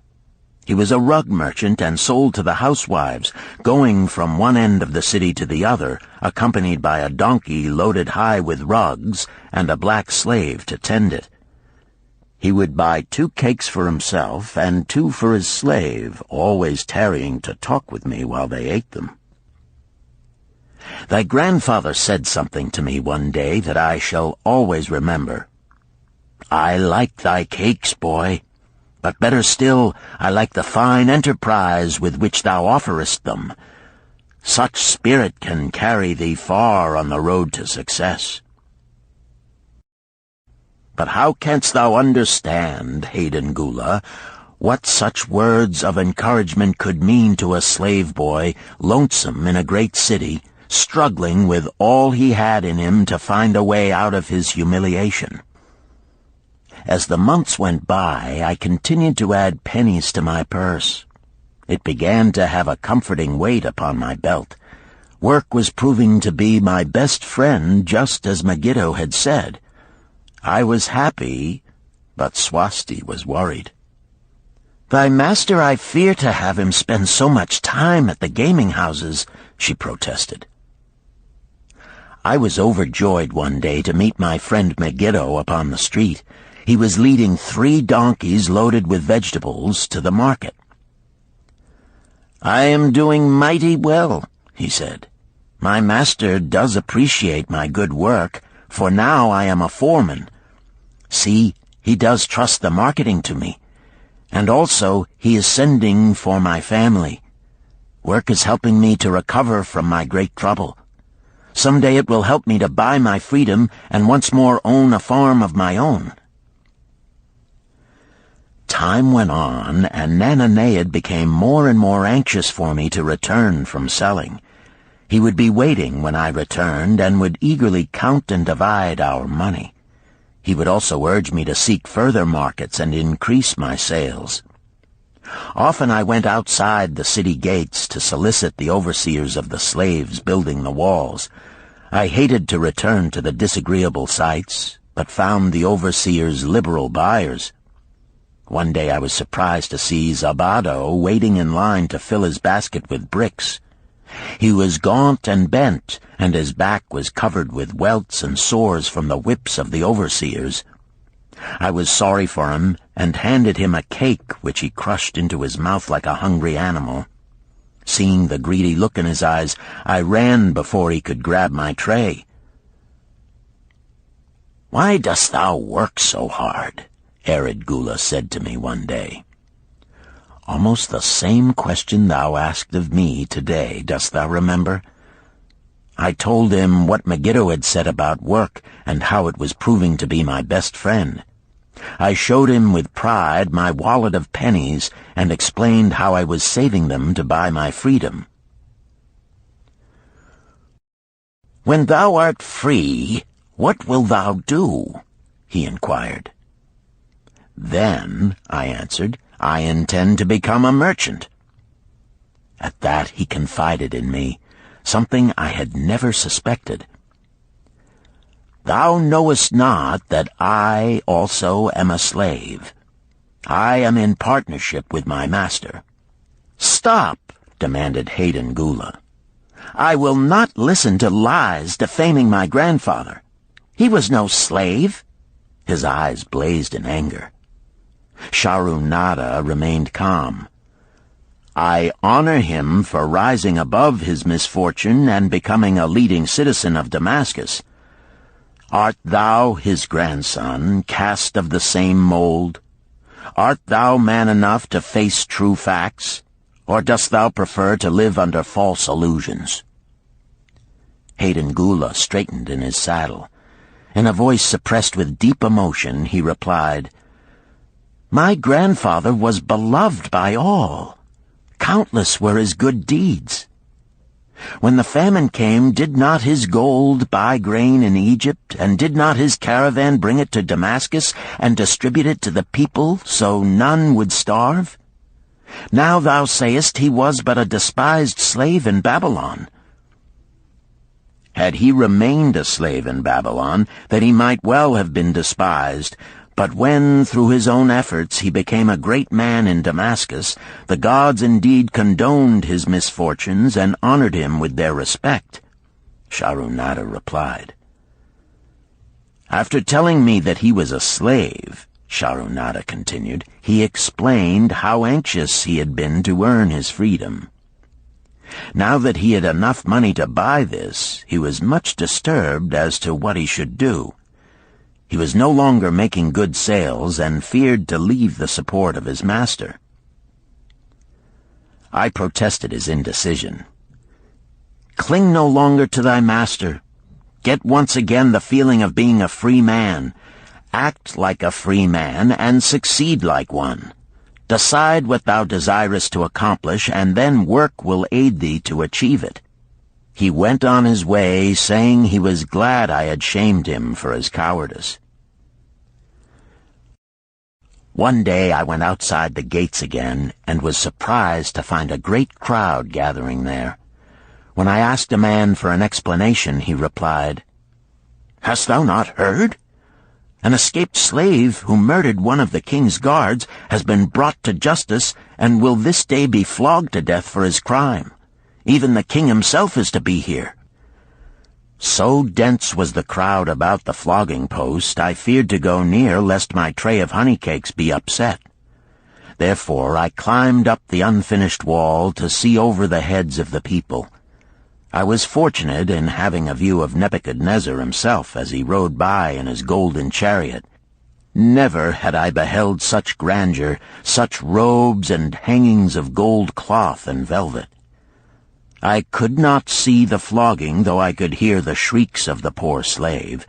He was a rug merchant and sold to the housewives, going from one end of the city to the other, accompanied by a donkey loaded high with rugs and a black slave to tend it. He would buy 2 cakes for himself and 2 for his slave, always tarrying to talk with me while they ate them. Thy grandfather said something to me one day that I shall always remember. "I like thy cakes, boy. But better still, I like the fine enterprise with which thou offerest them. Such spirit can carry thee far on the road to success." But how canst thou understand, Hayden Gula, what such words of encouragement could mean to a slave boy, lonesome in a great city, struggling with all he had in him to find a way out of his humiliation? As the months went by, I continued to add pennies to my purse. It began to have a comforting weight upon my belt. Work was proving to be my best friend, just as Megiddo had said. I was happy, but Swasti was worried. "Thy master, I fear to have him spend so much time at the gaming houses," she protested. I was overjoyed one day to meet my friend Megiddo upon the street. He was leading 3 donkeys loaded with vegetables to the market. "I am doing mighty well," he said. "My master does appreciate my good work, for now I am a foreman. See, he does trust the marketing to me. And also he is sending for my family. Work is helping me to recover from my great trouble. Someday it will help me to buy my freedom and once more own a farm of my own." Time went on, and Nananeid became more and more anxious for me to return from selling. He would be waiting when I returned, and would eagerly count and divide our money. He would also urge me to seek further markets and increase my sales. Often I went outside the city gates to solicit the overseers of the slaves building the walls. I hated to return to the disagreeable sights, but found the overseers liberal buyers. One day I was surprised to see Zabado waiting in line to fill his basket with bricks. He was gaunt and bent, and his back was covered with welts and sores from the whips of the overseers. I was sorry for him, and handed him a cake which he crushed into his mouth like a hungry animal. Seeing the greedy look in his eyes, I ran before he could grab my tray. "Why dost thou work so hard?" Arid Gula said to me one day. "Almost the same question thou asked of me today, dost thou remember?" I told him what Megiddo had said about work and how it was proving to be my best friend. I showed him with pride my wallet of pennies and explained how I was saving them to buy my freedom. "When thou art free, what wilt thou do?" he inquired. "Then," I answered, "I intend to become a merchant." At that he confided in me, something I had never suspected. "Thou knowest not that I also am a slave. I am in partnership with my master." "Stop," demanded Hayden Gula. "I will not listen to lies defaming my grandfather. He was no slave." His eyes blazed in anger. Sharunada remained calm. "I honor him for rising above his misfortune and becoming a leading citizen of Damascus. Art thou his grandson, cast of the same mold? Art thou man enough to face true facts, or dost thou prefer to live under false illusions?" Hayden Gula straightened in his saddle. In a voice suppressed with deep emotion, he replied, "My grandfather was beloved by all. Countless were his good deeds. When the famine came, did not his gold buy grain in Egypt, and did not his caravan bring it to Damascus and distribute it to the people so none would starve? Now thou sayest he was but a despised slave in Babylon. Had he remained a slave in Babylon, then he might well have been despised. But when, through his own efforts, he became a great man in Damascus, the gods indeed condoned his misfortunes and honored him with their respect," Sharunada replied. "After telling me that he was a slave," Sharunada continued, "he explained how anxious he had been to earn his freedom. Now that he had enough money to buy this, he was much disturbed as to what he should do. He was no longer making good sales and feared to leave the support of his master." I protested his indecision. "Cling no longer to thy master. Get once again the feeling of being a free man. Act like a free man and succeed like one. Decide what thou desirest to accomplish, and then work will aid thee to achieve it." He went on his way, saying he was glad I had shamed him for his cowardice. One day I went outside the gates again, and was surprised to find a great crowd gathering there. When I asked a man for an explanation, he replied, "Hast thou not heard? An escaped slave who murdered one of the king's guards has been brought to justice and will this day be flogged to death for his crime. Even the king himself is to be here." So dense was the crowd about the flogging post, I feared to go near lest my tray of honey cakes be upset. Therefore I climbed up the unfinished wall to see over the heads of the people. I was fortunate in having a view of Nebuchadnezzar himself as he rode by in his golden chariot. Never had I beheld such grandeur, such robes and hangings of gold cloth and velvet. I could not see the flogging, though I could hear the shrieks of the poor slave.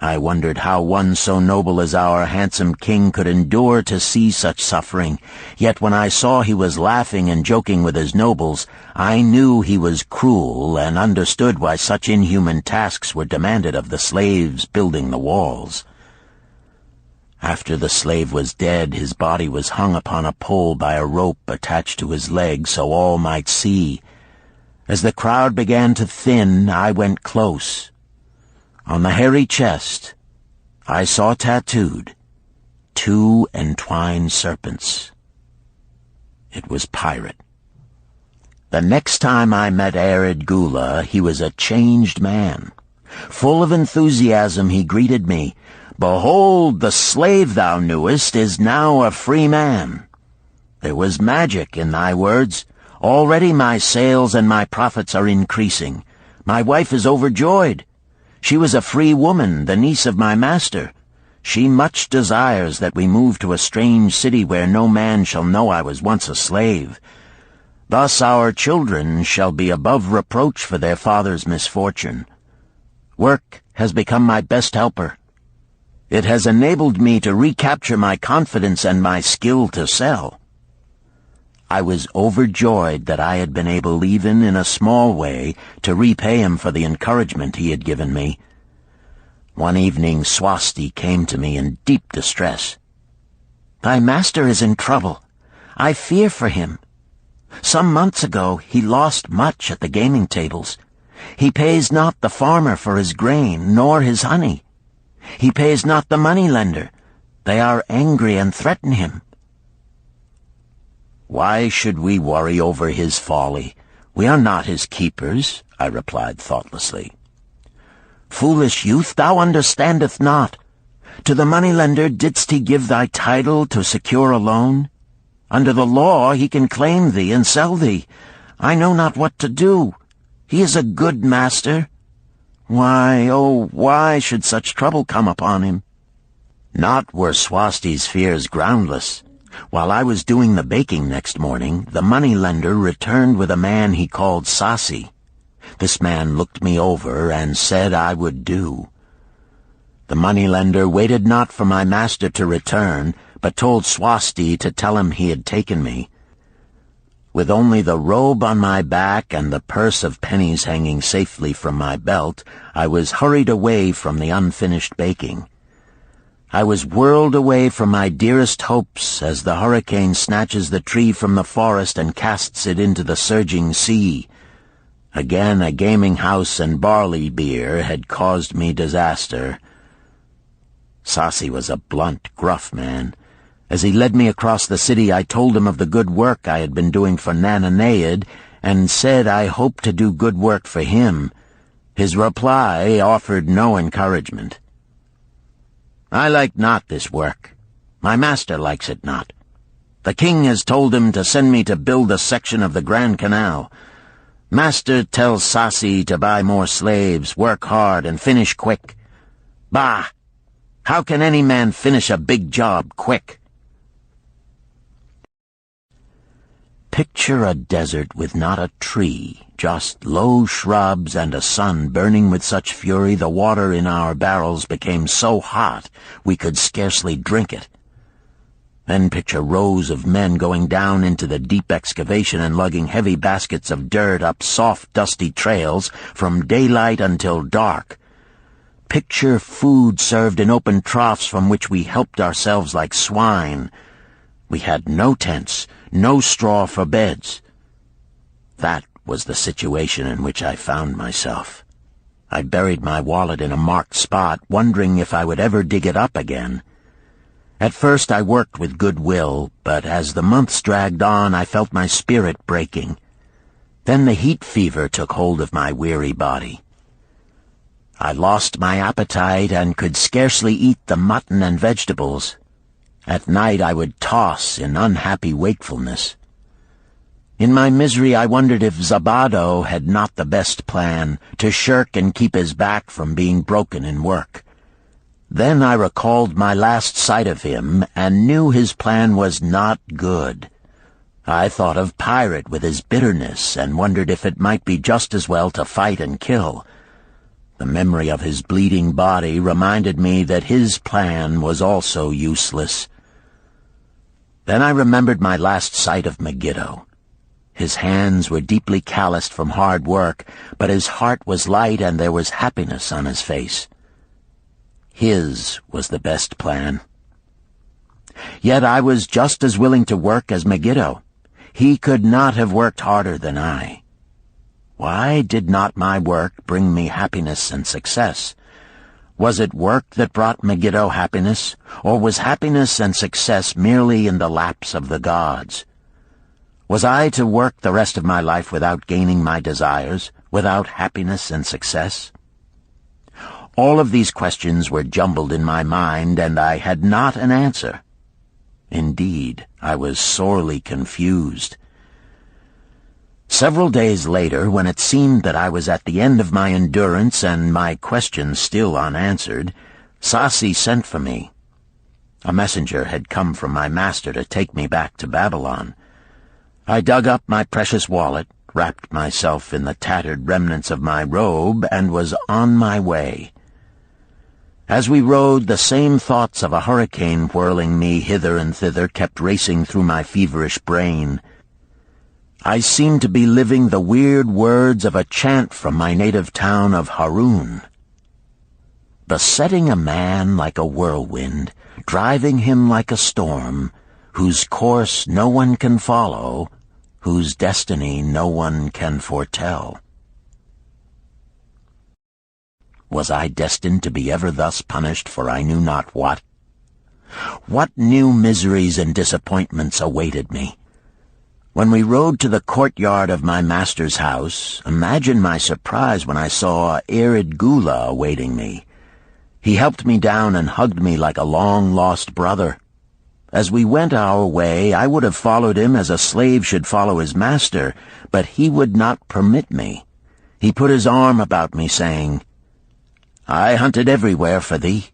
I wondered how one so noble as our handsome king could endure to see such suffering, yet when I saw he was laughing and joking with his nobles, I knew he was cruel and understood why such inhuman tasks were demanded of the slaves building the walls. After the slave was dead, his body was hung upon a pole by a rope attached to his leg so all might see. As the crowd began to thin, I went close. On the hairy chest, I saw tattooed 2 entwined serpents. It was Pirate. The next time I met Arid Gula, he was a changed man. Full of enthusiasm, he greeted me. "Behold, the slave thou knewest is now a free man. There was magic in thy words. Already my sales and my profits are increasing. My wife is overjoyed. She was a free woman, the niece of my master. She much desires that we move to a strange city where no man shall know I was once a slave. Thus our children shall be above reproach for their father's misfortune. Work has become my best helper. It has enabled me to recapture my confidence and my skill to sell." I was overjoyed that I had been able, even in a small way, to repay him for the encouragement he had given me. One evening Swasti came to me in deep distress. "Thy master is in trouble. I fear for him. Some months ago he lost much at the gaming tables. He pays not the farmer for his grain, nor his honey. He pays not the money-lender. They are angry and threaten him." "Why should we worry over his folly? We are not his keepers," I replied thoughtlessly. "Foolish youth, thou understandest not. To the moneylender didst he give thy title to secure a loan? Under the law he can claim thee and sell thee. I know not what to do. He is a good master. Why, oh, why should such trouble come upon him? Not were Swasti's fears groundless. While I was doing the baking next morning, the moneylender returned with a man he called Sasi. This man looked me over and said I would do. The moneylender waited not for my master to return, but told Swasti to tell him he had taken me. With only the robe on my back and the purse of pennies hanging safely from my belt, I was hurried away from the unfinished baking. I was whirled away from my dearest hopes as the hurricane snatches the tree from the forest and casts it into the surging sea. Again a gaming house and barley beer had caused me disaster. Sasi was a blunt, gruff man. As he led me across the city, I told him of the good work I had been doing for Nananeid, and said I hoped to do good work for him. His reply offered no encouragement. I like not this work. My master likes it not. The king has told him to send me to build a section of the Grand Canal. Master tells Sasi to buy more slaves, work hard, and finish quick. Bah! How can any man finish a big job quick? Picture a desert with not a tree, just low shrubs and a sun burning with such fury the water in our barrels became so hot we could scarcely drink it. Then picture rows of men going down into the deep excavation and lugging heavy baskets of dirt up soft, dusty trails from daylight until dark. Picture food served in open troughs from which we helped ourselves like swine. We had no tents, no straw for beds. That was the situation in which I found myself. I buried my wallet in a marked spot, wondering if I would ever dig it up again. At first I worked with good will, but as the months dragged on I felt my spirit breaking. Then the heat fever took hold of my weary body. I lost my appetite and could scarcely eat the mutton and vegetables. At night I would toss in unhappy wakefulness. In my misery I wondered if Zabado had not the best plan, to shirk and keep his back from being broken in work. Then I recalled my last sight of him and knew his plan was not good. I thought of Pirate with his bitterness and wondered if it might be just as well to fight and kill. The memory of his bleeding body reminded me that his plan was also useless. Then I remembered my last sight of Megiddo. His hands were deeply calloused from hard work, but his heart was light and there was happiness on his face. His was the best plan. Yet I was just as willing to work as Megiddo. He could not have worked harder than I. Why did not my work bring me happiness and success? Was it work that brought Megiddo happiness, or was happiness and success merely in the laps of the gods? Was I to work the rest of my life without gaining my desires, without happiness and success? All of these questions were jumbled in my mind, and I had not an answer. Indeed, I was sorely confused. Several days later, when it seemed that I was at the end of my endurance and my questions still unanswered, Sasi sent for me. A messenger had come from my master to take me back to Babylon. I dug up my precious wallet, wrapped myself in the tattered remnants of my robe, and was on my way. As we rode, the same thoughts of a hurricane whirling me hither and thither kept racing through my feverish brain. I seemed to be living the weird words of a chant from my native town of Harun. Besetting a man like a whirlwind, driving him like a storm, whose course no one can follow, whose destiny no one can foretell. Was I destined to be ever thus punished for I knew not what? What new miseries and disappointments awaited me? When we rode to the courtyard of my master's house, imagine my surprise when I saw Erid Gula awaiting me. He helped me down and hugged me like a long-lost brother. As we went our way, I would have followed him as a slave should follow his master, but he would not permit me. He put his arm about me, saying, "I hunted everywhere for thee.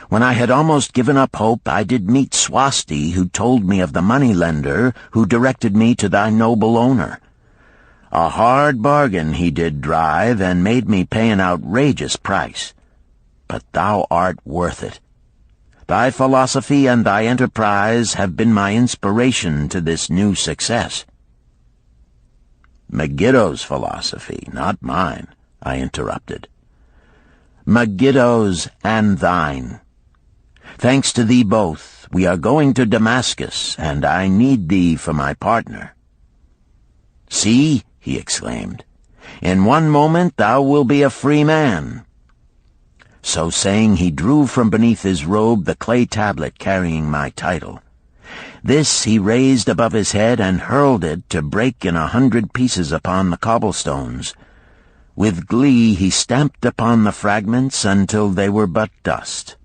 When I had almost given up hope, I did meet Swasti, who told me of the money-lender who directed me to thy noble owner. A hard bargain he did drive, and made me pay an outrageous price. But thou art worth it. Thy philosophy and thy enterprise have been my inspiration to this new success." "Megiddo's philosophy, not mine," I interrupted. "Megiddo's and thine. Thanks to thee both, we are going to Damascus, and I need thee for my partner." "See," he exclaimed, "in one moment thou wilt be a free man." So saying, he drew from beneath his robe the clay tablet carrying my title. This he raised above his head and hurled it to break in 100 pieces upon the cobblestones. With glee he stamped upon the fragments until they were but dust.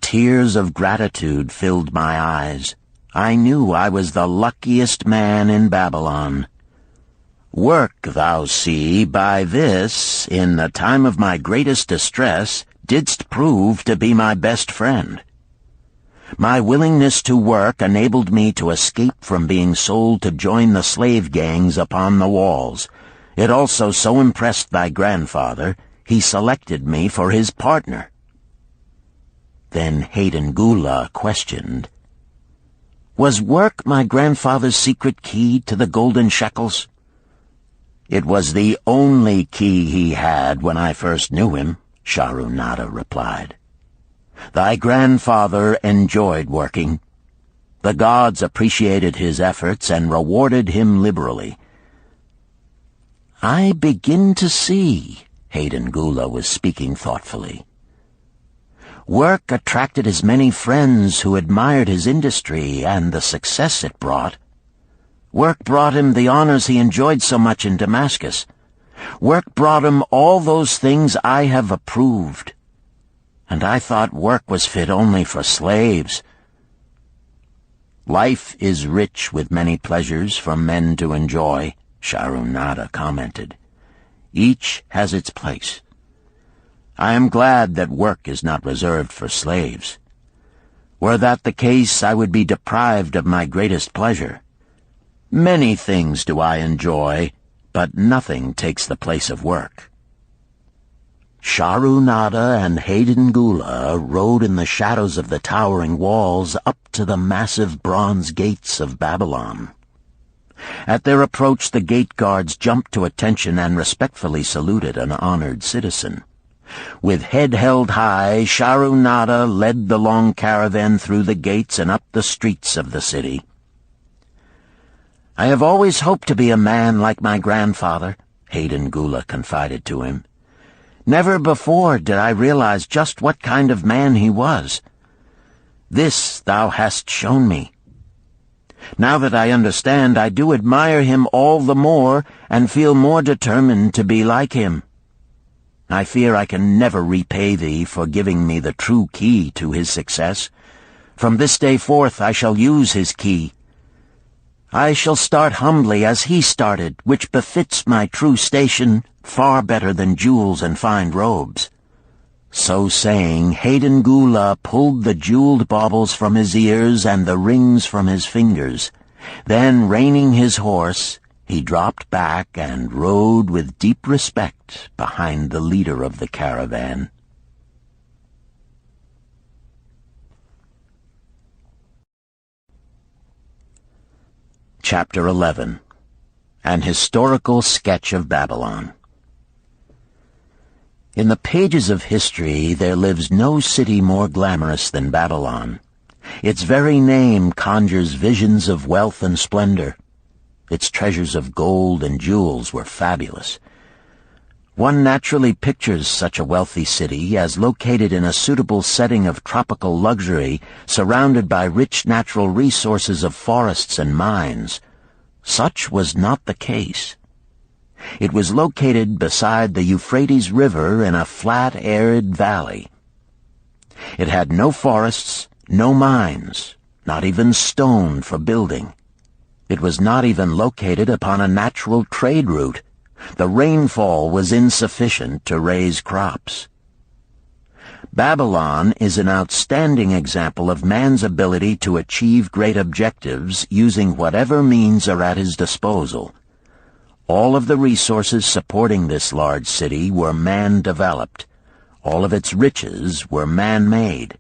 Tears of gratitude filled my eyes. I knew I was the luckiest man in Babylon. Work, thou see, by this, in the time of my greatest distress, didst prove to be my best friend. My willingness to work enabled me to escape from being sold to join the slave gangs upon the walls. It also so impressed thy grandfather, he selected me for his partner. Then Hayden Gula questioned, "Was work my grandfather's secret key to the golden shekels?" "It was the only key he had when I first knew him," Sharunada replied. "Thy grandfather enjoyed working. The gods appreciated his efforts and rewarded him liberally." "I begin to see," Hayden Gula was speaking thoughtfully. "Work attracted his many friends who admired his industry and the success it brought. Work brought him the honors he enjoyed so much in Damascus. Work brought him all those things I have approved. And I thought work was fit only for slaves." "Life is rich with many pleasures for men to enjoy," Sharunada commented. "Each has its place. I am glad that work is not reserved for slaves. Were that the case, I would be deprived of my greatest pleasure. Many things do I enjoy, but nothing takes the place of work." Sharunada and Hayden Gula rode in the shadows of the towering walls up to the massive bronze gates of Babylon. At their approach, the gate guards jumped to attention and respectfully saluted an honored citizen. With head held high, Sharunada led the long caravan through the gates and up the streets of the city. "I have always hoped to be a man like my grandfather," Hayden Gula confided to him. "Never before did I realize just what kind of man he was. This thou hast shown me. Now that I understand, I do admire him all the more and feel more determined to be like him. I fear I can never repay thee for giving me the true key to his success. From this day forth I shall use his key. I shall start humbly as he started, which befits my true station far better than jewels and fine robes." So saying, Hayden Gula pulled the jeweled baubles from his ears and the rings from his fingers. Then, reining his horse, he dropped back and rode with deep respect behind the leader of the caravan. Chapter 11. An Historical Sketch of Babylon. In the pages of history there lives no city more glamorous than Babylon. Its very name conjures visions of wealth and splendor. Its treasures of gold and jewels were fabulous. One naturally pictures such a wealthy city as located in a suitable setting of tropical luxury, surrounded by rich natural resources of forests and mines. Such was not the case. It was located beside the Euphrates River in a flat, arid valley. It had no forests, no mines, not even stone for building. It was not even located upon a natural trade route. The rainfall was insufficient to raise crops. Babylon is an outstanding example of man's ability to achieve great objectives using whatever means are at his disposal. All of the resources supporting this large city were man-developed. All of its riches were man-made.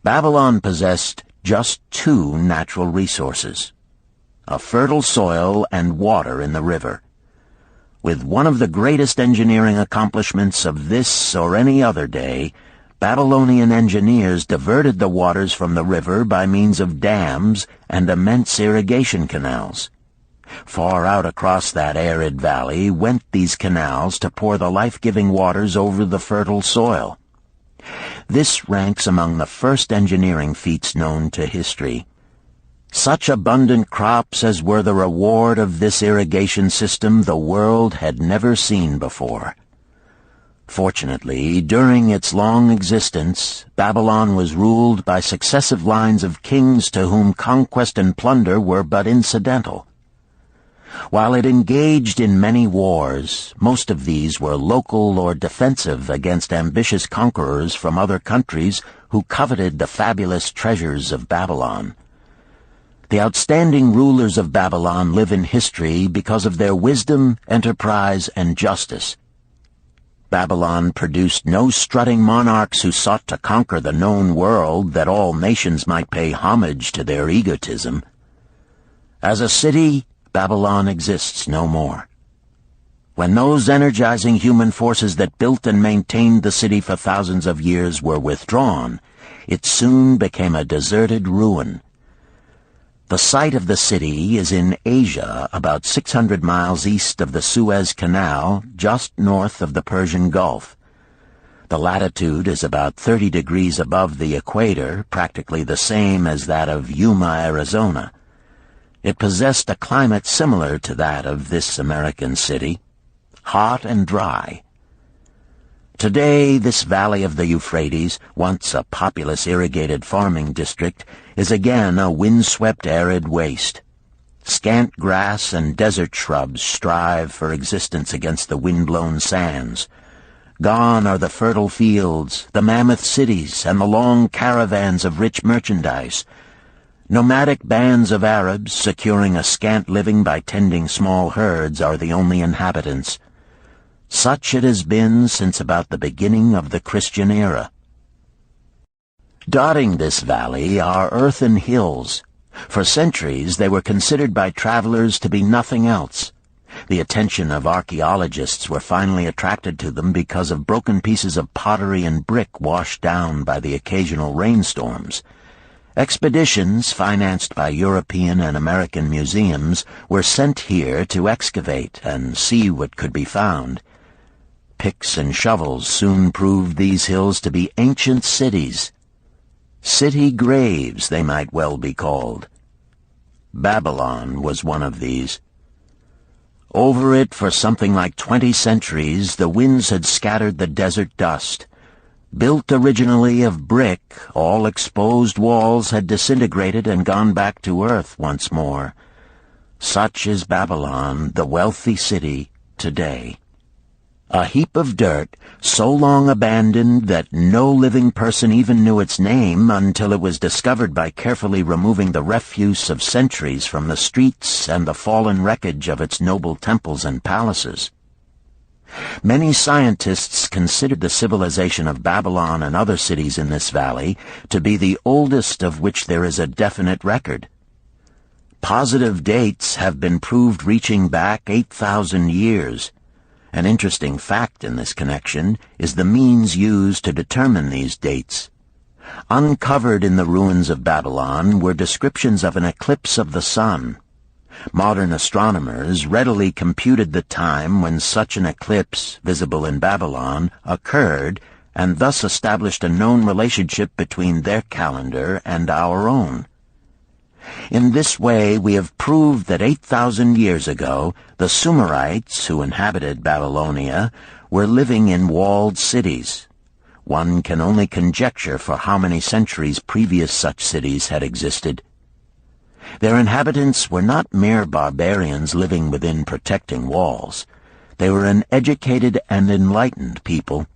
Babylon possessed just two natural resources: a fertile soil and water in the river. With one of the greatest engineering accomplishments of this or any other day, Babylonian engineers diverted the waters from the river by means of dams and immense irrigation canals. Far out across that arid valley went these canals to pour the life-giving waters over the fertile soil. This ranks among the first engineering feats known to history. Such abundant crops as were the reward of this irrigation system the world had never seen before. Fortunately, during its long existence, Babylon was ruled by successive lines of kings to whom conquest and plunder were but incidental. While it engaged in many wars, most of these were local or defensive against ambitious conquerors from other countries who coveted the fabulous treasures of Babylon. The outstanding rulers of Babylon live in history because of their wisdom, enterprise, and justice. Babylon produced no strutting monarchs who sought to conquer the known world that all nations might pay homage to their egotism. As a city, Babylon exists no more. When those energizing human forces that built and maintained the city for thousands of years were withdrawn, it soon became a deserted ruin. The site of the city is in Asia, about 600 miles east of the Suez Canal, just north of the Persian Gulf. The latitude is about 30 degrees above the equator, practically the same as that of Yuma, Arizona. It possessed a climate similar to that of this American city, hot and dry. Today, this valley of the Euphrates, once a populous irrigated farming district, is again a windswept arid waste. Scant grass and desert shrubs strive for existence against the wind-blown sands. Gone are the fertile fields, the mammoth cities, and the long caravans of rich merchandise. Nomadic bands of Arabs, securing a scant living by tending small herds, are the only inhabitants. Such it has been since about the beginning of the Christian era. Dotting this valley are earthen hills. For centuries they were considered by travelers to be nothing else. The attention of archaeologists were finally attracted to them because of broken pieces of pottery and brick washed down by the occasional rainstorms. Expeditions, financed by European and American museums, were sent here to excavate and see what could be found. Picks and shovels soon proved these hills to be ancient cities. City graves, they might well be called. Babylon was one of these. Over it for something like 20 centuries, the winds had scattered the desert dust. Built originally of brick, all exposed walls had disintegrated and gone back to earth once more. Such is Babylon, the wealthy city, today. A heap of dirt, so long abandoned that no living person even knew its name until it was discovered by carefully removing the refuse of centuries from the streets and the fallen wreckage of its noble temples and palaces. Many scientists considered the civilization of Babylon and other cities in this valley to be the oldest of which there is a definite record. Positive dates have been proved reaching back 8,000 years. An interesting fact in this connection is the means used to determine these dates. Uncovered in the ruins of Babylon were descriptions of an eclipse of the sun. Modern astronomers readily computed the time when such an eclipse, visible in Babylon, occurred, and thus established a known relationship between their calendar and our own. In this way, we have proved that 8,000 years ago, the Sumerites, who inhabited Babylonia, were living in walled cities. one can only conjecture for how many centuries previous such cities had existed. Their inhabitants were not mere barbarians living within protecting walls. They were an educated and enlightened people.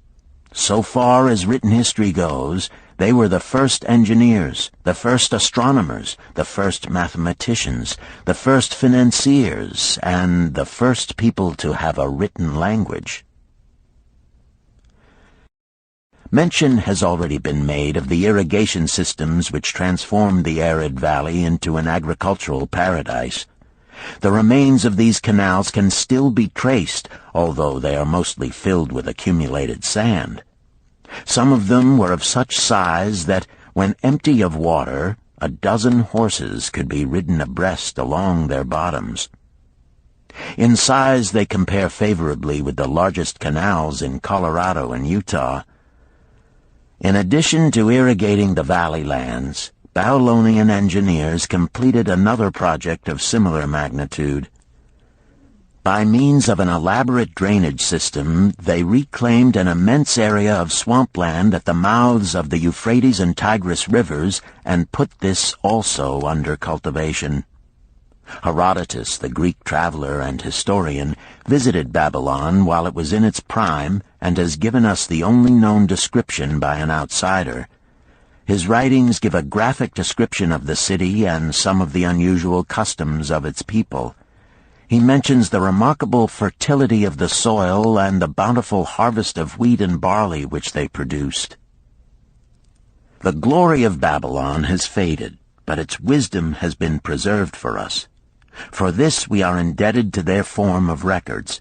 So far as written history goes, they were the first engineers, the first astronomers, the first mathematicians, the first financiers, and the first people to have a written language. Mention has already been made of the irrigation systems which transformed the arid valley into an agricultural paradise. The remains of these canals can still be traced, although they are mostly filled with accumulated sand. Some of them were of such size that, when empty of water, a dozen horses could be ridden abreast along their bottoms. In size they compare favorably with the largest canals in Colorado and Utah. In addition to irrigating the valley lands, Babylonian engineers completed another project of similar magnitude. By means of an elaborate drainage system, they reclaimed an immense area of swampland at the mouths of the Euphrates and Tigris rivers and put this also under cultivation. Herodotus, the Greek traveler and historian, visited Babylon while it was in its prime and has given us the only known description by an outsider. His writings give a graphic description of the city and some of the unusual customs of its people. He mentions the remarkable fertility of the soil and the bountiful harvest of wheat and barley which they produced. The glory of Babylon has faded, but its wisdom has been preserved for us. For this we are indebted to their form of records.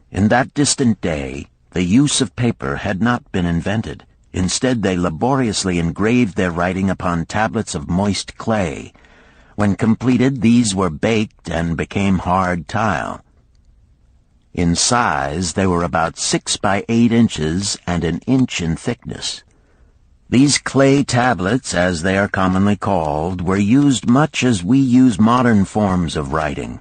In that distant day, the use of paper had not been invented. Instead, they laboriously engraved their writing upon tablets of moist clay. When completed, these were baked and became hard tile. In size, they were about 6 by 8 inches and an inch in thickness. These clay tablets, as they are commonly called, were used much as we use modern forms of writing.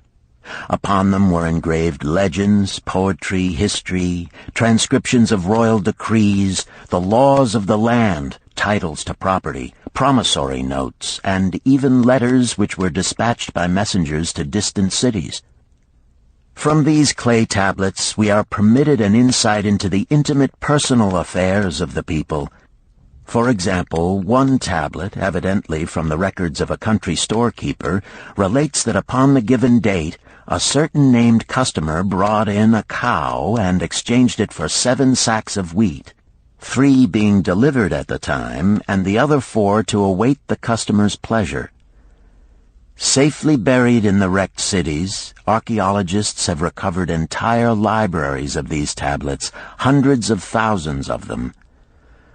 Upon them were engraved legends, poetry, history, transcriptions of royal decrees, the laws of the land, titles to property, promissory notes, and even letters which were dispatched by messengers to distant cities. From these clay tablets we are permitted an insight into the intimate personal affairs of the people. For example, one tablet, evidently from the records of a country storekeeper, relates that upon the given date, a certain named customer brought in a cow and exchanged it for 7 sacks of wheat, 3 being delivered at the time, and the other 4 to await the customer's pleasure. Safely buried in the wrecked cities, archaeologists have recovered entire libraries of these tablets, hundreds of thousands of them.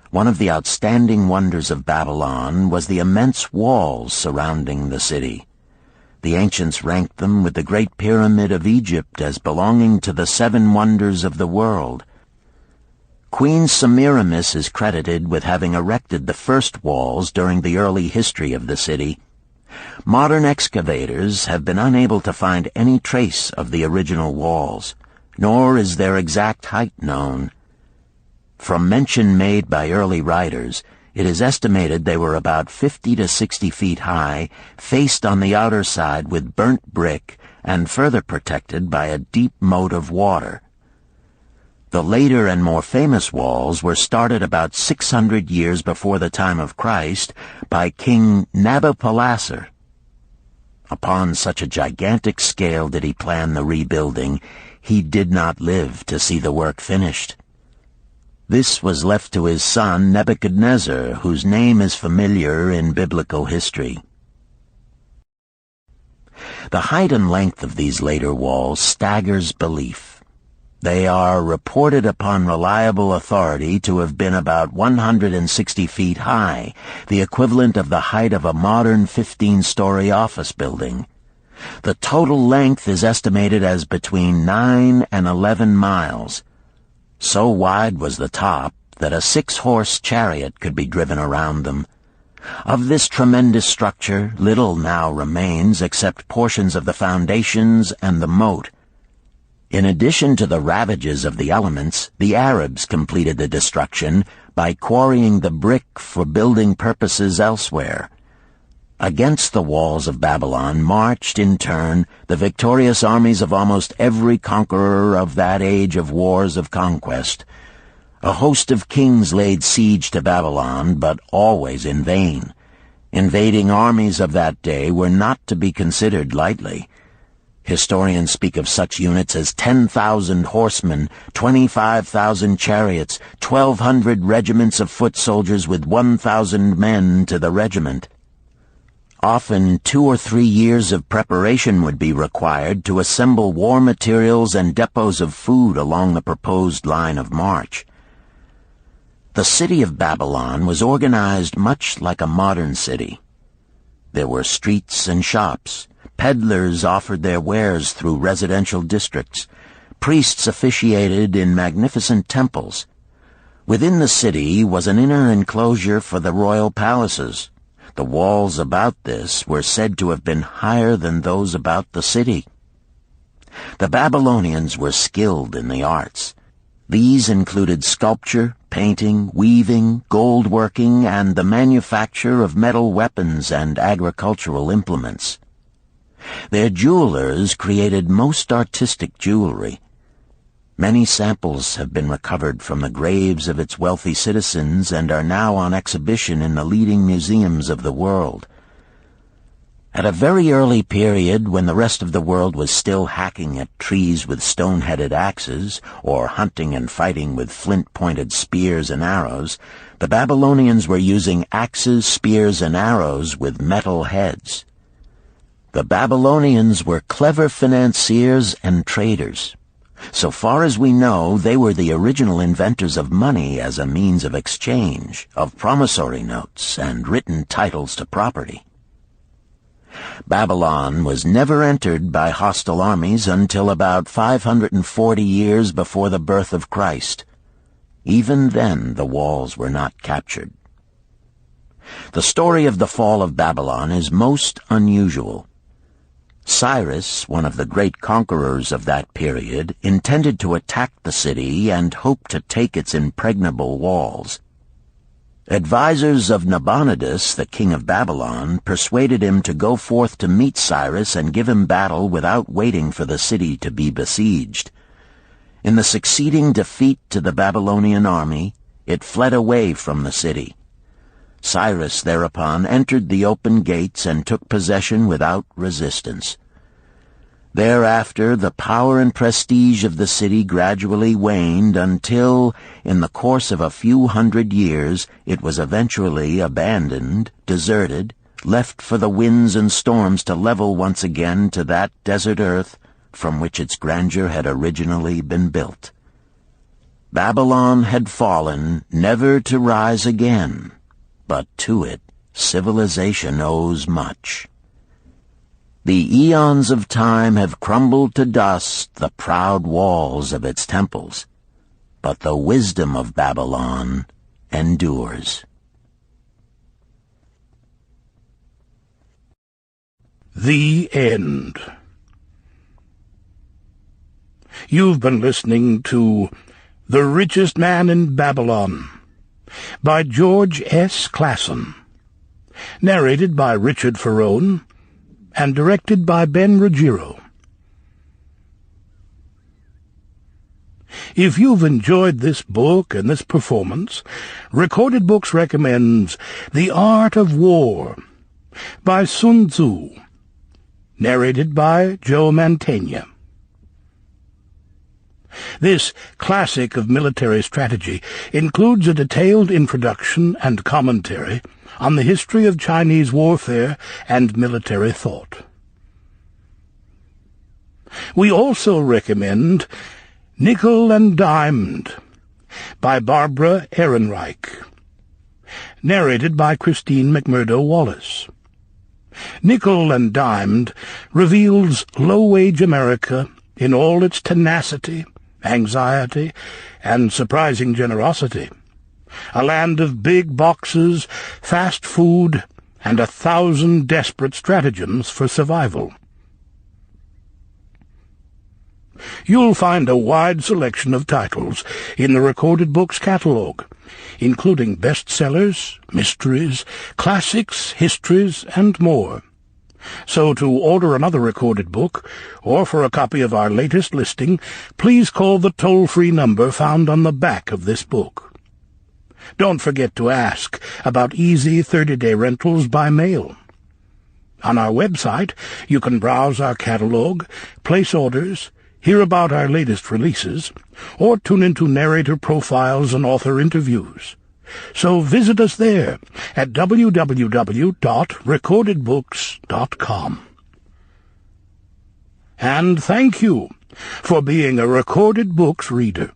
One of the outstanding wonders of Babylon was the immense walls surrounding the city. The ancients ranked them with the Great Pyramid of Egypt as belonging to the 7 wonders of the world. Queen Semiramis is credited with having erected the first walls during the early history of the city. Modern excavators have been unable to find any trace of the original walls, nor is their exact height known. From mention made by early writers, it is estimated they were about 50 to 60 feet high, faced on the outer side with burnt brick, and further protected by a deep moat of water. The later and more famous walls were started about 600 years before the time of Christ by King Nabopolassar. Upon such a gigantic scale did he plan the rebuilding, he did not live to see the work finished. This was left to his son Nebuchadnezzar, whose name is familiar in biblical history. The height and length of these later walls staggers belief. They are reported upon reliable authority to have been about 160 feet high, the equivalent of the height of a modern 15-story office building. The total length is estimated as between 9 and 11 miles. So wide was the top that a 6-horse chariot could be driven around them. Of this tremendous structure, little now remains except portions of the foundations and the moat. In addition to the ravages of the elements, the Arabs completed the destruction by quarrying the brick for building purposes elsewhere. Against the walls of Babylon marched, in turn, the victorious armies of almost every conqueror of that age of wars of conquest. A host of kings laid siege to Babylon, but always in vain. Invading armies of that day were not to be considered lightly. Historians speak of such units as 10,000 horsemen, 25,000 chariots, 1,200 regiments of foot soldiers with 1,000 men to the regiment. Often 2 or 3 years of preparation would be required to assemble war materials and depots of food along the proposed line of march. The city of Babylon was organized much like a modern city. There were streets and shops. Peddlers offered their wares through residential districts. Priests officiated in magnificent temples. Within the city was an inner enclosure for the royal palaces. The walls about this were said to have been higher than those about the city. The Babylonians were skilled in the arts. These included sculpture, painting, weaving, gold working, and the manufacture of metal weapons and agricultural implements. Their jewelers created most artistic jewelry. Many samples have been recovered from the graves of its wealthy citizens and are now on exhibition in the leading museums of the world. At a very early period, when the rest of the world was still hacking at trees with stone-headed axes, or hunting and fighting with flint-pointed spears and arrows, the Babylonians were using axes, spears, and arrows with metal heads. The Babylonians were clever financiers and traders. So far as we know, they were the original inventors of money as a means of exchange, of promissory notes, and written titles to property. Babylon was never entered by hostile armies until about 540 years before the birth of Christ. Even then, the walls were not captured. The story of the fall of Babylon is most unusual. Cyrus, one of the great conquerors of that period, intended to attack the city and hoped to take its impregnable walls. Advisors of Nabonidus, the king of Babylon, persuaded him to go forth to meet Cyrus and give him battle without waiting for the city to be besieged. In the succeeding defeat to the Babylonian army, it fled away from the city. Cyrus thereupon entered the open gates and took possession without resistance. Thereafter, the power and prestige of the city gradually waned until, in the course of a few hundred years, it was eventually abandoned, deserted, left for the winds and storms to level once again to that desert earth from which its grandeur had originally been built. Babylon had fallen, never to rise again. But to it, civilization owes much. The eons of time have crumbled to dust the proud walls of its temples, but the wisdom of Babylon endures. The End. You've been listening to The Richest Man in Babylon by George S. Clason, narrated by Richard Ferrone, and directed by Ben Ruggiero. If you've enjoyed this book and this performance, Recorded Books recommends The Art of War by Sun Tzu, narrated by Joe Mantegna. This classic of military strategy includes a detailed introduction and commentary on the history of Chinese warfare and military thought. We also recommend Nickel and Dimed by Barbara Ehrenreich, narrated by Christine McMurdo Wallace. Nickel and Dimed reveals low-wage America in all its tenacity, anxiety, and surprising generosity. A land of big boxes, fast food, and 1,000 desperate stratagems for survival. You'll find a wide selection of titles in the Recorded Books catalog, including bestsellers, mysteries, classics, histories, and more. So to order another recorded book, or for a copy of our latest listing, please call the toll-free number found on the back of this book. Don't forget to ask about easy 30-day rentals by mail. On our website, you can browse our catalog, place orders, hear about our latest releases, or tune into narrator profiles and author interviews. So visit us there at www.recordedbooks.com. And thank you for being a Recorded Books reader.